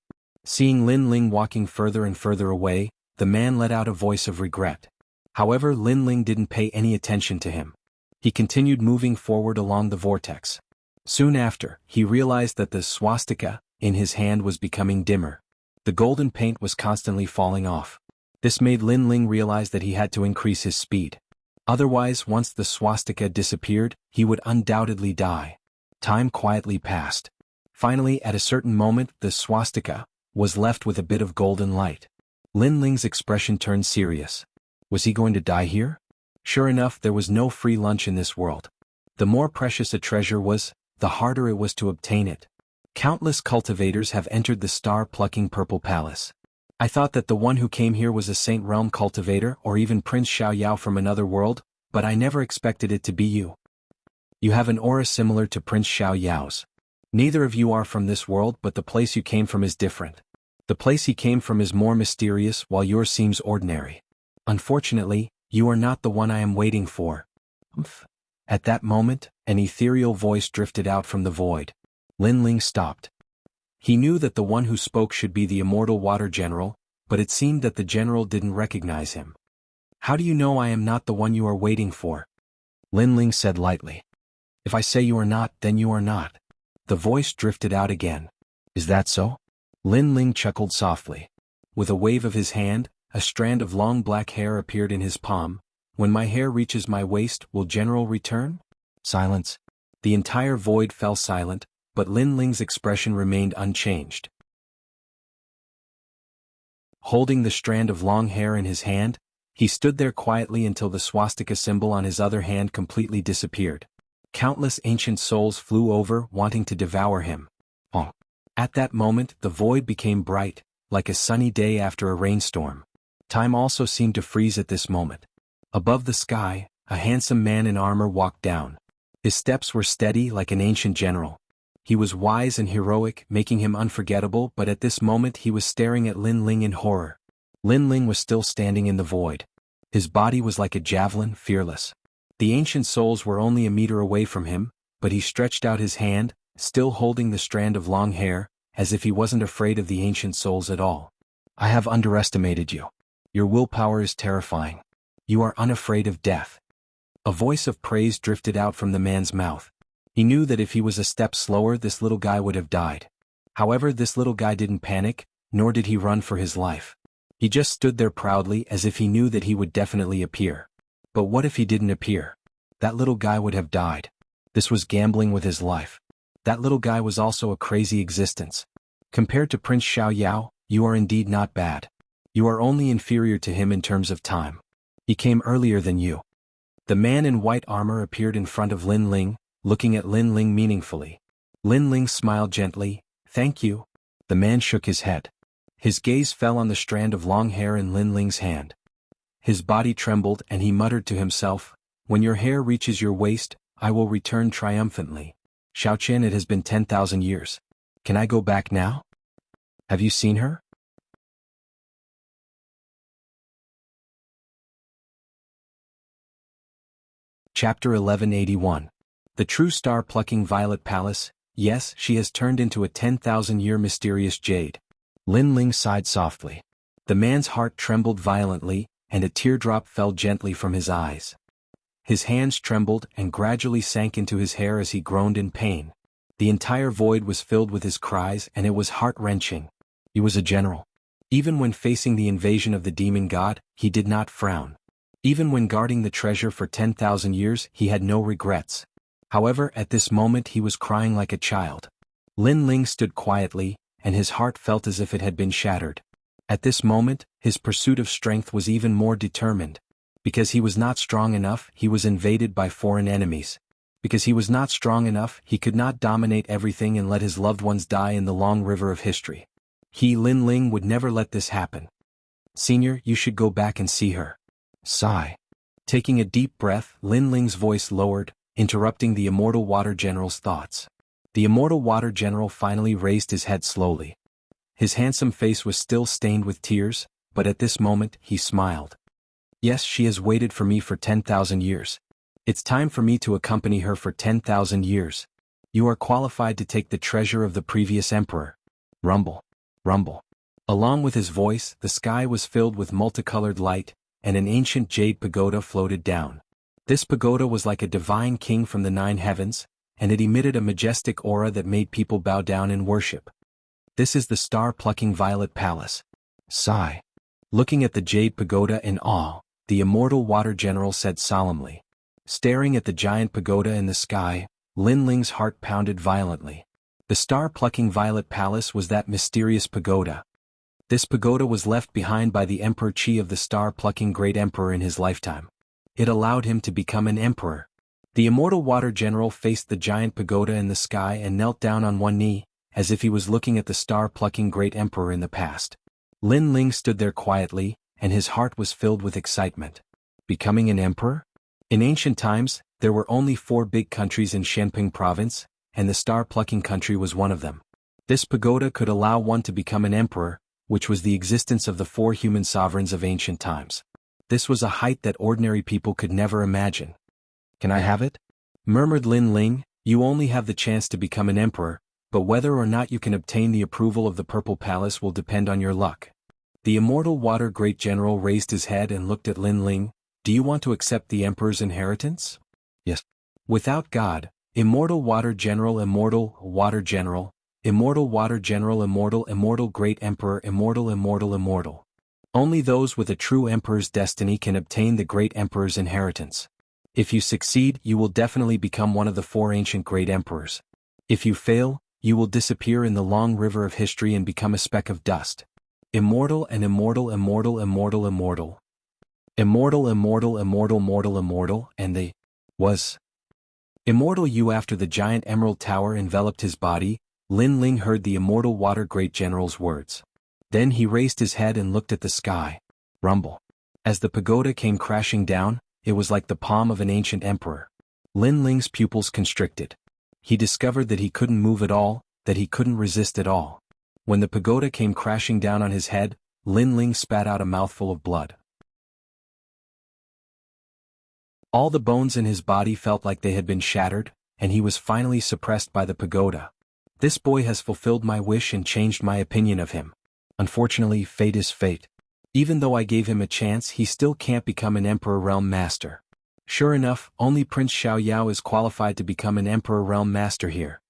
Seeing Lin Ling walking further and further away, the man let out a voice of regret. However, Lin Ling didn't pay any attention to him. He continued moving forward along the vortex. Soon after, he realized that the swastika in his hand was becoming dimmer. The golden paint was constantly falling off. This made Lin Ling realize that he had to increase his speed. Otherwise, once the swastika disappeared, he would undoubtedly die. Time quietly passed. Finally, at a certain moment, the swastika was left with a bit of golden light. Lin Ling's expression turned serious. Was he going to die here? Sure enough, there was no free lunch in this world. The more precious a treasure was, the harder it was to obtain it. Countless cultivators have entered the star-plucking Purple Palace. I thought that the one who came here was a Saint Realm cultivator or even Prince Xiaoyao from another world, but I never expected it to be you. You have an aura similar to Prince Xiaoyao's. Neither of you are from this world, but the place you came from is different. The place he came from is more mysterious, while yours seems ordinary. Unfortunately, you are not the one I am waiting for. At that moment, an ethereal voice drifted out from the void. Lin Ling stopped. He knew that the one who spoke should be the immortal water general, but it seemed that the general didn't recognize him. "How do you know I am not the one you are waiting for?" Lin Ling said lightly. "If I say you are not, then you are not." The voice drifted out again. "Is that so?" Lin Ling chuckled softly. With a wave of his hand, a strand of long black hair appeared in his palm. "When my hair reaches my waist, will General return?" Silence. The entire void fell silent, but Lin Ling's expression remained unchanged. Holding the strand of long hair in his hand, he stood there quietly until the swastika symbol on his other hand completely disappeared. Countless ancient souls flew over, wanting to devour him. Oh. At that moment, the void became bright, like a sunny day after a rainstorm. Time also seemed to freeze at this moment. Above the sky, a handsome man in armor walked down. His steps were steady like an ancient general. He was wise and heroic, making him unforgettable, but at this moment he was staring at Lin Ling in horror. Lin Ling was still standing in the void. His body was like a javelin, fearless. The ancient souls were only a meter away from him, but he stretched out his hand, still holding the strand of long hair, as if he wasn't afraid of the ancient souls at all. "I have underestimated you. Your willpower is terrifying. You are unafraid of death." A voice of praise drifted out from the man's mouth. He knew that if he was a step slower, this little guy would have died. However, this little guy didn't panic, nor did he run for his life. He just stood there proudly as if he knew that he would definitely appear. But what if he didn't appear? That little guy would have died. This was gambling with his life. That little guy was also a crazy existence. Compared to Prince Xiao Yao, you are indeed not bad. You are only inferior to him in terms of time. He came earlier than you. The man in white armor appeared in front of Lin Ling, looking at Lin Ling meaningfully. Lin Ling smiled gently. "Thank you." The man shook his head. His gaze fell on the strand of long hair in Lin Ling's hand. His body trembled and he muttered to himself, "When your hair reaches your waist, I will return triumphantly. Xiaoqian, it has been 10,000 years. Can I go back now? Have you seen her?" Chapter 1181. The True Star-Plucking Violet Palace. Yes, she has turned into a 10,000-year mysterious jade. Lin Ling sighed softly. The man's heart trembled violently, and a teardrop fell gently from his eyes. His hands trembled and gradually sank into his hair as he groaned in pain. The entire void was filled with his cries, and it was heart-wrenching. He was a general. Even when facing the invasion of the demon god, he did not frown. Even when guarding the treasure for 10,000 years, he had no regrets. However, at this moment he was crying like a child. Lin Ling stood quietly, and his heart felt as if it had been shattered. At this moment, his pursuit of strength was even more determined. Because he was not strong enough, he was invaded by foreign enemies. Because he was not strong enough, he could not dominate everything and let his loved ones die in the long river of history. He, Lin Ling, would never let this happen. "Senior, you should go back and see her." Sigh. Taking a deep breath, Lin Ling's voice lowered, interrupting the immortal water general's thoughts. The immortal water general finally raised his head slowly. His handsome face was still stained with tears, but at this moment, he smiled. "Yes, she has waited for me for 10,000 years. It's time for me to accompany her for 10,000 years. You are qualified to take the treasure of the previous emperor." Rumble. Rumble. Along with his voice, the sky was filled with multicolored light, and an ancient jade pagoda floated down. This pagoda was like a divine king from the 9 heavens, and it emitted a majestic aura that made people bow down in worship. "This is the Star-Plucking Violet Palace." Sigh. Looking at the jade pagoda in awe, the immortal water general said solemnly. Staring at the giant pagoda in the sky, Lin Ling's heart pounded violently. The Star-Plucking Violet Palace was that mysterious pagoda. This pagoda was left behind by the Emperor Qi of the Star-Plucking Great Emperor in his lifetime. It allowed him to become an emperor. The immortal water general faced the giant pagoda in the sky and knelt down on one knee, as if he was looking at the Star-Plucking Great Emperor in the past. Lin Ling stood there quietly, and his heart was filled with excitement. Becoming an emperor? In ancient times, there were only 4 big countries in Shenping province, and the Star-Plucking country was one of them. This pagoda could allow one to become an emperor, which was the existence of the 4 human sovereigns of ancient times. This was a height that ordinary people could never imagine. "Can I have it?" murmured Lin Ling. "You only have the chance to become an emperor, but whether or not you can obtain the approval of the Purple Palace will depend on your luck. The immortal water great general raised his head and looked at Lin Ling. Do you want to accept the emperor's inheritance? Yes. Without God, immortal water general, immortal water general, immortal water general, immortal great emperor, immortal. Only those with a true emperor's destiny can obtain the great emperor's inheritance. If you succeed, you will definitely become one of the 4 ancient great emperors. If you fail, you will disappear in the long river of history and become a speck of dust. Immortal and immortal, and they was immortal you. After the giant emerald tower enveloped his body, Lin Ling heard the immortal water great general's words. Then he raised his head and looked at the sky. Rumble. As the pagoda came crashing down, it was like the palm of an ancient emperor. Lin Ling's pupils constricted. He discovered that he couldn't move at all, that he couldn't resist at all. When the pagoda came crashing down on his head, Lin Ling spat out a mouthful of blood. All the bones in his body felt like they had been shattered, and he was finally suppressed by the pagoda. This boy has fulfilled my wish and changed my opinion of him. Unfortunately, fate is fate. Even though I gave him a chance, he still can't become an Emperor Realm Master. Sure enough, only Prince Xiaoyao is qualified to become an Emperor Realm Master here.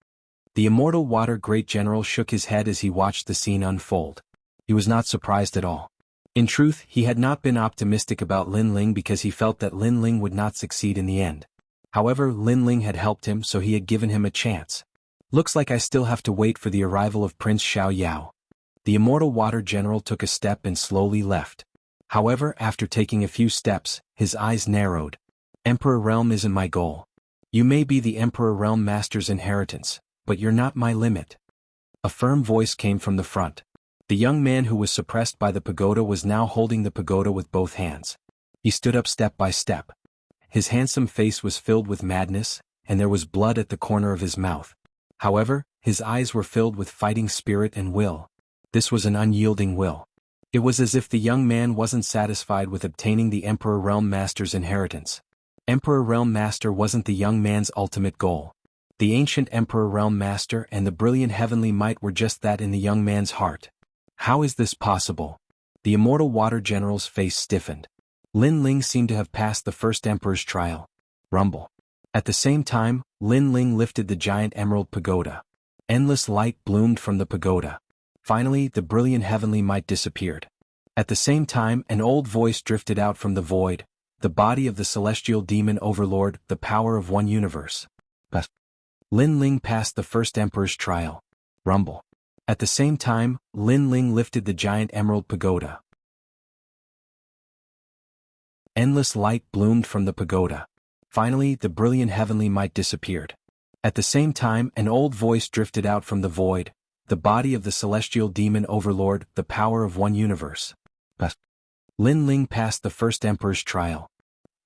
The immortal water great general shook his head as he watched the scene unfold. He was not surprised at all. In truth, he had not been optimistic about Lin Ling because he felt that Lin Ling would not succeed in the end. However, Lin Ling had helped him, so he had given him a chance. Looks like I still have to wait for the arrival of Prince Xiaoyao. The immortal water general took a step and slowly left. However, after taking a few steps, his eyes narrowed. Emperor Realm isn't my goal. You may be the Emperor Realm Master's inheritance, but you're not my limit. A firm voice came from the front. The young man who was suppressed by the pagoda was now holding the pagoda with both hands. He stood up step by step. His handsome face was filled with madness, and there was blood at the corner of his mouth. However, his eyes were filled with fighting spirit and will. This was an unyielding will. It was as if the young man wasn't satisfied with obtaining the Emperor Realm Master's inheritance. Emperor Realm Master wasn't the young man's ultimate goal. The ancient Emperor Realm Master and the brilliant heavenly might were just that in the young man's heart. How is this possible? The immortal water general's face stiffened. Lin Ling seemed to have passed the first emperor's trial. Rumble. At the same time, Lin Ling lifted the giant emerald pagoda. Endless light bloomed from the pagoda. Finally, the brilliant heavenly might disappeared. At the same time, an old voice drifted out from the void, the body of the celestial demon overlord, the power of one universe. But Lin Ling passed the first emperor's trial. Rumble. At the same time, Lin Ling lifted the giant emerald pagoda. Endless light bloomed from the pagoda. Finally, the brilliant heavenly might disappeared. At the same time, an old voice drifted out from the void, the body of the celestial demon overlord, the power of one universe. But Lin Ling passed the first emperor's trial.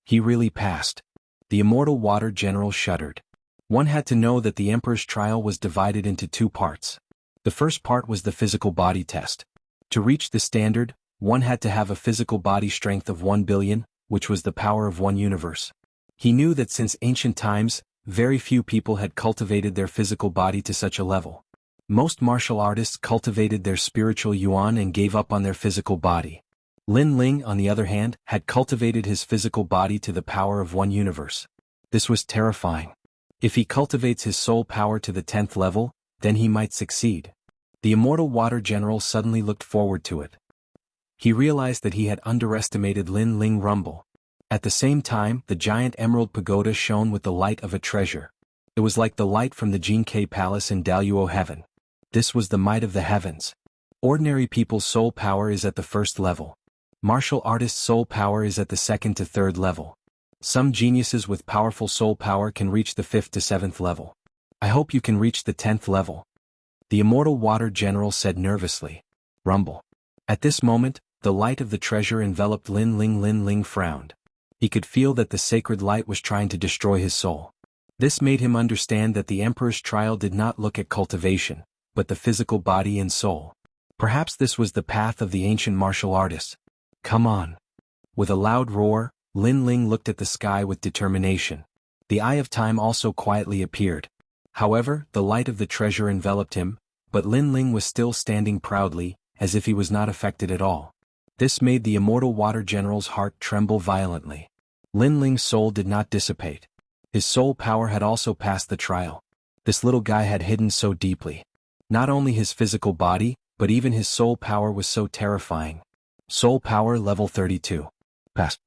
He really passed. The immortal water general shuddered. One had to know that the emperor's trial was divided into 2 parts. The first part was the physical body test. To reach the standard, one had to have a physical body strength of 1 billion, which was the power of one universe. He knew that since ancient times, very few people had cultivated their physical body to such a level. Most martial artists cultivated their spiritual yuan and gave up on their physical body. Lin Ling, on the other hand, had cultivated his physical body to the power of one universe. This was terrifying. If he cultivates his soul power to the 10th level, then he might succeed. The immortal water general suddenly looked forward to it. He realized that he had underestimated Lin Ling. Rumble. At the same time, the giant emerald pagoda shone with the light of a treasure. It was like the light from the Jinkei Palace in Daluo Heaven. This was the might of the heavens. Ordinary people's soul power is at the 1st level. Martial artists' soul power is at the 2nd to 3rd level. Some geniuses with powerful soul power can reach the 5th to 7th level. I hope you can reach the 10th level. The immortal water general said nervously. Rumble. At this moment, the light of the treasure enveloped Lin Ling. Lin Ling frowned. He could feel that the sacred light was trying to destroy his soul. This made him understand that the emperor's trial did not look at cultivation, but the physical body and soul. Perhaps this was the path of the ancient martial artists. Come on. With a loud roar, Lin Ling looked at the sky with determination. The Eye of Time also quietly appeared. However, the light of the treasure enveloped him, but Lin Ling was still standing proudly, as if he was not affected at all. This made the immortal water general's heart tremble violently. Lin Ling's soul did not dissipate. His soul power had also passed the trial. This little guy had hidden so deeply. Not only his physical body, but even his soul power was so terrifying. Soul power level 32. Pass.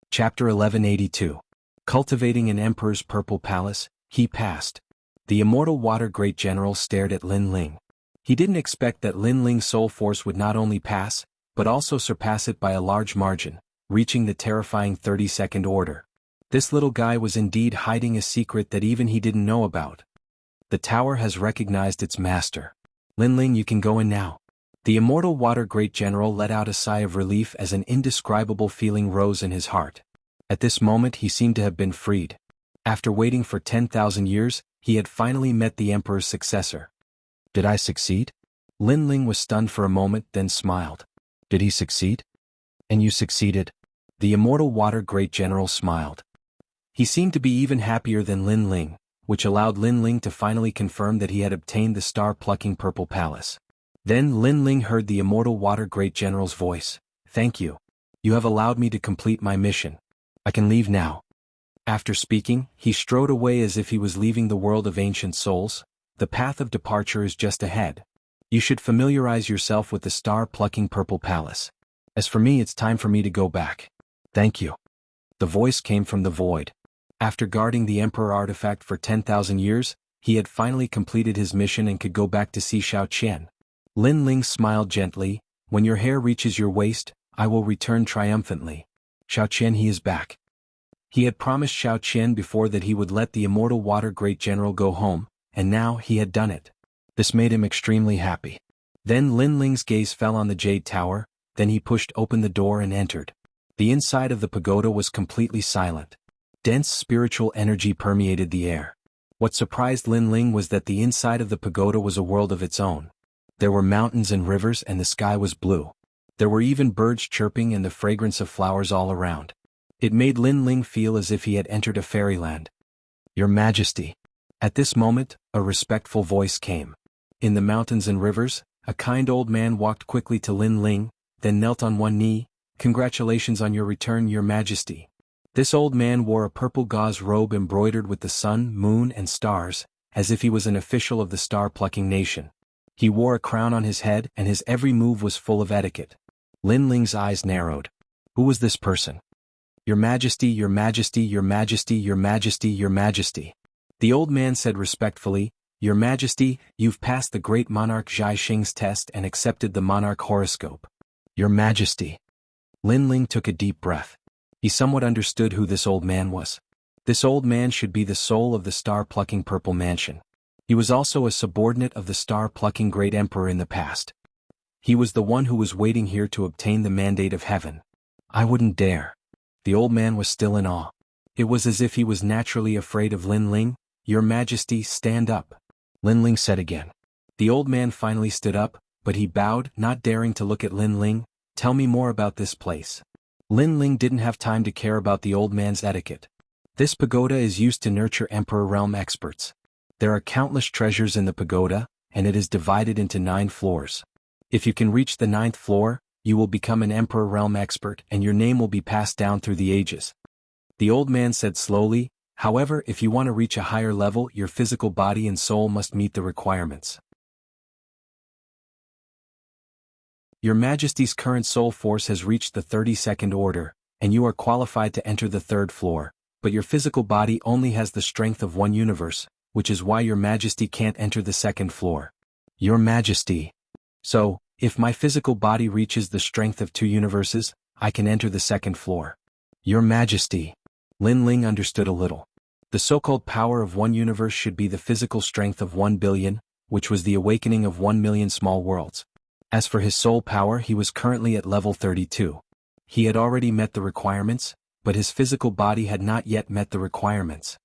Chapter 1182. Cultivating an Emperor's Purple Palace, he passed. The immortal water great general stared at Lin Ling. He didn't expect that Lin Ling's soul force would not only pass, but also surpass it by a large margin, reaching the terrifying 32nd order. This little guy was indeed hiding a secret that even he didn't know about. The tower has recognized its master. Lin Ling, you can go in now. The immortal water great general let out a sigh of relief as an indescribable feeling rose in his heart. At this moment he seemed to have been freed. After waiting for 10,000 years, he had finally met the Emperor's successor. Did I succeed? Lin Ling was stunned for a moment, then smiled. Did he succeed? And you succeeded? The immortal water great general smiled. He seemed to be even happier than Lin Ling, which allowed Lin Ling to finally confirm that he had obtained the star-plucking purple palace. Then Lin Ling heard the immortal water great general's voice. Thank you. You have allowed me to complete my mission. I can leave now. After speaking, he strode away as if he was leaving the world of ancient souls. The path of departure is just ahead. You should familiarize yourself with the star-plucking purple palace. As for me, it's time for me to go back. Thank you. The voice came from the void. After guarding the Emperor artifact for 10,000 years, he had finally completed his mission and could go back to see Xiao Qian. Lin Ling smiled gently. When your hair reaches your waist, I will return triumphantly. Xiao Qian, he is back. He had promised Xiao Qian before that he would let the immortal water great general go home, and now he had done it. This made him extremely happy. Then Lin Ling's gaze fell on the Jade Tower, then he pushed open the door and entered. The inside of the pagoda was completely silent. Dense spiritual energy permeated the air. What surprised Lin Ling was that the inside of the pagoda was a world of its own. There were mountains and rivers and the sky was blue. There were even birds chirping and the fragrance of flowers all around. It made Lin Ling feel as if he had entered a fairyland. Your Majesty. At this moment, a respectful voice came. In the mountains and rivers, a kind old man walked quickly to Lin Ling, then knelt on one knee. Congratulations on your return, Your Majesty. This old man wore a purple gauze robe embroidered with the sun, moon and stars, as if he was an official of the star-plucking nation. He wore a crown on his head and his every move was full of etiquette. Lin Ling's eyes narrowed. Who was this person? Your Majesty, Your Majesty, Your Majesty, Your Majesty, Your Majesty. The old man said respectfully, Your Majesty, you've passed the great monarch Zhai Xing's test and accepted the monarch horoscope. Your Majesty. Lin Ling took a deep breath. He somewhat understood who this old man was. This old man should be the soul of the star-plucking purple mansion. He was also a subordinate of the star-plucking great emperor in the past. He was the one who was waiting here to obtain the mandate of heaven. I wouldn't dare. The old man was still in awe. It was as if he was naturally afraid of Lin Ling. Your Majesty, stand up. Lin Ling said again. The old man finally stood up, but he bowed, not daring to look at Lin Ling. Tell me more about this place. Lin Ling didn't have time to care about the old man's etiquette. This pagoda is used to nurture Emperor Realm experts. There are countless treasures in the pagoda, and it is divided into 9 floors. If you can reach the 9th floor, you will become an Emperor Realm expert and your name will be passed down through the ages. The old man said slowly, however, if you want to reach a higher level, your physical body and soul must meet the requirements. Your Majesty's current soul force has reached the 32nd order, and you are qualified to enter the 3rd floor, but your physical body only has the strength of 1 universe, which is why Your Majesty can't enter the 2nd floor. Your Majesty. So, if my physical body reaches the strength of 2 universes, I can enter the 2nd floor. Your Majesty. Lin Ling understood a little. The so-called power of 1 universe should be the physical strength of 1 billion, which was the awakening of 1 million small worlds. As for his soul power, he was currently at level 32. He had already met the requirements, but his physical body had not yet met the requirements.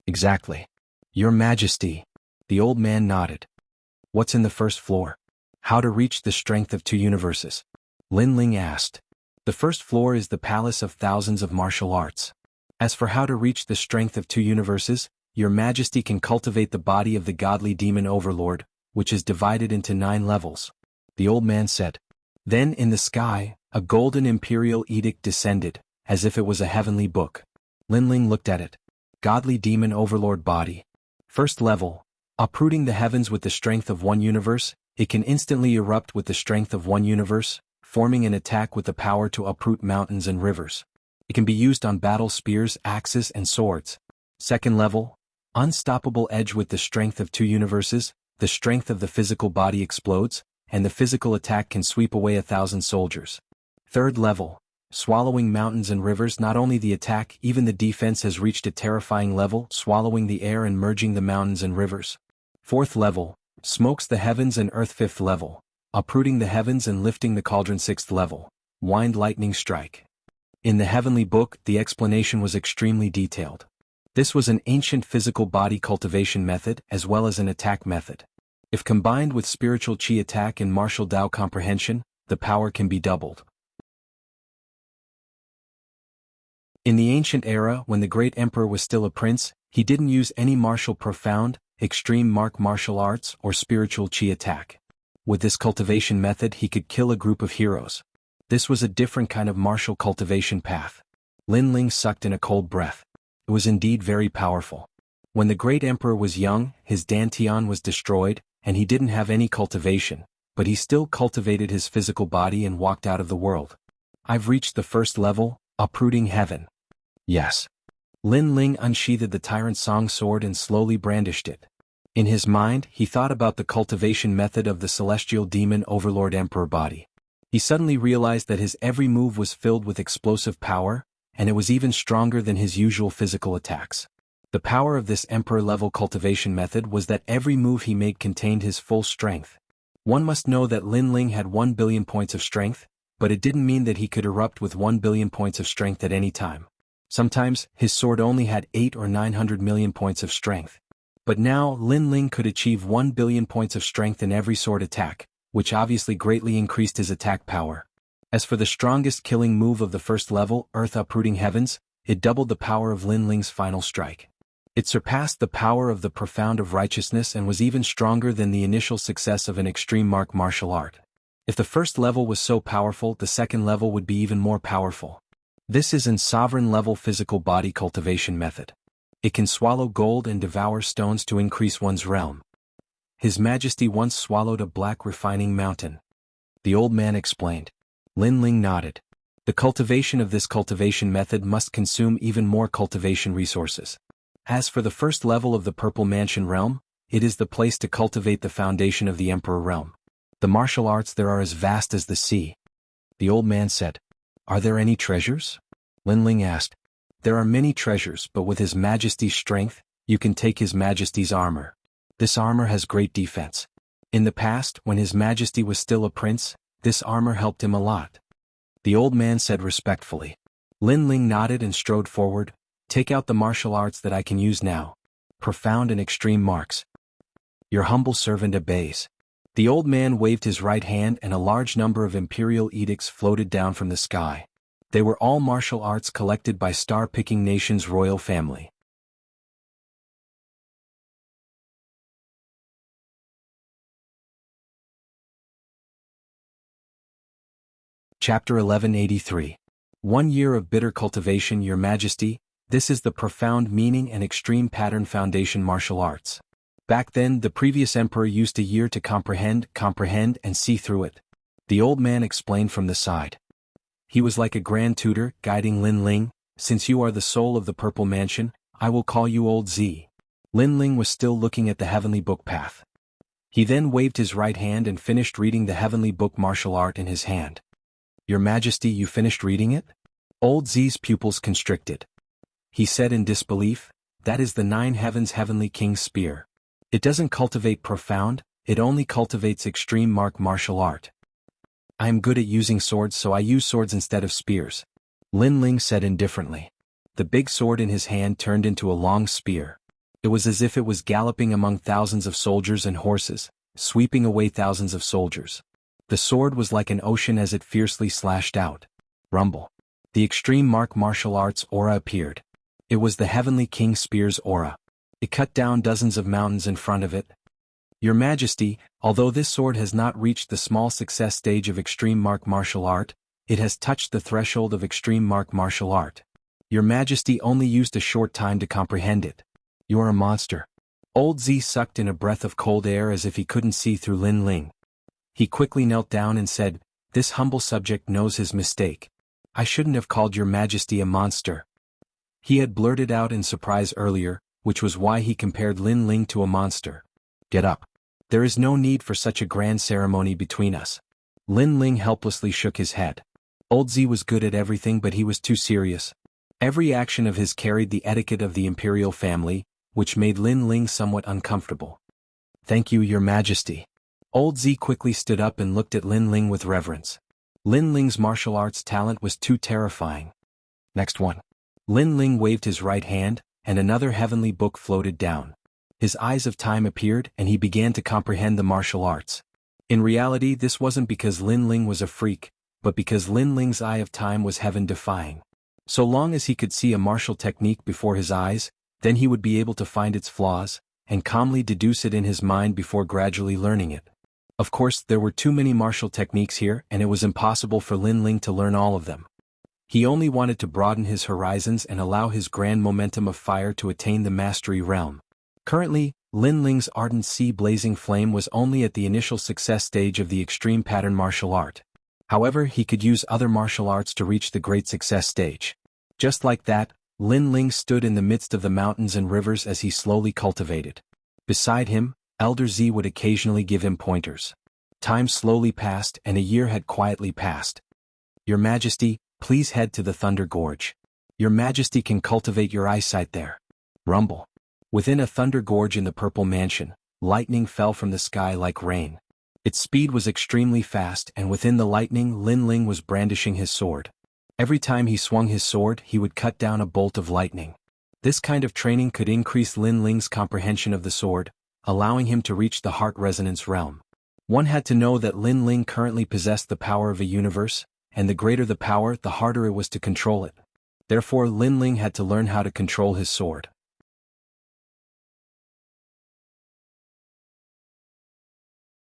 Exactly. Your Majesty. The old man nodded. What's in the 1st floor? How to reach the strength of 2 universes? Lin Ling asked. The first floor is the palace of thousands of martial arts. As for how to reach the strength of 2 universes, your majesty can cultivate the body of the godly demon overlord, which is divided into 9 levels. The old man said. Then in the sky, a golden imperial edict descended, as if it was a heavenly book. Linling looked at it. Godly demon overlord body. First level. Uprooting the heavens with the strength of 1 universe, it can instantly erupt with the strength of 1 universe, forming an attack with the power to uproot mountains and rivers. It can be used on battle spears, axes, and swords. Second level. Unstoppable edge with the strength of 2 universes, the strength of the physical body explodes, and the physical attack can sweep away 1,000 soldiers. Third level. Swallowing mountains and rivers. Not only the attack, even the defense has reached a terrifying level, swallowing the air and merging the mountains and rivers. Fourth level. Smokes the heavens and earth. Fifth level. Uprooting the heavens and lifting the cauldron. Sixth level. Wind lightning strike. In the heavenly book, the explanation was extremely detailed. This was an ancient physical body cultivation method as well as an attack method. If combined with spiritual qi attack and martial Dao comprehension, the power can be doubled. In the ancient era, when the great emperor was still a prince, he didn't use any martial profound, extreme martial arts or spiritual qi attack. With this cultivation method he could kill a group of heroes. This was a different kind of martial cultivation path. Linling sucked in a cold breath. It was indeed very powerful. When the great emperor was young, his dantian was destroyed, and he didn't have any cultivation, but he still cultivated his physical body and walked out of the world. I've reached the first level, uprooting heaven. Yes. Linling unsheathed the tyrant song sword and slowly brandished it. In his mind, he thought about the cultivation method of the celestial demon overlord emperor body. He suddenly realized that his every move was filled with explosive power, and it was even stronger than his usual physical attacks. The power of this emperor-level cultivation method was that every move he made contained his full strength. One must know that Linling had 1 billion points of strength, but it didn't mean that he could erupt with 1 billion points of strength at any time. Sometimes, his sword only had 8 or 900 million points of strength. But now, Linling could achieve 1 billion points of strength in every sword attack, which obviously greatly increased his attack power. As for the strongest killing move of the first level, Earth Uprooting Heavens, it doubled the power of Linling's final strike. It surpassed the power of the Profound of Righteousness and was even stronger than the initial success of an extreme martial art. If the first level was so powerful, the second level would be even more powerful. This is an sovereign level physical body cultivation method. It can swallow gold and devour stones to increase one's realm. His Majesty once swallowed a black refining mountain. The old man explained. Linling nodded. The cultivation of this cultivation method must consume even more cultivation resources. As for the first level of the Purple Mansion realm, it is the place to cultivate the foundation of the Emperor realm. The martial arts there are as vast as the sea. The old man said. Are there any treasures? Linling asked. There are many treasures, but with His Majesty's strength, you can take His Majesty's armor. This armor has great defense. In the past, when His Majesty was still a prince, this armor helped him a lot. The old man said respectfully. Linling nodded and strode forward. Take out the martial arts that I can use now. Profound and extreme marks. Your humble servant obeys. The old man waved his right hand and a large number of imperial edicts floated down from the sky. They were all martial arts collected by star-picking nation's royal family. Chapter 1183. 1 year of bitter cultivation. Your Majesty, this is the profound meaning and extreme pattern foundation martial arts. Back then, the previous emperor used a year to comprehend and see through it. The old man explained from the side. He was like a grand tutor, guiding Linling. Since you are the soul of the Purple Mansion, I will call you Old Z. Linling was still looking at the heavenly book path. He then waved his right hand and finished reading the heavenly book martial art in his hand. Your Majesty, you finished reading it? Old Z's pupils constricted. He said in disbelief, that is the 9 heavens heavenly king's spear. It doesn't cultivate profound, it only cultivates extreme martial art. I am good at using swords, so I use swords instead of spears. Linling said indifferently. The big sword in his hand turned into a long spear. It was as if it was galloping among thousands of soldiers and horses, sweeping away thousands of soldiers. The sword was like an ocean as it fiercely slashed out. Rumble. The extreme martial arts aura appeared. It was the Heavenly King Spear's aura. It cut down dozens of mountains in front of it. Your Majesty, although this sword has not reached the small success stage of extreme martial art, it has touched the threshold of extreme martial art. Your Majesty only used a short time to comprehend it. You're a monster. Old Z sucked in a breath of cold air as if he couldn't see through Lin Ling. He quickly knelt down and said, "This humble subject knows his mistake. I shouldn't have called your Majesty a monster." He had blurted out in surprise earlier, which was why he compared Lin Ling to a monster. "Get up. There is no need for such a grand ceremony between us." Lin Ling helplessly shook his head. Old Z was good at everything, but he was too serious. Every action of his carried the etiquette of the imperial family, which made Lin Ling somewhat uncomfortable. "Thank you, Your Majesty." Old Z quickly stood up and looked at Lin Ling with reverence. Lin Ling's martial arts talent was too terrifying. "Next one." Lin Ling waved his right hand, and another heavenly book floated down. His eyes of time appeared and he began to comprehend the martial arts. In reality, this wasn't because Lin Ling was a freak, but because Lin Ling's eye of time was heaven-defying. So long as he could see a martial technique before his eyes, then he would be able to find its flaws, and calmly deduce it in his mind before gradually learning it. Of course, there were too many martial techniques here and it was impossible for Lin Ling to learn all of them. He only wanted to broaden his horizons and allow his grand momentum of fire to attain the mastery realm. Currently, Lin Ling's ardent sea-blazing flame was only at the initial success stage of the extreme pattern martial art. However, he could use other martial arts to reach the great success stage. Just like that, Lin Ling stood in the midst of the mountains and rivers as he slowly cultivated. Beside him, Elder Z would occasionally give him pointers. Time slowly passed and a year had quietly passed. "Your Majesty, please head to the Thunder Gorge. Your Majesty can cultivate your eyesight there." Rumble. Within a Thunder Gorge in the Purple Mansion, lightning fell from the sky like rain. Its speed was extremely fast and within the lightning Lin Ling was brandishing his sword. Every time he swung his sword he would cut down a bolt of lightning. This kind of training could increase Lin Ling's comprehension of the sword, allowing him to reach the heart resonance realm. One had to know that Lin Ling currently possessed the power of a universe, and the greater the power, the harder it was to control it. Therefore, Lin Ling had to learn how to control his sword.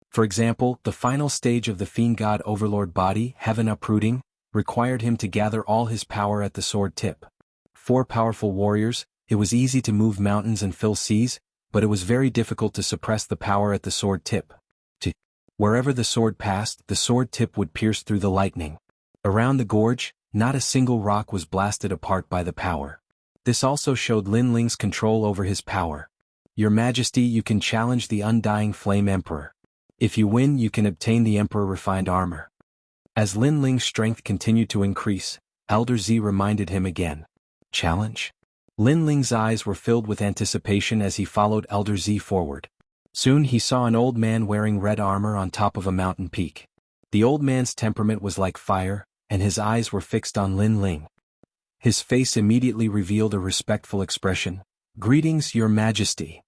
For example, the final stage of the Fiend God Overlord body, Heaven Uprooting, required him to gather all his power at the sword tip. 4 powerful warriors, it was easy to move mountains and fill seas, but it was very difficult to suppress the power at the sword tip. Wherever the sword passed, the sword tip would pierce through the lightning. Around the gorge, not a single rock was blasted apart by the power. This also showed Lin Ling's control over his power. "Your Majesty, you can challenge the Undying Flame Emperor. If you win, you can obtain the Emperor Refined Armor." As Lin Ling's strength continued to increase, Elder Z reminded him again. "Challenge?" Lin Ling's eyes were filled with anticipation as he followed Elder Z forward. Soon he saw an old man wearing red armor on top of a mountain peak. The old man's temperament was like fire, and his eyes were fixed on Lin Ling. His face immediately revealed a respectful expression. "Greetings, Your Majesty.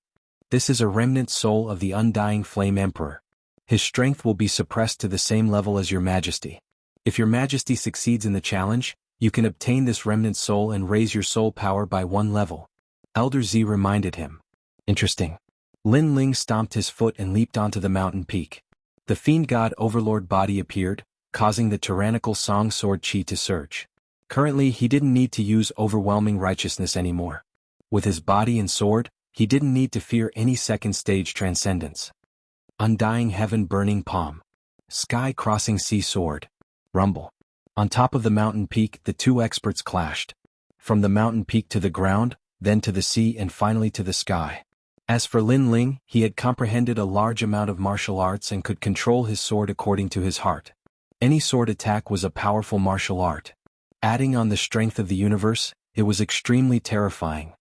This is a remnant soul of the Undying Flame Emperor. His strength will be suppressed to the same level as Your Majesty. If Your Majesty succeeds in the challenge, you can obtain this remnant soul and raise your soul power by 1 level." Elder Z reminded him. Interesting. Lin Ling stomped his foot and leaped onto the mountain peak. The Fiend God Overlord body appeared, causing the tyrannical Song Sword Chi to surge. Currently he didn't need to use overwhelming righteousness anymore. With his body and sword, he didn't need to fear any second stage transcendence. Undying Heaven Burning Palm. Sky Crossing Sea Sword. Rumble. On top of the mountain peak, the 2 experts clashed. From the mountain peak to the ground, then to the sea and finally to the sky. As for Lin Ling, he had comprehended a large amount of martial arts and could control his sword according to his heart. Any sword attack was a powerful martial art. Adding on the strength of the universe, it was extremely terrifying.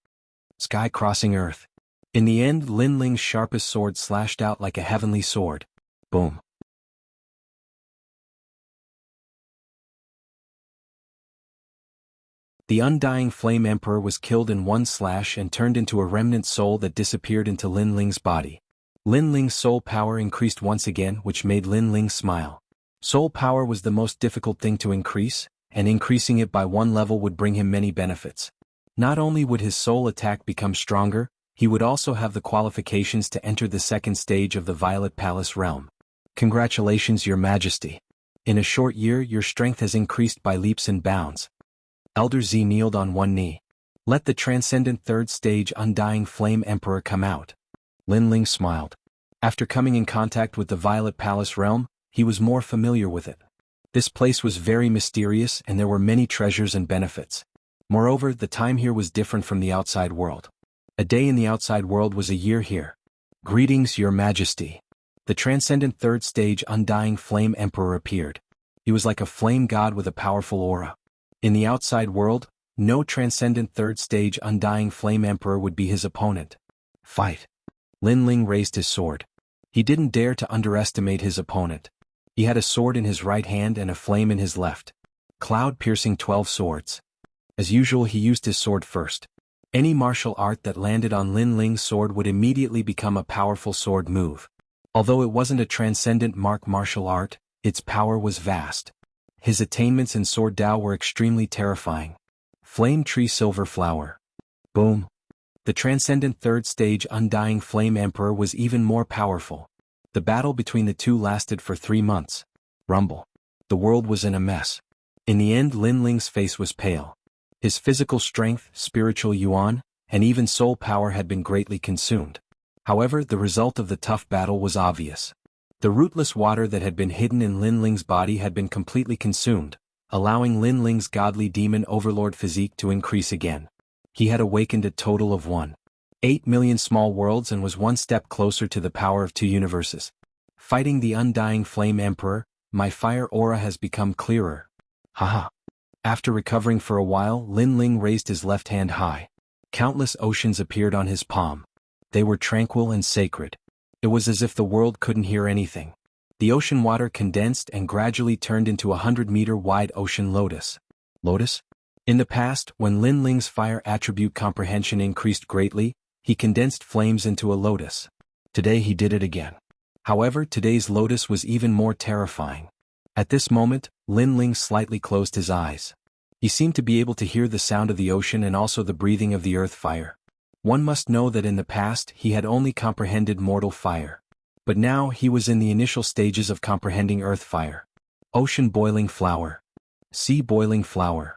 Sky crossing earth. In the end, Lin Ling's sharpest sword slashed out like a heavenly sword. Boom. The Undying Flame Emperor was killed in one slash and turned into a remnant soul that disappeared into Lin Ling's body. Lin Ling's soul power increased once again, which made Lin Ling smile. Soul power was the most difficult thing to increase, and increasing it by one level would bring him many benefits. Not only would his soul attack become stronger, he would also have the qualifications to enter the second stage of the Violet Palace realm. Congratulations, Your Majesty. In a short year your strength has increased by leaps and bounds. Elder Z kneeled on one knee. Let the transcendent third stage Undying Flame Emperor come out. Lin Ling smiled. After coming in contact with the Violet Palace realm, he was more familiar with it. This place was very mysterious and there were many treasures and benefits. Moreover, the time here was different from the outside world. A day in the outside world was a year here. Greetings, Your Majesty. The transcendent third stage Undying Flame Emperor appeared. He was like a flame god with a powerful aura. In the outside world, no transcendent third stage Undying Flame Emperor would be his opponent. Fight. Lin Ling raised his sword. He didn't dare to underestimate his opponent. He had a sword in his right hand and a flame in his left. Cloud-piercing 12 swords. As usual, he used his sword first. Any martial art that landed on Lin Ling's sword would immediately become a powerful sword move. Although it wasn't a transcendent martial art, its power was vast. His attainments in Sword Dao were extremely terrifying. Flame Tree Silver Flower. Boom. The transcendent third stage Undying Flame Emperor was even more powerful. The battle between the two lasted for 3 months. Rumble. The world was in a mess. In the end, Lin Ling's face was pale. His physical strength, spiritual yuan, and even soul power had been greatly consumed. However, the result of the tough battle was obvious. The rootless water that had been hidden in Lin Ling's body had been completely consumed, allowing Lin Ling's godly demon overlord physique to increase again. He had awakened a total of 1.8 million small worlds and was one step closer to the power of 2 universes. Fighting the Undying Flame Emperor, my fire aura has become clearer. Haha. After recovering for a while, Lin Ling raised his left hand high. Countless oceans appeared on his palm. They were tranquil and sacred. It was as if the world couldn't hear anything. The ocean water condensed and gradually turned into a 100-meter-wide ocean lotus. Lotus? In the past, when Lin Ling's fire attribute comprehension increased greatly, he condensed flames into a lotus. Today he did it again. However, today's lotus was even more terrifying. At this moment, Lin Ling slightly closed his eyes. He seemed to be able to hear the sound of the ocean and also the breathing of the earth fire. One must know that in the past he had only comprehended mortal fire. But now he was in the initial stages of comprehending earth fire. Ocean boiling flower. Sea boiling flower.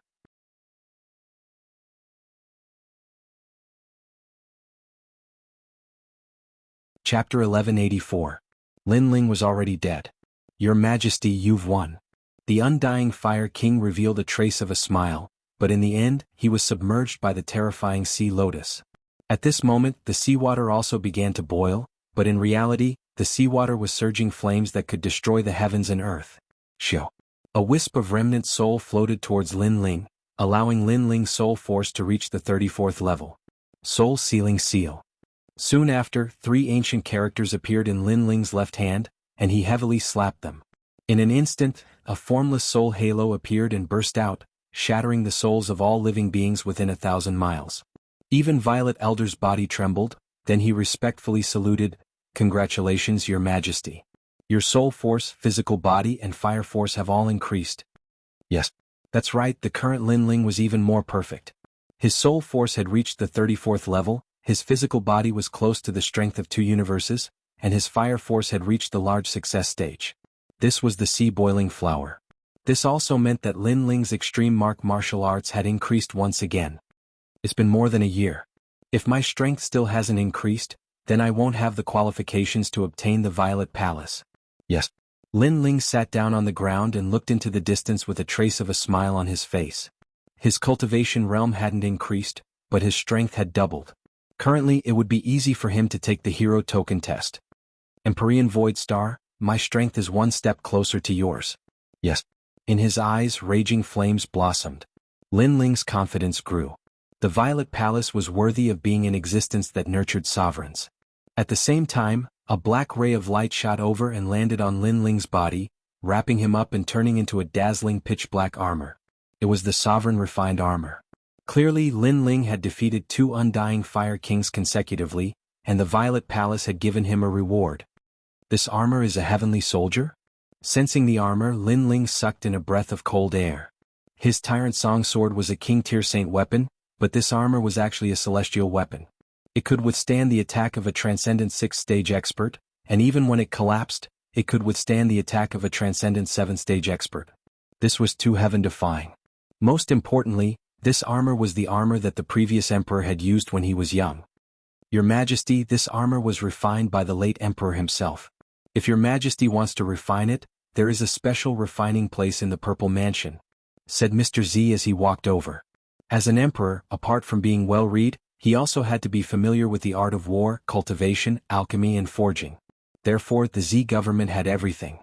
Chapter 1184. Lin Ling was already dead. Your Majesty, you've won. The Undying Fire King revealed a trace of a smile, but in the end, he was submerged by the terrifying sea lotus. At this moment, the seawater also began to boil, but in reality, the seawater was surging flames that could destroy the heavens and earth. Shio. A wisp of remnant soul floated towards Lin Ling, allowing Lin Ling's soul force to reach the 34th level. Soul Sealing Seal. Soon after, 3 ancient characters appeared in Lin Ling's left hand, and he heavily slapped them. In an instant, a formless soul halo appeared and burst out, shattering the souls of all living beings within 1,000 miles. Even Violet Elder's body trembled, then he respectfully saluted, "Congratulations, Your Majesty. Your soul force, physical body and fire force have all increased." Yes, that's right, the current Lin Ling was even more perfect. His soul force had reached the 34th level, his physical body was close to the strength of 2 universes, and his fire force had reached the large success stage. This was the sea boiling flower. This also meant that Lin Ling's extreme martial arts had increased once again. It's been more than a year. If my strength still hasn't increased, then I won't have the qualifications to obtain the Violet Palace. Yes. Lin Ling sat down on the ground and looked into the distance with a trace of a smile on his face. His cultivation realm hadn't increased, but his strength had doubled. Currently, it would be easy for him to take the hero token test. Empyrean Void Star, my strength is one step closer to yours. Yes. In his eyes, raging flames blossomed. Lin Ling's confidence grew. The Violet Palace was worthy of being an existence that nurtured sovereigns. At the same time, a black ray of light shot over and landed on Lin Ling's body, wrapping him up and turning into a dazzling pitch-black armor. It was the sovereign refined armor. Clearly, Lin Ling had defeated 2 Undying Fire Kings consecutively, and the Violet Palace had given him a reward. This armor is a heavenly soldier? Sensing the armor, Lin Ling sucked in a breath of cold air. His Tyrant Song Sword was a King-tier saint weapon, but this armor was actually a celestial weapon. It could withstand the attack of a Transcendent 6-stage expert, and even when it collapsed, it could withstand the attack of a Transcendent 7-stage expert. This was too heaven-defying. Most importantly, this armor was the armor that the previous emperor had used when he was young. Your Majesty, this armor was refined by the late emperor himself. If your Majesty wants to refine it, there is a special refining place in the Purple Mansion, said Mr. Z as he walked over. As an emperor, apart from being well-read, he also had to be familiar with the art of war, cultivation, alchemy and forging. Therefore, the Z government had everything.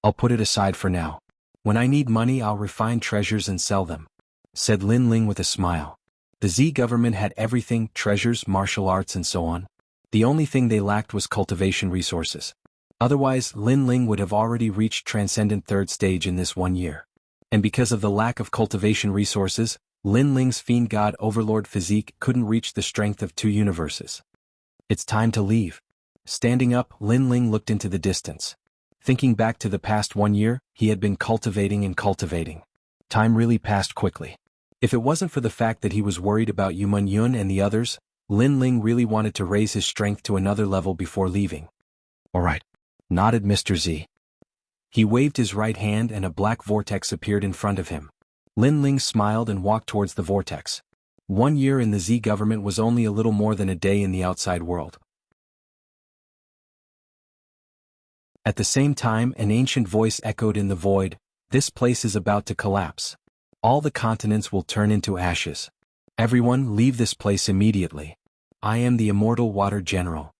I'll put it aside for now. When I need money, I'll refine treasures and sell them, said Lin Ling with a smile. The Z government had everything, treasures, martial arts and so on. The only thing they lacked was cultivation resources. Otherwise, Lin Ling would have already reached Transcendent 3rd stage in this 1 year. And because of the lack of cultivation resources, Lin Ling's Fiend God Overlord physique couldn't reach the strength of 2 universes. It's time to leave. Standing up, Lin Ling looked into the distance. Thinking back to the past 1 year, he had been cultivating and cultivating. Time really passed quickly. If it wasn't for the fact that he was worried about Yu Yun and the others, Lin Ling really wanted to raise his strength to another level before leaving. All right, nodded Mr. Z. He waved his right hand and a black vortex appeared in front of him. Lin Ling smiled and walked towards the vortex. 1 year in the Z government was only a little more than a day in the outside world. At the same time, an ancient voice echoed in the void, "This place is about to collapse. All the continents will turn into ashes. Everyone leave this place immediately. I am the Immortal Water General."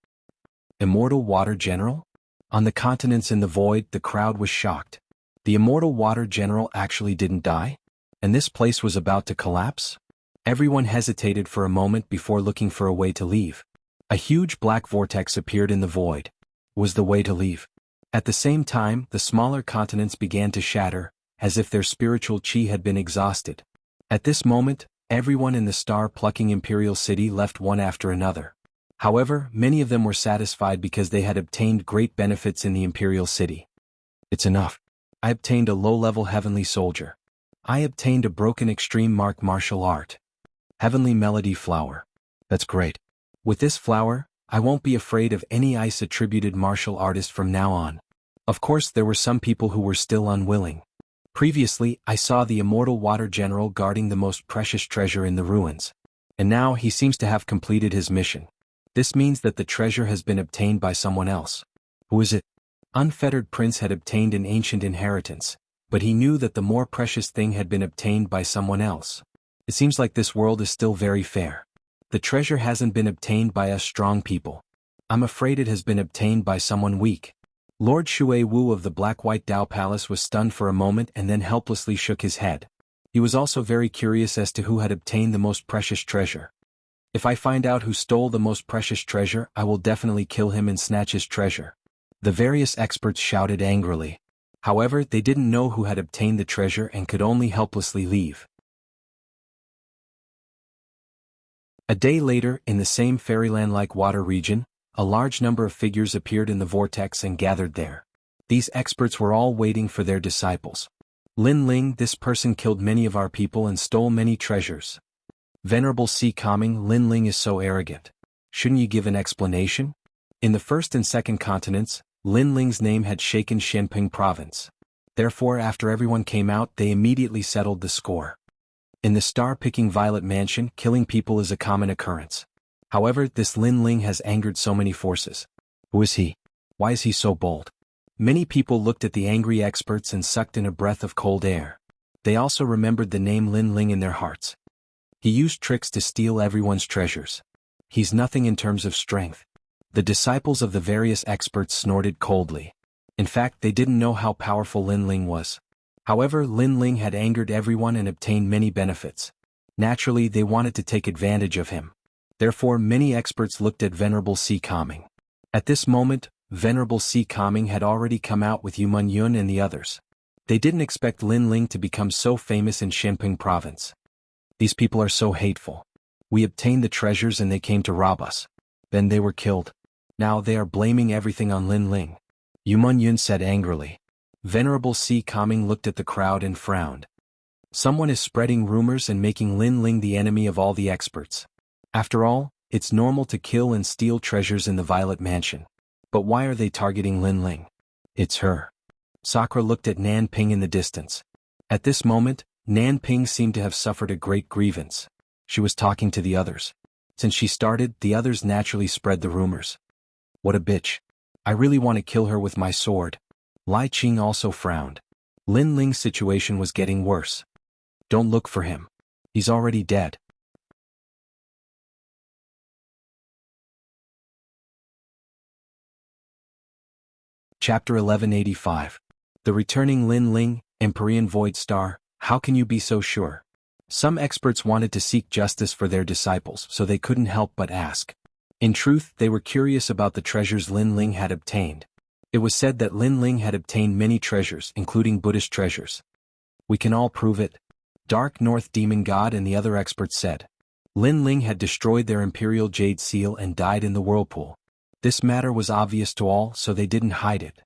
Immortal Water General? On the continents in the void, the crowd was shocked. The Immortal Water General actually didn't die? And this place was about to collapse? Everyone hesitated for a moment before looking for a way to leave. A huge black vortex appeared in the void. Was the way to leave? At the same time, the smaller continents began to shatter, as if their spiritual chi had been exhausted. At this moment, everyone in the star-plucking Imperial City left one after another. However, many of them were satisfied because they had obtained great benefits in the Imperial City. It's enough. I obtained a low-level heavenly soldier. I obtained a broken extreme mark martial art. Heavenly Melody Flower. That's great. With this flower, I won't be afraid of any ice-attributed martial artist from now on. Of course, there were some people who were still unwilling. Previously, I saw the Immortal Water General guarding the most precious treasure in the ruins. And now he seems to have completed his mission. This means that the treasure has been obtained by someone else. Who is it? Unfettered Prince had obtained an ancient inheritance, but he knew that the more precious thing had been obtained by someone else. It seems like this world is still very fair. The treasure hasn't been obtained by us strong people. I'm afraid it has been obtained by someone weak. Lord Shui Wu of the Black-White Dao Palace was stunned for a moment and then helplessly shook his head. He was also very curious as to who had obtained the most precious treasure. If I find out who stole the most precious treasure, I will definitely kill him and snatch his treasure. The various experts shouted angrily. However, they didn't know who had obtained the treasure and could only helplessly leave. A day later, in the same fairyland-like water region, a large number of figures appeared in the vortex and gathered there. These experts were all waiting for their disciples. Lin Ling, this person killed many of our people and stole many treasures. Venerable C. Coming, Lin Ling is so arrogant. Shouldn't you give an explanation? In the first and second continents, Lin Ling's name had shaken Shenping province. Therefore, after everyone came out, they immediately settled the score. In the star-picking Violet Mansion, killing people is a common occurrence. However, this Lin Ling has angered so many forces. Who is he? Why is he so bold? Many people looked at the angry experts and sucked in a breath of cold air. They also remembered the name Lin Ling in their hearts. He used tricks to steal everyone's treasures. He's nothing in terms of strength. The disciples of the various experts snorted coldly. In fact, they didn't know how powerful Lin Ling was. However, Lin Ling had angered everyone and obtained many benefits. Naturally, they wanted to take advantage of him. Therefore, many experts looked at Venerable C. Coming. At this moment, Venerable C. Coming had already come out with Yu Yun and the others. They didn't expect Lin Ling to become so famous in Shenping province. These people are so hateful. We obtained the treasures and they came to rob us. Then they were killed. Now they are blaming everything on Lin Ling. Yu Yun said angrily. Venerable C. Coming looked at the crowd and frowned. Someone is spreading rumors and making Lin Ling the enemy of all the experts. After all, it's normal to kill and steal treasures in the Violet Mansion. But why are they targeting Lin Ling? It's her. Sakura looked at Nan Ping in the distance. At this moment, Nan Ping seemed to have suffered a great grievance. She was talking to the others. Since she started, the others naturally spread the rumors. What a bitch. I really want to kill her with my sword. Lai Qing also frowned. Lin Ling's situation was getting worse. Don't look for him. He's already dead. Chapter 1185. The returning Lin Ling, Empyrean Void Star, how can you be so sure? Some experts wanted to seek justice for their disciples, so they couldn't help but ask. In truth, they were curious about the treasures Lin Ling had obtained. It was said that Lin Ling had obtained many treasures, including Buddhist treasures. We can all prove it. Dark North Demon God and the other experts said. Lin Ling had destroyed their Imperial Jade Seal and died in the whirlpool. This matter was obvious to all, so they didn't hide it.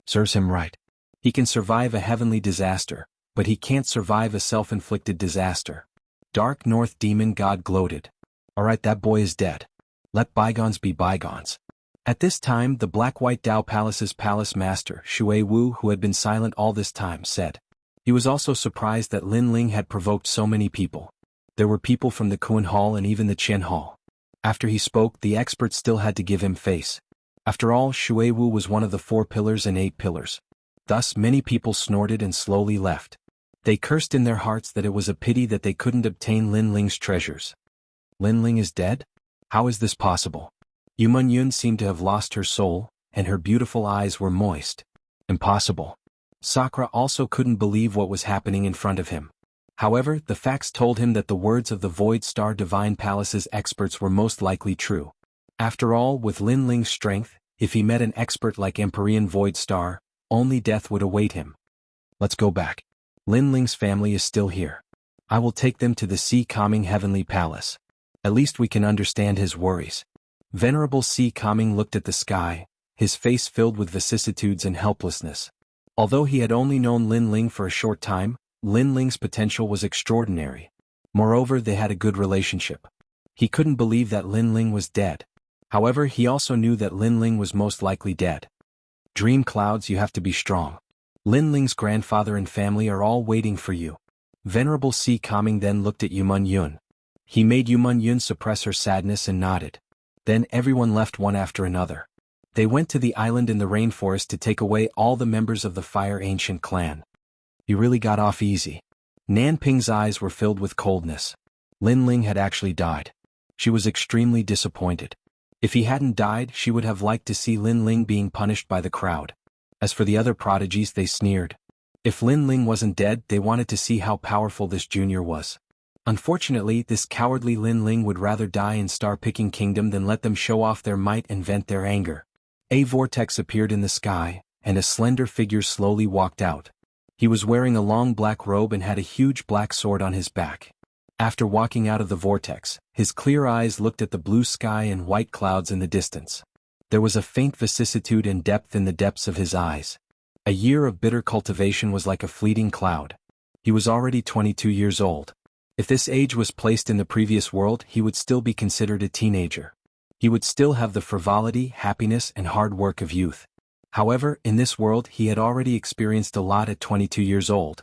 Serves him right. He can survive a heavenly disaster, but he can't survive a self-inflicted disaster. Dark North Demon God gloated. Alright, that boy is dead. Let bygones be bygones. At this time, the Black-White Dao Palace's palace master, Shui Wu, who had been silent all this time, said. He was also surprised that Lin Ling had provoked so many people. There were people from the Kuan Hall and even the Qian Hall. After he spoke, the experts still had to give him face. After all, Shui Wu was one of the 4 pillars and 8 pillars. Thus, many people snorted and slowly left. They cursed in their hearts that it was a pity that they couldn't obtain Lin Ling's treasures. Lin Ling is dead? How is this possible? Yuman Yun seemed to have lost her soul, and her beautiful eyes were moist. Impossible. Sakura also couldn't believe what was happening in front of him. However, the facts told him that the words of the Void Star Divine Palace's experts were most likely true. After all, with Lin Ling's strength, if he met an expert like Empyrean Void Star, only death would await him. Let's go back. Lin Ling's family is still here. I will take them to the Sea Calming Heavenly Palace. At least we can understand his worries. Venerable Sea Calming looked at the sky, his face filled with vicissitudes and helplessness. Although he had only known Lin Ling for a short time, Lin Ling's potential was extraordinary. Moreover, they had a good relationship. He couldn't believe that Lin Ling was dead. However, he also knew that Lin Ling was most likely dead. Dream Clouds, you have to be strong. Lin Ling's grandfather and family are all waiting for you. Venerable Sea Calming then looked at Yuman Yun. He made Yuman Yun suppress her sadness and nodded. Then everyone left one after another. They went to the island in the rainforest to take away all the members of the Fire Ancient clan. You really got off easy. Nan Ping's eyes were filled with coldness. Lin Ling had actually died. She was extremely disappointed. If he hadn't died, she would have liked to see Lin Ling being punished by the crowd. As for the other prodigies, they sneered. If Lin Ling wasn't dead, they wanted to see how powerful this junior was. Unfortunately, this cowardly Lin Ling would rather die in Star-Picking Kingdom than let them show off their might and vent their anger. A vortex appeared in the sky, and a slender figure slowly walked out. He was wearing a long black robe and had a huge black sword on his back. After walking out of the vortex, his clear eyes looked at the blue sky and white clouds in the distance. There was a faint vicissitude and depth in the depths of his eyes. A year of bitter cultivation was like a fleeting cloud. He was already 22 years old. If this age was placed in the previous world, he would still be considered a teenager. He would still have the frivolity, happiness, and hard work of youth. However, in this world he had already experienced a lot at 22 years old.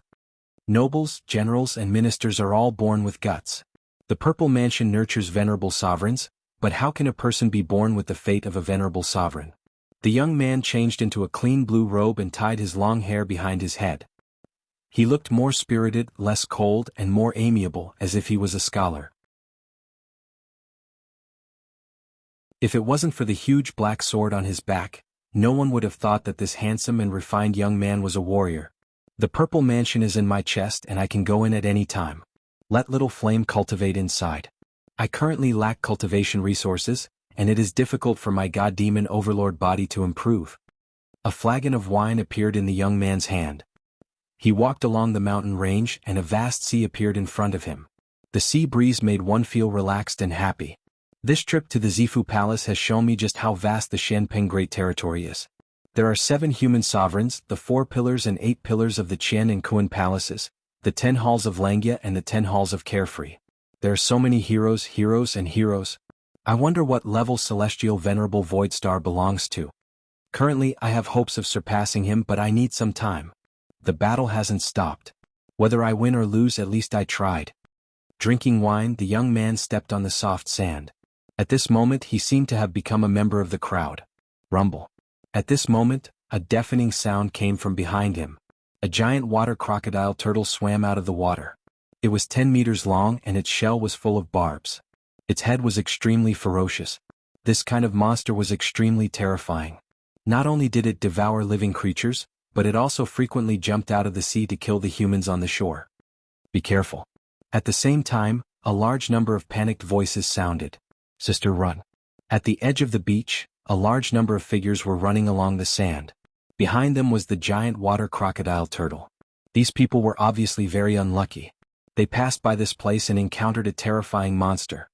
Nobles, generals, and ministers are all born with guts. The Purple Mansion nurtures venerable sovereigns, but how can a person be born with the fate of a venerable sovereign? The young man changed into a clean blue robe and tied his long hair behind his head. He looked more spirited, less cold, and more amiable, as if he was a scholar. If it wasn't for the huge black sword on his back, no one would have thought that this handsome and refined young man was a warrior. The Purple Mansion is in my chest and I can go in at any time. Let little flame cultivate inside. I currently lack cultivation resources, and it is difficult for my god-demon overlord body to improve. A flagon of wine appeared in the young man's hand. He walked along the mountain range and a vast sea appeared in front of him. The sea breeze made one feel relaxed and happy. This trip to the Zifu Palace has shown me just how vast the Xianping Great Territory is. There are 7 human sovereigns, the 4 pillars and 8 pillars of the Qian and Kuan palaces, The 10 halls of Langia and the 10 halls of Carefree. There are so many heroes, and heroes. I wonder what level Celestial Venerable Void Star belongs to. Currently, I have hopes of surpassing him, but I need some time. The battle hasn't stopped. Whether I win or lose, at least I tried. Drinking wine, the young man stepped on the soft sand. At this moment, he seemed to have become a member of the crowd. Rumble. At this moment, a deafening sound came from behind him. A giant water crocodile turtle swam out of the water. It was 10 meters long and its shell was full of barbs. Its head was extremely ferocious. This kind of monster was extremely terrifying. Not only did it devour living creatures, but it also frequently jumped out of the sea to kill the humans on the shore. Be careful. At the same time, a large number of panicked voices sounded. Sister, run. At the edge of the beach, a large number of figures were running along the sand. Behind them was the giant water crocodile turtle. These people were obviously very unlucky. They passed by this place and encountered a terrifying monster.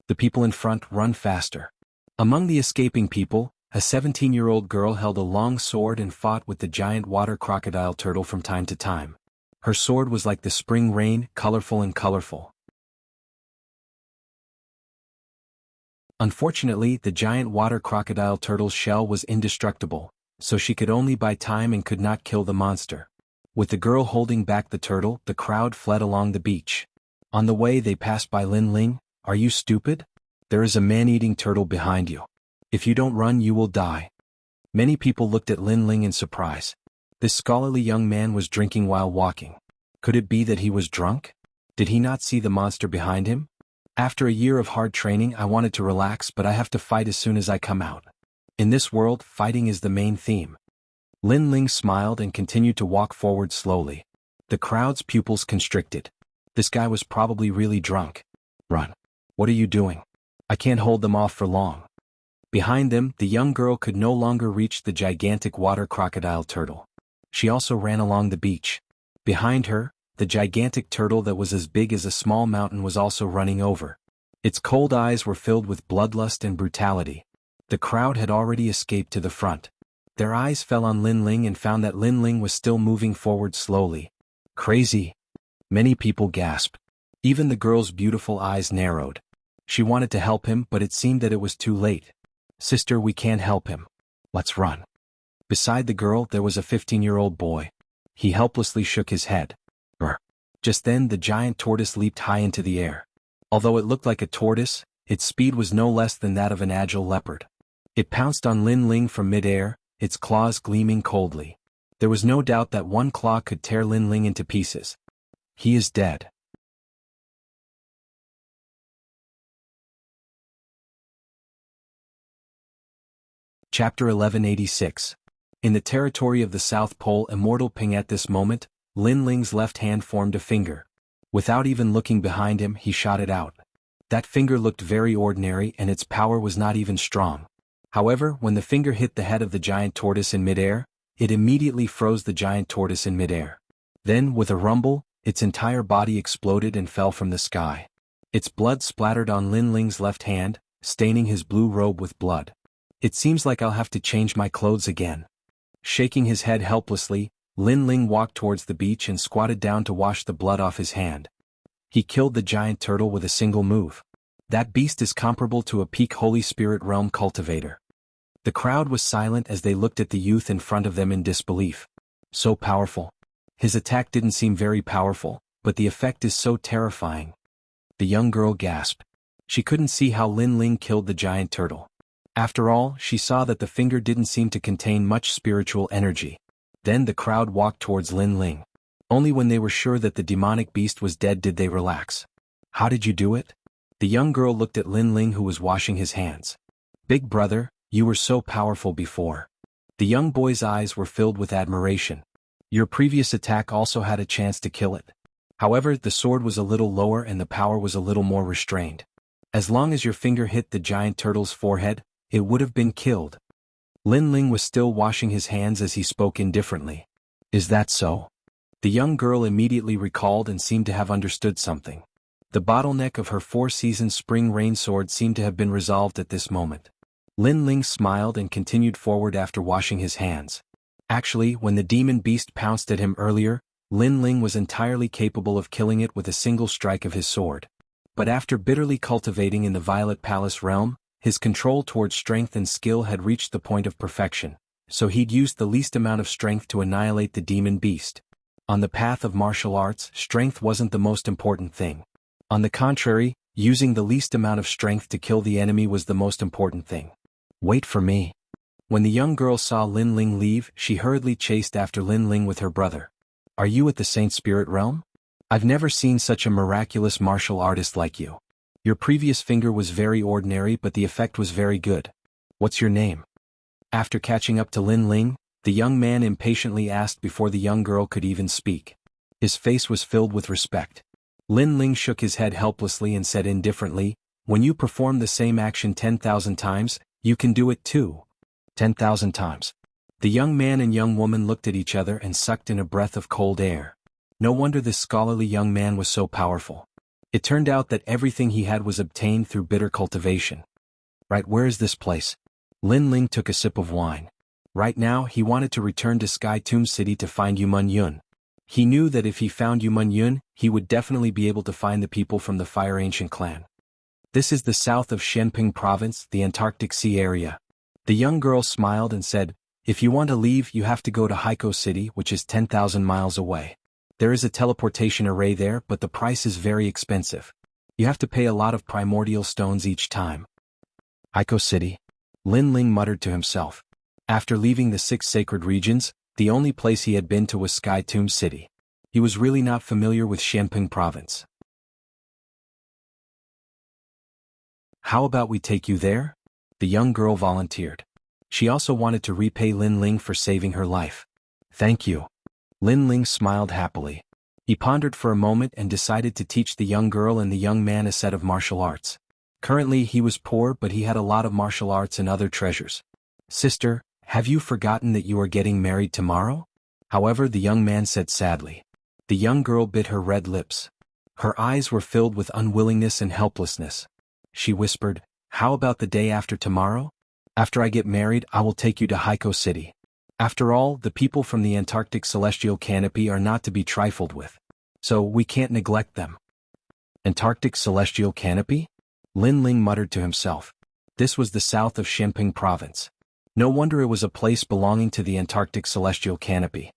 The people in front run faster. Among the escaping people, a 17-year-old girl held a long sword and fought with the giant water crocodile turtle from time to time. Her sword was like the spring rain, colorful and colorful. Unfortunately, the giant water crocodile turtle's shell was indestructible, so she could only buy time and could not kill the monster. With the girl holding back the turtle, the crowd fled along the beach. On the way they passed by Lin Ling. Are you stupid? There is a man-eating turtle behind you. If you don't run, you will die. Many people looked at Lin Ling in surprise. This scholarly young man was drinking while walking. Could it be that he was drunk? Did he not see the monster behind him? After a year of hard training, I wanted to relax, but I have to fight as soon as I come out. In this world, fighting is the main theme. Lin Ling smiled and continued to walk forward slowly. The crowd's pupils constricted. This guy was probably really drunk. Run. What are you doing? I can't hold them off for long. Behind them, the young girl could no longer reach the gigantic water crocodile turtle. She also ran along the beach. Behind her, the gigantic turtle that was as big as a small mountain was also running over. Its cold eyes were filled with bloodlust and brutality. The crowd had already escaped to the front. Their eyes fell on Lin Ling and found that Lin Ling was still moving forward slowly. Crazy. Many people gasped. Even the girl's beautiful eyes narrowed. She wanted to help him, but it seemed that it was too late. Sister, we can't help him. Let's run. Beside the girl, there was a 15-year-old boy. He helplessly shook his head. Just then, the giant tortoise leaped high into the air. Although it looked like a tortoise, its speed was no less than that of an agile leopard. It pounced on Lin Ling from mid-air, its claws gleaming coldly. There was no doubt that one claw could tear Lin Ling into pieces. He is dead. Chapter 1186. In the territory of the South Pole, Immortal Ping. At this moment, Lin Ling's left hand formed a finger. Without even looking behind him, he shot it out. That finger looked very ordinary and its power was not even strong. However, when the finger hit the head of the giant tortoise in midair, it immediately froze the giant tortoise in midair. Then, with a rumble, its entire body exploded and fell from the sky. Its blood splattered on Lin Ling's left hand, staining his blue robe with blood. It seems like I'll have to change my clothes again. Shaking his head helplessly, Lin Ling walked towards the beach and squatted down to wash the blood off his hand. He killed the giant turtle with a single move. That beast is comparable to a peak Holy Spirit realm cultivator. The crowd was silent as they looked at the youth in front of them in disbelief. So powerful. His attack didn't seem very powerful, but the effect is so terrifying. The young girl gasped. She couldn't see how Lin Ling killed the giant turtle. After all, she saw that the finger didn't seem to contain much spiritual energy. Then the crowd walked towards Lin Ling. Only when they were sure that the demonic beast was dead did they relax. How did you do it? The young girl looked at Lin Ling, who was washing his hands. Big brother, you were so powerful before. The young boy's eyes were filled with admiration. Your previous attack also had a chance to kill it. However, the sword was a little lower and the power was a little more restrained. As long as your finger hit the giant turtle's forehead, it would have been killed. Lin Ling was still washing his hands as he spoke indifferently. Is that so? The young girl immediately recalled and seemed to have understood something. The bottleneck of her 4-season spring rain sword seemed to have been resolved at this moment. Lin Ling smiled and continued forward after washing his hands. Actually, when the demon beast pounced at him earlier, Lin Ling was entirely capable of killing it with a single strike of his sword. But after bitterly cultivating in the Violet Palace realm, his control towards strength and skill had reached the point of perfection, so he'd used the least amount of strength to annihilate the demon beast. On the path of martial arts, strength wasn't the most important thing. On the contrary, using the least amount of strength to kill the enemy was the most important thing. Wait for me. When the young girl saw Lin Ling leave, she hurriedly chased after Lin Ling with her brother. Are you at the Saint Spirit realm? I've never seen such a miraculous martial artist like you. Your previous finger was very ordinary, but the effect was very good. What's your name? After catching up to Lin Ling, the young man impatiently asked before the young girl could even speak. His face was filled with respect. Lin Ling shook his head helplessly and said indifferently, when you perform the same action 10,000 times, you can do it too. 10,000 times. The young man and young woman looked at each other and sucked in a breath of cold air. No wonder this scholarly young man was so powerful. It turned out that everything he had was obtained through bitter cultivation. Right, where is this place? Lin Ling took a sip of wine. Right now he wanted to return to Sky Tomb City to find Yumun Yun. He knew that if he found Yumun Yun, he would definitely be able to find the people from the Fire Ancient clan. This is the south of Shenping Province, the Antarctic Sea area. The young girl smiled and said, if you want to leave, you have to go to Haikou City, which is 10,000 miles away. There is a teleportation array there, but the price is very expensive. You have to pay a lot of primordial stones each time. Haikou City? Lin Ling muttered to himself. After leaving the 6 sacred regions, the only place he had been to was Sky Tomb City. He was really not familiar with Shenping Province. How about we take you there? The young girl volunteered. She also wanted to repay Lin Ling for saving her life. Thank you. Lin Ling smiled happily. He pondered for a moment and decided to teach the young girl and the young man a set of martial arts. Currently he was poor, but he had a lot of martial arts and other treasures. Sister, have you forgotten that you are getting married tomorrow? However, the young man said sadly. The young girl bit her red lips. Her eyes were filled with unwillingness and helplessness. She whispered, how about the day after tomorrow? After I get married, I will take you to Haikou City. After all, the people from the Antarctic Celestial Canopy are not to be trifled with. So we can't neglect them. Antarctic Celestial Canopy? Lin Ling muttered to himself. This was the south of Shenping Province. No wonder it was a place belonging to the Antarctic Celestial Canopy.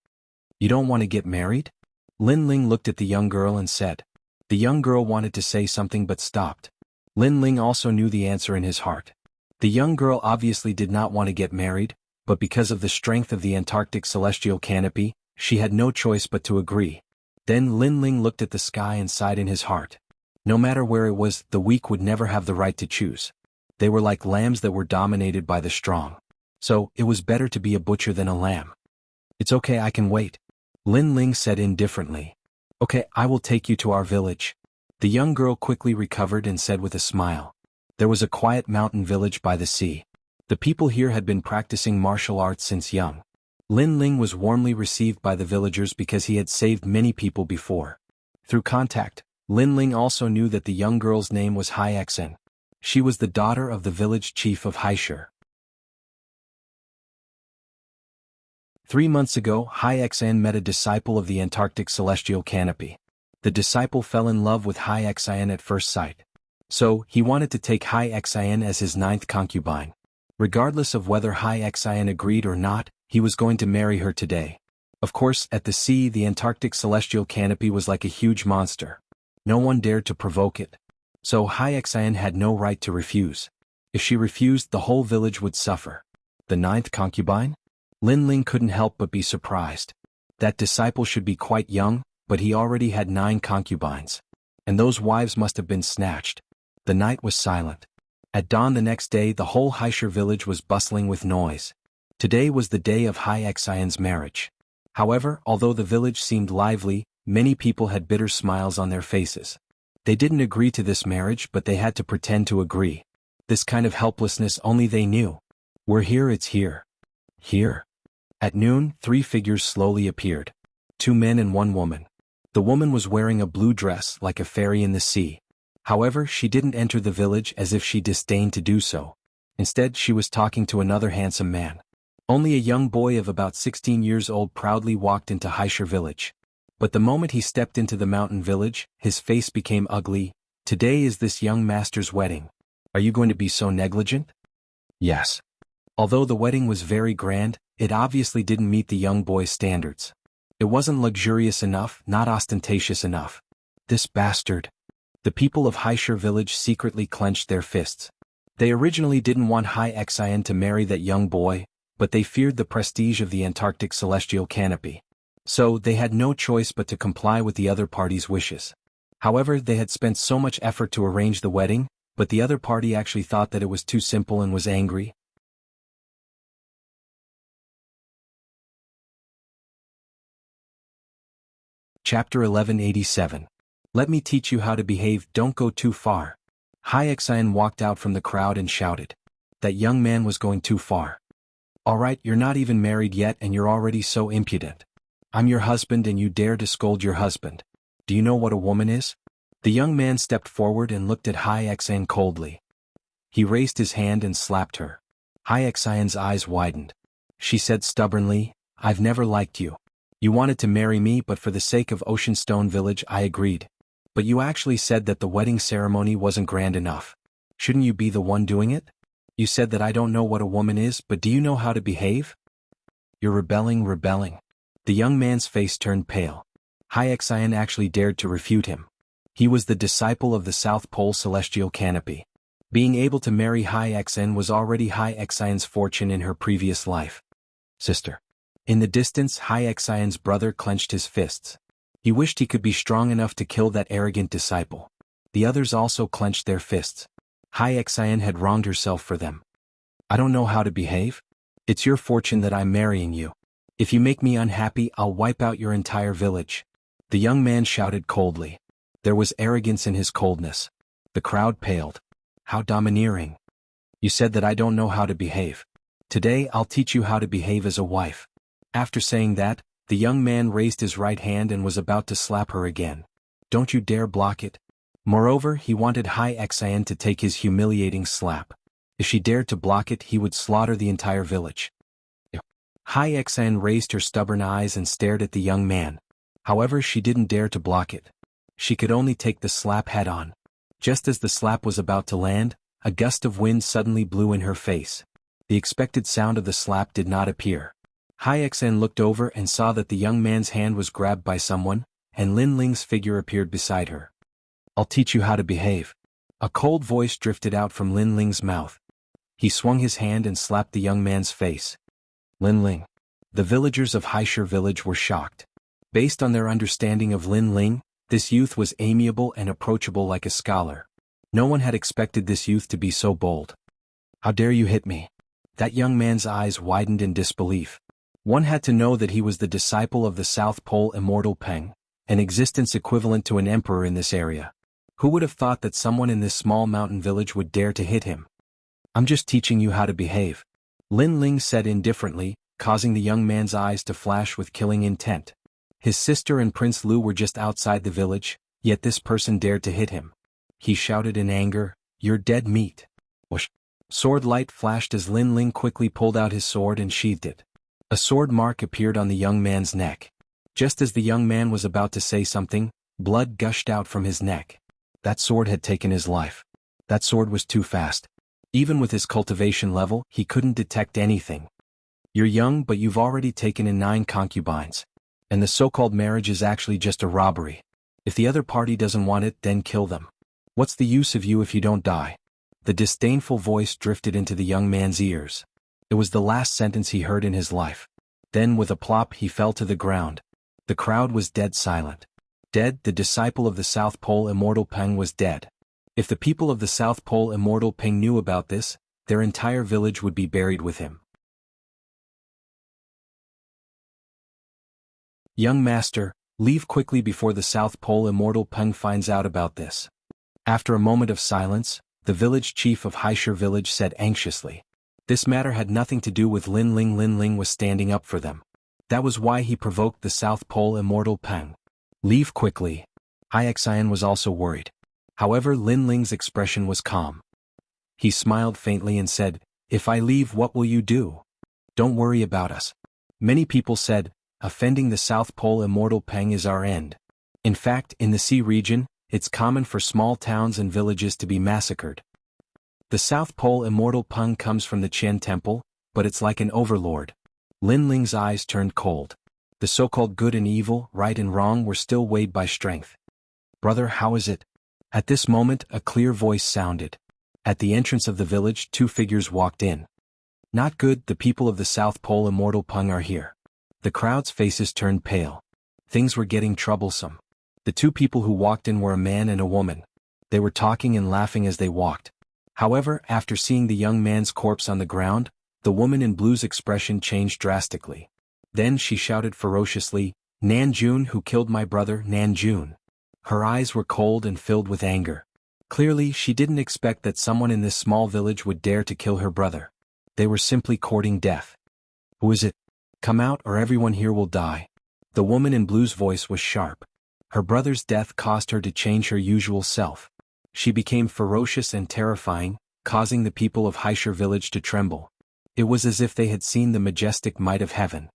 You don't want to get married? Lin Ling looked at the young girl and said. The young girl wanted to say something but stopped. Lin Ling also knew the answer in his heart. The young girl obviously did not want to get married, but because of the strength of the Antarctic Celestial Canopy, she had no choice but to agree. Then Lin Ling looked at the sky and sighed in his heart. No matter where it was, the weak would never have the right to choose. They were like lambs that were dominated by the strong. So, it was better to be a butcher than a lamb. It's okay, I can wait. Lin Ling said indifferently. Okay, I will take you to our village. The young girl quickly recovered and said with a smile. There was a quiet mountain village by the sea. The people here had been practicing martial arts since young. Lin Ling was warmly received by the villagers because he had saved many people before. Through contact, Lin Ling also knew that the young girl's name was Hai Xen. She was the daughter of the village chief of Haishur. 3 months ago, Hai Xen met a disciple of the Antarctic Celestial Canopy. The disciple fell in love with Hai Xen at first sight. So, he wanted to take Hai Xen as his 9th concubine. Regardless of whether Hai Xen agreed or not, he was going to marry her today. Of course, at the sea, the Antarctic Celestial Canopy was like a huge monster. No one dared to provoke it. So Hai Xen had no right to refuse. If she refused, the whole village would suffer. The 9th concubine? Lin Ling couldn't help but be surprised. That disciple should be quite young, but he already had 9 concubines. And those wives must have been snatched. The night was silent. At dawn the next day, the whole Haishur village was bustling with noise. Today was the day of Hai Xen's marriage. However, although the village seemed lively, many people had bitter smiles on their faces. They didn't agree to this marriage, but they had to pretend to agree. This kind of helplessness only they knew. We're here, it's here. Here. At noon, 3 figures slowly appeared. 2 men and 1 woman. The woman was wearing a blue dress like a fairy in the sea. However, she didn't enter the village as if she disdained to do so. Instead, she was talking to another handsome man. Only a young boy of about 16 years old proudly walked into Haishur village. But the moment he stepped into the mountain village, his face became ugly. Today is this young master's wedding. Are you going to be so negligent? Yes. Although the wedding was very grand, it obviously didn't meet the young boy's standards. It wasn't luxurious enough, not ostentatious enough. This bastard. The people of Haishur village secretly clenched their fists. They originally didn't want Hai Xian to marry that young boy, but they feared the prestige of the Antarctic celestial canopy. So they had no choice but to comply with the other party's wishes. However, they had spent so much effort to arrange the wedding, but the other party actually thought that it was too simple and was angry. Chapter 1187. Let me teach you how to behave, don't go too far. Hai Xian walked out from the crowd and shouted. That young man was going too far. Alright, you're not even married yet and you're already so impudent. I'm your husband and you dare to scold your husband. Do you know what a woman is? The young man stepped forward and looked at Hai Xian coldly. He raised his hand and slapped her. Hai Xian's eyes widened. She said stubbornly, I've never liked you. You wanted to marry me, but for the sake of Oceanstone Village I agreed. But you actually said that the wedding ceremony wasn't grand enough. Shouldn't you be the one doing it? You said that I don't know what a woman is, but do you know how to behave? You're rebelling. The young man's face turned pale. Hai Xian actually dared to refute him. He was the disciple of the South Pole celestial canopy. Being able to marry Hai Xian was already Hai Xian's fortune in her previous life. Sister. In the distance, Hai Xian's brother clenched his fists. He wished he could be strong enough to kill that arrogant disciple. The others also clenched their fists. Hai Xian had wronged herself for them. I don't know how to behave? It's your fortune that I'm marrying you. If you make me unhappy, I'll wipe out your entire village. The young man shouted coldly. There was arrogance in his coldness. The crowd paled. How domineering. You said that I don't know how to behave. Today I'll teach you how to behave as a wife. After saying that, the young man raised his right hand and was about to slap her again. Don't you dare block it. Moreover, he wanted Hai Xian to take his humiliating slap. If she dared to block it, he would slaughter the entire village. Hai Xian raised her stubborn eyes and stared at the young man. However, she didn't dare to block it. She could only take the slap head-on. Just as the slap was about to land, a gust of wind suddenly blew in her face. The expected sound of the slap did not appear. Hai Xian looked over and saw that the young man's hand was grabbed by someone, and Lin Ling's figure appeared beside her. I'll teach you how to behave. A cold voice drifted out from Lin Ling's mouth. He swung his hand and slapped the young man's face. Lin Ling. The villagers of Haishur village were shocked. Based on their understanding of Lin Ling, this youth was amiable and approachable like a scholar. No one had expected this youth to be so bold. How dare you hit me? That young man's eyes widened in disbelief. One had to know that he was the disciple of the South Pole immortal Peng, an existence equivalent to an emperor in this area. Who would have thought that someone in this small mountain village would dare to hit him? I'm just teaching you how to behave. Lin Ling said indifferently, causing the young man's eyes to flash with killing intent. His sister and Prince Lu were just outside the village, yet this person dared to hit him. He shouted in anger, "You're dead meat." Whoosh. Sword light flashed as Lin Ling quickly pulled out his sword and sheathed it. A sword mark appeared on the young man's neck. Just as the young man was about to say something, blood gushed out from his neck. That sword had taken his life. That sword was too fast. Even with his cultivation level, he couldn't detect anything. You're young, but you've already taken in 9 concubines. And the so-called marriage is actually just a robbery. If the other party doesn't want it, then kill them. What's the use of you if you don't die? The disdainful voice drifted into the young man's ears. It was the last sentence he heard in his life. Then with a plop he fell to the ground. The crowd was dead silent. Dead, the disciple of the South Pole immortal Peng was dead. If the people of the South Pole immortal Peng knew about this, their entire village would be buried with him. Young master, leave quickly before the South Pole immortal Peng finds out about this. After a moment of silence, the village chief of Haishur village said anxiously. This matter had nothing to do with Lin Ling. Lin Ling was standing up for them. That was why he provoked the South Pole immortal Peng. Leave quickly. Hai Xian was also worried. However, Lin Ling's expression was calm. He smiled faintly and said, "If I leave, what will you do? Don't worry about us." Many people said, offending the South Pole immortal Peng is our end. In fact, in the sea region, it's common for small towns and villages to be massacred. The South Pole immortal Peng comes from the Qian temple, but it's like an overlord. Lin Ling's eyes turned cold. The so-called good and evil, right and wrong were still weighed by strength. Brother, how is it? At this moment, a clear voice sounded. At the entrance of the village, two figures walked in. Not good, the people of the South Pole immortal Peng are here. The crowd's faces turned pale. Things were getting troublesome. The two people who walked in were a man and a woman. They were talking and laughing as they walked. However, after seeing the young man's corpse on the ground, the woman in blue's expression changed drastically. Then she shouted ferociously, "Nan Jun, who killed my brother, Nan Jun." Her eyes were cold and filled with anger. Clearly, she didn't expect that someone in this small village would dare to kill her brother. They were simply courting death. "Who is it? Come out or everyone here will die." The woman in blue's voice was sharp. Her brother's death caused her to change her usual self. She became ferocious and terrifying, causing the people of Haishur village to tremble. It was as if they had seen the majestic might of heaven.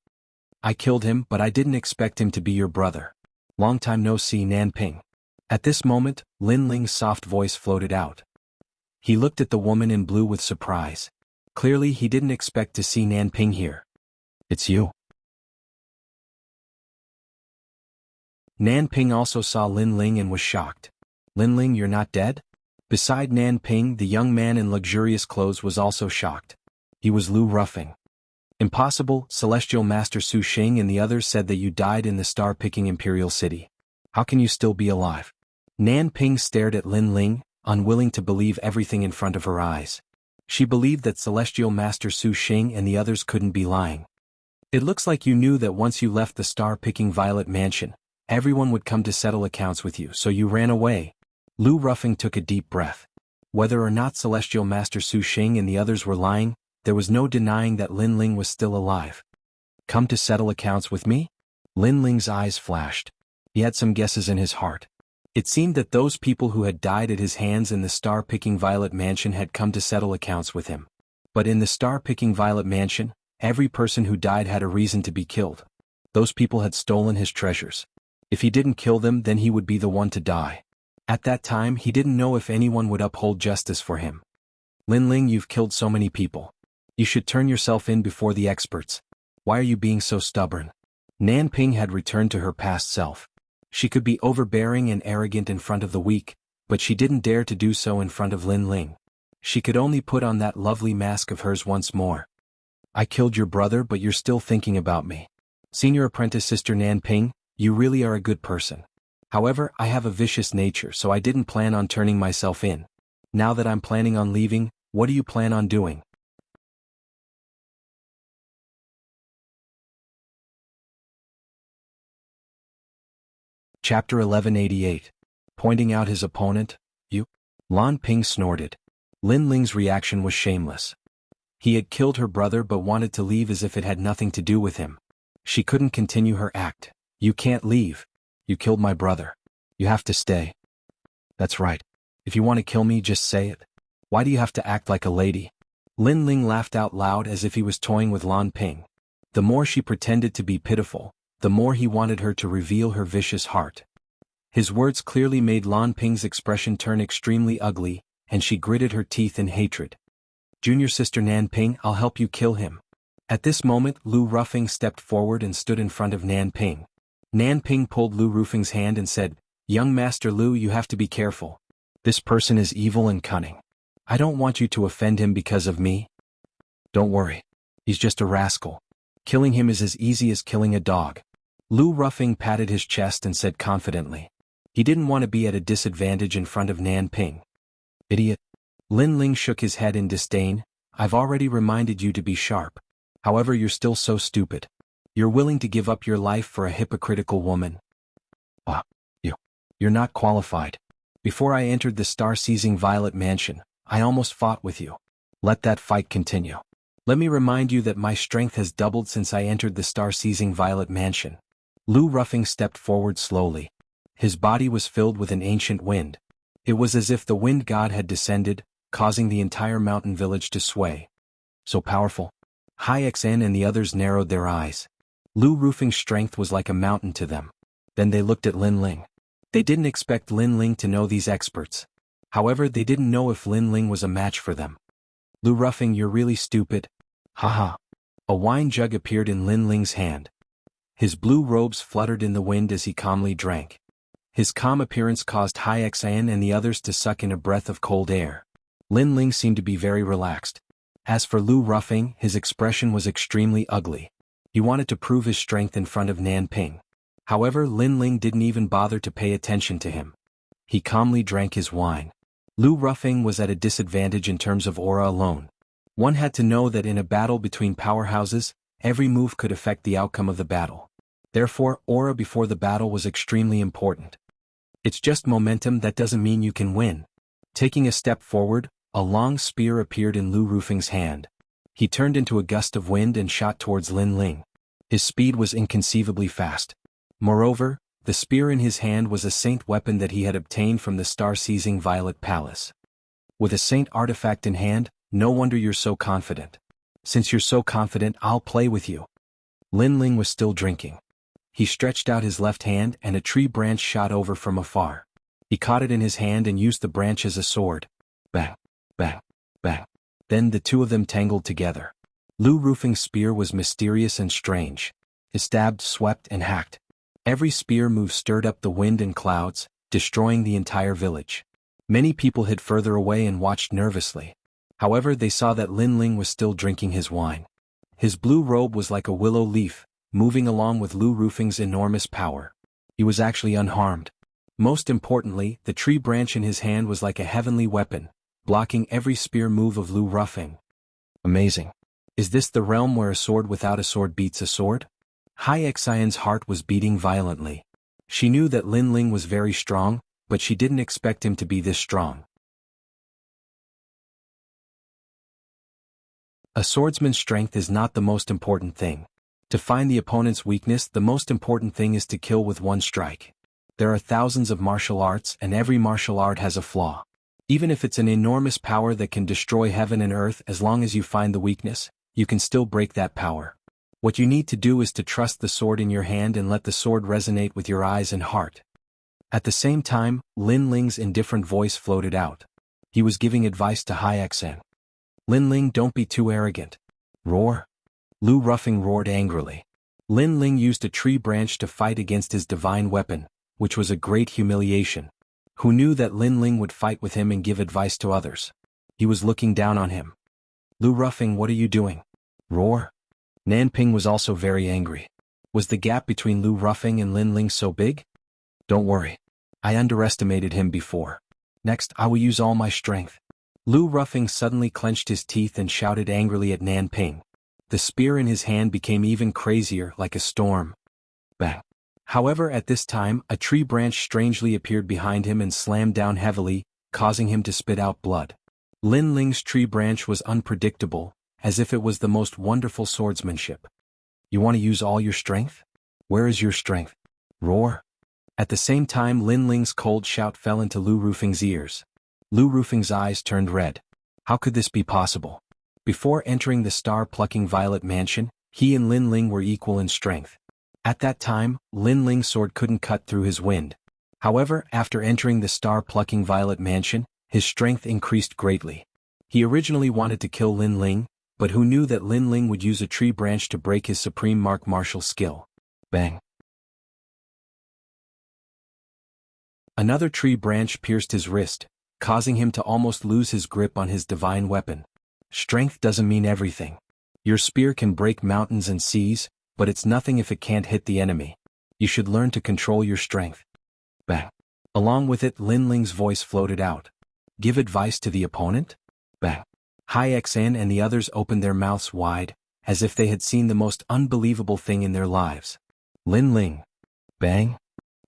"I killed him, but I didn't expect him to be your brother. Long time no see, Nan Ping." At this moment, Lin Ling's soft voice floated out. He looked at the woman in blue with surprise. Clearly he didn't expect to see Nan Ping here. "It's you." Nan Ping also saw Lin Ling and was shocked. "Lin Ling, you're not dead?" Beside Nan Ping, the young man in luxurious clothes was also shocked. He was Lu Ruffing. "Impossible, Celestial Master Su Xing and the others said that you died in the star-picking Imperial City. How can you still be alive?" Nan Ping stared at Lin Ling, unwilling to believe everything in front of her eyes. She believed that Celestial Master Su Xing and the others couldn't be lying. "It looks like you knew that once you left the star-picking Violet Mansion, everyone would come to settle accounts with you, so you ran away." Lu Ruffing took a deep breath. Whether or not Celestial Master Su Xing and the others were lying, there was no denying that Lin Ling was still alive. "Come to settle accounts with me?" Lin Ling's eyes flashed. He had some guesses in his heart. It seemed that those people who had died at his hands in the star-picking Violet Mansion had come to settle accounts with him. But in the star-picking Violet Mansion, every person who died had a reason to be killed. Those people had stolen his treasures. If he didn't kill them, then he would be the one to die. At that time, he didn't know if anyone would uphold justice for him. "Lin Ling, you've killed so many people. You should turn yourself in before the experts. Why are you being so stubborn?" Nan Ping had returned to her past self. She could be overbearing and arrogant in front of the weak, but she didn't dare to do so in front of Lin Ling. She could only put on that lovely mask of hers once more. "I killed your brother, but you're still thinking about me. Senior apprentice Sister Nan Ping, you really are a good person. However, I have a vicious nature, so I didn't plan on turning myself in. Now that I'm planning on leaving, what do you plan on doing?" Chapter 1188. Pointing out his opponent, "You?" Lan Ping snorted. Lin Ling's reaction was shameless. He had killed her brother but wanted to leave as if it had nothing to do with him. She couldn't continue her act. "You can't leave. You killed my brother. You have to stay." "That's right. If you want to kill me, just say it. Why do you have to act like a lady?" Lin Ling laughed out loud as if he was toying with Lan Ping. The more she pretended to be pitiful, the more he wanted her to reveal her vicious heart. His words clearly made Lan Ping's expression turn extremely ugly, and she gritted her teeth in hatred. "Junior Sister Nan Ping, I'll help you kill him." At this moment, Lu Ruffing stepped forward and stood in front of Nan Ping. Nan Ping pulled Lu Ruffing's hand and said, "Young Master Lu, you have to be careful. This person is evil and cunning. I don't want you to offend him because of me." "Don't worry. He's just a rascal. Killing him is as easy as killing a dog." Lu Ruffing patted his chest and said confidently. He didn't want to be at a disadvantage in front of Nan Ping. "Idiot." Lin Ling shook his head in disdain. "I've already reminded you to be sharp. However, you're still so stupid. You're willing to give up your life for a hypocritical woman. Ah, you're not qualified. Before I entered the star-seizing Violet Mansion, I almost fought with you. Let that fight continue. Let me remind you that my strength has doubled since I entered the star-seizing Violet Mansion." Lu Ruffing stepped forward slowly. His body was filled with an ancient wind. It was as if the wind god had descended, causing the entire mountain village to sway. "So powerful?" Hai Xen and the others narrowed their eyes. Lu Rufeng's strength was like a mountain to them. Then they looked at Lin Ling. They didn't expect Lin Ling to know these experts. However, they didn't know if Lin Ling was a match for them. Lu Rufeng, you're really stupid. Haha. A wine jug appeared in Lin Ling's hand. His blue robes fluttered in the wind as he calmly drank. His calm appearance caused Hai Xian and the others to suck in a breath of cold air. Lin Ling seemed to be very relaxed. As for Lu Rufeng, his expression was extremely ugly. He wanted to prove his strength in front of Nan Ping. However, Lin Ling didn't even bother to pay attention to him. He calmly drank his wine. Lu Rufeng was at a disadvantage in terms of aura alone. One had to know that in a battle between powerhouses, every move could affect the outcome of the battle. Therefore, aura before the battle was extremely important. It's just momentum, that doesn't mean you can win. Taking a step forward, a long spear appeared in Lu Rufeng's hand. He turned into a gust of wind and shot towards Lin Ling. His speed was inconceivably fast. Moreover, the spear in his hand was a saint weapon that he had obtained from the star-seizing Violet Palace. With a saint artifact in hand, no wonder you're so confident. Since you're so confident, I'll play with you. Lin Ling was still drinking. He stretched out his left hand and a tree branch shot over from afar. He caught it in his hand and used the branch as a sword. Bang, bang, bang. Then the two of them tangled together. Lu Rufeng's spear was mysterious and strange. It stabbed, swept, and hacked. Every spear move stirred up the wind and clouds, destroying the entire village. Many people hid further away and watched nervously. However, they saw that Lin Ling was still drinking his wine. His blue robe was like a willow leaf, moving along with Lu Rufeng's enormous power. He was actually unharmed. Most importantly, the tree branch in his hand was like a heavenly weapon, blocking every spear move of Lu Rufeng. Amazing. Is this the realm where a sword without a sword beats a sword? Hai Xian's heart was beating violently. She knew that Lin Ling was very strong, but she didn't expect him to be this strong. A swordsman's strength is not the most important thing. To find the opponent's weakness, the most important thing is to kill with one strike. There are thousands of martial arts and every martial art has a flaw. Even if it's an enormous power that can destroy heaven and earth, as long as you find the weakness, you can still break that power. What you need to do is to trust the sword in your hand and let the sword resonate with your eyes and heart. At the same time, Lin Ling's indifferent voice floated out. He was giving advice to Hai Xian. Lin Ling, don't be too arrogant. Roar. Lu Rufeng roared angrily. Lin Ling used a tree branch to fight against his divine weapon, which was a great humiliation. Who knew that Lin Ling would fight with him and give advice to others? He was looking down on him. Lu Rufeng, what are you doing? Roar. Nan Ping was also very angry. Was the gap between Lu Rufeng and Lin Ling so big? Don't worry. I underestimated him before. Next, I will use all my strength. Lu Rufeng suddenly clenched his teeth and shouted angrily at Nan Ping. The spear in his hand became even crazier, like a storm. Bang. However, at this time, a tree branch strangely appeared behind him and slammed down heavily, causing him to spit out blood. Lin Ling's tree branch was unpredictable, as if it was the most wonderful swordsmanship. You want to use all your strength? Where is your strength? Roar. At the same time, Lin Ling's cold shout fell into Lu Rufeng's ears. Lu Rufeng's eyes turned red. How could this be possible? Before entering the star-plucking Violet Mansion, he and Lin Ling were equal in strength. At that time, Lin Ling's sword couldn't cut through his wind. However, after entering the star-plucking Violet Mansion, his strength increased greatly. He originally wanted to kill Lin Ling, but who knew that Lin Ling would use a tree branch to break his supreme martial skill. Bang. Another tree branch pierced his wrist, causing him to almost lose his grip on his divine weapon. Strength doesn't mean everything. Your spear can break mountains and seas, but it's nothing if it can't hit the enemy. You should learn to control your strength. Bang. Along with it, Lin Ling's voice floated out. Give advice to the opponent? Bang. Hai Xian and the others opened their mouths wide, as if they had seen the most unbelievable thing in their lives. Lin Ling. Bang.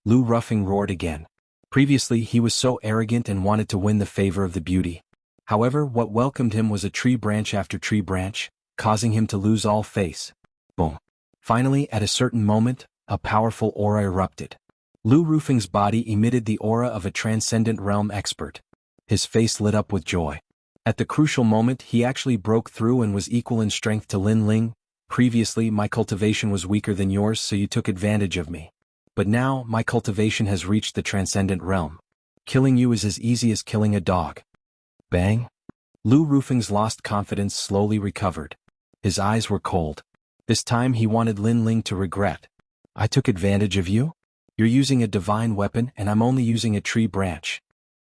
Lu Rufeng roared again. Previously, he was so arrogant and wanted to win the favor of the beauty. However, what welcomed him was a tree branch after tree branch, causing him to lose all face. Boom. Finally, at a certain moment, a powerful aura erupted. Lu Rufeng's body emitted the aura of a transcendent realm expert. His face lit up with joy. At the crucial moment, he actually broke through and was equal in strength to Lin Ling, Previously, my cultivation was weaker than yours, so you took advantage of me. But now, my cultivation has reached the transcendent realm. Killing you is as easy as killing a dog. Bang! Lu Rufeng's lost confidence slowly recovered. His eyes were cold. This time he wanted Lin Ling to regret. I took advantage of you? You're using a divine weapon and I'm only using a tree branch.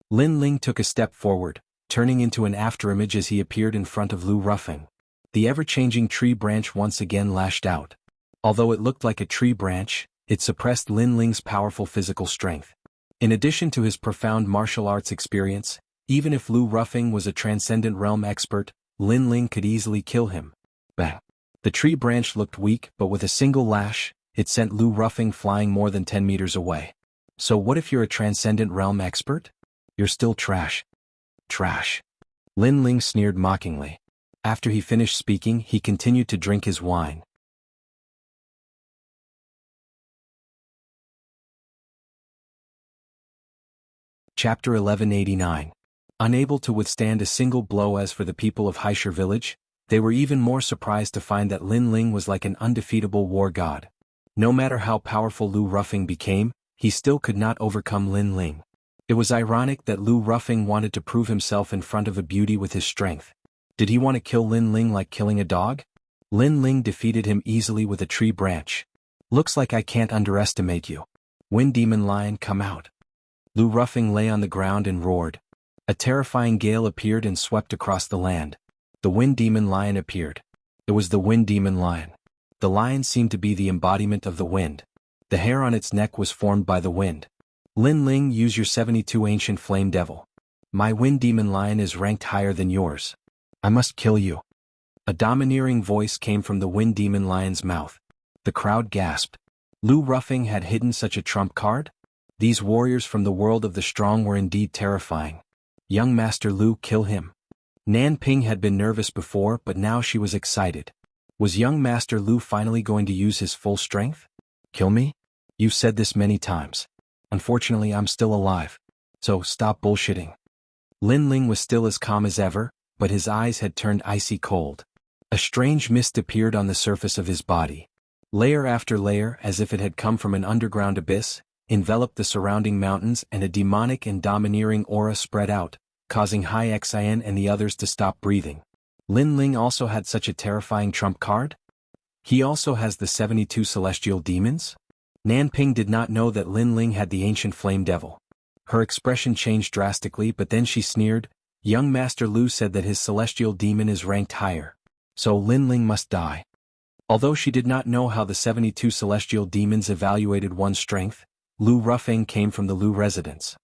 Lin Ling took a step forward, turning into an afterimage as he appeared in front of Lu Rufeng. The ever-changing tree branch once again lashed out. Although it looked like a tree branch, it suppressed Lin Ling's powerful physical strength. In addition to his profound martial arts experience, even if Lu Rufeng was a transcendent realm expert, Lin Ling could easily kill him. Bang! The tree branch looked weak, but with a single lash, it sent Lu Rufeng flying more than 10 meters away. So what if you're a transcendent realm expert? You're still trash. Trash. Lin Ling sneered mockingly. After he finished speaking, he continued to drink his wine. Chapter 1189. Unable to withstand a single blow. As for the people of Haishir village, they were even more surprised to find that Lin Ling was like an undefeatable war god. No matter how powerful Lu Rufeng became, he still could not overcome Lin Ling. It was ironic that Lu Rufeng wanted to prove himself in front of a beauty with his strength. Did he want to kill Lin Ling like killing a dog? Lin Ling defeated him easily with a tree branch. Looks like I can't underestimate you. Wind Demon Lion, come out. Lu Rufeng lay on the ground and roared. A terrifying gale appeared and swept across the land. The Wind Demon Lion appeared. It was the Wind Demon Lion. The lion seemed to be the embodiment of the wind. The hair on its neck was formed by the wind. Lin Ling, use your 72 ancient flame devil. My Wind Demon Lion is ranked higher than yours. I must kill you. A domineering voice came from the Wind Demon Lion's mouth. The crowd gasped. Lu Rufeng had hidden such a trump card? These warriors from the world of the strong were indeed terrifying. Young Master Lu, kill him. Nan Ping had been nervous before, but now she was excited. Was young Master Lu finally going to use his full strength? Kill me? You've said this many times. Unfortunately, I'm still alive. So stop bullshitting. Lin Ling was still as calm as ever, but his eyes had turned icy cold. A strange mist appeared on the surface of his body. Layer after layer, as if it had come from an underground abyss, enveloped the surrounding mountains, and a demonic and domineering aura spread out, causing Hai Xian and the others to stop breathing. Lin Ling also had such a terrifying trump card? He also has the 72 celestial demons? Nan Ping did not know that Lin Ling had the ancient flame devil. Her expression changed drastically, but then she sneered. Young Master Lu said that his celestial demon is ranked higher. So Lin Ling must die. Although she did not know how the 72 celestial demons evaluated one's strength, Lu Rufeng came from the Lu residence.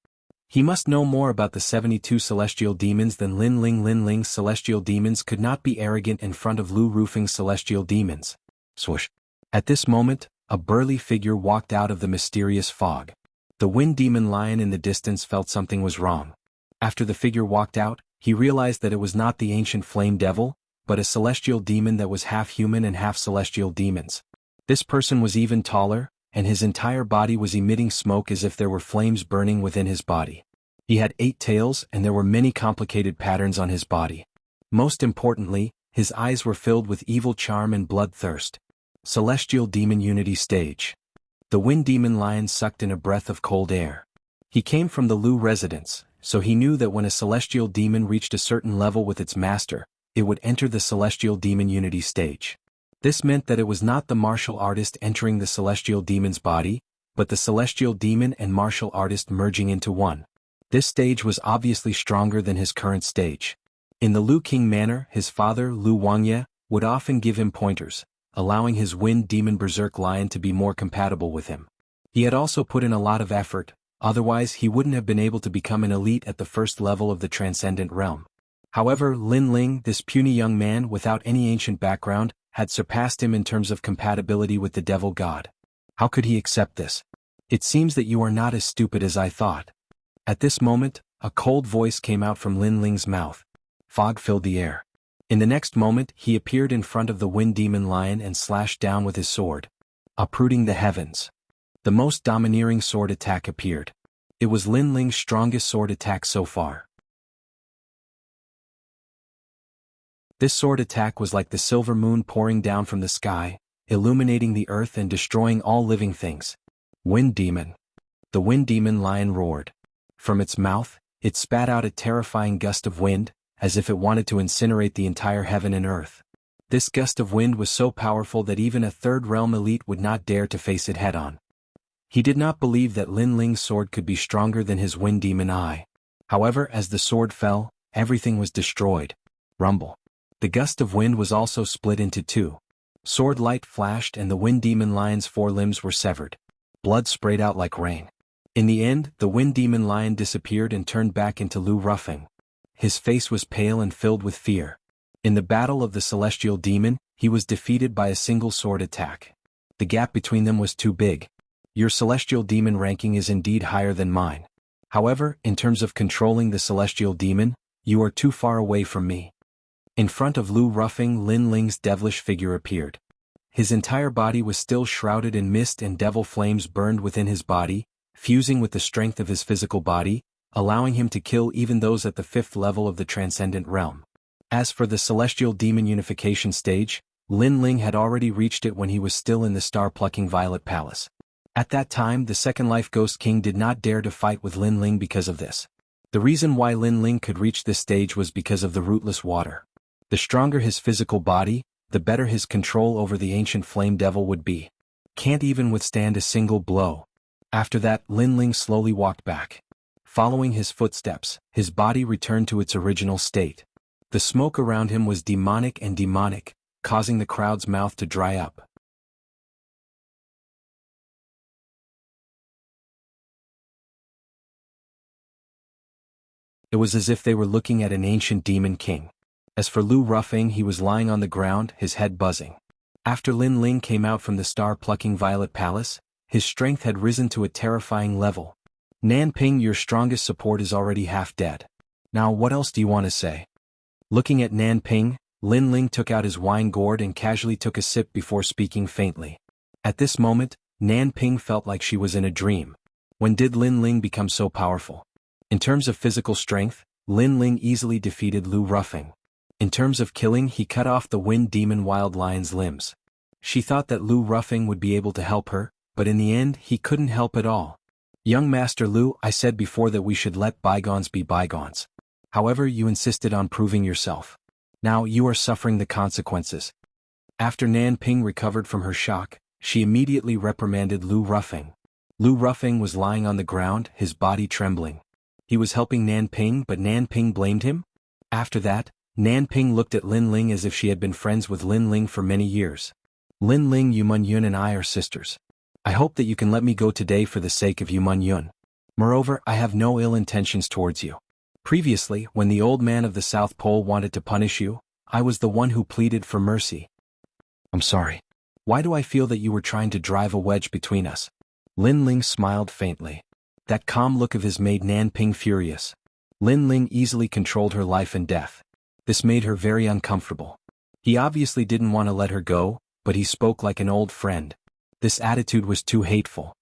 He must know more about the 72 celestial demons than Lin Ling. Lin Ling's celestial demons could not be arrogant in front of Lu Rufeng's celestial demons. Swoosh. At this moment, a burly figure walked out of the mysterious fog. The Wind Demon Lion in the distance felt something was wrong. After the figure walked out, he realized that it was not the ancient flame devil, but a celestial demon that was half human and half celestial demons. This person was even taller, and his entire body was emitting smoke as if there were flames burning within his body. He had 8 tails and there were many complicated patterns on his body. Most importantly, his eyes were filled with evil charm and bloodthirst. Celestial Demon Unity Stage. The Wind Demon Lion sucked in a breath of cold air. He came from the Lu residence, so he knew that when a celestial demon reached a certain level with its master, it would enter the Celestial Demon Unity Stage. This meant that it was not the martial artist entering the celestial demon's body, but the celestial demon and martial artist merging into one. This stage was obviously stronger than his current stage. In the Lu King manner, his father, Lu Wangye, would often give him pointers, allowing his Wind Demon Berserk Lion to be more compatible with him. He had also put in a lot of effort, otherwise he wouldn't have been able to become an elite at the first level of the Transcendent Realm. However, Lin Ling, this puny young man without any ancient background, had surpassed him in terms of compatibility with the devil god. How could he accept this? It seems that you are not as stupid as I thought. At this moment, a cold voice came out from Lin Ling's mouth. Fog filled the air. In the next moment, he appeared in front of the Wind Demon Lion and slashed down with his sword, uprooting the heavens. The most domineering sword attack appeared. It was Lin Ling's strongest sword attack so far. This sword attack was like the silver moon pouring down from the sky, illuminating the earth and destroying all living things. Wind Demon. The Wind Demon lion roared. From its mouth, it spat out a terrifying gust of wind, as if it wanted to incinerate the entire heaven and earth. This gust of wind was so powerful that even a third realm elite would not dare to face it head-on. He did not believe that Lin Ling's sword could be stronger than his Wind Demon eye. However, as the sword fell, everything was destroyed. Rumble. The gust of wind was also split into two. Sword light flashed and the Wind Demon lion's four limbs were severed. Blood sprayed out like rain. In the end, the Wind Demon lion disappeared and turned back into Lu Ruffing. His face was pale and filled with fear. In the battle of the Celestial Demon, he was defeated by a single sword attack. The gap between them was too big. Your Celestial Demon ranking is indeed higher than mine. However, in terms of controlling the Celestial Demon, you are too far away from me. In front of Lu Ruffing, Lin Ling's devilish figure appeared. His entire body was still shrouded in mist and devil flames burned within his body, fusing with the strength of his physical body, allowing him to kill even those at the 5th level of the Transcendent Realm. As for the Celestial Demon unification stage, Lin Ling had already reached it when he was still in the star-plucking Violet Palace. At that time, the Second Life Ghost King did not dare to fight with Lin Ling because of this. The reason why Lin Ling could reach this stage was because of the rootless water. The stronger his physical body, the better his control over the ancient flame devil would be. Can't even withstand a single blow. After that, Lin Ling slowly walked back. Following his footsteps, his body returned to its original state. The smoke around him was demonic, causing the crowd's mouth to dry up. It was as if they were looking at an ancient demon king. As for Lu Ruffing, he was lying on the ground, his head buzzing. After Lin Ling came out from the star-plucking Violet Palace, his strength had risen to a terrifying level. Nanping, your strongest support is already half dead. Now what else do you want to say? Looking at Nanping, Lin Ling took out his wine gourd and casually took a sip before speaking faintly. At this moment, Nanping felt like she was in a dream. When did Lin Ling become so powerful? In terms of physical strength, Lin Ling easily defeated Lu Ruffing. In terms of killing, he cut off the Wind Demon Wild Lion's limbs. She thought that Lu Ruffing would be able to help her, but in the end, he couldn't help at all. Young Master Lu, I said before that we should let bygones be bygones. However, you insisted on proving yourself. Now you are suffering the consequences. After Nanping recovered from her shock, she immediately reprimanded Lu Ruffing. Lu Ruffing was lying on the ground, his body trembling. He was helping Nanping, but Nanping blamed him? After that, Nanping looked at Lin Ling as if she had been friends with Lin Ling for many years. Lin Ling, Yumun Yun and I are sisters. I hope that you can let me go today for the sake of Yumun Yun. Moreover, I have no ill intentions towards you. Previously, when the old man of the South Pole wanted to punish you, I was the one who pleaded for mercy. I'm sorry. Why do I feel that you were trying to drive a wedge between us? Lin Ling smiled faintly. That calm look of his made Nanping furious. Lin Ling easily controlled her life and death. This made her very uncomfortable. He obviously didn't want to let her go, but he spoke like an old friend. This attitude was too hateful.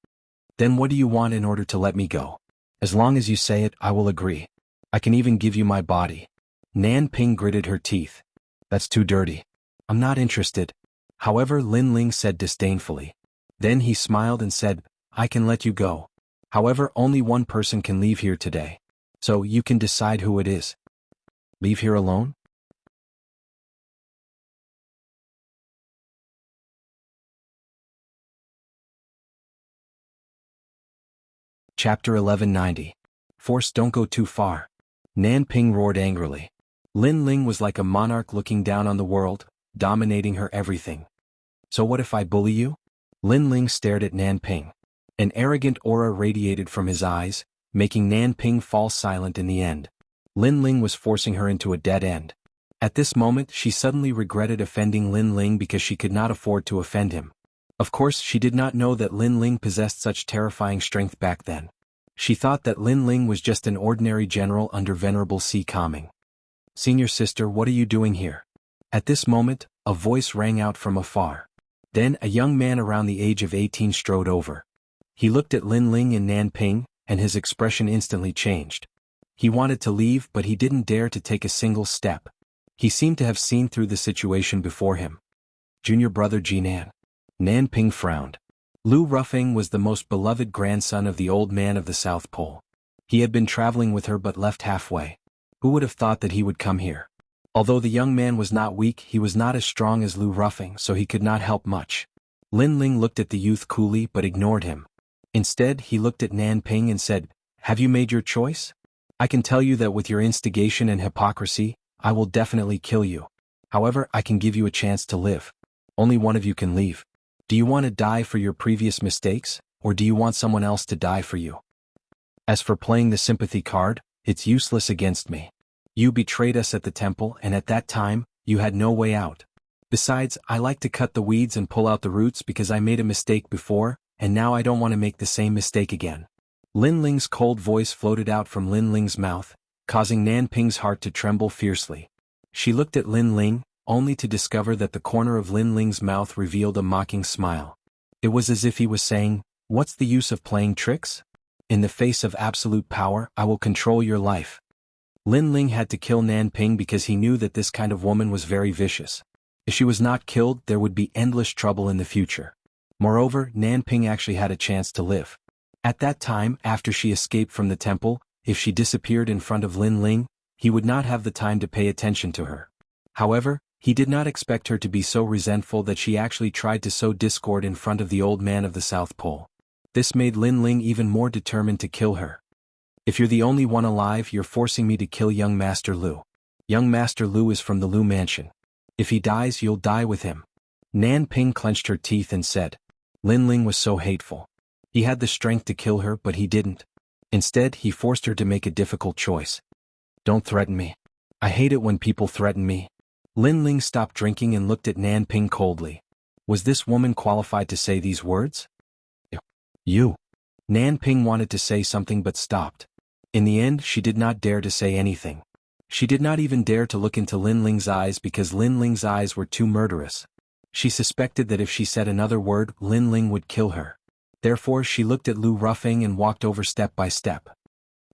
Then what do you want in order to let me go? As long as you say it, I will agree. I can even give you my body. Nanping gritted her teeth. That's too dirty. I'm not interested. However, Lin Ling said disdainfully. Then he smiled and said, I can let you go. However, only one person can leave here today. So you can decide who it is. Leave here alone? Chapter 1190. Force, don't go too far. Nanping roared angrily. Lin Ling was like a monarch looking down on the world, dominating her everything. So what if I bully you? Lin Ling stared at Nanping. An arrogant aura radiated from his eyes, making Nanping fall silent in the end. Lin Ling was forcing her into a dead end. At this moment, she suddenly regretted offending Lin Ling because she could not afford to offend him. Of course, she did not know that Lin Ling possessed such terrifying strength back then. She thought that Lin Ling was just an ordinary general under Venerable C. Coming. Senior sister, what are you doing here? At this moment, a voice rang out from afar. Then a young man around the age of 18 strode over. He looked at Lin Ling and Nanping, and his expression instantly changed. He wanted to leave, but he didn't dare to take a single step. He seemed to have seen through the situation before him. Junior brother Jinan. Nan Ping frowned. Lu Ruffing was the most beloved grandson of the old man of the South Pole. He had been traveling with her but left halfway. Who would have thought that he would come here? Although the young man was not weak, he was not as strong as Lu Ruffing, so he could not help much. Lin Ling looked at the youth coolly but ignored him. Instead, he looked at Nan Ping and said, "Have you made your choice? I can tell you that with your instigation and hypocrisy, I will definitely kill you. However, I can give you a chance to live. Only one of you can leave. Do you want to die for your previous mistakes, or do you want someone else to die for you? As for playing the sympathy card, it's useless against me. You betrayed us at the temple, and at that time, you had no way out. Besides, I like to cut the weeds and pull out the roots because I made a mistake before, and now I don't want to make the same mistake again." Lin Ling's cold voice floated out from Lin Ling's mouth, causing Nan Ping's heart to tremble fiercely. She looked at Lin Ling, only to discover that the corner of Lin Ling's mouth revealed a mocking smile. It was as if he was saying, "What's the use of playing tricks? In the face of absolute power, I will control your life." Lin Ling had to kill Nan Ping because he knew that this kind of woman was very vicious. If she was not killed, there would be endless trouble in the future. Moreover, Nan Ping actually had a chance to live. At that time, after she escaped from the temple, if she disappeared in front of Lin Ling, he would not have the time to pay attention to her. However, he did not expect her to be so resentful that she actually tried to sow discord in front of the old man of the South Pole. This made Lin Ling even more determined to kill her. "If you're the only one alive, you're forcing me to kill young Master Lu. Young Master Lu is from the Lu Mansion. If he dies, you'll die with him." Nan Ping clenched her teeth and said. Lin Ling was so hateful. He had the strength to kill her, but he didn't. Instead, he forced her to make a difficult choice. "Don't threaten me. I hate it when people threaten me." Lin Ling stopped drinking and looked at Nan Ping coldly. Was this woman qualified to say these words? You. Nan Ping wanted to say something but stopped. In the end, she did not dare to say anything. She did not even dare to look into Lin Ling's eyes because Lin Ling's eyes were too murderous. She suspected that if she said another word, Lin Ling would kill her. Therefore, she looked at Lu Ruffing and walked over step by step.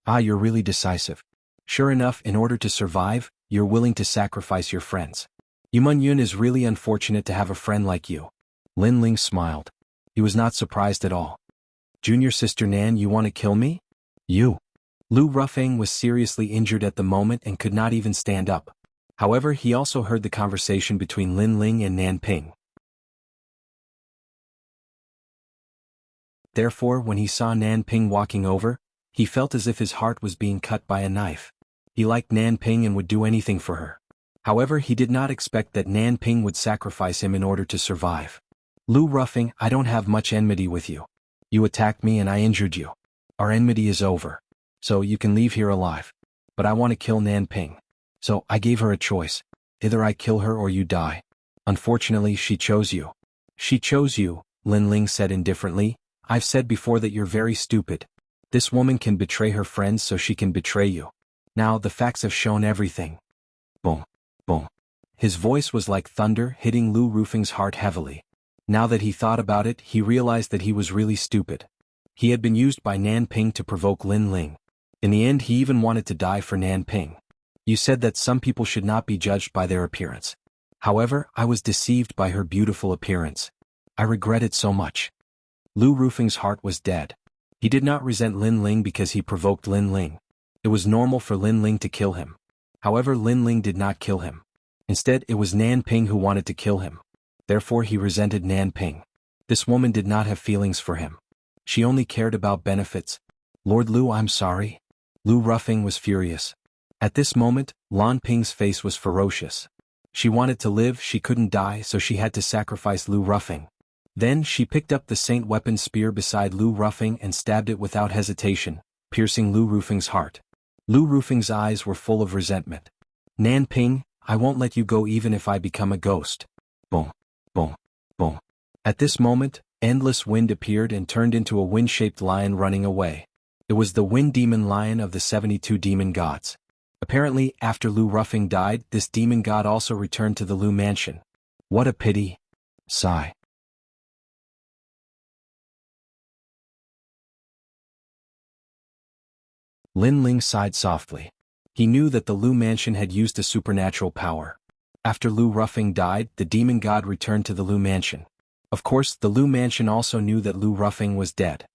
"Ah, you're really decisive. Sure enough, in order to survive, you're willing to sacrifice your friends. Yumun Yun is really unfortunate to have a friend like you." Lin Ling smiled. He was not surprised at all. "Junior sister Nan, you want to kill me? You." Lu Ruffing was seriously injured at the moment and could not even stand up. However, he also heard the conversation between Lin Ling and Nan Ping. Therefore, when he saw Nan Ping walking over, he felt as if his heart was being cut by a knife. He liked Nan Ping and would do anything for her. However, he did not expect that Nan Ping would sacrifice him in order to survive. "Lu Ruffing, I don't have much enmity with you. You attacked me and I injured you. Our enmity is over. So you can leave here alive. But I want to kill Nan Ping. So I gave her a choice. Either I kill her or you die. Unfortunately, she chose you." "She chose you," Lin Ling said indifferently. "I've said before that you're very stupid. This woman can betray her friends so she can betray you. Now the facts have shown everything." Boom. Boom. His voice was like thunder hitting Lu Rufing's heart heavily. Now that he thought about it, he realized that he was really stupid. He had been used by Nan Ping to provoke Lin Ling. In the end, he even wanted to die for Nan Ping. "You said that some people should not be judged by their appearance. However, I was deceived by her beautiful appearance. I regret it so much." Lu Rufing's heart was dead. He did not resent Lin Ling because he provoked Lin Ling. It was normal for Lin Ling to kill him. However, Lin Ling did not kill him. Instead, it was Nan Ping who wanted to kill him. Therefore, he resented Nan Ping. This woman did not have feelings for him. She only cared about benefits. "Lord Lu, I'm sorry." Lu Ruffing was furious. At this moment, Lan Ping's face was ferocious. She wanted to live, she couldn't die, so she had to sacrifice Lu Ruffing. Then she picked up the Saint weapon spear beside Lu Ruffing and stabbed it without hesitation, piercing Lu Rufing's heart. Lu Rufing's eyes were full of resentment. "Nan Ping, I won't let you go even if I become a ghost." Boom. Boom. Boom. At this moment, endless wind appeared and turned into a wind-shaped lion running away. It was the wind demon lion of the 72 demon gods. Apparently, after Lu Ruffing died, this demon god also returned to the Lu Mansion. What a pity. Sigh. Lin Ling sighed softly. He knew that the Lu mansion had used a supernatural power. After Lu Ruffing died, the demon god returned to the Lu mansion. Of course, the Lu mansion also knew that Lu Ruffing was dead.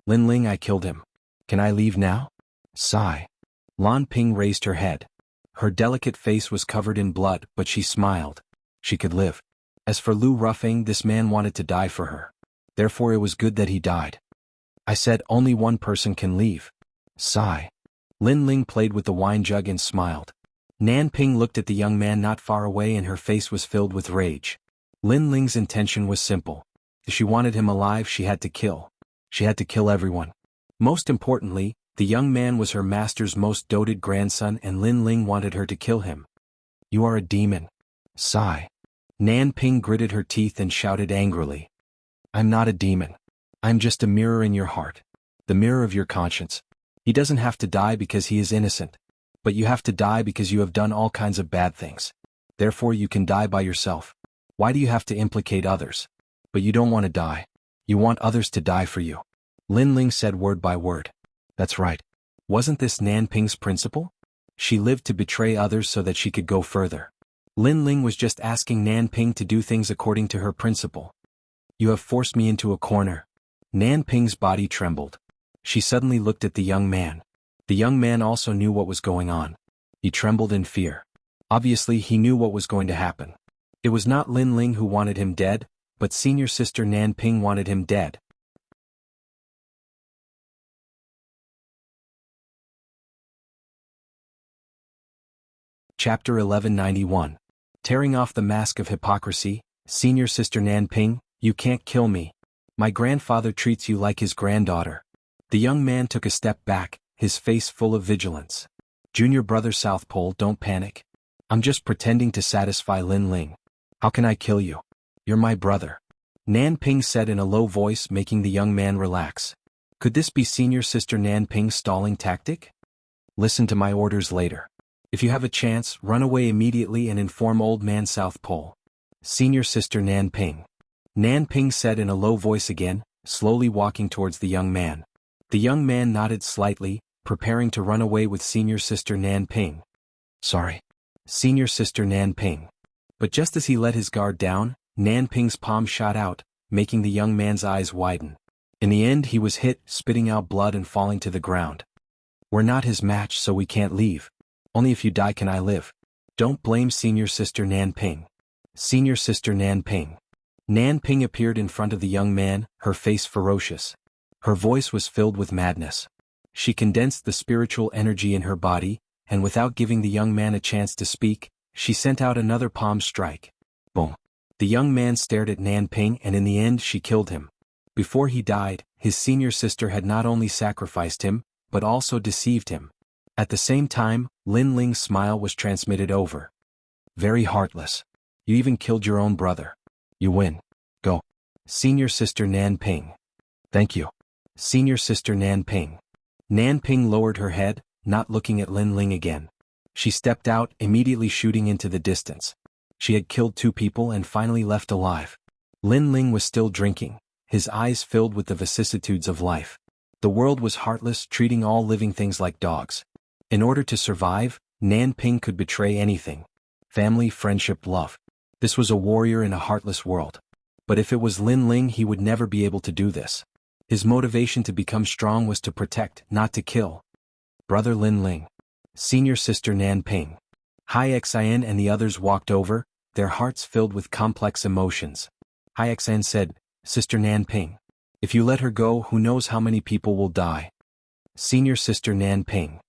Lin Ling, I killed him. Can I leave now? Sigh. Lan Ping raised her head. Her delicate face was covered in blood, but she smiled. She could live. As for Lu Ruffing, this man wanted to die for her. Therefore it was good that he died. I said only one person can leave. Sigh. Lin Ling played with the wine jug and smiled. Nan Ping looked at the young man not far away and her face was filled with rage. Lin Ling's intention was simple. If she wanted him alive, she had to kill. She had to kill everyone. Most importantly, the young man was her master's most doted grandson and Lin Ling wanted her to kill him. You are a demon. Sigh. Nan Ping gritted her teeth and shouted angrily. I'm not a demon. I'm just a mirror in your heart. The mirror of your conscience. He doesn't have to die because he is innocent. But you have to die because you have done all kinds of bad things. Therefore you can die by yourself. Why do you have to implicate others? But you don't want to die. You want others to die for you. Lin Ling said word by word. That's right. Wasn't this Nan Ping's principle? She lived to betray others so that she could go further. Lin Ling was just asking Nan Ping to do things according to her principle. You have forced me into a corner. Nan Ping's body trembled. She suddenly looked at the young man. The young man also knew what was going on. He trembled in fear. Obviously he knew what was going to happen. It was not Lin Ling who wanted him dead, but senior sister Nan Ping wanted him dead. Chapter 1191. Tearing off the mask of hypocrisy. Senior sister Nan Ping, you can't kill me. My grandfather treats you like his granddaughter. The young man took a step back, his face full of vigilance. Junior brother South Pole, don't panic. I'm just pretending to satisfy Lin Ling. How can I kill you? You're my brother. Nan Ping said in a low voice, making the young man relax. Could this be senior sister Nan Ping's stalling tactic? Listen to my orders later. If you have a chance, run away immediately and inform old man South Pole. Senior sister Nan Ping. Nan Ping said in a low voice again, slowly walking towards the young man. The young man nodded slightly, preparing to run away with senior sister Nan Ping. Sorry. Senior sister Nan Ping. But just as he let his guard down, Nan Ping's palm shot out, making the young man's eyes widen. In the end he was hit, spitting out blood and falling to the ground. We're not his match, so we can't leave. Only if you die can I live. Don't blame senior sister Nan Ping. Senior sister Nan Ping. Nan Ping appeared in front of the young man, her face ferocious. Her voice was filled with madness. She condensed the spiritual energy in her body, and without giving the young man a chance to speak, she sent out another palm strike. Boom. The young man stared at Nan Ping and in the end she killed him. Before he died, his senior sister had not only sacrificed him, but also deceived him. At the same time, Lin Ling's smile was transmitted over. Very heartless. You even killed your own brother. You win. Go. Senior sister Nan Ping. Thank you. Senior sister Nan Ping. Nan Ping lowered her head, not looking at Lin Ling again. She stepped out, immediately shooting into the distance. She had killed 2 people and finally left alive. Lin Ling was still drinking, his eyes filled with the vicissitudes of life. The world was heartless, treating all living things like dogs. In order to survive, Nan Ping could betray anything. Family, friendship, love. This was a warrior in a heartless world. But if it was Lin Ling, he would never be able to do this. His motivation to become strong was to protect, not to kill. Brother Lin Ling. Senior sister Nan Ping. Hai Xin and the others walked over, their hearts filled with complex emotions. Hai Xin said, Sister Nan Ping. If you let her go, who knows how many people will die. Senior sister Nan Ping.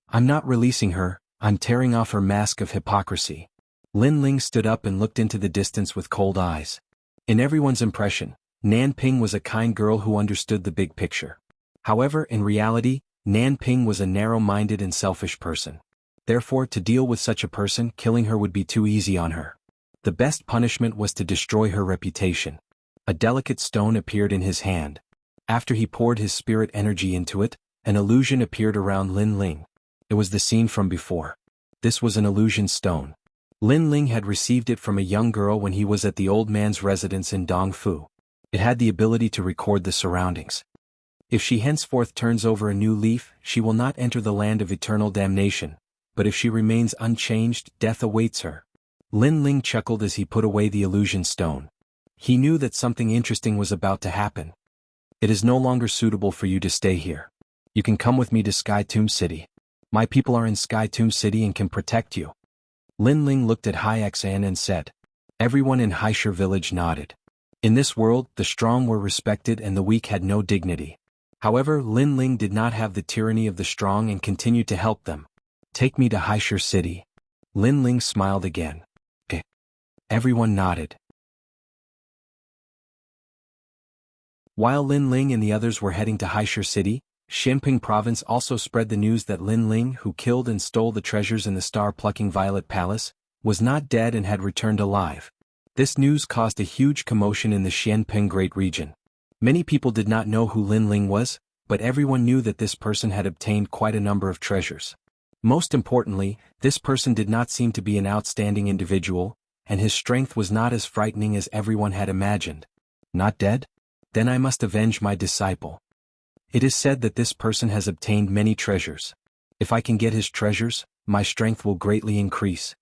I'm not releasing her, I'm tearing off her mask of hypocrisy. Lin Ling stood up and looked into the distance with cold eyes. In everyone's impression, Nan Ping was a kind girl who understood the big picture. However, in reality, Nan Ping was a narrow-minded and selfish person. Therefore, to deal with such a person, killing her would be too easy on her. The best punishment was to destroy her reputation. A delicate stone appeared in his hand. After he poured his spirit energy into it, an illusion appeared around Lin Ling. It was the scene from before. This was an illusion stone. Lin Ling had received it from a young girl when he was at the old man's residence in Dongfu. It had the ability to record the surroundings. If she henceforth turns over a new leaf, she will not enter the land of eternal damnation, but if she remains unchanged, death awaits her. Lin Ling chuckled as he put away the illusion stone. He knew that something interesting was about to happen. It is no longer suitable for you to stay here. You can come with me to Sky Tomb City. My people are in Sky Tomb City and can protect you. Lin Ling looked at Hai Xan and said. Everyone in Haishur village nodded. In this world, the strong were respected and the weak had no dignity. However, Lin Ling did not have the tyranny of the strong and continued to help them. Take me to Haishur City. Lin Ling smiled again. Okay. Everyone nodded. While Lin Ling and the others were heading to Haishur City, Xianping Province also spread the news that Lin Ling, who killed and stole the treasures in the star-plucking Violet Palace, was not dead and had returned alive. This news caused a huge commotion in the Xianping Great Region. Many people did not know who Lin Ling was, but everyone knew that this person had obtained quite a number of treasures. Most importantly, this person did not seem to be an outstanding individual, and his strength was not as frightening as everyone had imagined. Not dead? Then I must avenge my disciple. It is said that this person has obtained many treasures. If I can get his treasures, my strength will greatly increase.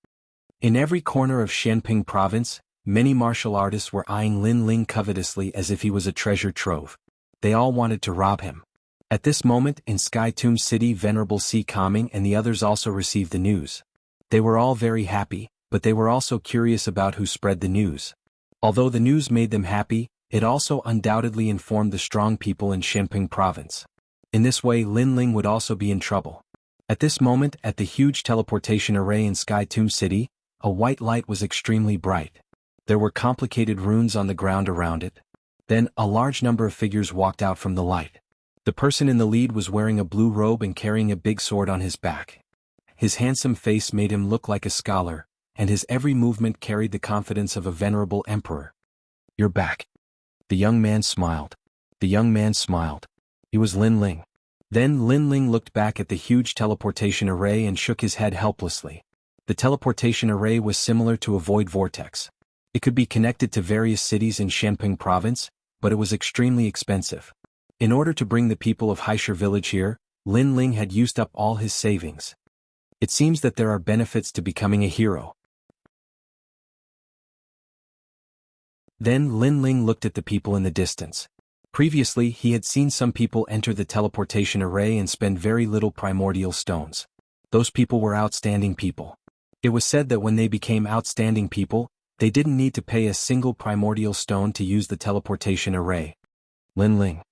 In every corner of Xianping Province, many martial artists were eyeing Lin Ling covetously as if he was a treasure trove. They all wanted to rob him. At this moment, in Sky Tomb City, Venerable Si Kaming and the others also received the news. They were all very happy, but they were also curious about who spread the news. Although the news made them happy, it also undoubtedly informed the strong people in Xianping Province. In this way, Lin Ling would also be in trouble. At this moment, at the huge teleportation array in Sky Tomb City, a white light was extremely bright. There were complicated runes on the ground around it. Then, a large number of figures walked out from the light. The person in the lead was wearing a blue robe and carrying a big sword on his back. His handsome face made him look like a scholar, and his every movement carried the confidence of a venerable emperor. You're back. The young man smiled. The young man smiled. He was Lin Ling. Then Lin Ling looked back at the huge teleportation array and shook his head helplessly. The teleportation array was similar to a void vortex. It could be connected to various cities in Xianping Province, but it was extremely expensive. In order to bring the people of Haishur village here, Lin Ling had used up all his savings. It seems that there are benefits to becoming a hero. Then Lin Ling looked at the people in the distance. Previously, he had seen some people enter the teleportation array and spend very little primordial stones. Those people were outstanding people. It was said that when they became outstanding people, they didn't need to pay a single primordial stone to use the teleportation array. Lin Ling.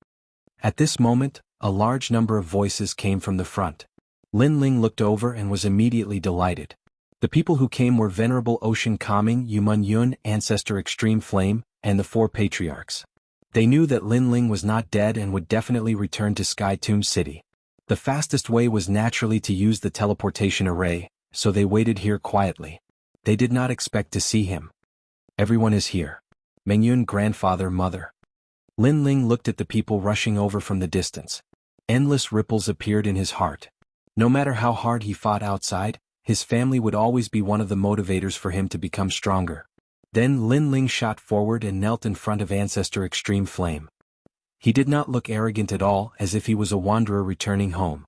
At this moment, a large number of voices came from the front. Lin Ling looked over and was immediately delighted. The people who came were Venerable Ocean Kaming, Yumun Yun, Ancestor Extreme Flame, and the 4 patriarchs. They knew that Lin Ling was not dead and would definitely return to Sky Tomb City. The fastest way was naturally to use the teleportation array, so they waited here quietly. They did not expect to see him. Everyone is here. Mengyun, grandfather, mother. Lin Ling looked at the people rushing over from the distance. Endless ripples appeared in his heart. No matter how hard he fought outside, his family would always be one of the motivators for him to become stronger. Then Lin Ling shot forward and knelt in front of Ancestor Extreme Flame. He did not look arrogant at all, as if he was a wanderer returning home.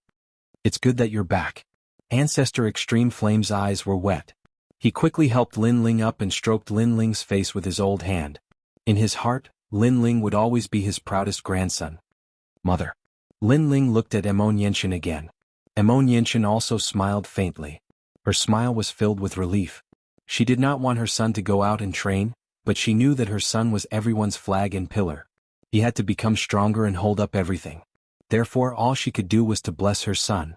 It's good that you're back. Ancestor Extreme Flame's eyes were wet. He quickly helped Lin Ling up and stroked Lin Ling's face with his old hand. In his heart, Lin Ling would always be his proudest grandson. Mother. Lin Ling looked at Emon Yenshin again. Emon Yenshin also smiled faintly. Her smile was filled with relief. She did not want her son to go out and train, but she knew that her son was everyone's flag and pillar. He had to become stronger and hold up everything. Therefore, all she could do was to bless her son.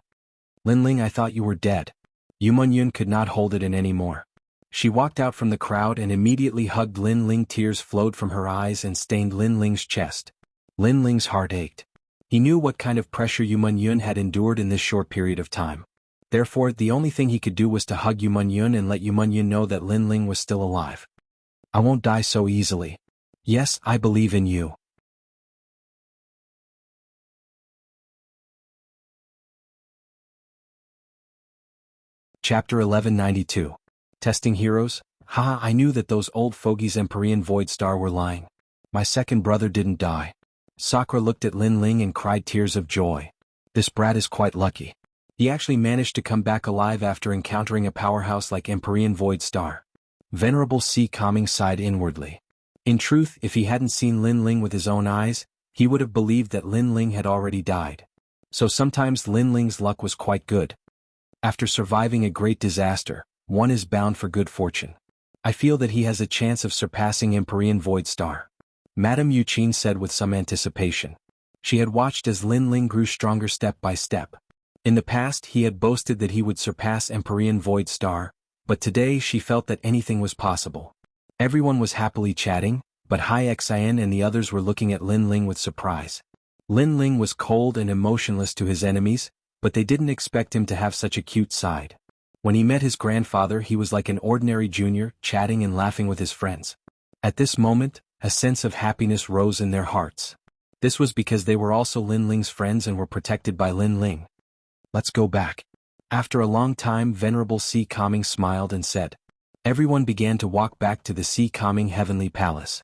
Lin Ling, I thought you were dead. Yumun Yun could not hold it in anymore. She walked out from the crowd and immediately hugged Lin Ling. Tears flowed from her eyes and stained Lin Ling's chest. Lin Ling's heart ached. He knew what kind of pressure Yumun Yun had endured in this short period of time. Therefore, the only thing he could do was to hug Yumun Yun and let Yumun Yun know that Lin Ling was still alive. I won't die so easily. Yes, I believe in you. Chapter 1192. Testing Heroes? Haha, I knew that those old fogies Empyrean Void Star were lying. My second brother didn't die. Sakura looked at Lin Ling and cried tears of joy. This brat is quite lucky. He actually managed to come back alive after encountering a powerhouse like Empyrean Void Star. Venerable C. Calming sighed inwardly. In truth, if he hadn't seen Lin Ling with his own eyes, he would have believed that Lin Ling had already died. So sometimes Lin Ling's luck was quite good. After surviving a great disaster, one is bound for good fortune. I feel that he has a chance of surpassing Empyrean Void Star. Madame Yuqin said with some anticipation. She had watched as Lin Ling grew stronger step by step. In the past he had boasted that he would surpass Empyrean Void Star, but today she felt that anything was possible. Everyone was happily chatting, but Hai Xian and the others were looking at Lin Ling with surprise. Lin Ling was cold and emotionless to his enemies, but they didn't expect him to have such a cute side. When he met his grandfather he was like an ordinary junior, chatting and laughing with his friends. At this moment, a sense of happiness rose in their hearts. This was because they were also Lin Ling's friends and were protected by Lin Ling. Let's go back. After a long time Venerable C. Calming smiled and said. Everyone began to walk back to the C. Calming Heavenly Palace.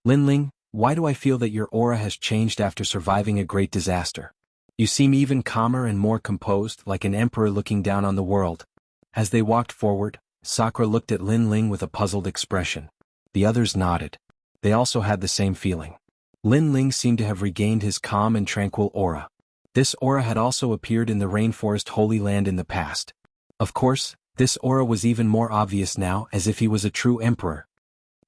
Lin Ling, why do I feel that your aura has changed after surviving a great disaster? You seem even calmer and more composed, like an emperor looking down on the world. As they walked forward, Sakura looked at Lin Ling with a puzzled expression. The others nodded. They also had the same feeling. Lin Ling seemed to have regained his calm and tranquil aura. This aura had also appeared in the Rainforest Holy Land in the past. Of course, this aura was even more obvious now, as if he was a true emperor.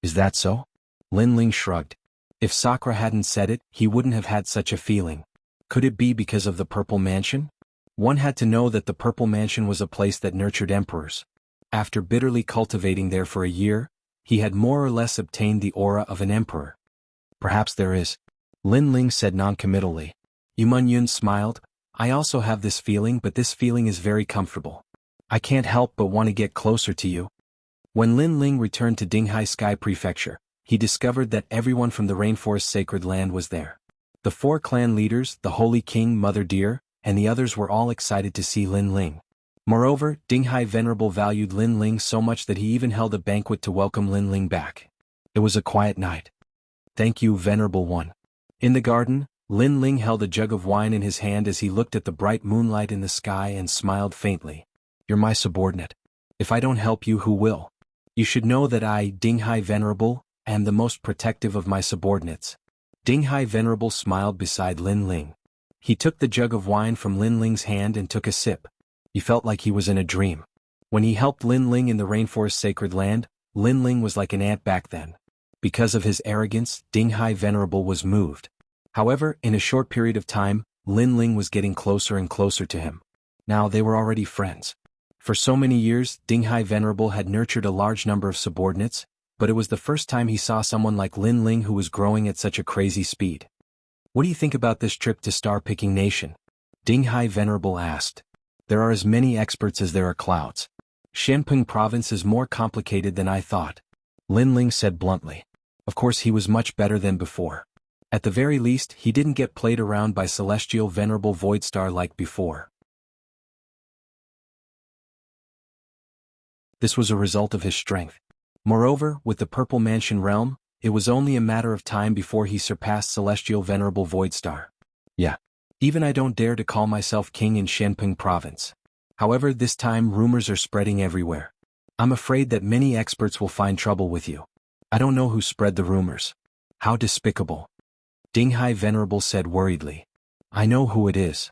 Is that so? Lin Ling shrugged. If Sakura hadn't said it, he wouldn't have had such a feeling. Could it be because of the Purple Mansion? One had to know that the Purple Mansion was a place that nurtured emperors. After bitterly cultivating there for a year, he had more or less obtained the aura of an emperor. Perhaps there is. Lin Ling said noncommittally. Yuman Yun smiled. I also have this feeling, but this feeling is very comfortable. I can't help but want to get closer to you. When Lin Ling returned to Dinghai Sky Prefecture, he discovered that everyone from the Rainforest Sacred Land was there. The 4 clan leaders, the Holy King, Mother Deer, and the others were all excited to see Lin Ling. Moreover, Dinghai Venerable valued Lin Ling so much that he even held a banquet to welcome Lin Ling back. It was a quiet night. Thank you, Venerable One. In the garden, Lin Ling held a jug of wine in his hand as he looked at the bright moonlight in the sky and smiled faintly. You're my subordinate. If I don't help you, who will? You should know that I, Dinghai Venerable, am the most protective of my subordinates. Dinghai Venerable smiled beside Lin Ling. He took the jug of wine from Lin Ling's hand and took a sip. He felt like he was in a dream. When he helped Lin Ling in the Rainforest Sacred Land, Lin Ling was like an ant back then. Because of his arrogance, Dinghai Venerable was moved. However, in a short period of time, Lin Ling was getting closer and closer to him. Now they were already friends. For so many years, Dinghai Venerable had nurtured a large number of subordinates, but it was the first time he saw someone like Lin Ling who was growing at such a crazy speed. What do you think about this trip to Star-Picking Nation? Dinghai Venerable asked. There are as many experts as there are clouds. Shenping Province is more complicated than I thought. Lin Ling said bluntly. Of course he was much better than before. At the very least, he didn't get played around by Celestial Venerable Void Star like before. This was a result of his strength. Moreover, with the Purple Mansion realm, it was only a matter of time before he surpassed Celestial Venerable Void Star. Yeah. Even I don't dare to call myself king in Shenping Province. However, this time rumors are spreading everywhere. I'm afraid that many experts will find trouble with you. I don't know who spread the rumors. How despicable. Dinghai Venerable said worriedly. I know who it is.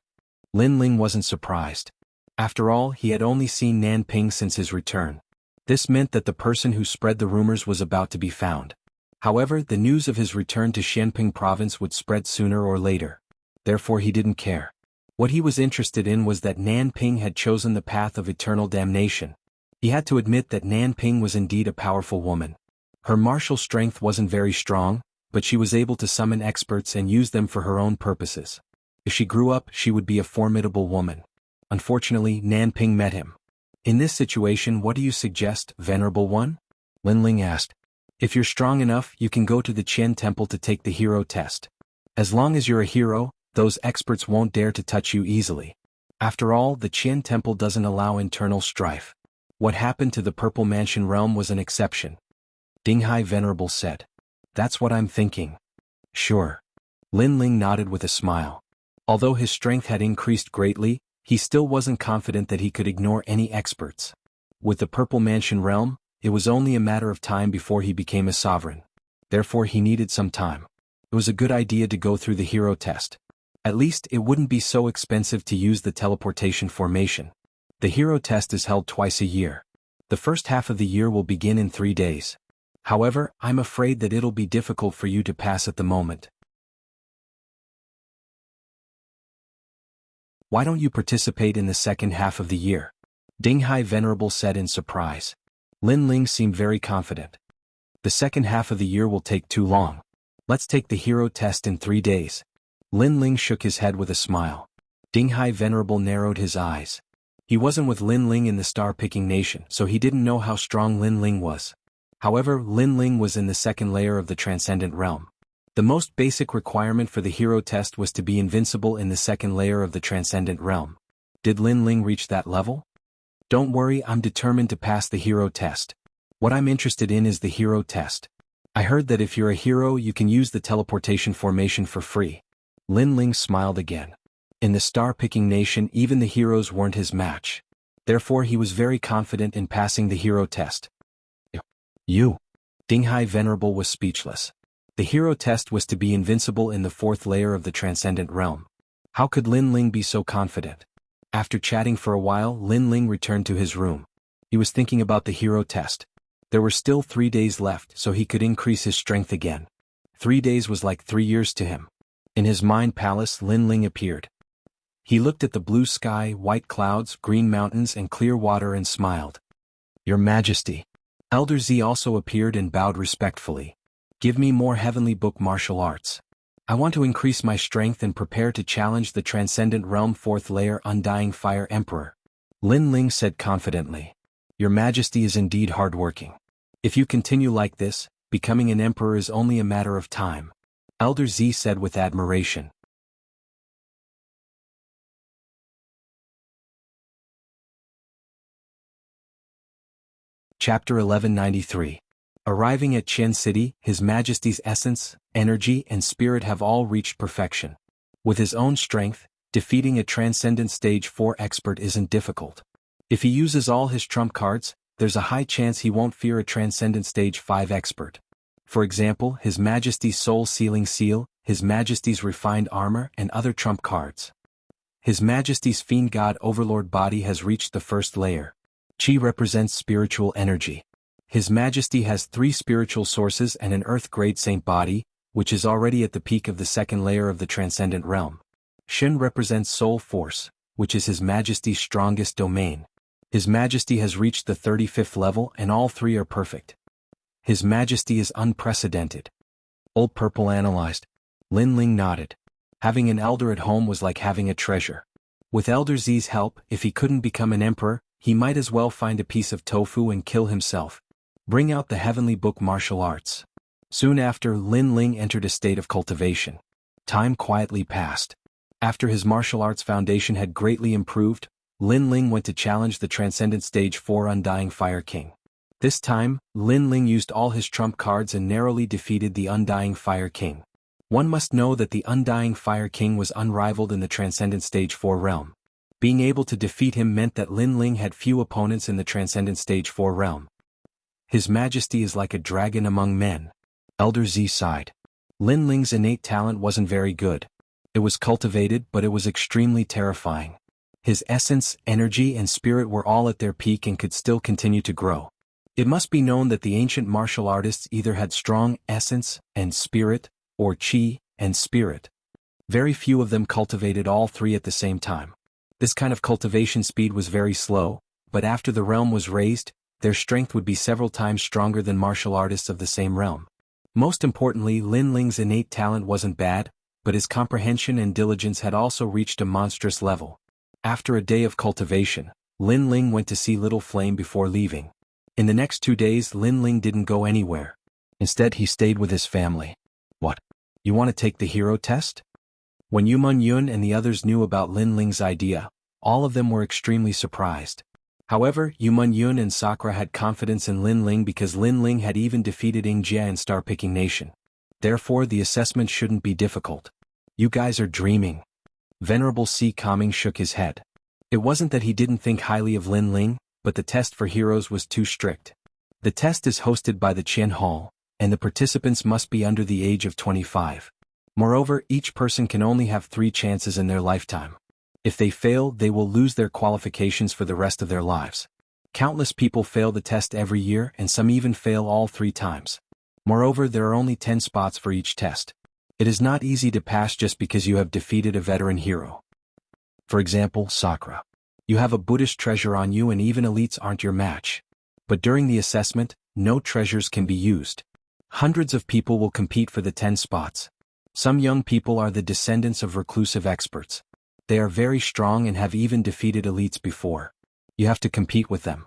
Lin Ling wasn't surprised. After all, he had only seen Nanping since his return. This meant that the person who spread the rumors was about to be found. However, the news of his return to Shenping Province would spread sooner or later. Therefore he didn't care. What he was interested in was that Nanping had chosen the path of eternal damnation. He had to admit that Nanping was indeed a powerful woman. Her martial strength wasn't very strong, but she was able to summon experts and use them for her own purposes. If she grew up, she would be a formidable woman. Unfortunately, Nanping met him. In this situation, what do you suggest, Venerable One? Lin Ling asked. If you're strong enough, you can go to the Qian Temple to take the hero test. As long as you're a hero, those experts won't dare to touch you easily. After all, the Qian Temple doesn't allow internal strife. What happened to the Purple Mansion realm was an exception. Dinghai Venerable said. That's what I'm thinking. Sure. Lin Ling nodded with a smile. Although his strength had increased greatly, he still wasn't confident that he could ignore any experts. With the Purple Mansion realm, it was only a matter of time before he became a sovereign. Therefore he needed some time. It was a good idea to go through the hero test. At least it wouldn't be so expensive to use the teleportation formation. The hero test is held twice a year. The first half of the year will begin in 3 days. However, I'm afraid that it'll be difficult for you to pass at the moment. Why don't you participate in the second half of the year? Ding Hai Venerable said in surprise. Lin Ling seemed very confident. The second half of the year will take too long. Let's take the hero test in 3 days. Lin Ling shook his head with a smile. Ding Hai Venerable narrowed his eyes. He wasn't with Lin Ling in the star-picking nation, so he didn't know how strong Lin Ling was. However, Lin Ling was in the second layer of the transcendent realm. The most basic requirement for the hero test was to be invincible in the second layer of the transcendent realm. Did Lin Ling reach that level? Don't worry, I'm determined to pass the hero test. What I'm interested in is the hero test. I heard that if you're a hero you can use the teleportation formation for free. Lin Ling smiled again. In the star-picking nation even the heroes weren't his match. Therefore he was very confident in passing the hero test. You. Ding Hai Venerable was speechless. The hero test was to be invincible in the fourth layer of the transcendent realm. How could Lin Ling be so confident? After chatting for a while, Lin Ling returned to his room. He was thinking about the hero test. There were still 3 days left, so he could increase his strength again. 3 days was like 3 years to him. In his mind palace, Lin Ling appeared. He looked at the blue sky, white clouds, green mountains and clear water and smiled. Your Majesty. Elder Z also appeared and bowed respectfully. Give me more heavenly book martial arts. I want to increase my strength and prepare to challenge the Transcendent Realm 4th Layer Undying Fire Emperor. Lin Ling said confidently. Your Majesty is indeed hardworking. If you continue like this, becoming an emperor is only a matter of time. Elder Z said with admiration. Chapter 1193. Arriving at Qian City, His Majesty's essence, energy and spirit have all reached perfection. With his own strength, defeating a Transcendent Stage 4 expert isn't difficult. If he uses all his trump cards, there's a high chance he won't fear a Transcendent Stage 5 expert. For example, His Majesty's Soul Sealing Seal, His Majesty's Refined Armor and other trump cards. His Majesty's Fiend God Overlord body has reached the first layer. Qi represents spiritual energy. His Majesty has 3 spiritual sources and an Earth-grade saint body, which is already at the peak of the second layer of the Transcendent Realm. Shen represents soul force, which is His Majesty's strongest domain. His Majesty has reached the 35th level and all 3 are perfect. His Majesty is unprecedented. Old Purple analyzed. Lin Ling nodded. Having an elder at home was like having a treasure. With Elder Z's help, if he couldn't become an emperor, he might as well find a piece of tofu and kill himself. Bring out the heavenly book martial arts. Soon after, Lin Ling entered a state of cultivation. Time quietly passed. After his martial arts foundation had greatly improved, Lin Ling went to challenge the Transcendent Stage 4 Undying Fire King. This time, Lin Ling used all his trump cards and narrowly defeated the Undying Fire King. One must know that the Undying Fire King was unrivaled in the Transcendent Stage 4 realm. Being able to defeat him meant that Lin Ling had few opponents in the Transcendent Stage 4 realm. His Majesty is like a dragon among men. Elder Z sighed. Lin Ling's innate talent wasn't very good. It was cultivated, but it was extremely terrifying. His essence, energy and spirit were all at their peak and could still continue to grow. It must be known that the ancient martial artists either had strong essence and spirit, or qi and spirit. Very few of them cultivated all 3 at the same time. This kind of cultivation speed was very slow, but after the realm was raised, their strength would be several times stronger than martial artists of the same realm. Most importantly, Lin Ling's innate talent wasn't bad, but his comprehension and diligence had also reached a monstrous level. After a day of cultivation, Lin Ling went to see Little Flame before leaving. In the next 2 days, Lin Ling didn't go anywhere. Instead, he stayed with his family. What? You want to take the hero test? When Yumun Yun and the others knew about Lin Ling's idea, all of them were extremely surprised. However, Yumun Yun and Sakura had confidence in Lin Ling because Lin Ling had even defeated Ying Jia in Star-Picking Nation. Therefore, the assessment shouldn't be difficult. You guys are dreaming. Venerable C. Coming shook his head. It wasn't that he didn't think highly of Lin Ling, but the test for heroes was too strict. The test is hosted by the Qian Hall, and the participants must be under the age of 25. Moreover, each person can only have 3 chances in their lifetime. If they fail, they will lose their qualifications for the rest of their lives. Countless people fail the test every year, and some even fail all 3 times. Moreover, there are only 10 spots for each test. It is not easy to pass just because you have defeated a veteran hero. For example, Sakura. You have a Buddhist treasure on you and even elites aren't your match. But during the assessment, no treasures can be used. Hundreds of people will compete for the 10 spots. Some young people are the descendants of reclusive experts. They are very strong and have even defeated elites before. You have to compete with them.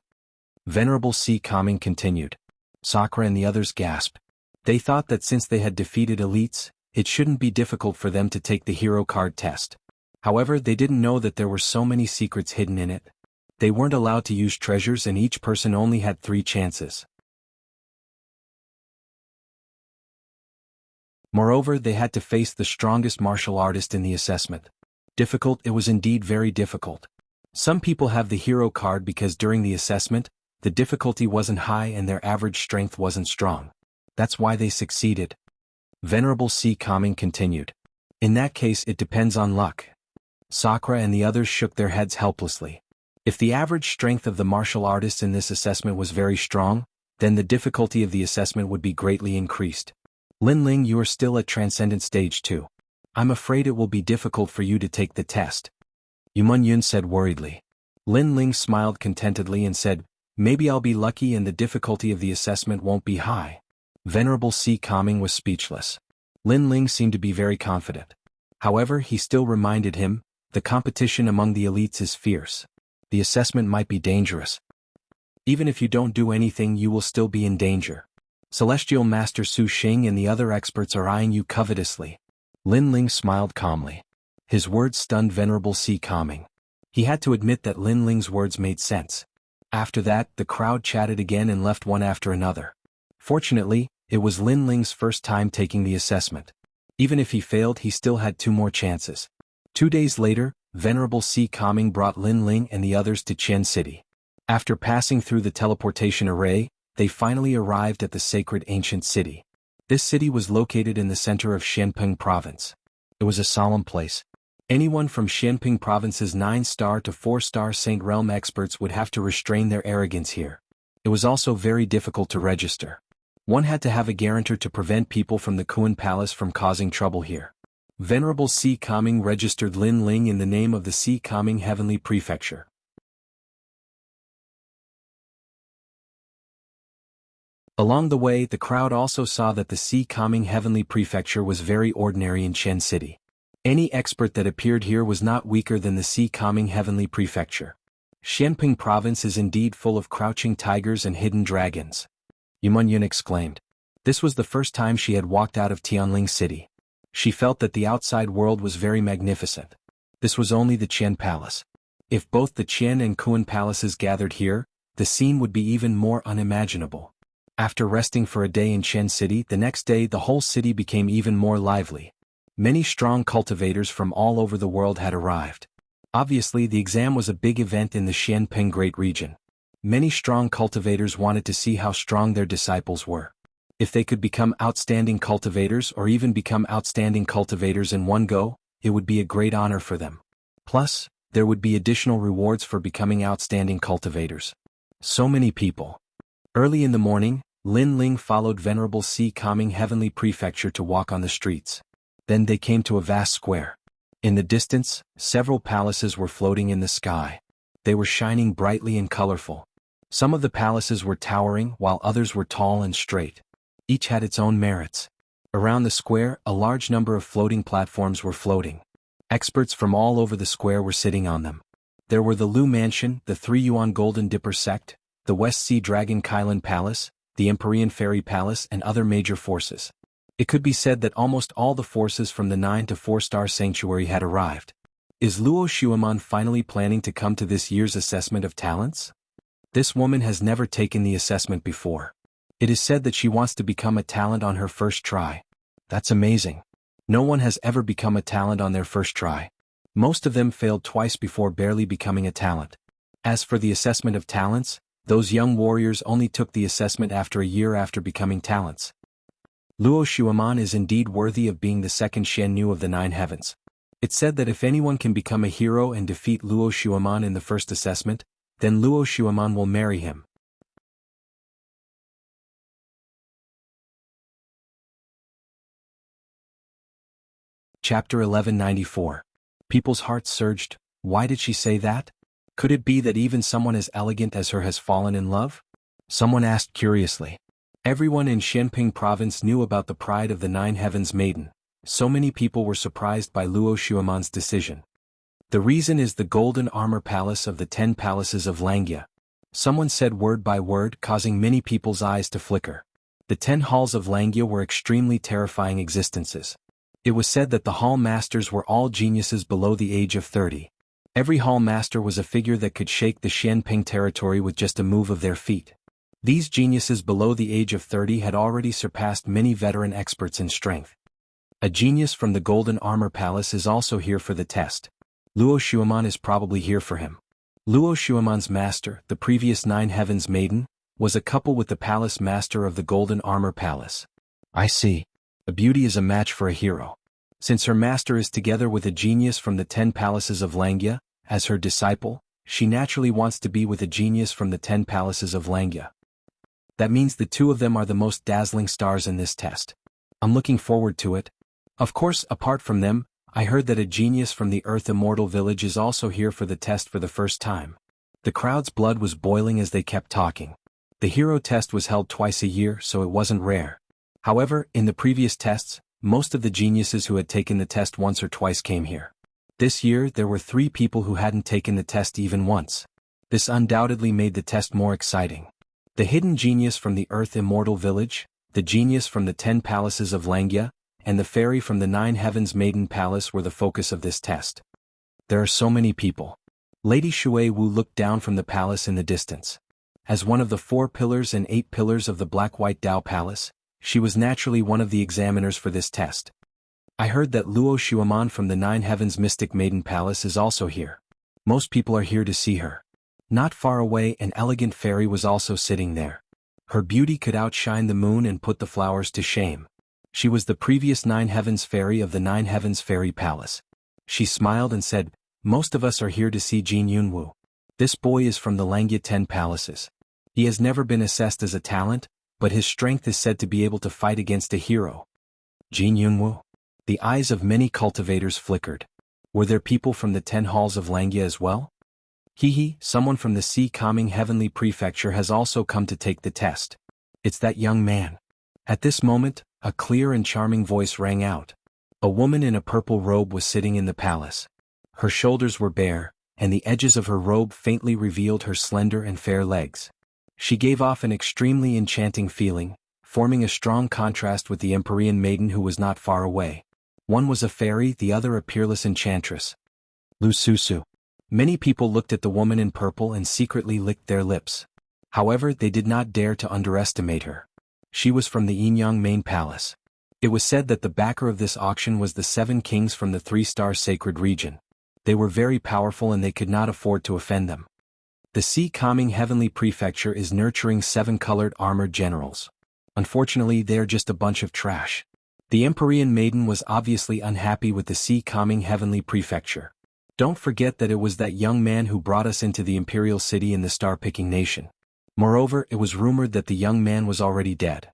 Venerable C. Kami continued. Sakura and the others gasped. They thought that since they had defeated elites, it shouldn't be difficult for them to take the hero card test. However, they didn't know that there were so many secrets hidden in it. They weren't allowed to use treasures and each person only had 3 chances. Moreover, they had to face the strongest martial artist in the assessment. Difficult, it was indeed very difficult. Some people have the hero card because during the assessment, the difficulty wasn't high and their average strength wasn't strong. That's why they succeeded. Venerable C. Kami continued. In that case, it depends on luck. Sakura and the others shook their heads helplessly. If the average strength of the martial artists in this assessment was very strong, then the difficulty of the assessment would be greatly increased. Lin Ling, you are still at Transcendent Stage 2. I'm afraid it will be difficult for you to take the test. Yumun Yun said worriedly. Lin Ling smiled contentedly and said, maybe I'll be lucky and the difficulty of the assessment won't be high. Venerable C. Kami was speechless. Lin Ling seemed to be very confident. However, he still reminded him, the competition among the elites is fierce. The assessment might be dangerous. Even if you don't do anything, you will still be in danger. Celestial Master Su Xing and the other experts are eyeing you covetously. Lin Ling smiled calmly. His words stunned Venerable C. Kami. He had to admit that Lin Ling's words made sense. After that, the crowd chatted again and left one after another. Fortunately, it was Lin Ling's first time taking the assessment. Even if he failed, he still had 2 more chances. 2 days later, Venerable C. Kami brought Lin Ling and the others to Qian City. After passing through the teleportation array, they finally arrived at the sacred ancient city. This city was located in the center of Xianping Province. It was a solemn place. Anyone from Xianping Province's 9-star to 4-star Saint Realm experts would have to restrain their arrogance here. It was also very difficult to register. One had to have a guarantor to prevent people from the Kuan Palace from causing trouble here. Venerable C. Kami registered Lin Ling in the name of the C. Kami Heavenly Prefecture. Along the way, the crowd also saw that the C. Kami Heavenly Prefecture was very ordinary in Qian City. Any expert that appeared here was not weaker than the C. Kami Heavenly Prefecture. Xianping Province is indeed full of crouching tigers and hidden dragons. Yumun Yun exclaimed. This was the first time she had walked out of Tianling City. She felt that the outside world was very magnificent. This was only the Qian Palace. If both the Qian and Kuan Palaces gathered here, the scene would be even more unimaginable. After resting for a day in Qian City, the next day the whole city became even more lively. Many strong cultivators from all over the world had arrived. Obviously, the exam was a big event in the Xianping Great Region. Many strong cultivators wanted to see how strong their disciples were. If they could become outstanding cultivators or even become outstanding cultivators in one go, it would be a great honor for them. Plus, there would be additional rewards for becoming outstanding cultivators. So many people. Early in the morning, Lin Ling followed Venerable C. Kami Heavenly Prefecture to walk on the streets. Then they came to a vast square. In the distance, several palaces were floating in the sky. They were shining brightly and colorful. Some of the palaces were towering while others were tall and straight. Each had its own merits. Around the square, a large number of floating platforms were floating. Experts from all over the square were sitting on them. There were the Lu Mansion, the 3 Yuan Golden Dipper Sect, the West Sea Dragon Kailan Palace, the Empyrean Fairy Palace and other major forces. It could be said that almost all the forces from the 9 to 4-star sanctuary had arrived. Is Luo Xueman finally planning to come to this year's assessment of talents? This woman has never taken the assessment before. It is said that she wants to become a talent on her first try. That's amazing. No one has ever become a talent on their first try. Most of them failed twice before barely becoming a talent. As for the assessment of talents, those young warriors only took the assessment after a year after becoming talents. Luo Xueman is indeed worthy of being the second Xian Yu of the Nine Heavens. It's said that if anyone can become a hero and defeat Luo Xueman in the first assessment, then Luo Xueman will marry him. Chapter 1194. People's hearts surged. Why did she say that? Could it be that even someone as elegant as her has fallen in love? Someone asked curiously. Everyone in Xianping province knew about the pride of the Nine Heavens maiden. So many people were surprised by Luo Xueman's decision. The reason is the golden armor palace of the 10 palaces of Langya. Someone said word by word, causing many people's eyes to flicker. The 10 halls of Langya were extremely terrifying existences. It was said that the hall masters were all geniuses below the age of 30. Every hall master was a figure that could shake the Xianping territory with just a move of their feet. These geniuses below the age of 30 had already surpassed many veteran experts in strength. A genius from the Golden Armor Palace is also here for the test. Luo Xueman is probably here for him. Luo Xueman's master, the previous Nine Heavens maiden, was a couple with the palace master of the Golden Armor Palace. I see. A beauty is a match for a hero. Since her master is together with a genius from the 10 palaces of Langya, as her disciple, she naturally wants to be with a genius from the 10 palaces of Langya. That means the two of them are the most dazzling stars in this test. I'm looking forward to it. Of course, apart from them, I heard that a genius from the Earth Immortal Village is also here for the test for the first time. The crowd's blood was boiling as they kept talking. The hero test was held twice a year, so it wasn't rare. However, in the previous tests, most of the geniuses who had taken the test once or twice came here. This year there were 3 people who hadn't taken the test even once. This undoubtedly made the test more exciting. The hidden genius from the Earth Immortal Village, the genius from the 10 palaces of Langya, and the fairy from the 9 Heavens Maiden Palace were the focus of this test. There are so many people. Lady Shui Wu looked down from the palace in the distance. As one of the 4 pillars and 8 pillars of the Black-White Dao Palace, she was naturally one of the examiners for this test. I heard that Luo Xueman from the 9 Heavens Mystic Maiden Palace is also here. Most people are here to see her. Not far away, an elegant fairy was also sitting there. Her beauty could outshine the moon and put the flowers to shame. She was the previous 9 Heavens fairy of the 9 Heavens Fairy Palace. She smiled and said, "Most of us are here to see Jin Yunwu. This boy is from the Langya 10 palaces. He has never been assessed as a talent, but his strength is said to be able to fight against a hero." Jin Yunwu? The eyes of many cultivators flickered. Were there people from the 10 halls of Langya as well? Someone from the Sea Calming Heavenly Prefecture has also come to take the test. It's that young man. At this moment, a clear and charming voice rang out. A woman in a purple robe was sitting in the palace. Her shoulders were bare, and the edges of her robe faintly revealed her slender and fair legs. She gave off an extremely enchanting feeling, forming a strong contrast with the Empyrean maiden who was not far away. One was a fairy, the other a peerless enchantress. Lu Susu. Many people looked at the woman in purple and secretly licked their lips. However, they did not dare to underestimate her. She was from the Yinyang Main Palace. It was said that the backer of this auction was the 7 kings from the 3-star sacred region. They were very powerful and they could not afford to offend them. The Sea Calming Heavenly Prefecture is nurturing 7-colored armored generals. Unfortunately, they are just a bunch of trash. The Empyrean maiden was obviously unhappy with the Sea Calming Heavenly Prefecture. Don't forget that it was that young man who brought us into the Imperial City in the Star-Picking Nation. Moreover, it was rumored that the young man was already dead.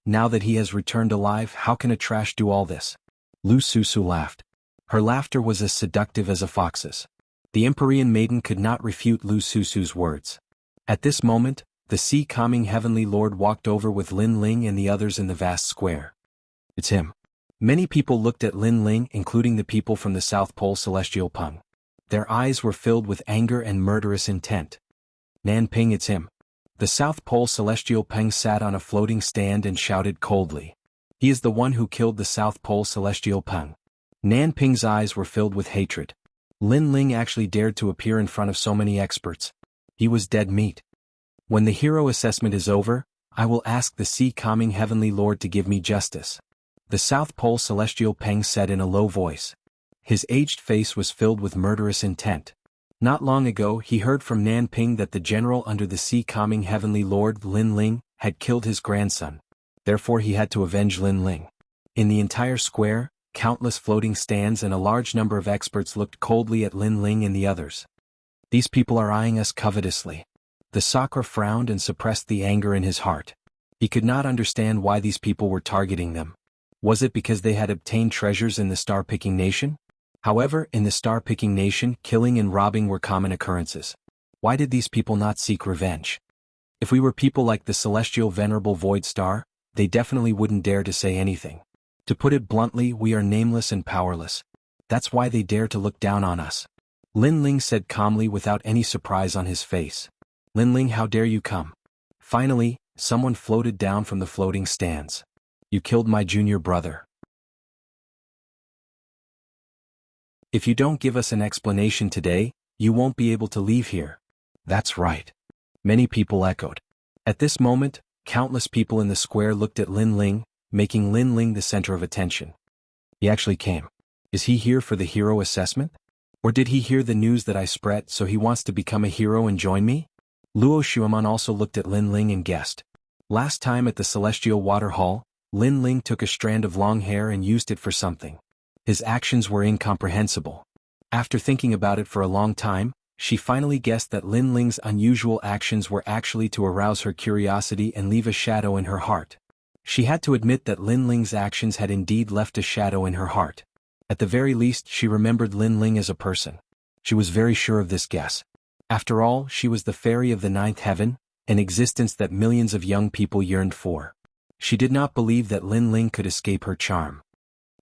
Now that he has returned alive, how can a trash do all this? Lu Susu laughed. Her laughter was as seductive as a fox's. The Empyrean maiden could not refute Lu Susu's words. At this moment, the Sea Calming Heavenly Lord walked over with Lin Ling and the others in the vast square. It's him. Many people looked at Lin Ling, including the people from the South Pole Celestial Peng. Their eyes were filled with anger and murderous intent. Nanping, it's him. The South Pole Celestial Peng sat on a floating stand and shouted coldly. He is the one who killed the South Pole Celestial Peng. Nanping's eyes were filled with hatred. Lin Ling actually dared to appear in front of so many experts. He was dead meat. When the hero assessment is over, I will ask the Sea Calming Heavenly Lord to give me justice. The South Pole Celestial Peng said in a low voice. His aged face was filled with murderous intent. Not long ago he heard from Nanping that the general under the sea calming heavenly lord Lin Ling had killed his grandson. Therefore he had to avenge Lin Ling. In the entire square, countless floating stands and a large number of experts looked coldly at Lin Ling and the others. These people are eyeing us covetously. The Sakra frowned and suppressed the anger in his heart. He could not understand why these people were targeting them. Was it because they had obtained treasures in the star-picking nation? However, in the star-picking nation, killing and robbing were common occurrences. Why did these people not seek revenge? If we were people like the celestial venerable void star, they definitely wouldn't dare to say anything. To put it bluntly, we are nameless and powerless. That's why they dare to look down on us. Lin Ling said calmly without any surprise on his face. Lin Ling, how dare you come? Finally, someone floated down from the floating stands. You killed my junior brother. If you don't give us an explanation today, you won't be able to leave here. That's right. Many people echoed. At this moment, countless people in the square looked at Lin Ling, making Lin Ling the center of attention. He actually came. Is he here for the hero assessment? Or did he hear the news that I spread so he wants to become a hero and join me? Luo Xueman also looked at Lin Ling and guessed. Last time at the Celestial Water Hall, Lin Ling took a strand of long hair and used it for something. His actions were incomprehensible. After thinking about it for a long time, she finally guessed that Lin Ling's unusual actions were actually to arouse her curiosity and leave a shadow in her heart. She had to admit that Lin Ling's actions had indeed left a shadow in her heart. At the very least, she remembered Lin Ling as a person. She was very sure of this guess. After all, she was the fairy of the ninth heaven, an existence that millions of young people yearned for. She did not believe that Lin Ling could escape her charm.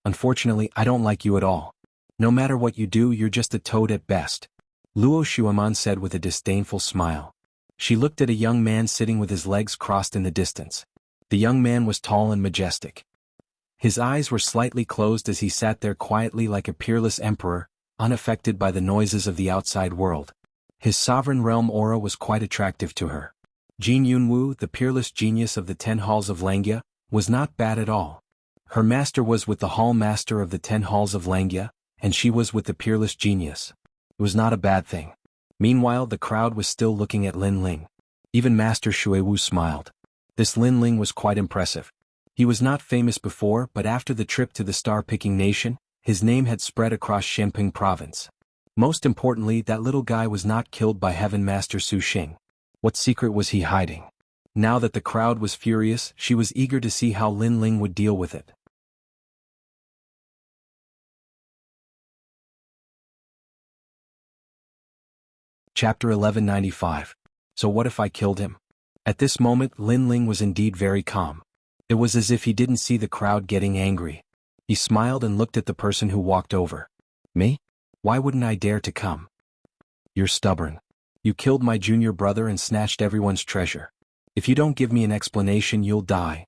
Unfortunately, I don't like you at all. No matter what you do, you're just a toad at best. Luo Xueman said with a disdainful smile. She looked at a young man sitting with his legs crossed in the distance. The young man was tall and majestic. His eyes were slightly closed as he sat there quietly like a peerless emperor, unaffected by the noises of the outside world. His sovereign realm aura was quite attractive to her. Jin Yunwu, the peerless genius of the 10 halls of Langya, was not bad at all. Her master was with the hall master of the 10 halls of Langya, and she was with the peerless genius. It was not a bad thing. Meanwhile, the crowd was still looking at Lin Ling. Even Master Shuewu smiled. This Lin Ling was quite impressive. He was not famous before, but after the trip to the star-picking nation, his name had spread across Shenping province. Most importantly, that little guy was not killed by Heaven Master Su Xing. What secret was he hiding? Now that the crowd was furious, she was eager to see how Lin Ling would deal with it. Chapter 1195. So what if I killed him? At this moment, Lin Ling was indeed very calm. It was as if he didn't see the crowd getting angry. He smiled and looked at the person who walked over. Me? Why wouldn't I dare to come? You're stubborn. You killed my junior brother and snatched everyone's treasure. If you don't give me an explanation, you'll die.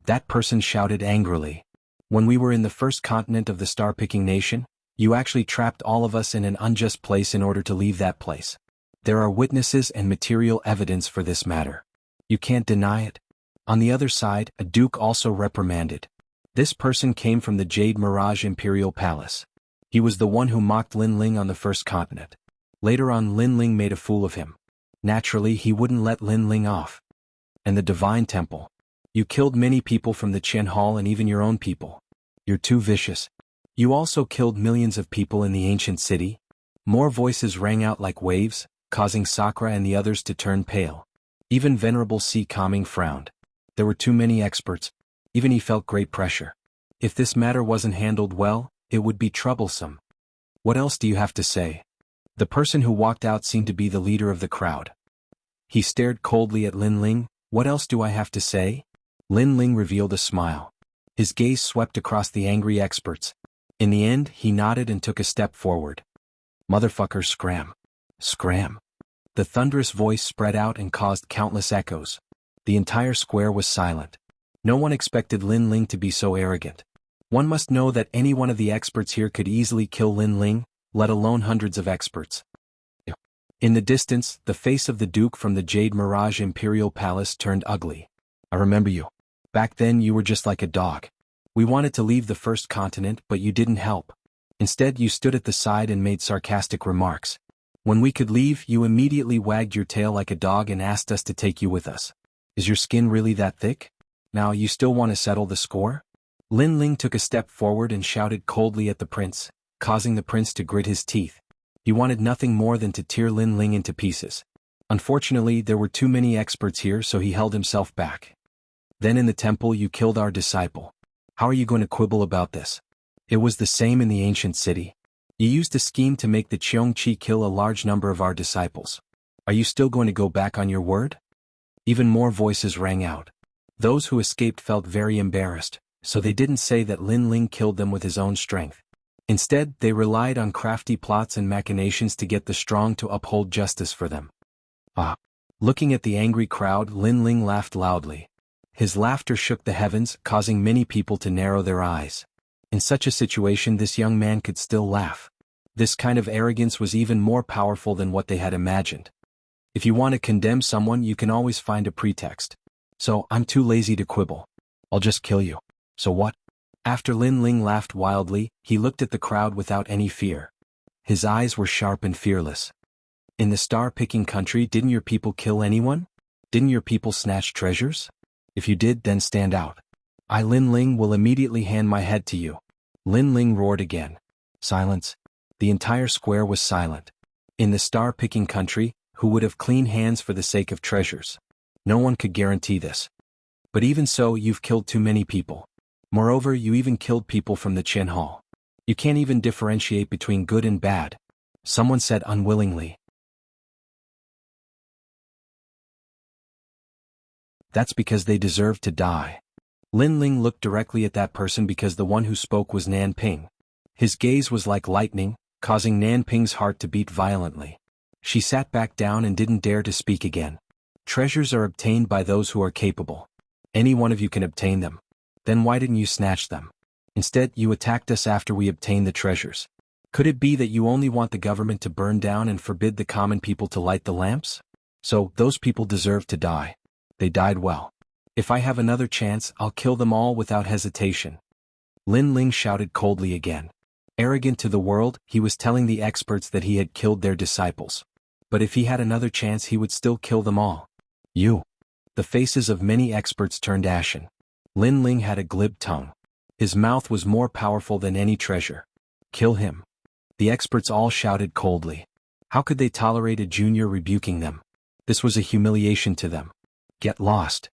That person shouted angrily. When we were in the first continent of the star-picking nation, you actually trapped all of us in an unjust place in order to leave that place. There are witnesses and material evidence for this matter. You can't deny it. On the other side, a duke also reprimanded. This person came from the Jade Mirage Imperial Palace. He was the one who mocked Lin Ling on the first continent. Later on, Lin Ling made a fool of him. Naturally, he wouldn't let Lin Ling off. And the Divine Temple. You killed many people from the Qian Hall and even your own people. You're too vicious. You also killed millions of people in the ancient city. More voices rang out like waves, causing Sakra and the others to turn pale. Even Venerable C. Calming frowned. There were too many experts. Even he felt great pressure. If this matter wasn't handled well, it would be troublesome. What else do you have to say? The person who walked out seemed to be the leader of the crowd. He stared coldly at Lin Ling. What else do I have to say? Lin Ling revealed a smile. His gaze swept across the angry experts. In the end, he nodded and took a step forward. Motherfucker, scram. Scram. The thunderous voice spread out and caused countless echoes. The entire square was silent. No one expected Lin Ling to be so arrogant. One must know that any one of the experts here could easily kill Lin Ling, let alone hundreds of experts. In the distance, the face of the Duke from the Jade Mirage Imperial Palace turned ugly. I remember you. Back then you were just like a dog. We wanted to leave the first continent, but you didn't help. Instead, you stood at the side and made sarcastic remarks. When we could leave, you immediately wagged your tail like a dog and asked us to take you with us. Is your skin really that thick? Now you still want to settle the score? Lin Ling took a step forward and shouted coldly at the prince, causing the prince to grit his teeth. He wanted nothing more than to tear Lin Ling into pieces. Unfortunately, there were too many experts here, so he held himself back. Then in the temple you killed our disciple. How are you going to quibble about this? It was the same in the ancient city. You used a scheme to make the Cheongqi kill a large number of our disciples. Are you still going to go back on your word? Even more voices rang out. Those who escaped felt very embarrassed, so they didn't say that Lin Ling killed them with his own strength. Instead, they relied on crafty plots and machinations to get the strong to uphold justice for them. Looking at the angry crowd, Lin Ling laughed loudly. His laughter shook the heavens, causing many people to narrow their eyes. In such a situation, this young man could still laugh. This kind of arrogance was even more powerful than what they had imagined. If you want to condemn someone, you can always find a pretext. So, I'm too lazy to quibble. I'll just kill you. So what? After Lin Ling laughed wildly, he looked at the crowd without any fear. His eyes were sharp and fearless. In the star-picking country, didn't your people kill anyone? Didn't your people snatch treasures? If you did, then stand out. I, Lin Ling, will immediately hand my head to you. Lin Ling roared again. Silence. The entire square was silent. In the star-picking country, who would have clean hands for the sake of treasures? No one could guarantee this. But even so, you've killed too many people. Moreover, you even killed people from the Qin Hall. You can't even differentiate between good and bad. Someone said unwillingly. That's because they deserve to die. Lin Ling looked directly at that person because the one who spoke was Nan Ping. His gaze was like lightning, causing Nan Ping's heart to beat violently. She sat back down and didn't dare to speak again. Treasures are obtained by those who are capable. Any one of you can obtain them. Then why didn't you snatch them? Instead, you attacked us after we obtained the treasures. Could it be that you only want the government to burn down and forbid the common people to light the lamps? So, those people deserve to die. They died well. If I have another chance, I'll kill them all without hesitation. Lin Ling shouted coldly again. Arrogant to the world, he was telling the experts that he had killed their disciples. But if he had another chance, he would still kill them all. You. The faces of many experts turned ashen. Lin Ling had a glib tongue. His mouth was more powerful than any treasure. Kill him. The experts all shouted coldly. How could they tolerate a junior rebuking them? This was a humiliation to them. Get lost.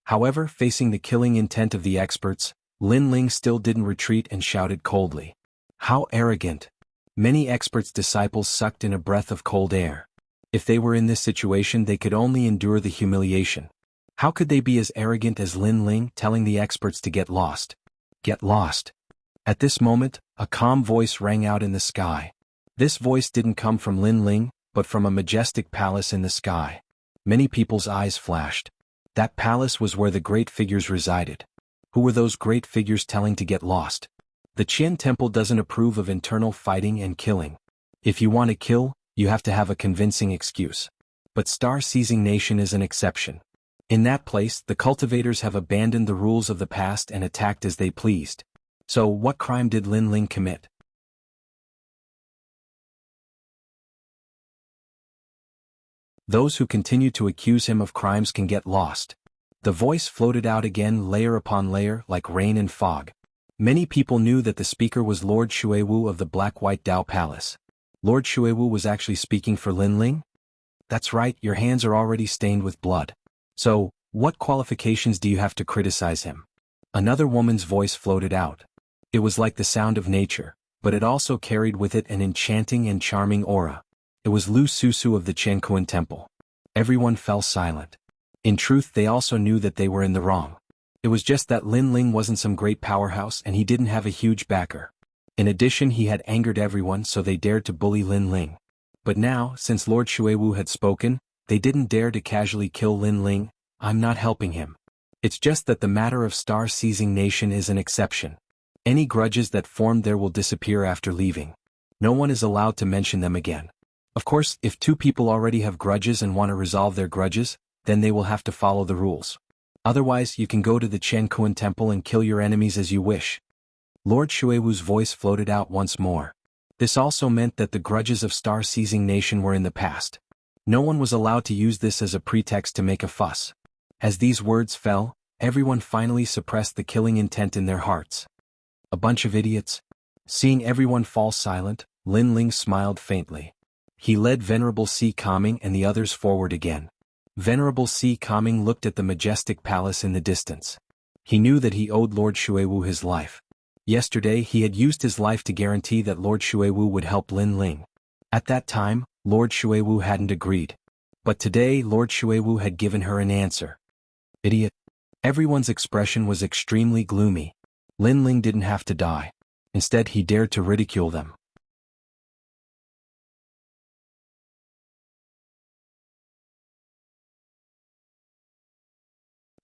However, facing the killing intent of the experts, Lin Ling still didn't retreat and shouted coldly. How arrogant. Many experts' disciples sucked in a breath of cold air. If they were in this situation, they could only endure the humiliation. How could they be as arrogant as Lin Ling, telling the experts to get lost? Get lost. At this moment, a calm voice rang out in the sky. This voice didn't come from Lin Ling, but from a majestic palace in the sky. Many people's eyes flashed. That palace was where the great figures resided. Who were those great figures telling to get lost? The Qian Temple doesn't approve of internal fighting and killing. If you want to kill, you have to have a convincing excuse. But Star-Seizing Nation is an exception. In that place, the cultivators have abandoned the rules of the past and attacked as they pleased. So, what crime did Lin Ling commit? Those who continue to accuse him of crimes can get lost. The voice floated out again, layer upon layer, like rain and fog. Many people knew that the speaker was Lord Xuewu of the Black-White Dao Palace. Lord Xuewu was actually speaking for Lin Ling? That's right, your hands are already stained with blood. So, what qualifications do you have to criticize him? Another woman's voice floated out. It was like the sound of nature, but it also carried with it an enchanting and charming aura. It was Lu Susu of the Qiankuan Temple. Everyone fell silent. In truth, they also knew that they were in the wrong. It was just that Lin Ling wasn't some great powerhouse and he didn't have a huge backer. In addition, he had angered everyone, so they dared to bully Lin Ling. But now, since Lord Xuewu had spoken, they didn't dare to casually kill Lin Ling. I'm not helping him. It's just that the matter of Star-Seizing Nation is an exception. Any grudges that formed there will disappear after leaving. No one is allowed to mention them again. Of course, if two people already have grudges and want to resolve their grudges, then they will have to follow the rules. Otherwise, you can go to the Qiankuan temple and kill your enemies as you wish. Lord Shuiwu's voice floated out once more. This also meant that the grudges of Star-Seizing Nation were in the past. No one was allowed to use this as a pretext to make a fuss. As these words fell, everyone finally suppressed the killing intent in their hearts. A bunch of idiots. Seeing everyone fall silent, Lin Ling smiled faintly. He led Venerable Si Kaming and the others forward again. Venerable Si Kaming looked at the majestic palace in the distance. He knew that he owed Lord Shuiwu his life. Yesterday he had used his life to guarantee that Lord Shuiwu would help Lin Ling. At that time, Lord Shuiwu hadn't agreed. But today Lord Shuiwu had given her an answer. Idiot. Everyone's expression was extremely gloomy. Lin Ling didn't have to die. Instead he dared to ridicule them.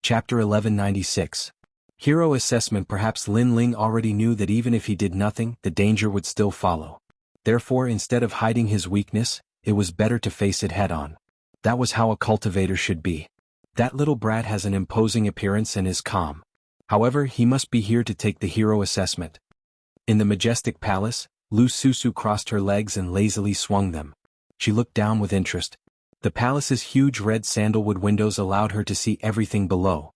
Chapter 1196. Hero Assessment. Perhaps Lin Ling already knew that even if he did nothing, the danger would still follow. Therefore, instead of hiding his weakness, it was better to face it head-on. That was how a cultivator should be. That little brat has an imposing appearance and is calm. However, he must be here to take the hero assessment. In the majestic palace, Lu Susu crossed her legs and lazily swung them. She looked down with interest. The palace's huge red sandalwood windows allowed her to see everything below.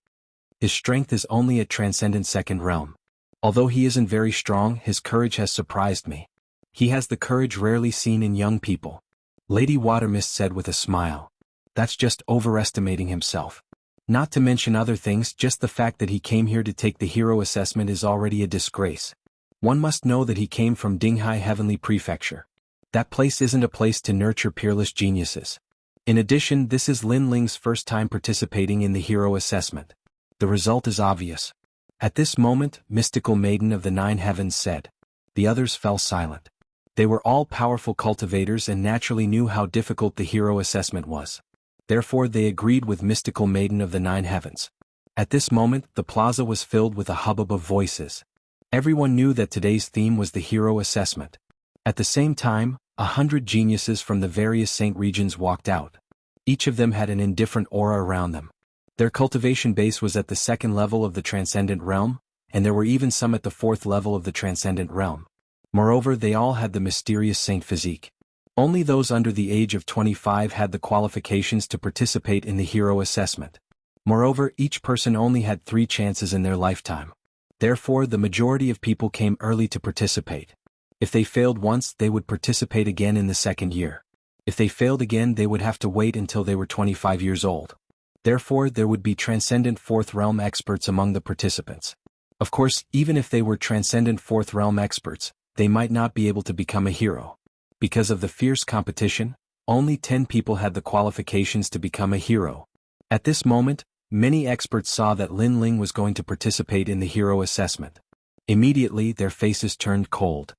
His strength is only at Transcendent Second Realm. Although he isn't very strong, his courage has surprised me. He has the courage rarely seen in young people. Lady Watermist said with a smile. That's just overestimating himself. Not to mention other things, just the fact that he came here to take the hero assessment is already a disgrace. One must know that he came from Dinghai Heavenly Prefecture. That place isn't a place to nurture peerless geniuses. In addition, this is Lin Ling's first time participating in the hero assessment. The result is obvious. At this moment, Mystical Maiden of the Nine Heavens said. The others fell silent. They were all powerful cultivators and naturally knew how difficult the hero assessment was. Therefore they agreed with Mystical Maiden of the Nine Heavens. At this moment, the plaza was filled with a hubbub of voices. Everyone knew that today's theme was the hero assessment. At the same time, 100 geniuses from the various saint regions walked out. Each of them had an indifferent aura around them. Their cultivation base was at the second level of the Transcendent Realm, and there were even some at the fourth level of the Transcendent Realm. Moreover, they all had the mysterious saint physique. Only those under the age of 25 had the qualifications to participate in the hero assessment. Moreover, each person only had 3 chances in their lifetime. Therefore, the majority of people came early to participate. If they failed once, they would participate again in the second year. If they failed again, they would have to wait until they were 25 years old. Therefore, there would be Transcendent Fourth Realm experts among the participants. Of course, even if they were Transcendent Fourth Realm experts, they might not be able to become a hero. Because of the fierce competition, only 10 people had the qualifications to become a hero. At this moment, many experts saw that Lin Ling was going to participate in the hero assessment. Immediately, their faces turned cold.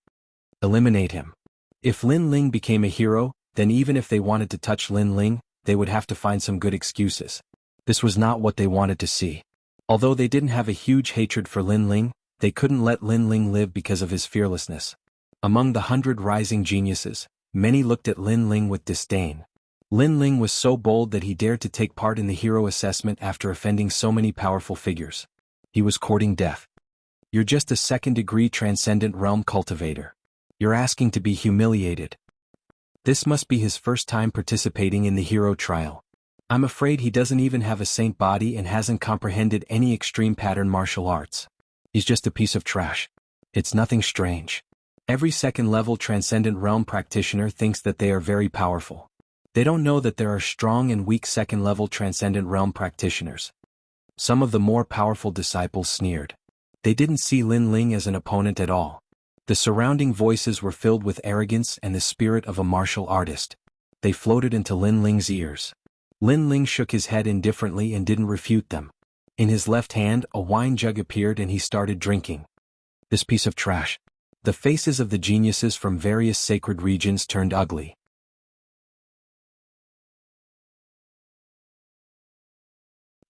Eliminate him. If Lin Ling became a hero, then even if they wanted to touch Lin Ling, they would have to find some good excuses. This was not what they wanted to see. Although they didn't have a huge hatred for Lin Ling, they couldn't let Lin Ling live because of his fearlessness. Among the 100 rising geniuses, many looked at Lin Ling with disdain. Lin Ling was so bold that he dared to take part in the hero assessment after offending so many powerful figures. He was courting death. You're just a second-degree Transcendent Realm cultivator. You're asking to be humiliated. This must be his first time participating in the hero trial. I'm afraid he doesn't even have a saint body and hasn't comprehended any extreme pattern martial arts. He's just a piece of trash. It's nothing strange. Every second-level Transcendent Realm practitioner thinks that they are very powerful. They don't know that there are strong and weak second-level Transcendent Realm practitioners. Some of the more powerful disciples sneered. They didn't see Lin Ling as an opponent at all. The surrounding voices were filled with arrogance and the spirit of a martial artist. They floated into Lin Ling's ears. Lin Ling shook his head indifferently and didn't refute them. In his left hand, a wine jug appeared and he started drinking. This piece of trash. The faces of the geniuses from various sacred regions turned ugly.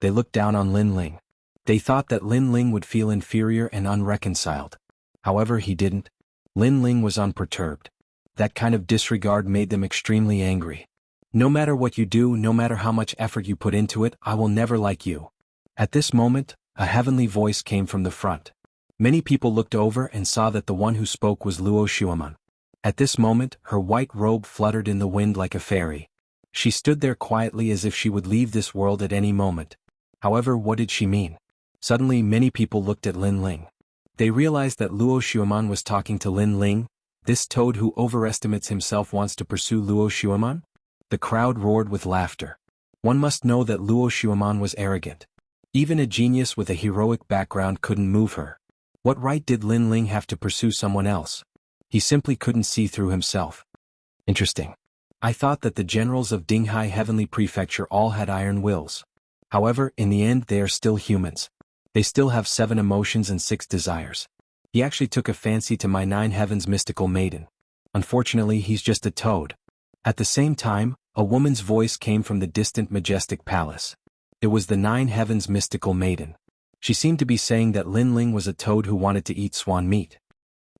They looked down on Lin Ling. They thought that Lin Ling would feel inferior and unreconciled. However, he didn't. Lin Ling was unperturbed. That kind of disregard made them extremely angry. No matter what you do, no matter how much effort you put into it, I will never like you. At this moment, a heavenly voice came from the front. Many people looked over and saw that the one who spoke was Luo Xueman. At this moment, her white robe fluttered in the wind like a fairy. She stood there quietly as if she would leave this world at any moment. However, what did she mean? Suddenly many people looked at Lin Ling. They realized that Luo Xueman was talking to Lin Ling. This toad who overestimates himself wants to pursue Luo Xueman? The crowd roared with laughter. One must know that Luo Xueman was arrogant. Even a genius with a heroic background couldn't move her. What right did Lin Ling have to pursue someone else? He simply couldn't see through himself. Interesting. I thought that the generals of Dinghai Heavenly Prefecture all had iron wills. However, in the end they are still humans. They still have 7 emotions and 6 desires. He actually took a fancy to my 9 heavens mystical maiden. Unfortunately, he's just a toad. At the same time, a woman's voice came from the distant majestic palace. It was the 9 heavens mystical maiden. She seemed to be saying that Lin Ling was a toad who wanted to eat swan meat.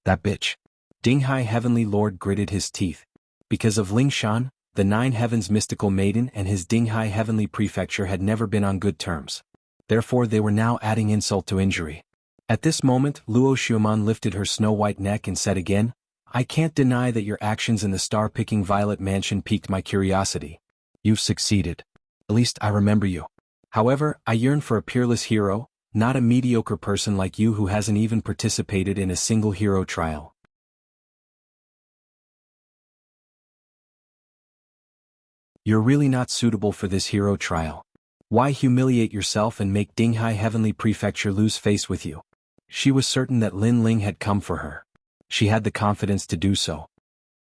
That bitch. Dinghai Heavenly Lord gritted his teeth. Because of Ling Shan, the 9 heavens mystical maiden and his Dinghai Heavenly Prefecture had never been on good terms. Therefore they were now adding insult to injury. At this moment, Luo Xueman lifted her snow-white neck and said again, I can't deny that your actions in the star-picking Violet Mansion piqued my curiosity. You've succeeded. At least I remember you. However, I yearn for a peerless hero, not a mediocre person like you who hasn't even participated in a single hero trial. You're really not suitable for this hero trial. Why humiliate yourself and make Dinghai Heavenly Prefecture lose face with you? She was certain that Lin Ling had come for her. She had the confidence to do so.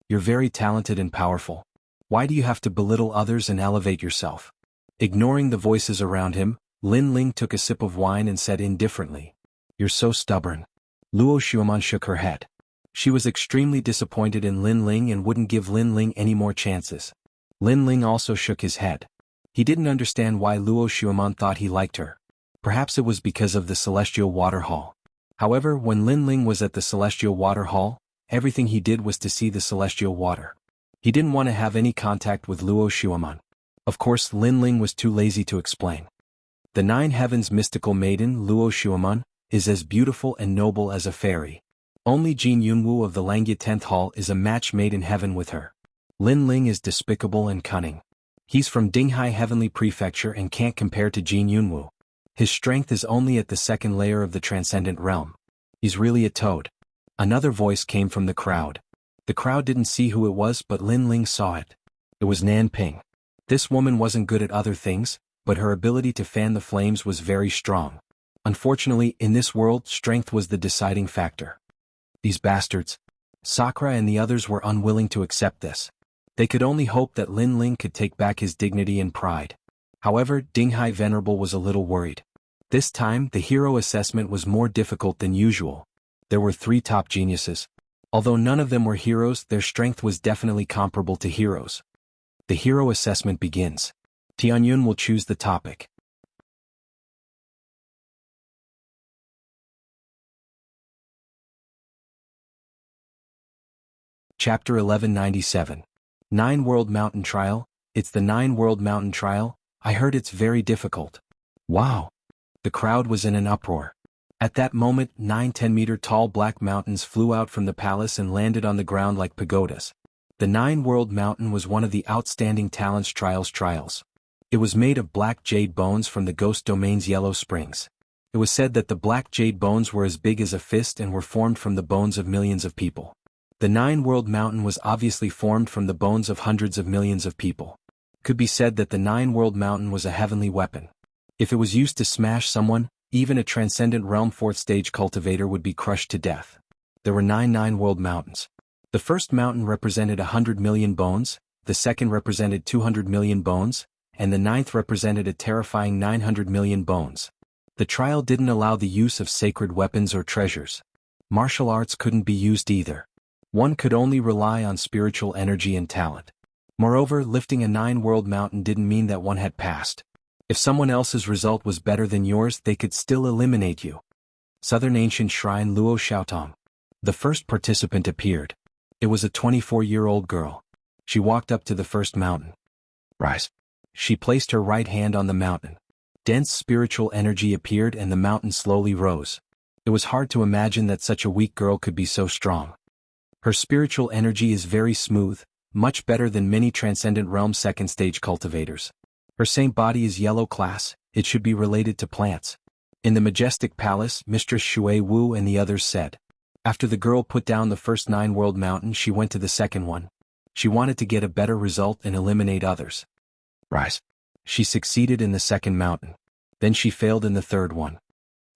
You're very talented and powerful. Why do you have to belittle others and elevate yourself? Ignoring the voices around him, Lin Ling took a sip of wine and said indifferently, You're so stubborn. Luo Xueman shook her head. She was extremely disappointed in Lin Ling and wouldn't give Lin Ling any more chances. Lin Ling also shook his head. He didn't understand why Luo Xueman thought he liked her. Perhaps it was because of the Celestial Water Hall. However, when Lin Ling was at the Celestial Water Hall, everything he did was to see the celestial water. He didn't want to have any contact with Luo Xueman. Of course, Lin Ling was too lazy to explain. The 9 heavens mystical maiden, Luo Xueman, is as beautiful and noble as a fairy. Only Jin Yunwu of the Langya 10th Hall is a match made in heaven with her. Lin Ling is despicable and cunning. He's from Dinghai Heavenly Prefecture and can't compare to Jin Yunwu. His strength is only at the 2nd layer of the transcendent realm. He's really a toad. Another voice came from the crowd. The crowd didn't see who it was, but Lin Ling saw it. It was Nan Ping. This woman wasn't good at other things, but her ability to fan the flames was very strong. Unfortunately, in this world, strength was the deciding factor. These bastards. Sakura and the others were unwilling to accept this. They could only hope that Lin Ling could take back his dignity and pride. However, Dinghai Venerable was a little worried. This time, the hero assessment was more difficult than usual. There were 3 top geniuses. Although none of them were heroes, their strength was definitely comparable to heroes. The hero assessment begins. Tianyun will choose the topic. Chapter 1197. 9 World Mountain Trial. It's the 9 World Mountain Trial. I heard it's very difficult. Wow. The crowd was in an uproar. At that moment, 9 10-meter-tall black mountains flew out from the palace and landed on the ground like pagodas. The 9 World Mountain was one of the outstanding talents trials. It was made of black jade bones from the Ghost Domain's Yellow Springs. It was said that the black jade bones were as big as a fist and were formed from the bones of millions of people. The 9 World Mountain was obviously formed from the bones of hundreds of millions of people. Could be said that the 9 World Mountain was a heavenly weapon. If it was used to smash someone, even a transcendent realm 4th stage cultivator would be crushed to death. There were 9 World Mountains. The first mountain represented 100 million bones, the second represented 200 million bones, and the 9th represented a terrifying 900 million bones. The trial didn't allow the use of sacred weapons or treasures. Martial arts couldn't be used either. One could only rely on spiritual energy and talent. Moreover, lifting a 9 World Mountain didn't mean that one had passed. If someone else's result was better than yours, they could still eliminate you. Southern Ancient Shrine Luo Xiaotong. The first participant appeared. It was a 24-year-old girl. She walked up to the first mountain. Rise. She placed her right hand on the mountain. Dense spiritual energy appeared and the mountain slowly rose. It was hard to imagine that such a weak girl could be so strong. Her spiritual energy is very smooth, much better than many Transcendent Realm second stage cultivators. Her saint body is yellow class, it should be related to plants. In the majestic palace, Mistress Shui Wu and the others said. After the girl put down the first 9 world mountain, she went to the second one. She wanted to get a better result and eliminate others. Rise. She succeeded in the second mountain. Then she failed in the third one.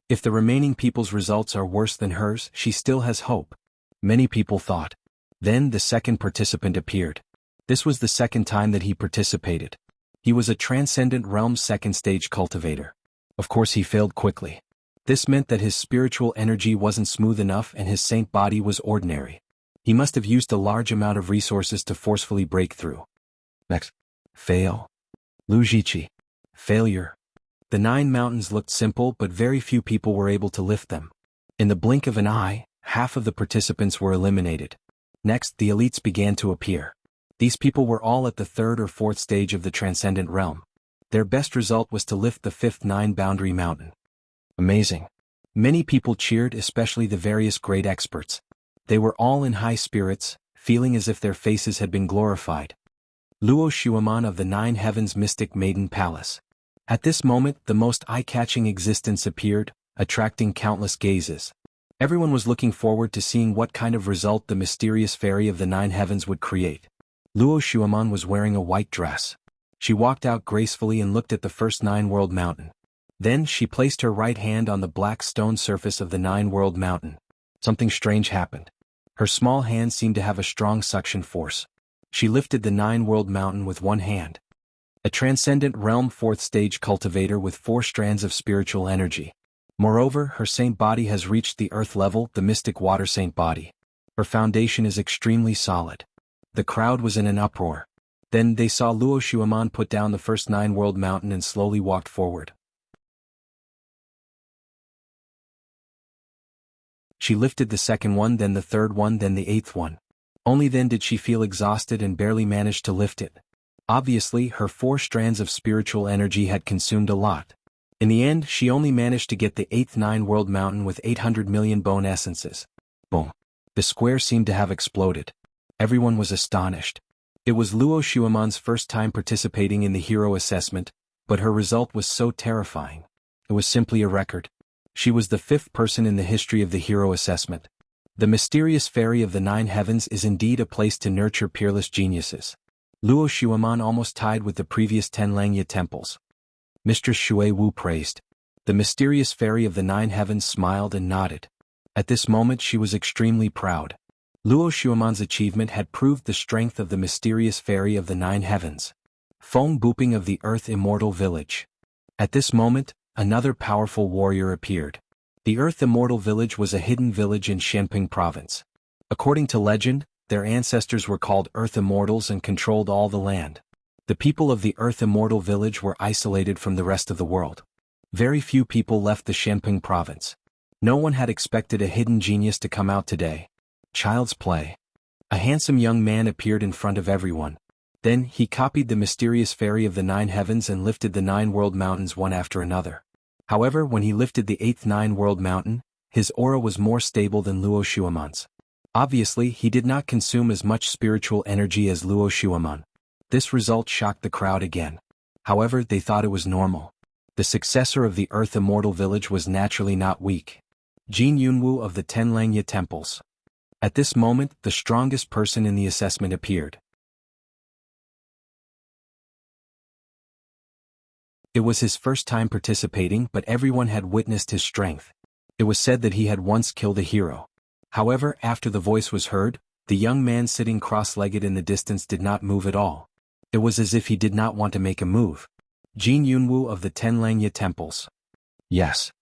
If the remaining people's results are worse than hers, she still has hope. Many people thought. Then the second participant appeared. This was the second time that he participated. He was a Transcendent Realm second stage cultivator. Of course he failed quickly. This meant that his spiritual energy wasn't smooth enough and his saint body was ordinary. He must have used a large amount of resources to forcefully break through. Next. Fail. Lu Jiqi. Failure. The 9 mountains looked simple, but very few people were able to lift them. In the blink of an eye, half of the participants were eliminated. Next, the elites began to appear. These people were all at the 3rd or 4th stage of the Transcendent Realm. Their best result was to lift the 5th 9-boundary mountain. Amazing. Many people cheered, especially the various great experts. They were all in high spirits, feeling as if their faces had been glorified. Luo Shuaman of the 9 Heavens Mystic Maiden Palace. At this moment, the most eye-catching existence appeared, attracting countless gazes. Everyone was looking forward to seeing what kind of result the mysterious fairy of the 9 heavens would create. Luo Shuaman was wearing a white dress. She walked out gracefully and looked at the first 9-world mountain. Then she placed her right hand on the black stone surface of the 9-world mountain. Something strange happened. Her small hand seemed to have a strong suction force. She lifted the 9-world mountain with one hand. A Transcendent Realm 4th stage cultivator with 4 strands of spiritual energy. Moreover, her saint body has reached the earth level, the mystic water saint body. Her foundation is extremely solid. The crowd was in an uproar. Then they saw Luo Shuaman put down the first 9-world mountain and slowly walked forward. She lifted the second one, then the third one, then the 8th one. Only then did she feel exhausted and barely managed to lift it. Obviously, her 4 strands of spiritual energy had consumed a lot. In the end, she only managed to get the 8th 9-world mountain with 800 million bone essences. Boom. The square seemed to have exploded. Everyone was astonished. It was Luo Shuaman's first time participating in the hero assessment, but her result was so terrifying. It was simply a record. She was the 5th person in the history of the hero assessment. The mysterious fairy of the 9 heavens is indeed a place to nurture peerless geniuses. Luo Shuaman almost tied with the previous 10 Langya temples. Mistress Shui Wu praised. The mysterious fairy of the 9 heavens smiled and nodded. At this moment she was extremely proud. Luo Shuaman's achievement had proved the strength of the mysterious fairy of the 9 heavens. Feng Buping of the Earth Immortal Village. At this moment, another powerful warrior appeared. The Earth Immortal Village was a hidden village in Shenping Province. According to legend, their ancestors were called Earth Immortals and controlled all the land. The people of the Earth Immortal Village were isolated from the rest of the world. Very few people left the Shenping Province. No one had expected a hidden genius to come out today. Child's play. A handsome young man appeared in front of everyone. Then he copied the mysterious fairy of the 9 heavens and lifted the 9 world mountains one after another. However, when he lifted the 8th 9-world mountain, his aura was more stable than Luo Shuaman's. Obviously, he did not consume as much spiritual energy as Luo Shuaman. This result shocked the crowd again. However, they thought it was normal. The successor of the Earth Immortal Village was naturally not weak. Jin Yunwu of the 10 Langya temples. At this moment, the strongest person in the assessment appeared. It was his first time participating, but everyone had witnessed his strength. It was said that he had once killed a hero. However, after the voice was heard, the young man sitting cross-legged in the distance did not move at all. It was as if he did not want to make a move. Jin Yunwu of the 10 Langya temples. Yes.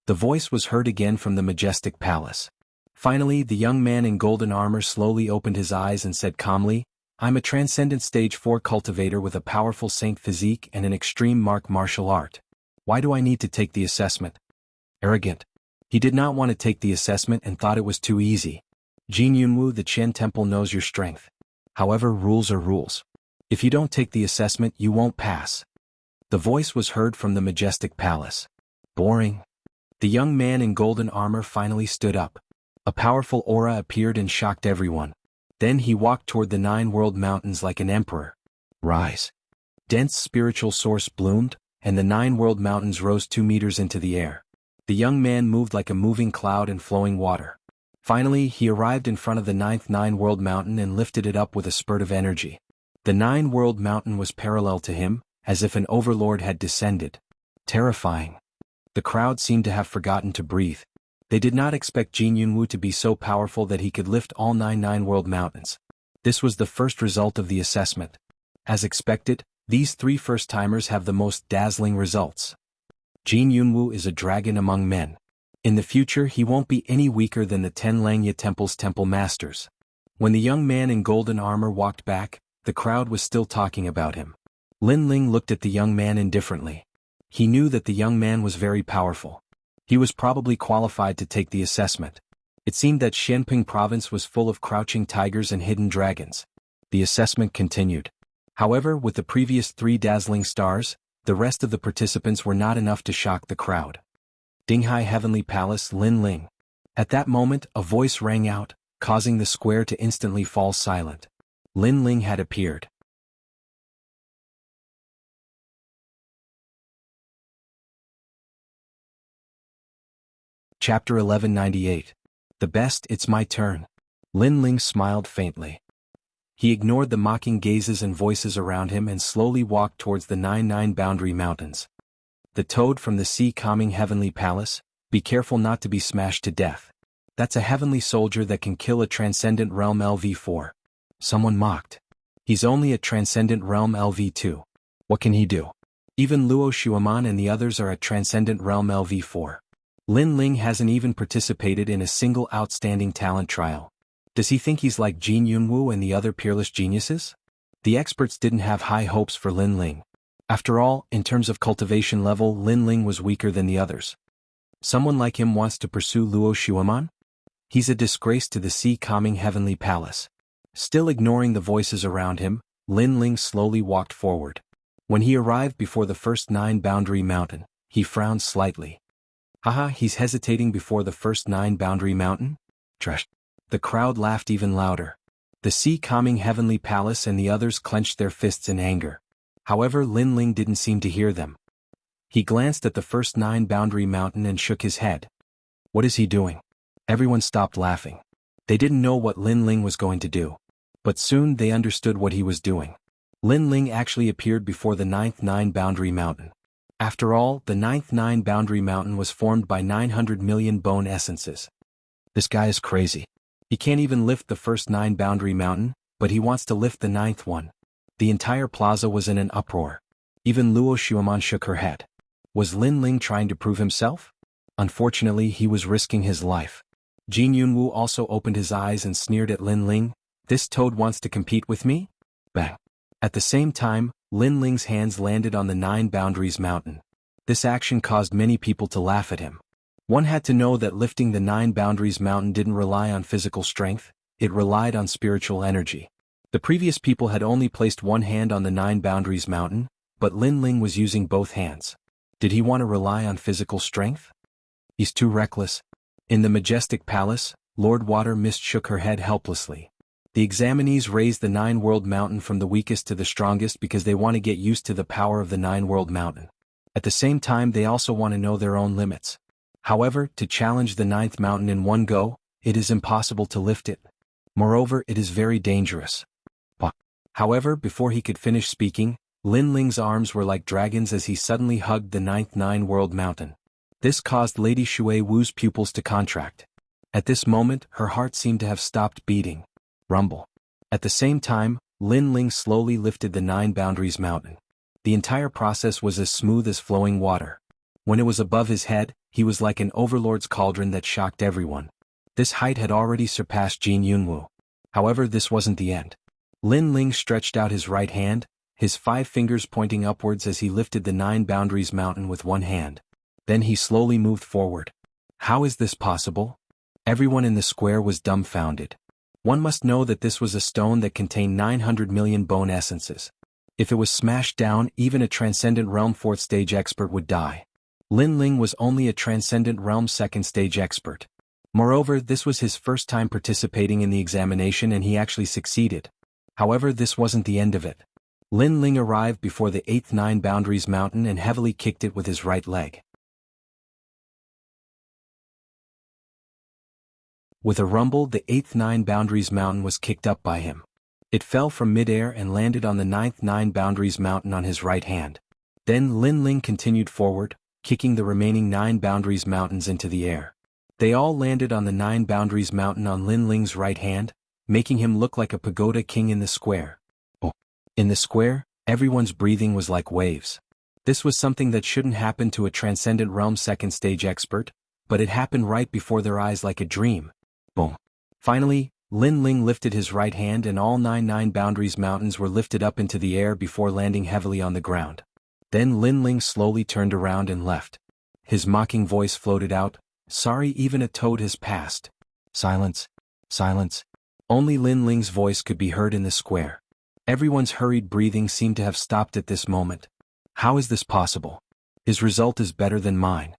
The voice was heard again from the majestic palace. Finally, the young man in golden armor slowly opened his eyes and said calmly, "I'm a transcendent stage 4 cultivator with a powerful saint physique and an extreme martial art. Why do I need to take the assessment?" Arrogant. He did not want to take the assessment and thought it was too easy. Jin Yunwu, the Chen Temple knows your strength. However, rules are rules. If you don't take the assessment, you won't pass. The voice was heard from the majestic palace. Boring. The young man in golden armor finally stood up. A powerful aura appeared and shocked everyone. Then he walked toward the 9 world mountains like an emperor. Rise. Dense spiritual source bloomed, and the 9 world mountains rose 2 meters into the air. The young man moved like a moving cloud in flowing water. Finally, he arrived in front of the 9th 9 world mountain and lifted it up with a spurt of energy. The 9 world mountain was parallel to him, as if an overlord had descended. Terrifying. The crowd seemed to have forgotten to breathe. They did not expect Jin Yunwu to be so powerful that he could lift all 9 world mountains. This was the first result of the assessment. As expected, these 3 first-timers have the most dazzling results. Jin Yunwu is a dragon among men. In the future he won't be any weaker than the 10 Langya Temple's temple masters. When the young man in golden armor walked back, the crowd was still talking about him. Lin Ling looked at the young man indifferently. He knew that the young man was very powerful. He was probably qualified to take the assessment. It seemed that Xianping province was full of crouching tigers and hidden dragons. The assessment continued. However, with the previous 3 dazzling stars, the rest of the participants were not enough to shock the crowd. Dinghai Heavenly Palace, Lin Ling. At that moment, a voice rang out, causing the square to instantly fall silent. Lin Ling had appeared. Chapter 1198. The best, it's my turn. Lin Ling smiled faintly. He ignored the mocking gazes and voices around him and slowly walked towards the 9 boundary mountains. The toad from the sea calming heavenly palace, be careful not to be smashed to death. That's a heavenly soldier that can kill a transcendent realm LV4. Someone mocked. He's only a transcendent realm LV2. What can he do? Even Luo Shuaman and the others are at transcendent realm LV4. Lin Ling hasn't even participated in a single outstanding talent trial. Does he think he's like Jin Yunwu and the other peerless geniuses? The experts didn't have high hopes for Lin Ling. After all, in terms of cultivation level, Lin Ling was weaker than the others. Someone like him wants to pursue Luo Shuaman? He's a disgrace to the sea calming heavenly palace. Still ignoring the voices around him, Lin Ling slowly walked forward. When he arrived before the first 9 boundary mountain, he frowned slightly. Haha, he's hesitating before the first 9 boundary mountain? Trash. The crowd laughed even louder. The sea calming heavenly palace and the others clenched their fists in anger. However, Lin Ling didn't seem to hear them. He glanced at the first 9 boundary mountain and shook his head. What is he doing? Everyone stopped laughing. They didn't know what Lin Ling was going to do. But soon they understood what he was doing. Lin Ling actually appeared before the 9 boundary mountain. After all, the 9 boundary mountain was formed by 900 million bone essences. This guy is crazy. He can't even lift the first 9 boundary mountain, but he wants to lift the 9th one. The entire plaza was in an uproar. Even Luo Shuaman shook her head. Was Lin Ling trying to prove himself? Unfortunately, he was risking his life. Jin Yunwu also opened his eyes and sneered at Lin Ling. This toad wants to compete with me? Bang. At the same time, Lin Ling's hands landed on the 9 boundaries mountain. This action caused many people to laugh at him. One had to know that lifting the 9 boundaries mountain didn't rely on physical strength, it relied on spiritual energy. The previous people had only placed one hand on the 9 boundaries mountain, but Lin Ling was using both hands. Did he want to rely on physical strength? He's too reckless. In the majestic palace, Lord Water Mist shook her head helplessly. The examinees raised the 9 world mountain from the weakest to the strongest because they want to get used to the power of the 9 world mountain. At the same time, they also want to know their own limits. However, to challenge the 9th mountain in one go, it is impossible to lift it. Moreover, it is very dangerous. However, before he could finish speaking, Lin Ling's arms were like dragons as he suddenly hugged the 9th world mountain. This caused Lady Shui Wu's pupils to contract. At this moment, her heart seemed to have stopped beating. Rumble. At the same time, Lin Ling slowly lifted the 9 boundaries mountain. The entire process was as smooth as flowing water. When it was above his head, he was like an overlord's cauldron that shocked everyone. This height had already surpassed Jin Yunwu. However, this wasn't the end. Lin Ling stretched out his right hand, his 5 fingers pointing upwards as he lifted the 9 boundaries mountain with one hand. Then he slowly moved forward. How is this possible? Everyone in the square was dumbfounded. One must know that this was a stone that contained 900 million bone essences. If it was smashed down, even a Transcendent Realm 4th stage expert would die. Lin Ling was only a Transcendent Realm 2nd stage expert. Moreover, this was his first time participating in the examination and he actually succeeded. However, this wasn't the end of it. Lin Ling arrived before the 8th 9 Boundaries Mountain and heavily kicked it with his right leg. With a rumble, the 8th 9 Boundaries Mountain was kicked up by him. It fell from midair and landed on the 9th 9 Boundaries Mountain on his right hand. Then Lin Ling continued forward, kicking the remaining 9 Boundaries Mountains into the air. They all landed on the 9 Boundaries Mountain on Lin Ling's right hand, making him look like a pagoda king in the square. In the square, everyone's breathing was like waves. This was something that shouldn't happen to a Transcendent Realm 2nd stage expert, but it happened right before their eyes like a dream. Boom. Finally, Lin Ling lifted his right hand and all 9 Boundaries Mountains were lifted up into the air before landing heavily on the ground. Then Lin Ling slowly turned around and left. His mocking voice floated out, "Sorry, even a toad has passed." Silence. Silence. Only Lin Ling's voice could be heard in the square. Everyone's hurried breathing seemed to have stopped at this moment. How is this possible? His result is better than mine.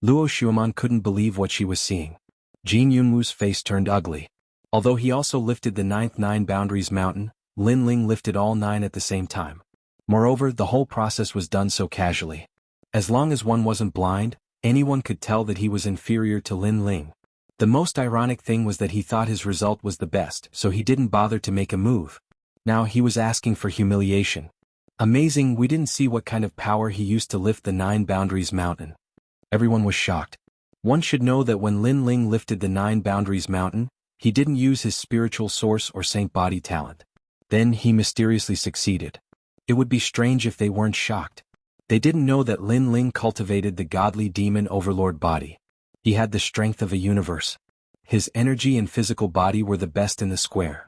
Luo Xueman couldn't believe what she was seeing. Jin Yunwu's face turned ugly. Although he also lifted the 9th 9 Boundaries Mountain, Lin Ling lifted all 9 at the same time. Moreover, the whole process was done so casually. As long as one wasn't blind, anyone could tell that he was inferior to Lin Ling. The most ironic thing was that he thought his result was the best, so he didn't bother to make a move. Now he was asking for humiliation. Amazing, we didn't see what kind of power he used to lift the 9 Boundaries Mountain. Everyone was shocked. One should know that when Lin Ling lifted the 9 Boundaries Mountain, he didn't use his spiritual source or saint body talent. Then he mysteriously succeeded. It would be strange if they weren't shocked. They didn't know that Lin Ling cultivated the godly demon overlord body. He had the strength of a universe. His energy and physical body were the best in the square.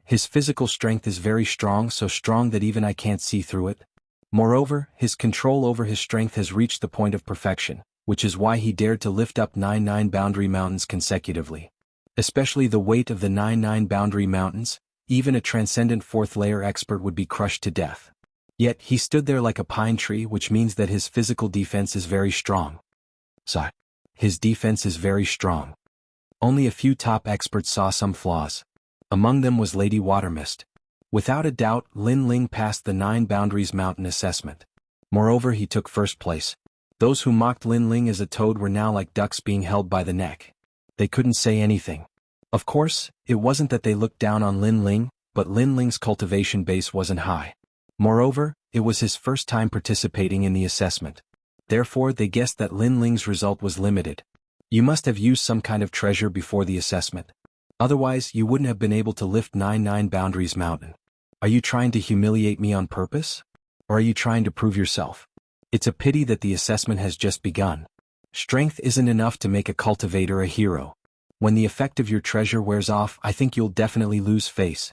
His physical strength is very strong, so strong that even I can't see through it. Moreover, his control over his strength has reached the point of perfection, which is why he dared to lift up 9 Boundary Mountains consecutively. Especially the weight of the 9 Boundary Mountains, even a transcendent 4th layer expert would be crushed to death. Yet he stood there like a pine tree, which means that his physical defense is very strong. His defense is very strong. Only a few top experts saw some flaws. Among them was Lady Watermist. Without a doubt, Lin Ling passed the 9 Boundaries Mountain assessment. Moreover, he took first place. Those who mocked Lin Ling as a toad were now like ducks being held by the neck. They couldn't say anything. Of course, it wasn't that they looked down on Lin Ling, but Lin Ling's cultivation base wasn't high. Moreover, it was his first time participating in the assessment. Therefore, they guessed that Lin Ling's result was limited. You must have used some kind of treasure before the assessment. Otherwise, you wouldn't have been able to lift 9 Boundaries Mountain. Are you trying to humiliate me on purpose? Or are you trying to prove yourself? It's a pity that the assessment has just begun. Strength isn't enough to make a cultivator a hero. When the effect of your treasure wears off, I think you'll definitely lose face.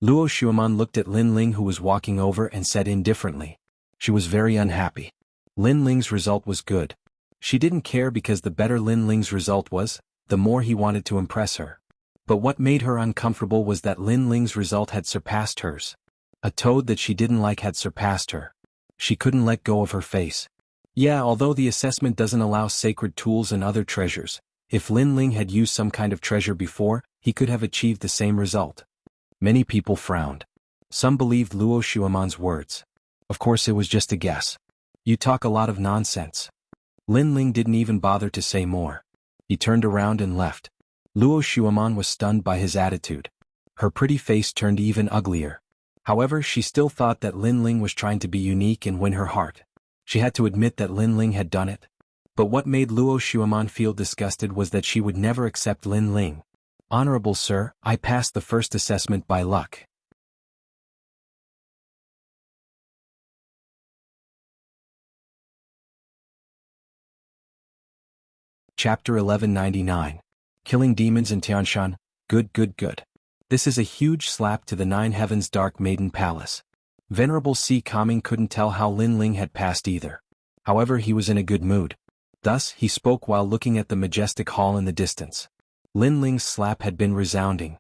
Luo Xueman looked at Lin Ling, who was walking over, and said indifferently. She was very unhappy. Lin Ling's result was good. She didn't care because the better Lin Ling's result was, the more he wanted to impress her. But what made her uncomfortable was that Lin Ling's result had surpassed hers. A toad that she didn't like had surpassed her. She couldn't let go of her face. Yeah, although the assessment doesn't allow sacred tools and other treasures, if Lin Ling had used some kind of treasure before, he could have achieved the same result. Many people frowned. Some believed Luo Xueman's words. Of course, it was just a guess. You talk a lot of nonsense. Lin Ling didn't even bother to say more. He turned around and left. Luo Xueman was stunned by his attitude. Her pretty face turned even uglier. However, she still thought that Lin Ling was trying to be unique and win her heart. She had to admit that Lin Ling had done it. But what made Luo Xueman feel disgusted was that she would never accept Lin Ling. Honorable sir, I passed the first assessment by luck. Chapter 1199. Killing Demons in Tianshan. Good. This is a huge slap to the 9 Heavens Dark Maiden Palace. Venerable Si Kaming couldn't tell how Lin Ling had passed either. However, he was in a good mood. Thus, he spoke while looking at the majestic hall in the distance. Lin Ling's slap had been resounding.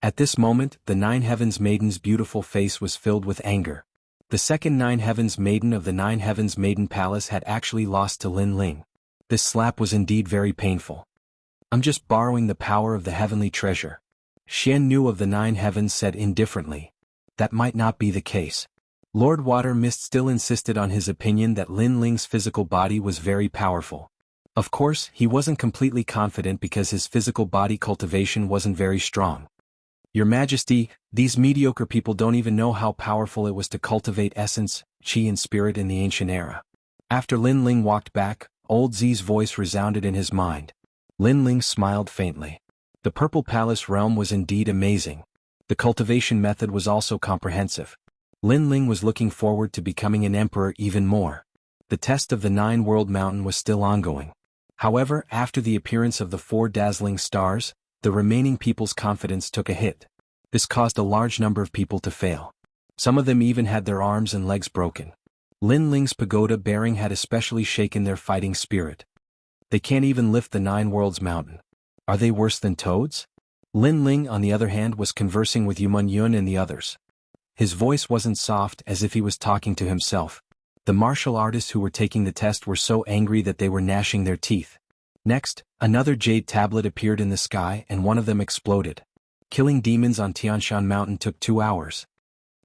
At this moment, the Nine Heavens Maiden's beautiful face was filled with anger. The second Nine Heavens Maiden of the Nine Heavens Maiden Palace had actually lost to Lin Ling. This slap was indeed very painful. I'm just borrowing the power of the heavenly treasure. Xian Nu of the Nine Heavens said indifferently. That might not be the case. Lord Water Mist still insisted on his opinion that Lin Ling's physical body was very powerful. Of course, he wasn't completely confident because his physical body cultivation wasn't very strong. Your Majesty, these mediocre people don't even know how powerful it was to cultivate essence, qi and spirit in the ancient era. After Lin Ling walked back, Old Z's voice resounded in his mind. Lin Ling smiled faintly. The Purple Palace realm was indeed amazing. The cultivation method was also comprehensive. Lin Ling was looking forward to becoming an emperor even more. The test of the Nine-World Mountain was still ongoing. However, after the appearance of the 4 dazzling stars, the remaining people's confidence took a hit. This caused a large number of people to fail. Some of them even had their arms and legs broken. Lin Ling's pagoda bearing had especially shaken their fighting spirit. They can't even lift the Nine Worlds Mountain. Are they worse than toads? Lin Ling, on the other hand, was conversing with Yumun Yun and the others. His voice wasn't soft, as if he was talking to himself. The martial artists who were taking the test were so angry that they were gnashing their teeth. Next, another jade tablet appeared in the sky and one of them exploded. Killing demons on Tianshan Mountain took 2 hours.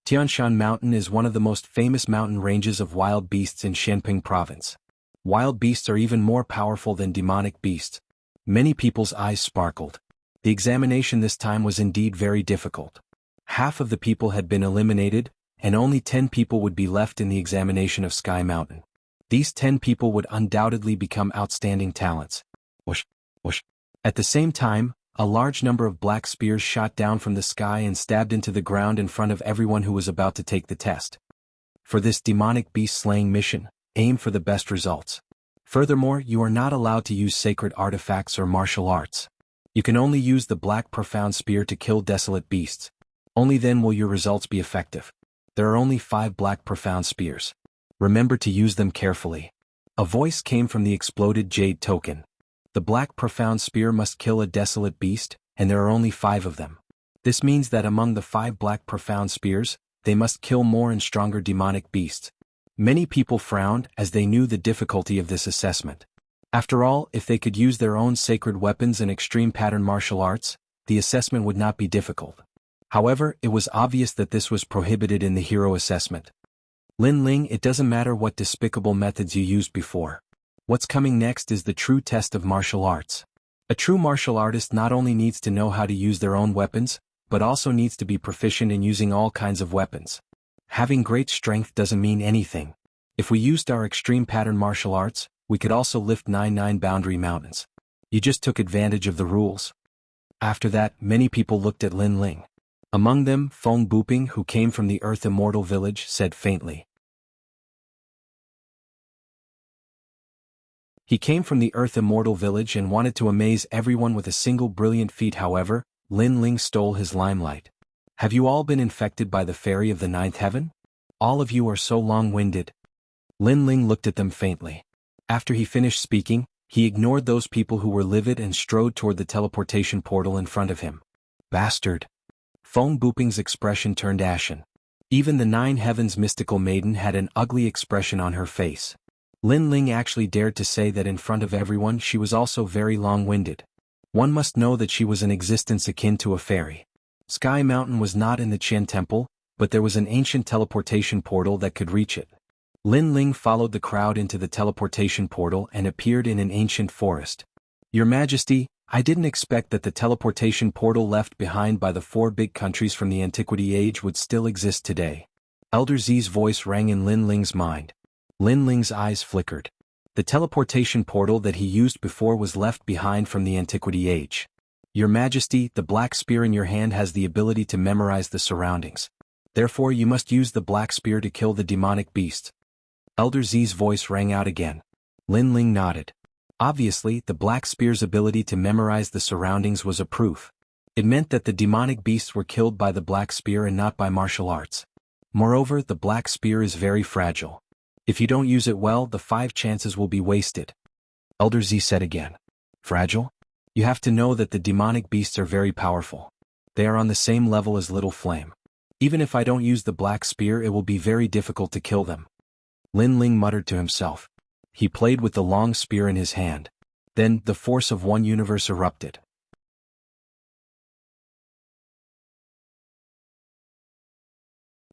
Tianshan Mountain is one of the most famous mountain ranges of wild beasts in Shenping Province. Wild beasts are even more powerful than demonic beasts. Many people's eyes sparkled. The examination this time was indeed very difficult. Half of the people had been eliminated, and only 10 people would be left in the examination of Sky Mountain. These 10 people would undoubtedly become outstanding talents. Whoosh, whoosh. At the same time, a large number of black spears shot down from the sky and stabbed into the ground in front of everyone who was about to take the test. For this demonic beast-slaying mission, aim for the best results. Furthermore, you are not allowed to use sacred artifacts or martial arts. You can only use the black profound spear to kill desolate beasts. Only then will your results be effective. There are only 5 black profound spears. Remember to use them carefully. A voice came from the exploded jade token. The black profound spear must kill a desolate beast, and there are only 5 of them. This means that among the 5 black profound spears, they must kill more and stronger demonic beasts. Many people frowned as they knew the difficulty of this assessment. After all, if they could use their own sacred weapons and extreme pattern martial arts, the assessment would not be difficult. However, it was obvious that this was prohibited in the hero assessment. Lin Ling, it doesn't matter what despicable methods you used before. What's coming next is the true test of martial arts. A true martial artist not only needs to know how to use their own weapons, but also needs to be proficient in using all kinds of weapons. Having great strength doesn't mean anything. If we used our extreme pattern martial arts, we could also lift 9 boundary mountains. You just took advantage of the rules. After that, many people looked at Lin Ling. Among them, Feng Buping, who came from the Earth Immortal Village, said faintly. He came from the Earth Immortal Village and wanted to amaze everyone with a single brilliant feat. However, Lin Ling stole his limelight. Have you all been infected by the fairy of the 9th heaven? All of you are so long-winded. Lin Ling looked at them faintly. After he finished speaking, he ignored those people who were livid and strode toward the teleportation portal in front of him. Bastard. Feng Buping's expression turned ashen. Even the 9 Heavens mystical maiden had an ugly expression on her face. Lin Ling actually dared to say that in front of everyone she was also very long-winded. One must know that she was an existence akin to a fairy. Sky Mountain was not in the Qian Temple, but there was an ancient teleportation portal that could reach it. Lin Ling followed the crowd into the teleportation portal and appeared in an ancient forest. Your Majesty, I didn't expect that the teleportation portal left behind by the 4 big countries from the Antiquity Age would still exist today. Elder Z's voice rang in Lin Ling's mind. Lin Ling's eyes flickered. The teleportation portal that he used before was left behind from the Antiquity Age. Your Majesty, the black spear in your hand has the ability to memorize the surroundings. Therefore you must use the black spear to kill the demonic beasts. Elder Z's voice rang out again. Lin Ling nodded. Obviously, the black spear's ability to memorize the surroundings was a proof. It meant that the demonic beasts were killed by the black spear and not by martial arts. Moreover, the black spear is very fragile. If you don't use it well, the 5 chances will be wasted. Elder Z said again. Fragile? You have to know that the demonic beasts are very powerful. They are on the same level as Little Flame. Even if I don't use the black spear, it will be very difficult to kill them. Lin Ling muttered to himself. He played with the long spear in his hand. Then, the force of one universe erupted.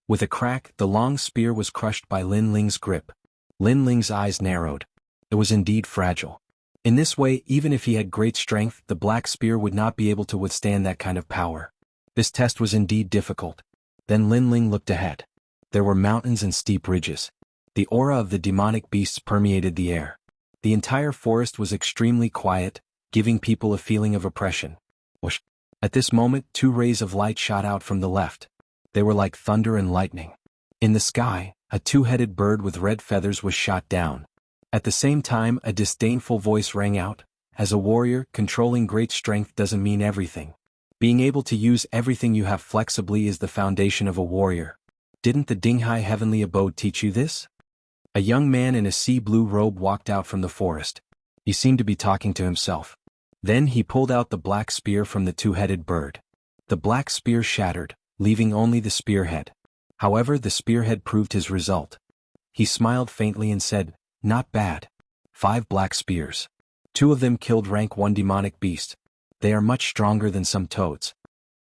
With a crack, the long spear was crushed by Lin Ling's grip. Lin Ling's eyes narrowed. It was indeed fragile. In this way, even if he had great strength, the black spear would not be able to withstand that kind of power. This test was indeed difficult. Then Lin Ling looked ahead. There were mountains and steep ridges. The aura of the demonic beasts permeated the air. The entire forest was extremely quiet, giving people a feeling of oppression. Whoosh! At this moment, 2 rays of light shot out from the left. They were like thunder and lightning. In the sky, a 2-headed bird with red feathers was shot down. At the same time, a disdainful voice rang out. As a warrior, controlling great strength doesn't mean everything. Being able to use everything you have flexibly is the foundation of a warrior. Didn't the Dinghai Heavenly Abode teach you this? A young man in a sea blue robe walked out from the forest. He seemed to be talking to himself. Then he pulled out the black spear from the 2-headed bird. The black spear shattered, leaving only the spearhead. However, the spearhead proved his result. He smiled faintly and said, "Not bad. 5 black spears. 2 of them killed rank 1 demonic beast. They are much stronger than some toads."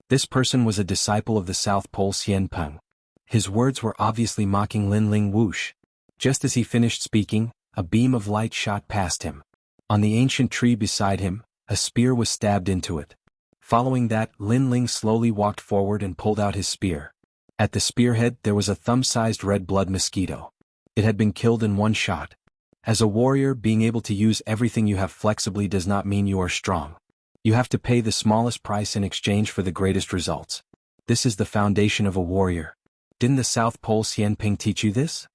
This person was a disciple of the South Pole Xian Peng. His words were obviously mocking Lin Ling. Whoosh! Just as he finished speaking, a beam of light shot past him. On the ancient tree beside him, a spear was stabbed into it. Following that, Lin Ling slowly walked forward and pulled out his spear. At the spearhead there was a thumb-sized red blood mosquito. It had been killed in 1 shot. As a warrior, being able to use everything you have flexibly does not mean you are strong. You have to pay the smallest price in exchange for the greatest results. This is the foundation of a warrior. Didn't the South Pole Xian Ping teach you this?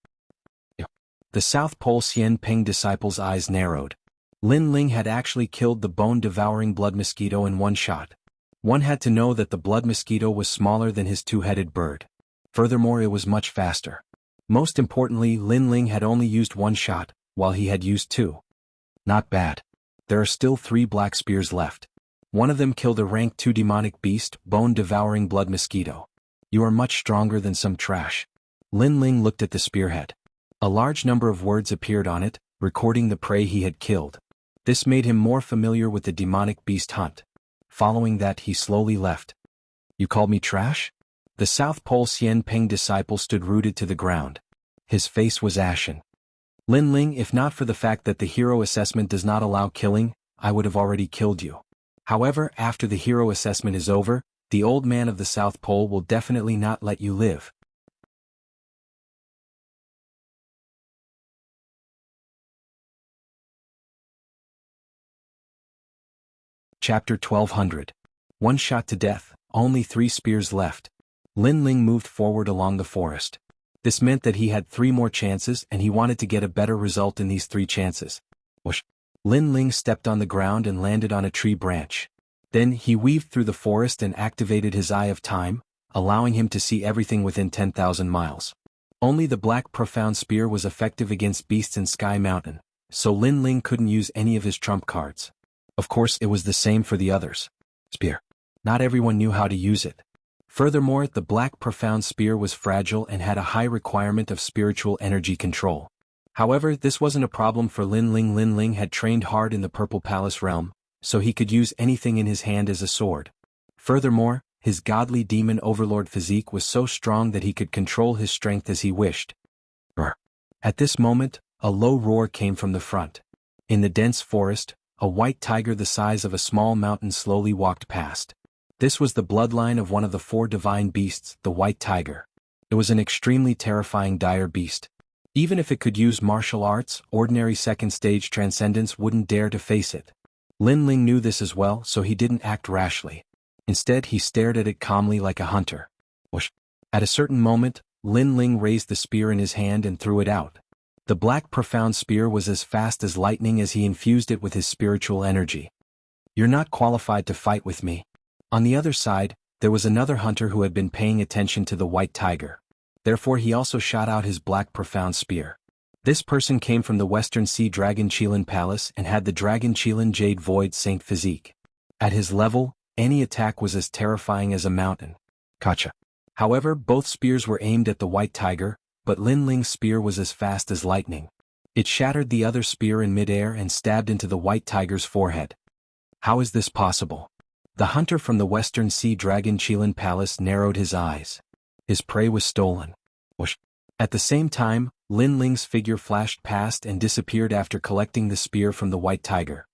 The South Pole Xian Ping disciple's eyes narrowed. Lin Ling had actually killed the bone-devouring blood mosquito in 1 shot. One had to know that the blood mosquito was smaller than his 2-headed bird. Furthermore, it was much faster. Most importantly, Lin Ling had only used 1 shot, while he had used 2. Not bad. There are still 3 black spears left. One of them killed a rank 2 demonic beast, bone-devouring blood mosquito. You are much stronger than some trash. Lin Ling looked at the spearhead. A large number of words appeared on it, recording the prey he had killed. This made him more familiar with the demonic beast hunt. Following that, he slowly left. You called me trash? The South Pole Xian Ping disciple stood rooted to the ground. His face was ashen. Lin Ling, if not for the fact that the hero assessment does not allow killing, I would have already killed you. However, after the hero assessment is over, the old man of the South Pole will definitely not let you live. Chapter 1200. 1 shot to death, only 3 spears left. Lin Ling moved forward along the forest. This meant that he had 3 more chances and he wanted to get a better result in these 3 chances. Whoosh! Lin Ling stepped on the ground and landed on a tree branch. Then he weaved through the forest and activated his Eye of Time, allowing him to see everything within 10,000 miles. Only the black profound spear was effective against beasts in Sky Mountain, so Lin Ling couldn't use any of his trump cards. Of course, it was the same for the others. Spear. Not everyone knew how to use it. Furthermore, the black profound spear was fragile and had a high requirement of spiritual energy control. However, this wasn't a problem for Lin Ling. Lin Ling had trained hard in the Purple Palace realm, so he could use anything in his hand as a sword. Furthermore, his godly demon overlord physique was so strong that he could control his strength as he wished. At this moment, a low roar came from the front. In the dense forest, a white tiger the size of a small mountain slowly walked past. This was the bloodline of one of the 4 divine beasts, the white tiger. It was an extremely terrifying dire beast. Even if it could use martial arts, ordinary second-stage transcendence wouldn't dare to face it. Lin Ling knew this as well, so he didn't act rashly. Instead, he stared at it calmly like a hunter. Whoosh! At a certain moment, Lin Ling raised the spear in his hand and threw it out. The black profound spear was as fast as lightning as he infused it with his spiritual energy. You're not qualified to fight with me. On the other side, there was another hunter who had been paying attention to the white tiger. Therefore he also shot out his black profound spear. This person came from the Western Sea Dragon Qilin Palace and had the Dragon Qilin Jade Void Saint physique. At his level, any attack was as terrifying as a mountain. Gotcha. However, both spears were aimed at the white tiger, but Lin Ling's spear was as fast as lightning. It shattered the other spear in midair and stabbed into the white tiger's forehead. How is this possible? The hunter from the Western Sea Dragon Qilin Palace narrowed his eyes. His prey was stolen. Whoosh. At the same time, Lin Ling's figure flashed past and disappeared after collecting the spear from the white tiger.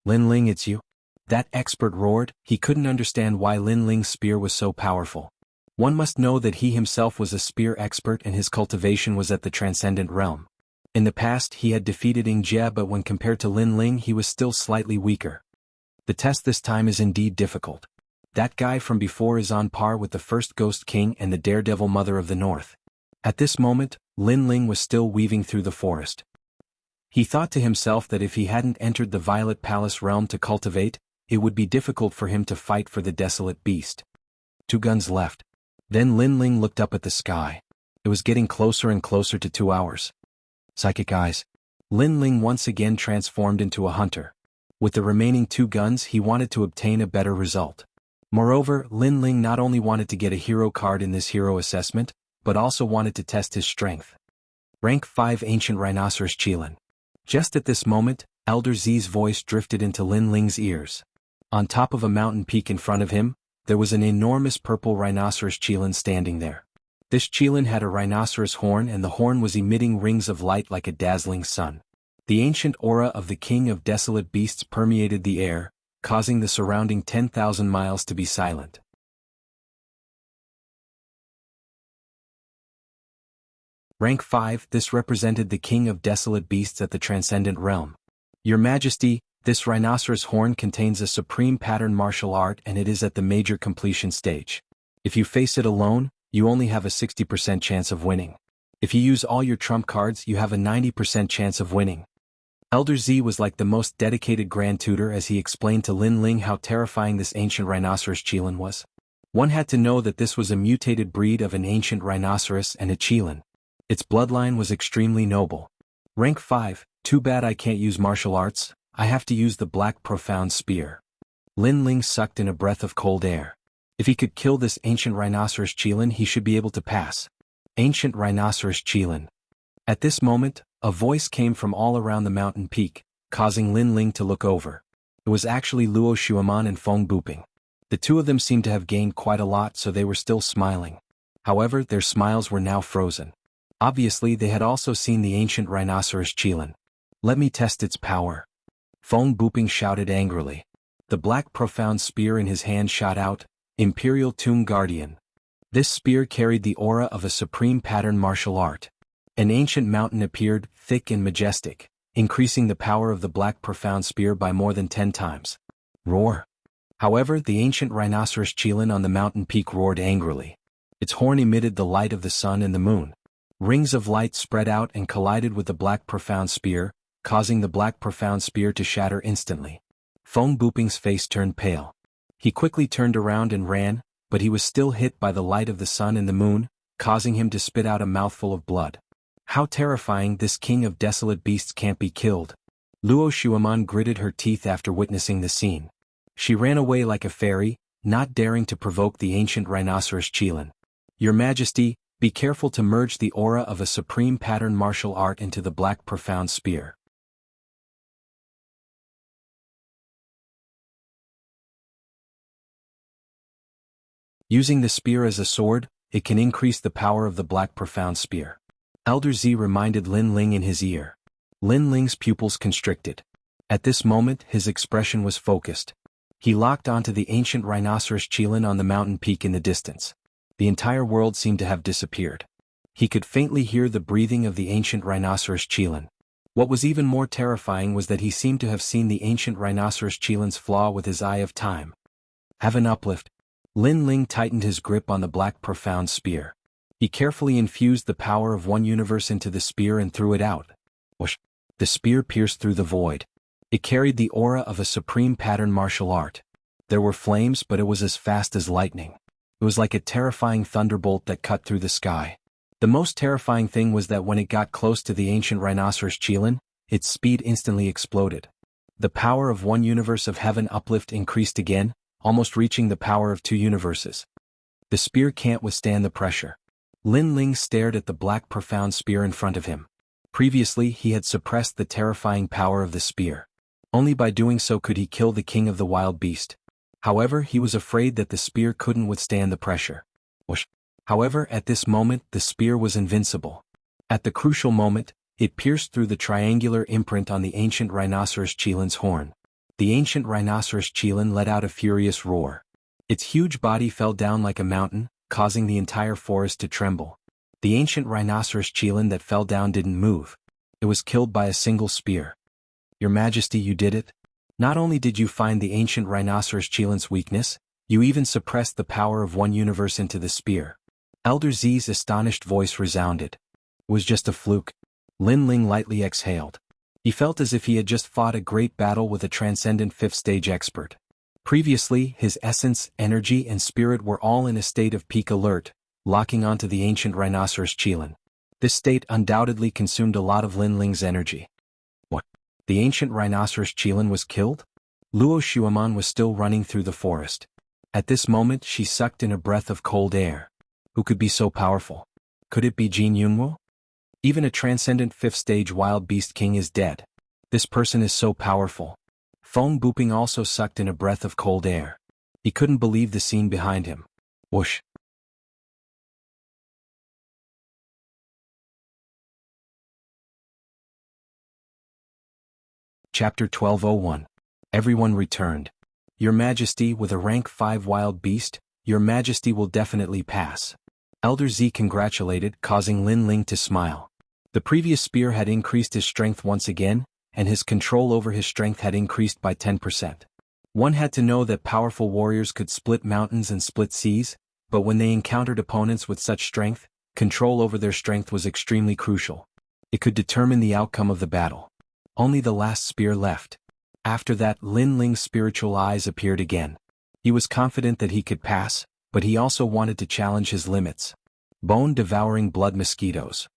Lin Ling, it's you? That expert roared. He couldn't understand why Lin Ling's spear was so powerful. One must know that he himself was a spear expert and his cultivation was at the transcendent realm. In the past he had defeated Ing Jie, but when compared to Lin Ling he was still slightly weaker. The test this time is indeed difficult. That guy from before is on par with the first Ghost King and the Daredevil Mother of the North. At this moment, Lin Ling was still weaving through the forest. He thought to himself that if he hadn't entered the Violet Palace realm to cultivate, it would be difficult for him to fight for the desolate beast. 2 guns left. Then Lin Ling looked up at the sky. It was getting closer and closer to 2 hours. Psychic eyes. Lin Ling once again transformed into a hunter. With the remaining 2 guns he wanted to obtain a better result. Moreover, Lin Ling not only wanted to get a hero card in this hero assessment, but also wanted to test his strength. Rank 5 Ancient Rhinoceros Qilin. Just at this moment, Elder Z's voice drifted into Lin Ling's ears. On top of a mountain peak in front of him, there was an enormous purple rhinoceros Qilin standing there. This Qilin had a rhinoceros horn and the horn was emitting rings of light like a dazzling sun. The ancient aura of the King of Desolate Beasts permeated the air, causing the surrounding 10,000 miles to be silent. Rank 5, this represented the King of Desolate Beasts at the Transcendent Realm. Your Majesty, this rhinoceros horn contains a supreme pattern martial art and it is at the major completion stage. If you face it alone, you only have a 60% chance of winning. If you use all your trump cards, you have a 90% chance of winning. Elder Z was like the most dedicated Grand Tutor as he explained to Lin Ling how terrifying this ancient rhinoceros Qilin was. One had to know that this was a mutated breed of an ancient rhinoceros and a Qilin. Its bloodline was extremely noble. Rank 5, too bad I can't use martial arts, I have to use the Black Profound Spear. Lin Ling sucked in a breath of cold air. If he could kill this ancient rhinoceros Qilin he should be able to pass. Ancient rhinoceros Qilin. At this moment, a voice came from all around the mountain peak, causing Lin Ling to look over. It was actually Luo Xueman and Feng Buping. The 2 of them seemed to have gained quite a lot, so they were still smiling. However, their smiles were now frozen. Obviously they had also seen the ancient rhinoceros Qilin. Let me test its power. Feng Buping shouted angrily. The Black Profound Spear in his hand shot out, Imperial Tomb Guardian. This spear carried the aura of a supreme pattern martial art. An ancient mountain appeared, thick and majestic, increasing the power of the Black Profound Spear by more than 10 times. Roar. However, the ancient rhinoceros Qilin on the mountain peak roared angrily. Its horn emitted the light of the sun and the moon. Rings of light spread out and collided with the Black Profound Spear, causing the Black Profound Spear to shatter instantly. Feng Buping's face turned pale. He quickly turned around and ran, but he was still hit by the light of the sun and the moon, causing him to spit out a mouthful of blood. How terrifying, this King of Desolate Beasts can't be killed. Luo Xueman gritted her teeth after witnessing the scene. She ran away like a fairy, not daring to provoke the ancient rhinoceros Qilin. Your Majesty, be careful to merge the aura of a supreme pattern martial art into the Black Profound Spear. Using the spear as a sword, it can increase the power of the Black Profound Spear. Elder Z reminded Lin Ling in his ear. Lin Ling's pupils constricted. At this moment his expression was focused. He locked onto the ancient rhinoceros Qilin on the mountain peak in the distance. The entire world seemed to have disappeared. He could faintly hear the breathing of the ancient rhinoceros Qilin. What was even more terrifying was that he seemed to have seen the ancient rhinoceros Qilin's flaw with his eye of time. Have an uplift. Lin Ling tightened his grip on the Black Profound Spear. He carefully infused the power of one universe into the spear and threw it out. Whoosh! The spear pierced through the void. It carried the aura of a supreme pattern martial art. There were flames, but it was as fast as lightning. It was like a terrifying thunderbolt that cut through the sky. The most terrifying thing was that when it got close to the ancient rhinoceros Qilin, its speed instantly exploded. The power of one universe of heaven uplift increased again, almost reaching the power of 2 universes. The spear can't withstand the pressure. Lin Ling stared at the black profound spear in front of him. Previously he had suppressed the terrifying power of the spear. Only by doing so could he kill the king of the wild beast. However, he was afraid that the spear couldn't withstand the pressure. Whoosh. However, at this moment the spear was invincible. At the crucial moment, it pierced through the triangular imprint on the ancient rhinoceros Qilin's horn. The ancient rhinoceros Qilin let out a furious roar. Its huge body fell down like a mountain, causing the entire forest to tremble. The ancient rhinoceros Qilin that fell down didn't move. It was killed by a single spear. Your Majesty, you did it? Not only did you find the ancient rhinoceros Qilin's weakness, you even suppressed the power of 1 universe into the spear. Elder Z's astonished voice resounded. It was just a fluke. Lin Ling lightly exhaled. He felt as if he had just fought a great battle with a transcendent 5th stage expert. Previously, his essence, energy and spirit were all in a state of peak alert, locking onto the ancient rhinoceros Qilin. This state undoubtedly consumed a lot of Lin Ling's energy. What? The ancient rhinoceros Qilin was killed? Luo Xueman was still running through the forest. At this moment she sucked in a breath of cold air. Who could be so powerful? Could it be Jin Yunwo? Even a transcendent 5th stage wild beast king is dead. This person is so powerful. Feng Buping also sucked in a breath of cold air. He couldn't believe the scene behind him. Whoosh. Chapter 1201. Everyone returned. Your Majesty, with a rank 5 wild beast, Your Majesty will definitely pass. Elder Z congratulated, causing Lin Ling to smile. The previous spear had increased his strength once again, and his control over his strength had increased by 10%. One had to know that powerful warriors could split mountains and split seas, but when they encountered opponents with such strength, control over their strength was extremely crucial. It could determine the outcome of the battle. Only the last spear left. After that, Lin Ling's spiritual eyes appeared again. He was confident that he could pass, but he also wanted to challenge his limits. Bone-devouring blood mosquitoes.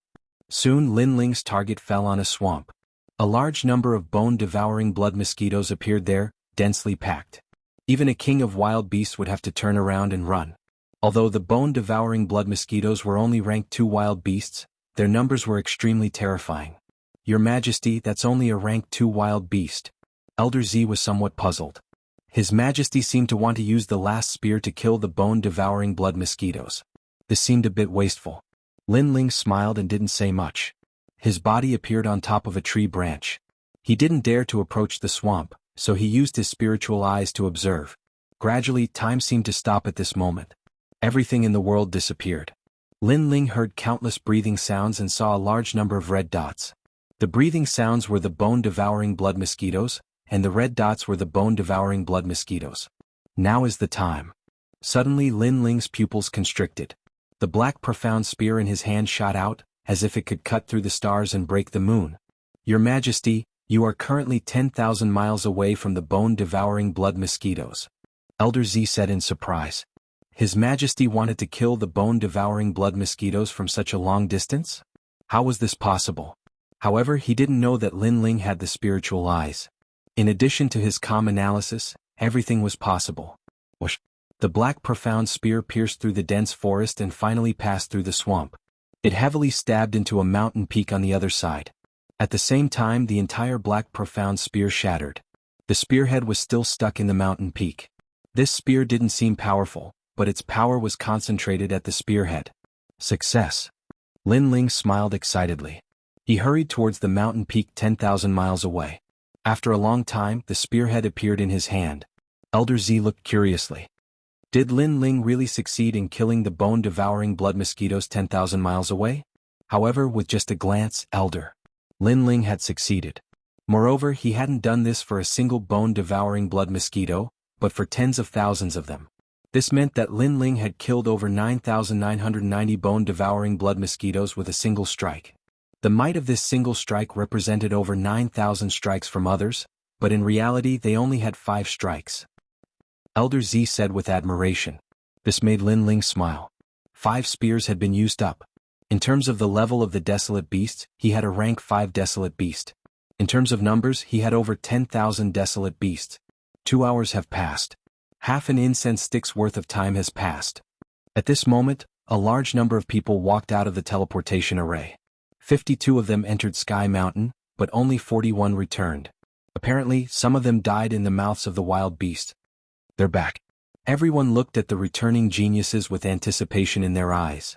Soon Lin Ling's target fell on a swamp. A large number of bone-devouring blood mosquitoes appeared there, densely packed. Even a king of wild beasts would have to turn around and run. Although the bone-devouring blood mosquitoes were only rank 2 wild beasts, their numbers were extremely terrifying. Your Majesty, that's only a rank 2 wild beast. Elder Z was somewhat puzzled. His Majesty seemed to want to use the last spear to kill the bone-devouring blood mosquitoes. This seemed a bit wasteful. Lin Ling smiled and didn't say much. His body appeared on top of a tree branch. He didn't dare to approach the swamp, so he used his spiritual eyes to observe. Gradually, time seemed to stop at this moment. Everything in the world disappeared. Lin Ling heard countless breathing sounds and saw a large number of red dots. The breathing sounds were the bone-devouring blood mosquitoes, and the red dots were the bone-devouring blood mosquitoes. Now is the time. Suddenly Lin Ling's pupils constricted. The black profound spear in his hand shot out, as if it could cut through the stars and break the moon. Your Majesty, you are currently 10,000 miles away from the bone-devouring blood mosquitoes. Elder Z said in surprise. His Majesty wanted to kill the bone-devouring blood mosquitoes from such a long distance? How was this possible? However, he didn't know that Lin Ling had the spiritual eyes. In addition to his calm analysis, everything was possible. Whoosh. The black profound spear pierced through the dense forest and finally passed through the swamp. It heavily stabbed into a mountain peak on the other side. At the same time, the entire black profound spear shattered. The spearhead was still stuck in the mountain peak. This spear didn't seem powerful, but its power was concentrated at the spearhead. Success. Lin Ling smiled excitedly. He hurried towards the mountain peak 10,000 miles away. After a long time, the spearhead appeared in his hand. Elder Z looked curiously. Did Lin Ling really succeed in killing the bone-devouring blood mosquitoes 10,000 miles away? However, with just a glance, Lin Ling had succeeded. Moreover, he hadn't done this for a single bone-devouring blood mosquito, but for tens of thousands of them. This meant that Lin Ling had killed over 9,990 bone-devouring blood mosquitoes with a single strike. The might of this single strike represented over 9,000 strikes from others, but in reality they only had 5 strikes. Elder Z said with admiration. This made Lin Ling smile. 5 spears had been used up. In terms of the level of the desolate beast, he had a rank 5 desolate beast. In terms of numbers, he had over 10,000 desolate beasts. 2 hours have passed. Half an incense stick's worth of time has passed. At this moment, a large number of people walked out of the teleportation array. 52 of them entered Sky Mountain, but only 41 returned. Apparently, some of them died in the mouths of the wild beast. They're back. Everyone looked at the returning geniuses with anticipation in their eyes.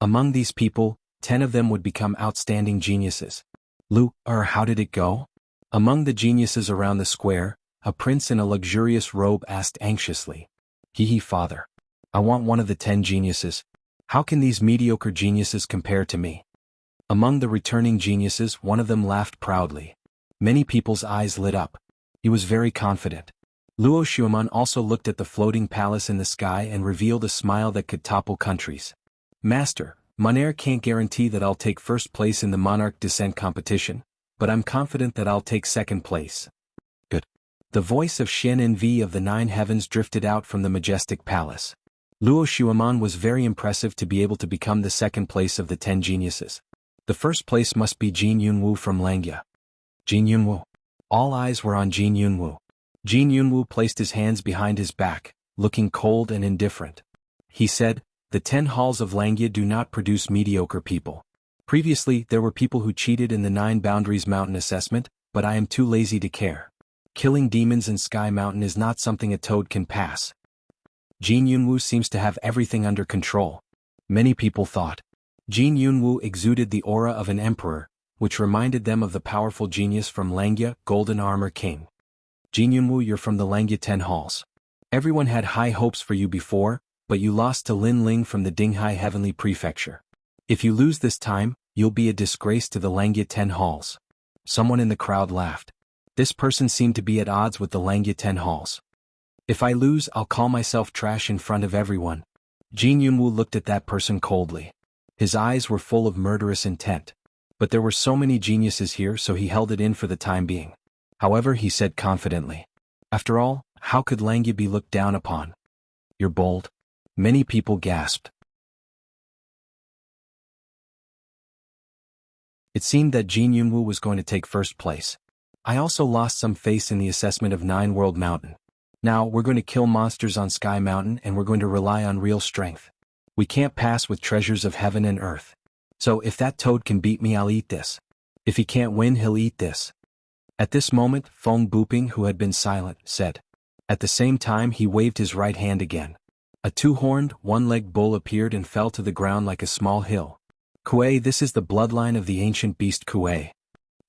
Among these people, 10 of them would become outstanding geniuses. How did it go? Among the geniuses around the square, a prince in a luxurious robe asked anxiously. Father. I want one of the 10 geniuses. How can these mediocre geniuses compare to me? Among the returning geniuses, one of them laughed proudly. Many people's eyes lit up. He was very confident. Luo Xueman also looked at the floating palace in the sky and revealed a smile that could topple countries. Master, Mon can't guarantee that I'll take first place in the Monarch Descent competition, but I'm confident that I'll take second place. Good. The voice of Shen Envy of the 9 heavens drifted out from the majestic palace. Luo Xueman was very impressive to be able to become the second place of the 10 geniuses. The first place must be Jin Yunwu from Langya. Jin Yunwu. All eyes were on Jin Yunwu. Jin Yunwu placed his hands behind his back, looking cold and indifferent. He said, "The 10 halls of Langya do not produce mediocre people. Previously, there were people who cheated in the 9 Boundaries Mountain assessment, but I am too lazy to care. Killing demons in Sky Mountain is not something a toad can pass." Jin Yunwu seems to have everything under control. Many people thought. Jin Yunwu exuded the aura of an emperor, which reminded them of the powerful genius from Langya, Golden Armor King. Jin Yunwu, you're from the Langya 10 halls. Everyone had high hopes for you before, but you lost to Lin Ling from the Dinghai Heavenly Prefecture. If you lose this time, you'll be a disgrace to the Langya 10 halls. Someone in the crowd laughed. This person seemed to be at odds with the Langya 10 halls. If I lose, I'll call myself trash in front of everyone. Jin Yunwu looked at that person coldly. His eyes were full of murderous intent. But there were so many geniuses here, so he held it in for the time being. However, he said confidently, "After all, how could Langya be looked down upon? You're bold." Many people gasped. It seemed that Jin Yunwu was going to take first place. I also lost some face in the assessment of 9 World Mountain. Now, we're going to kill monsters on Sky Mountain and we're going to rely on real strength. We can't pass with treasures of heaven and earth. So if that toad can beat me, I'll eat this. If he can't win, he'll eat this. At this moment, Feng Buping, who had been silent, said. At the same time, he waved his right hand again. A 2-horned, 1-legged bull appeared and fell to the ground like a small hill. Kuei, this is the bloodline of the ancient beast Kuei.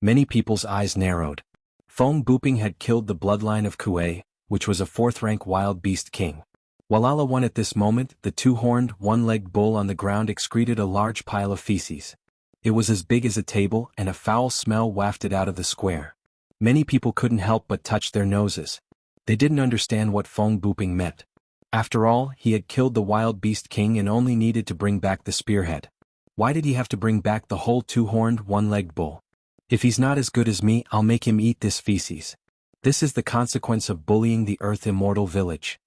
Many people's eyes narrowed. Feng Buping had killed the bloodline of Kuei, which was a 4th-rank wild beast king. While Allah won at this moment, the 2-horned, 1-legged bull on the ground excreted a large pile of feces. It was as big as a table and a foul smell wafted out of the square. Many people couldn't help but touch their noses. They didn't understand what Feng Buping meant. After all, he had killed the wild beast king and only needed to bring back the spearhead. Why did he have to bring back the whole 2-horned, 1-legged bull? If he's not as good as me, I'll make him eat this feces. This is the consequence of bullying the Earth Immortal Village.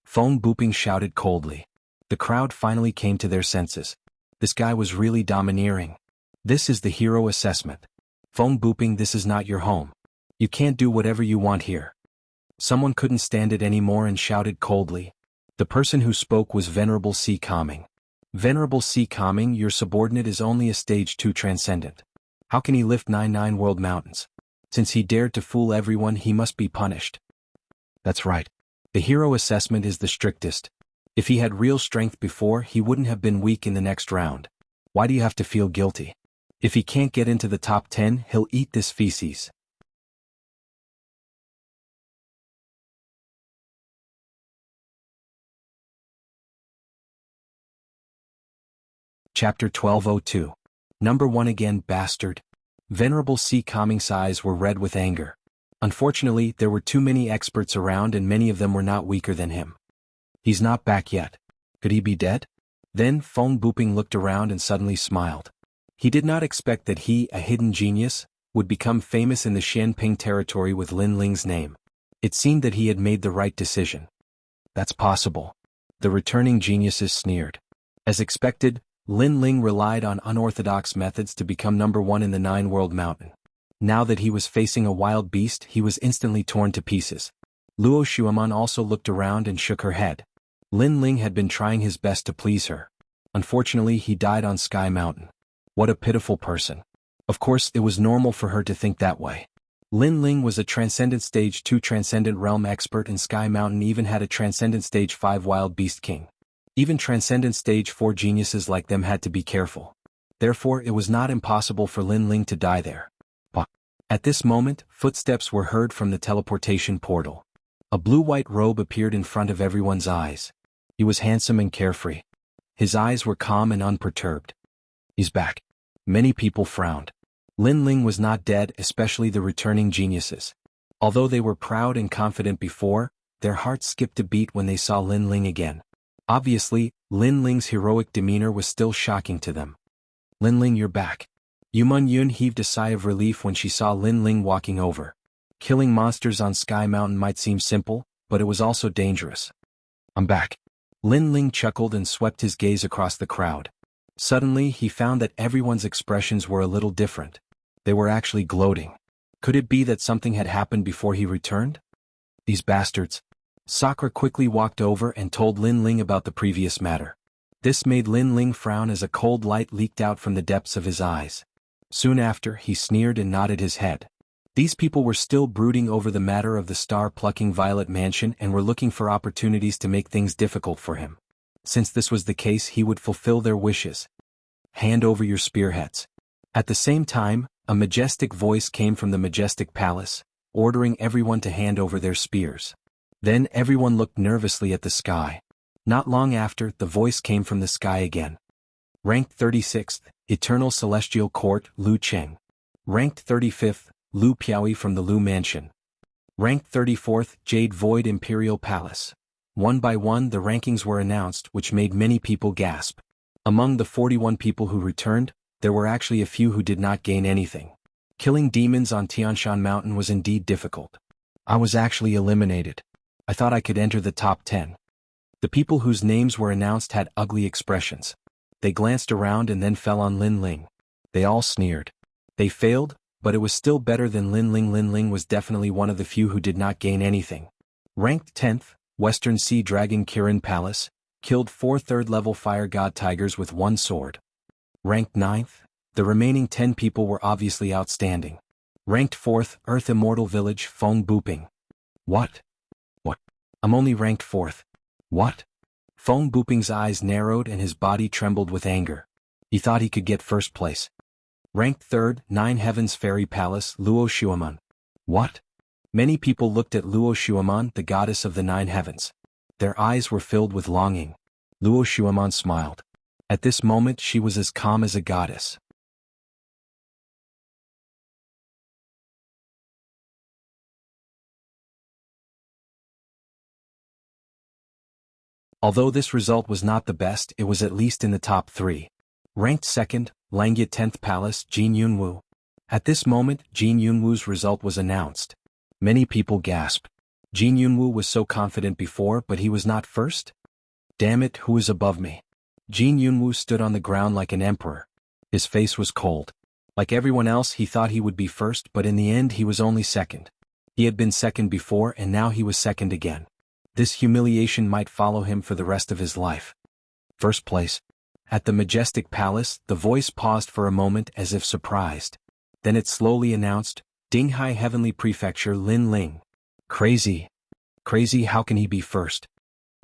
Feng Buping shouted coldly. The crowd finally came to their senses. This guy was really domineering. This is the hero assessment. Feng Buping, this is not your home. You can't do whatever you want here. Someone couldn't stand it anymore and shouted coldly. The person who spoke was Venerable C. Calming. Venerable C. Calming, your subordinate is only a stage 2 transcendent. How can he lift 9 world mountains? Since he dared to fool everyone, he must be punished. That's right. The hero assessment is the strictest. If he had real strength before, he wouldn't have been weak in the next round. Why do you have to feel guilty? If he can't get into the top 10, he'll eat this feces. Chapter 1202. Number 1 again, bastard. Venerable C. Calming's eyes were red with anger. Unfortunately, there were too many experts around and many of them were not weaker than him. He's not back yet. Could he be dead? Then Feng Buping looked around and suddenly smiled. He did not expect that he, a hidden genius, would become famous in the Xianping territory with Lin Ling's name. It seemed that he had made the right decision. That's possible. The returning geniuses sneered. As expected, Lin Ling relied on unorthodox methods to become number 1 in the 9 world mountain. Now that he was facing a wild beast, he was instantly torn to pieces. Luo Xueman also looked around and shook her head. Lin Ling had been trying his best to please her. Unfortunately, he died on Sky Mountain. What a pitiful person. Of course, it was normal for her to think that way. Lin Ling was a Transcendent Stage 2 Transcendent Realm expert, and Sky Mountain even had a Transcendent Stage 5 Wild Beast King. Even Transcendent Stage 4 geniuses like them had to be careful. Therefore, it was not impossible for Lin Ling to die there. At this moment, footsteps were heard from the teleportation portal. A blue-white robe appeared in front of everyone's eyes. He was handsome and carefree. His eyes were calm and unperturbed. He's back. Many people frowned. Lin Ling was not dead, especially the returning geniuses. Although they were proud and confident before, their hearts skipped a beat when they saw Lin Ling again. Obviously, Lin Ling's heroic demeanor was still shocking to them. Lin Ling, you're back. Yuman Yun heaved a sigh of relief when she saw Lin Ling walking over. Killing monsters on Sky Mountain might seem simple, but it was also dangerous. I'm back. Lin Ling chuckled and swept his gaze across the crowd. Suddenly, he found that everyone's expressions were a little different. They were actually gloating. Could it be that something had happened before he returned? These bastards. Sakura quickly walked over and told Lin Ling about the previous matter. This made Lin Ling frown as a cold light leaked out from the depths of his eyes. Soon after, he sneered and nodded his head. These people were still brooding over the matter of the star-plucking Violet Mansion and were looking for opportunities to make things difficult for him. Since this was the case, he would fulfill their wishes. Hand over your spearheads. At the same time, a majestic voice came from the majestic palace, ordering everyone to hand over their spears. Then everyone looked nervously at the sky. Not long after, the voice came from the sky again. Ranked 36th, Eternal Celestial Court, Lu Cheng. Ranked 35th, Lu Piaoi from the Lu Mansion. Ranked 34th, Jade Void Imperial Palace. One by one the rankings were announced, which made many people gasp. Among the 41 people who returned, there were actually a few who did not gain anything. Killing demons on Tianshan Mountain was indeed difficult. I was actually eliminated. I thought I could enter the top 10. The people whose names were announced had ugly expressions. They glanced around and then fell on Lin Ling. They all sneered. They failed, but it was still better than Lin Ling. Lin Ling was definitely one of the few who did not gain anything. Ranked 10th, Western Sea Dragon Kirin Palace, killed 4 third-level Fire God Tigers with 1 sword. Ranked 9th, the remaining 10 people were obviously outstanding. Ranked 4th, Earth Immortal Village, Feng Buping. What? I'm only ranked 4th. What? Feng Buping's eyes narrowed and his body trembled with anger. He thought he could get first place. Ranked 3rd, Nine Heavens Fairy Palace, Luo Xueman. What? Many people looked at Luo Xueman, the goddess of the 9 heavens. Their eyes were filled with longing. Luo Xueman smiled. At this moment she was as calm as a goddess. Although this result was not the best, it was at least in the top 3. Ranked 2nd, Langya 10th Palace, Jin Yunwu. At this moment, Jin Yunwu's result was announced. Many people gasped. Jin Yunwu was so confident before, but he was not first? Damn it, who is above me? Jin Yunwu stood on the ground like an emperor. His face was cold. Like everyone else, he thought he would be first, but in the end he was only second. He had been second before and now he was second again. This humiliation might follow him for the rest of his life. First place. At the majestic palace, the voice paused for a moment as if surprised. Then it slowly announced, Dinghai Heavenly Prefecture, Lin Ling. Crazy. Crazy, how can he be first?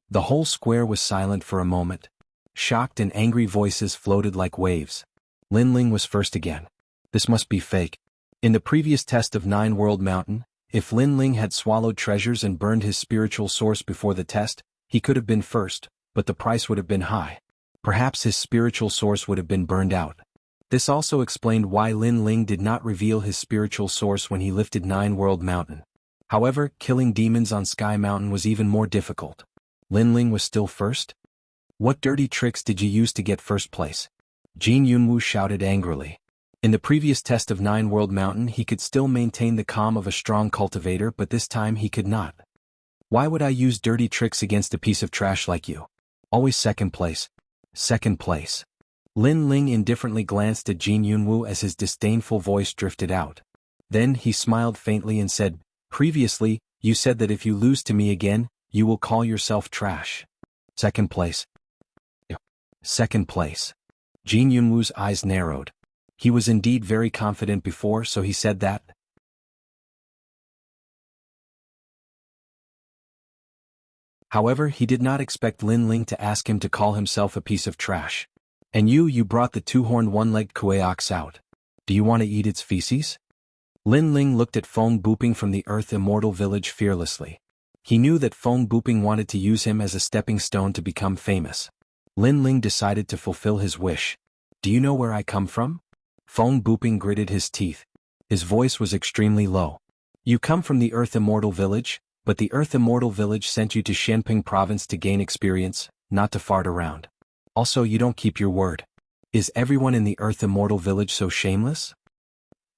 The whole square was silent for a moment. Shocked and angry voices floated like waves. Lin Ling was first again. This must be fake. In the previous test of 9 World Mountain, if Lin Ling had swallowed treasures and burned his spiritual source before the test, he could have been first, but the price would have been high. Perhaps his spiritual source would have been burned out. This also explained why Lin Ling did not reveal his spiritual source when he lifted 9 World Mountain. However, killing demons on Sky Mountain was even more difficult. Lin Ling was still first? What dirty tricks did you use to get first place? Jin Yunwu shouted angrily. In the previous test of 9 World Mountain he could still maintain the calm of a strong cultivator, but this time he could not. Why would I use dirty tricks against a piece of trash like you? Always second place. Second place. Lin Ling indifferently glanced at Jin Yunwu as his disdainful voice drifted out. Then he smiled faintly and said, "Previously, you said that if you lose to me again, you will call yourself trash." Second place. Second place. Jin Yunwu's eyes narrowed. He was indeed very confident before, so he said that. However, he did not expect Lin Ling to ask him to call himself a piece of trash. "And you brought the two-horned one-legged Kuei ox out. Do you want to eat its feces?" Lin Ling looked at Feng Buping from the Earth Immortal Village fearlessly. He knew that Feng Buping wanted to use him as a stepping stone to become famous. Lin Ling decided to fulfill his wish. "Do you know where I come from?" Feng Buping gritted his teeth. His voice was extremely low. "You come from the Earth Immortal Village, but the Earth Immortal Village sent you to Shanping Province to gain experience, not to fart around. Also, you don't keep your word. Is everyone in the Earth Immortal Village so shameless?"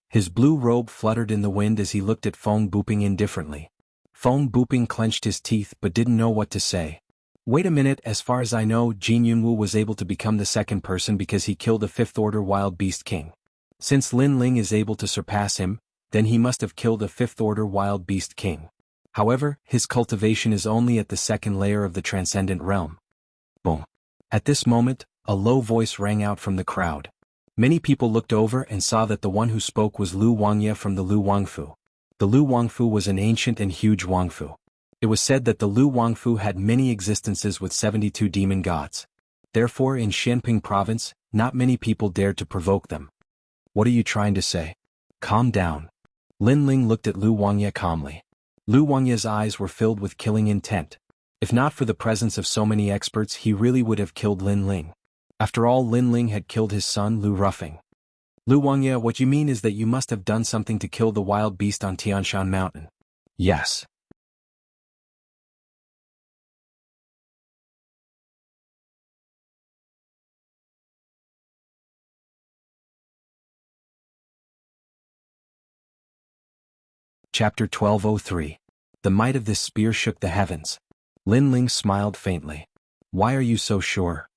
His blue robe fluttered in the wind as he looked at Feng Buping indifferently. Feng Buping clenched his teeth but didn't know what to say. "Wait a minute, as far as I know, Jin Yunwu was able to become the second person because he killed a fifth-order wild beast king. Since Lin Ling is able to surpass him, then he must have killed a fifth-order wild beast king. However, his cultivation is only at the second layer of the transcendent realm." Boom. At this moment, a low voice rang out from the crowd. Many people looked over and saw that the one who spoke was Lu Wangye from the Lu Wangfu. The Lu Wangfu was an ancient and huge Wangfu. It was said that the Lu Wangfu had many existences with 72 demon gods. Therefore, in Shanping Province, not many people dared to provoke them. "What are you trying to say?" "Calm down." Lin Ling looked at Lu Wangye calmly. Lu Wangye's eyes were filled with killing intent. If not for the presence of so many experts, he really would have killed Lin Ling. After all, Lin Ling had killed his son Lu Ruffing. "Lu Wangye, what you mean is that you must have done something to kill the wild beast on Tianshan Mountain." "Yes." Chapter 1203. The might of this spear shook the heavens. Lin Ling smiled faintly. "Why are you so sure?"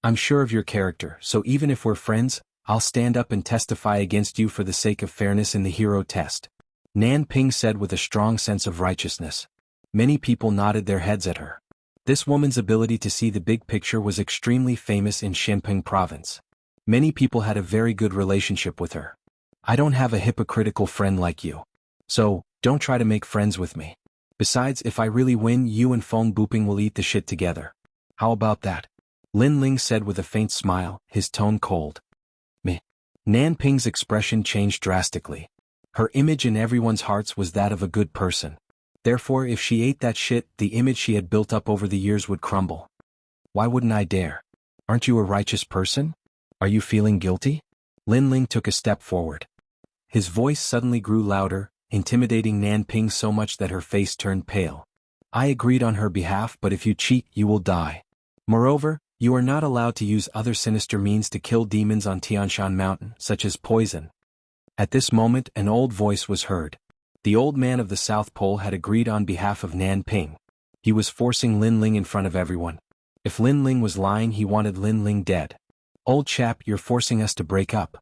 "I'm sure of your character, so even if we're friends, I'll stand up and testify against you for the sake of fairness in the hero test," Nan Ping said with a strong sense of righteousness. Many people nodded their heads at her. This woman's ability to see the big picture was extremely famous in Shanping Province. Many people had a very good relationship with her. "I don't have a hypocritical friend like you. So, don't try to make friends with me. Besides, if I really win, you and Feng Buping will eat the shit together. How about that?" Lin Ling said with a faint smile, his tone cold. "Meh." Nan Ping's expression changed drastically. Her image in everyone's hearts was that of a good person. Therefore, if she ate that shit, the image she had built up over the years would crumble. "Why wouldn't I dare? Aren't you a righteous person? Are you feeling guilty?" Lin Ling took a step forward. His voice suddenly grew louder, intimidating Nan Ping so much that her face turned pale. "I agreed on her behalf, but if you cheat, you will die. Moreover, you are not allowed to use other sinister means to kill demons on Tianshan Mountain, such as poison." At this moment, an old voice was heard. The old man of the South Pole had agreed on behalf of Nan Ping. He was forcing Lin Ling in front of everyone. If Lin Ling was lying, he wanted Lin Ling dead. "Old chap, you're forcing us to break up."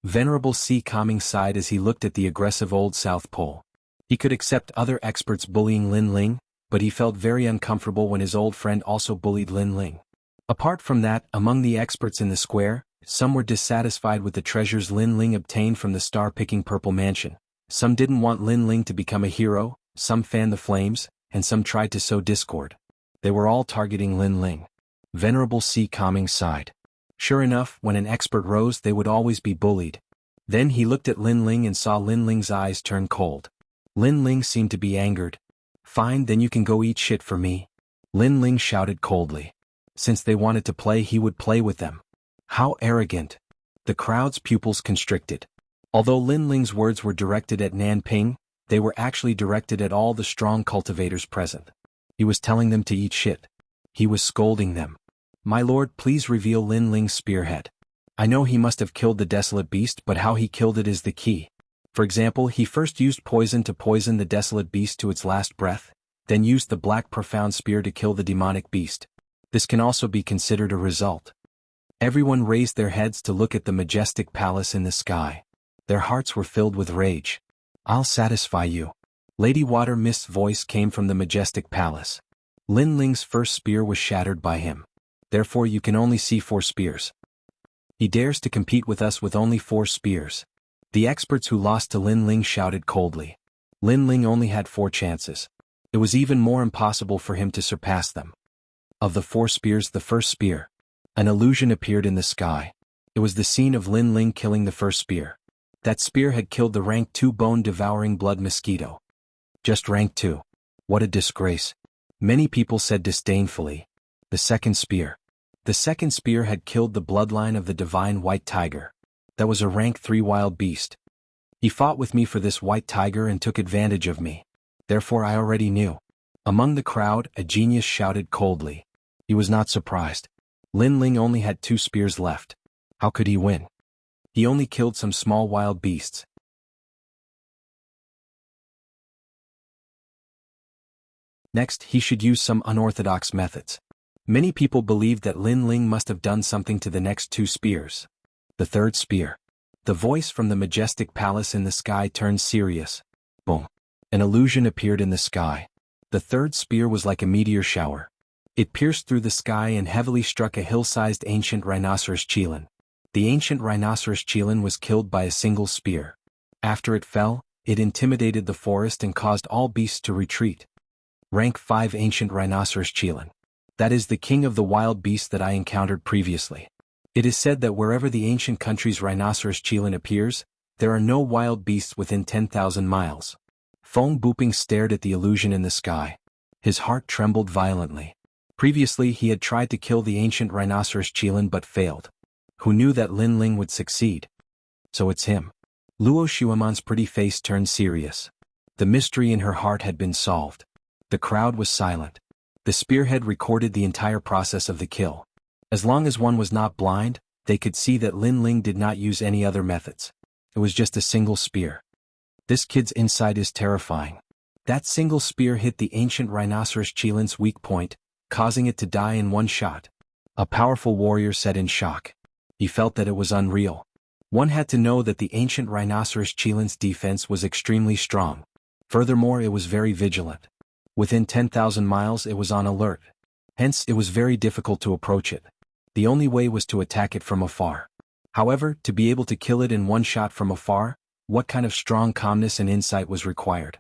Venerable C. Calming sighed as he looked at the aggressive old South Pole. He could accept other experts bullying Lin Ling, but he felt very uncomfortable when his old friend also bullied Lin Ling. Apart from that, among the experts in the square, some were dissatisfied with the treasures Lin Ling obtained from the star-picking Purple Mansion. Some didn't want Lin Ling to become a hero, some fanned the flames, and some tried to sow discord. They were all targeting Lin Ling. Venerable C. Calming sighed. Sure enough, when an expert rose, they would always be bullied. Then he looked at Lin Ling and saw Lin Ling's eyes turn cold. Lin Ling seemed to be angered. "Fine, then you can go eat shit for me." Lin Ling shouted coldly. Since they wanted to play, he would play with them. How arrogant. The crowd's pupils constricted. Although Lin Ling's words were directed at Nan Ping, they were actually directed at all the strong cultivators present. He was telling them to eat shit. He was scolding them. "My lord, please reveal Lin Ling's spearhead. I know he must have killed the desolate beast, but how he killed it is the key. For example, he first used poison to poison the desolate beast to its last breath, then used the black profound spear to kill the demonic beast. This can also be considered a result." Everyone raised their heads to look at the majestic palace in the sky. Their hearts were filled with rage. I'll satisfy you. Lady Water Mist's voice came from the majestic palace. Lin Ling's first spear was shattered by him. Therefore you can only see 4 spears. He dares to compete with us with only 4 spears. The experts who lost to Lin Ling shouted coldly. Lin Ling only had 4 chances. It was even more impossible for him to surpass them. Of the 4 spears, the first spear. An illusion appeared in the sky. It was the scene of Lin Ling killing the first spear. That spear had killed the rank 2 bone-devouring blood mosquito. Just rank 2. What a disgrace. Many people said disdainfully. The second spear. The second spear had killed the bloodline of the divine white tiger. That was a rank 3 wild beast. He fought with me for this white tiger and took advantage of me. Therefore I already knew. Among the crowd, a genius shouted coldly. He was not surprised. Lin Ling only had 2 spears left. How could he win? He only killed some small wild beasts. Next, he should use some unorthodox methods. Many people believed that Lin Ling must have done something to the next 2 spears. The third spear. The voice from the majestic palace in the sky turned serious. Boom. An illusion appeared in the sky. The third spear was like a meteor shower. It pierced through the sky and heavily struck a hill-sized ancient rhinoceros chelan. The ancient rhinoceros chelan was killed by a single spear. After it fell, it intimidated the forest and caused all beasts to retreat. Rank 5 ancient rhinoceros chelan. That is the king of the wild beasts that I encountered previously. It is said that wherever the ancient country's rhinoceros chelan appears, there are no wild beasts within 10,000 miles. Feng Buping stared at the illusion in the sky. His heart trembled violently. Previously he had tried to kill the ancient rhinoceros chelan but failed. Who knew that Lin Ling would succeed? So it's him. Luo Xueman's pretty face turned serious. The mystery in her heart had been solved. The crowd was silent. The spearhead recorded the entire process of the kill. As long as one was not blind, they could see that Lin Ling did not use any other methods. It was just a single spear. This kid's insight is terrifying. That single spear hit the ancient rhinoceros chelan's weak point, causing it to die in one shot. A powerful warrior said in shock. He felt that it was unreal. One had to know that the ancient rhinoceros chelan's defense was extremely strong. Furthermore, it was very vigilant. Within 10,000 miles it was on alert. Hence, it was very difficult to approach it. The only way was to attack it from afar. However, to be able to kill it in one shot from afar, what kind of strong calmness and insight was required?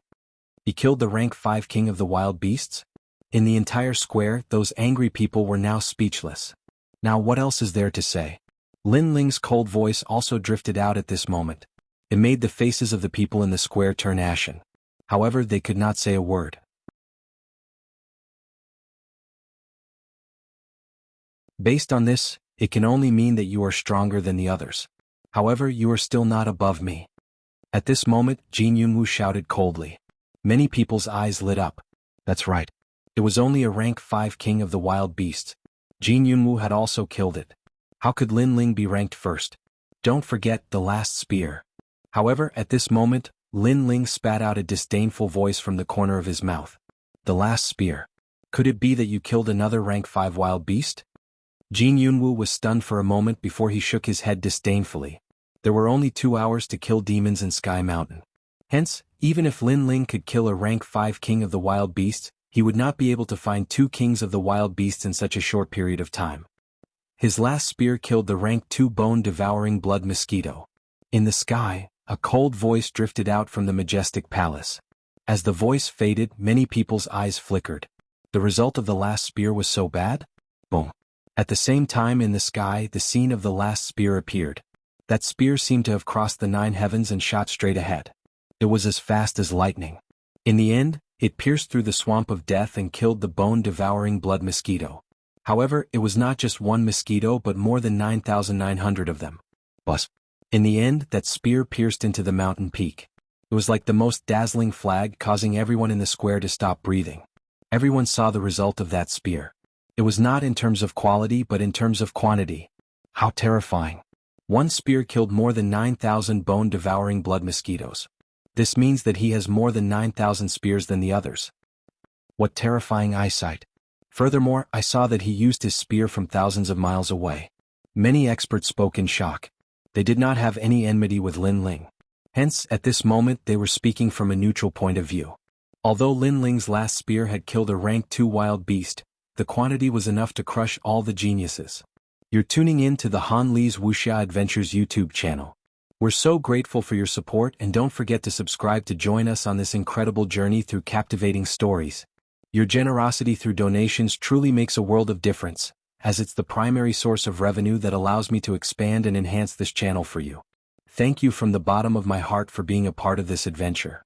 He killed the rank 5 king of the wild beasts? In the entire square, those angry people were now speechless. Now what else is there to say? Lin Ling's cold voice also drifted out at this moment. It made the faces of the people in the square turn ashen. However, they could not say a word. Based on this, it can only mean that you are stronger than the others. However, you are still not above me. At this moment, Jin Yunwu shouted coldly. Many people's eyes lit up. That's right. It was only a rank 5 king of the wild beasts. Jin Yunwu had also killed it. How could Lin Ling be ranked first? Don't forget the last spear. However, at this moment, Lin Ling spat out a disdainful voice from the corner of his mouth. The last spear. Could it be that you killed another rank 5 wild beast? Jin Yunwu was stunned for a moment before he shook his head disdainfully. There were only 2 hours to kill demons in Sky Mountain. Hence, even if Lin Ling could kill a rank 5 king of the wild beasts, he would not be able to find 2 kings of the wild beasts in such a short period of time. His last spear killed the rank 2 bone-devouring blood mosquito. In the sky, a cold voice drifted out from the majestic palace. As the voice faded, many people's eyes flickered. The result of the last spear was so bad? Boom. At the same time in the sky, the scene of the last spear appeared. That spear seemed to have crossed the 9 heavens and shot straight ahead. It was as fast as lightning. In the end, it pierced through the swamp of death and killed the bone-devouring blood mosquito. However, it was not just one mosquito but more than 9,900 of them. Buzz. In the end, that spear pierced into the mountain peak. It was like the most dazzling flag, causing everyone in the square to stop breathing. Everyone saw the result of that spear. It was not in terms of quality but in terms of quantity. How terrifying. One spear killed more than 9,000 bone-devouring blood mosquitoes. This means that he has more than 9,000 spears than the others. What terrifying eyesight. Furthermore, I saw that he used his spear from thousands of miles away. Many experts spoke in shock. They did not have any enmity with Lin Ling. Hence, at this moment they were speaking from a neutral point of view. Although Lin Ling's last spear had killed a rank 2 wild beast, the quantity was enough to crush all the geniuses. You're tuning in to the Han Li's Wuxia Adventures YouTube channel. We're so grateful for your support, and don't forget to subscribe to join us on this incredible journey through captivating stories. Your generosity through donations truly makes a world of difference, as it's the primary source of revenue that allows me to expand and enhance this channel for you. Thank you from the bottom of my heart for being a part of this adventure.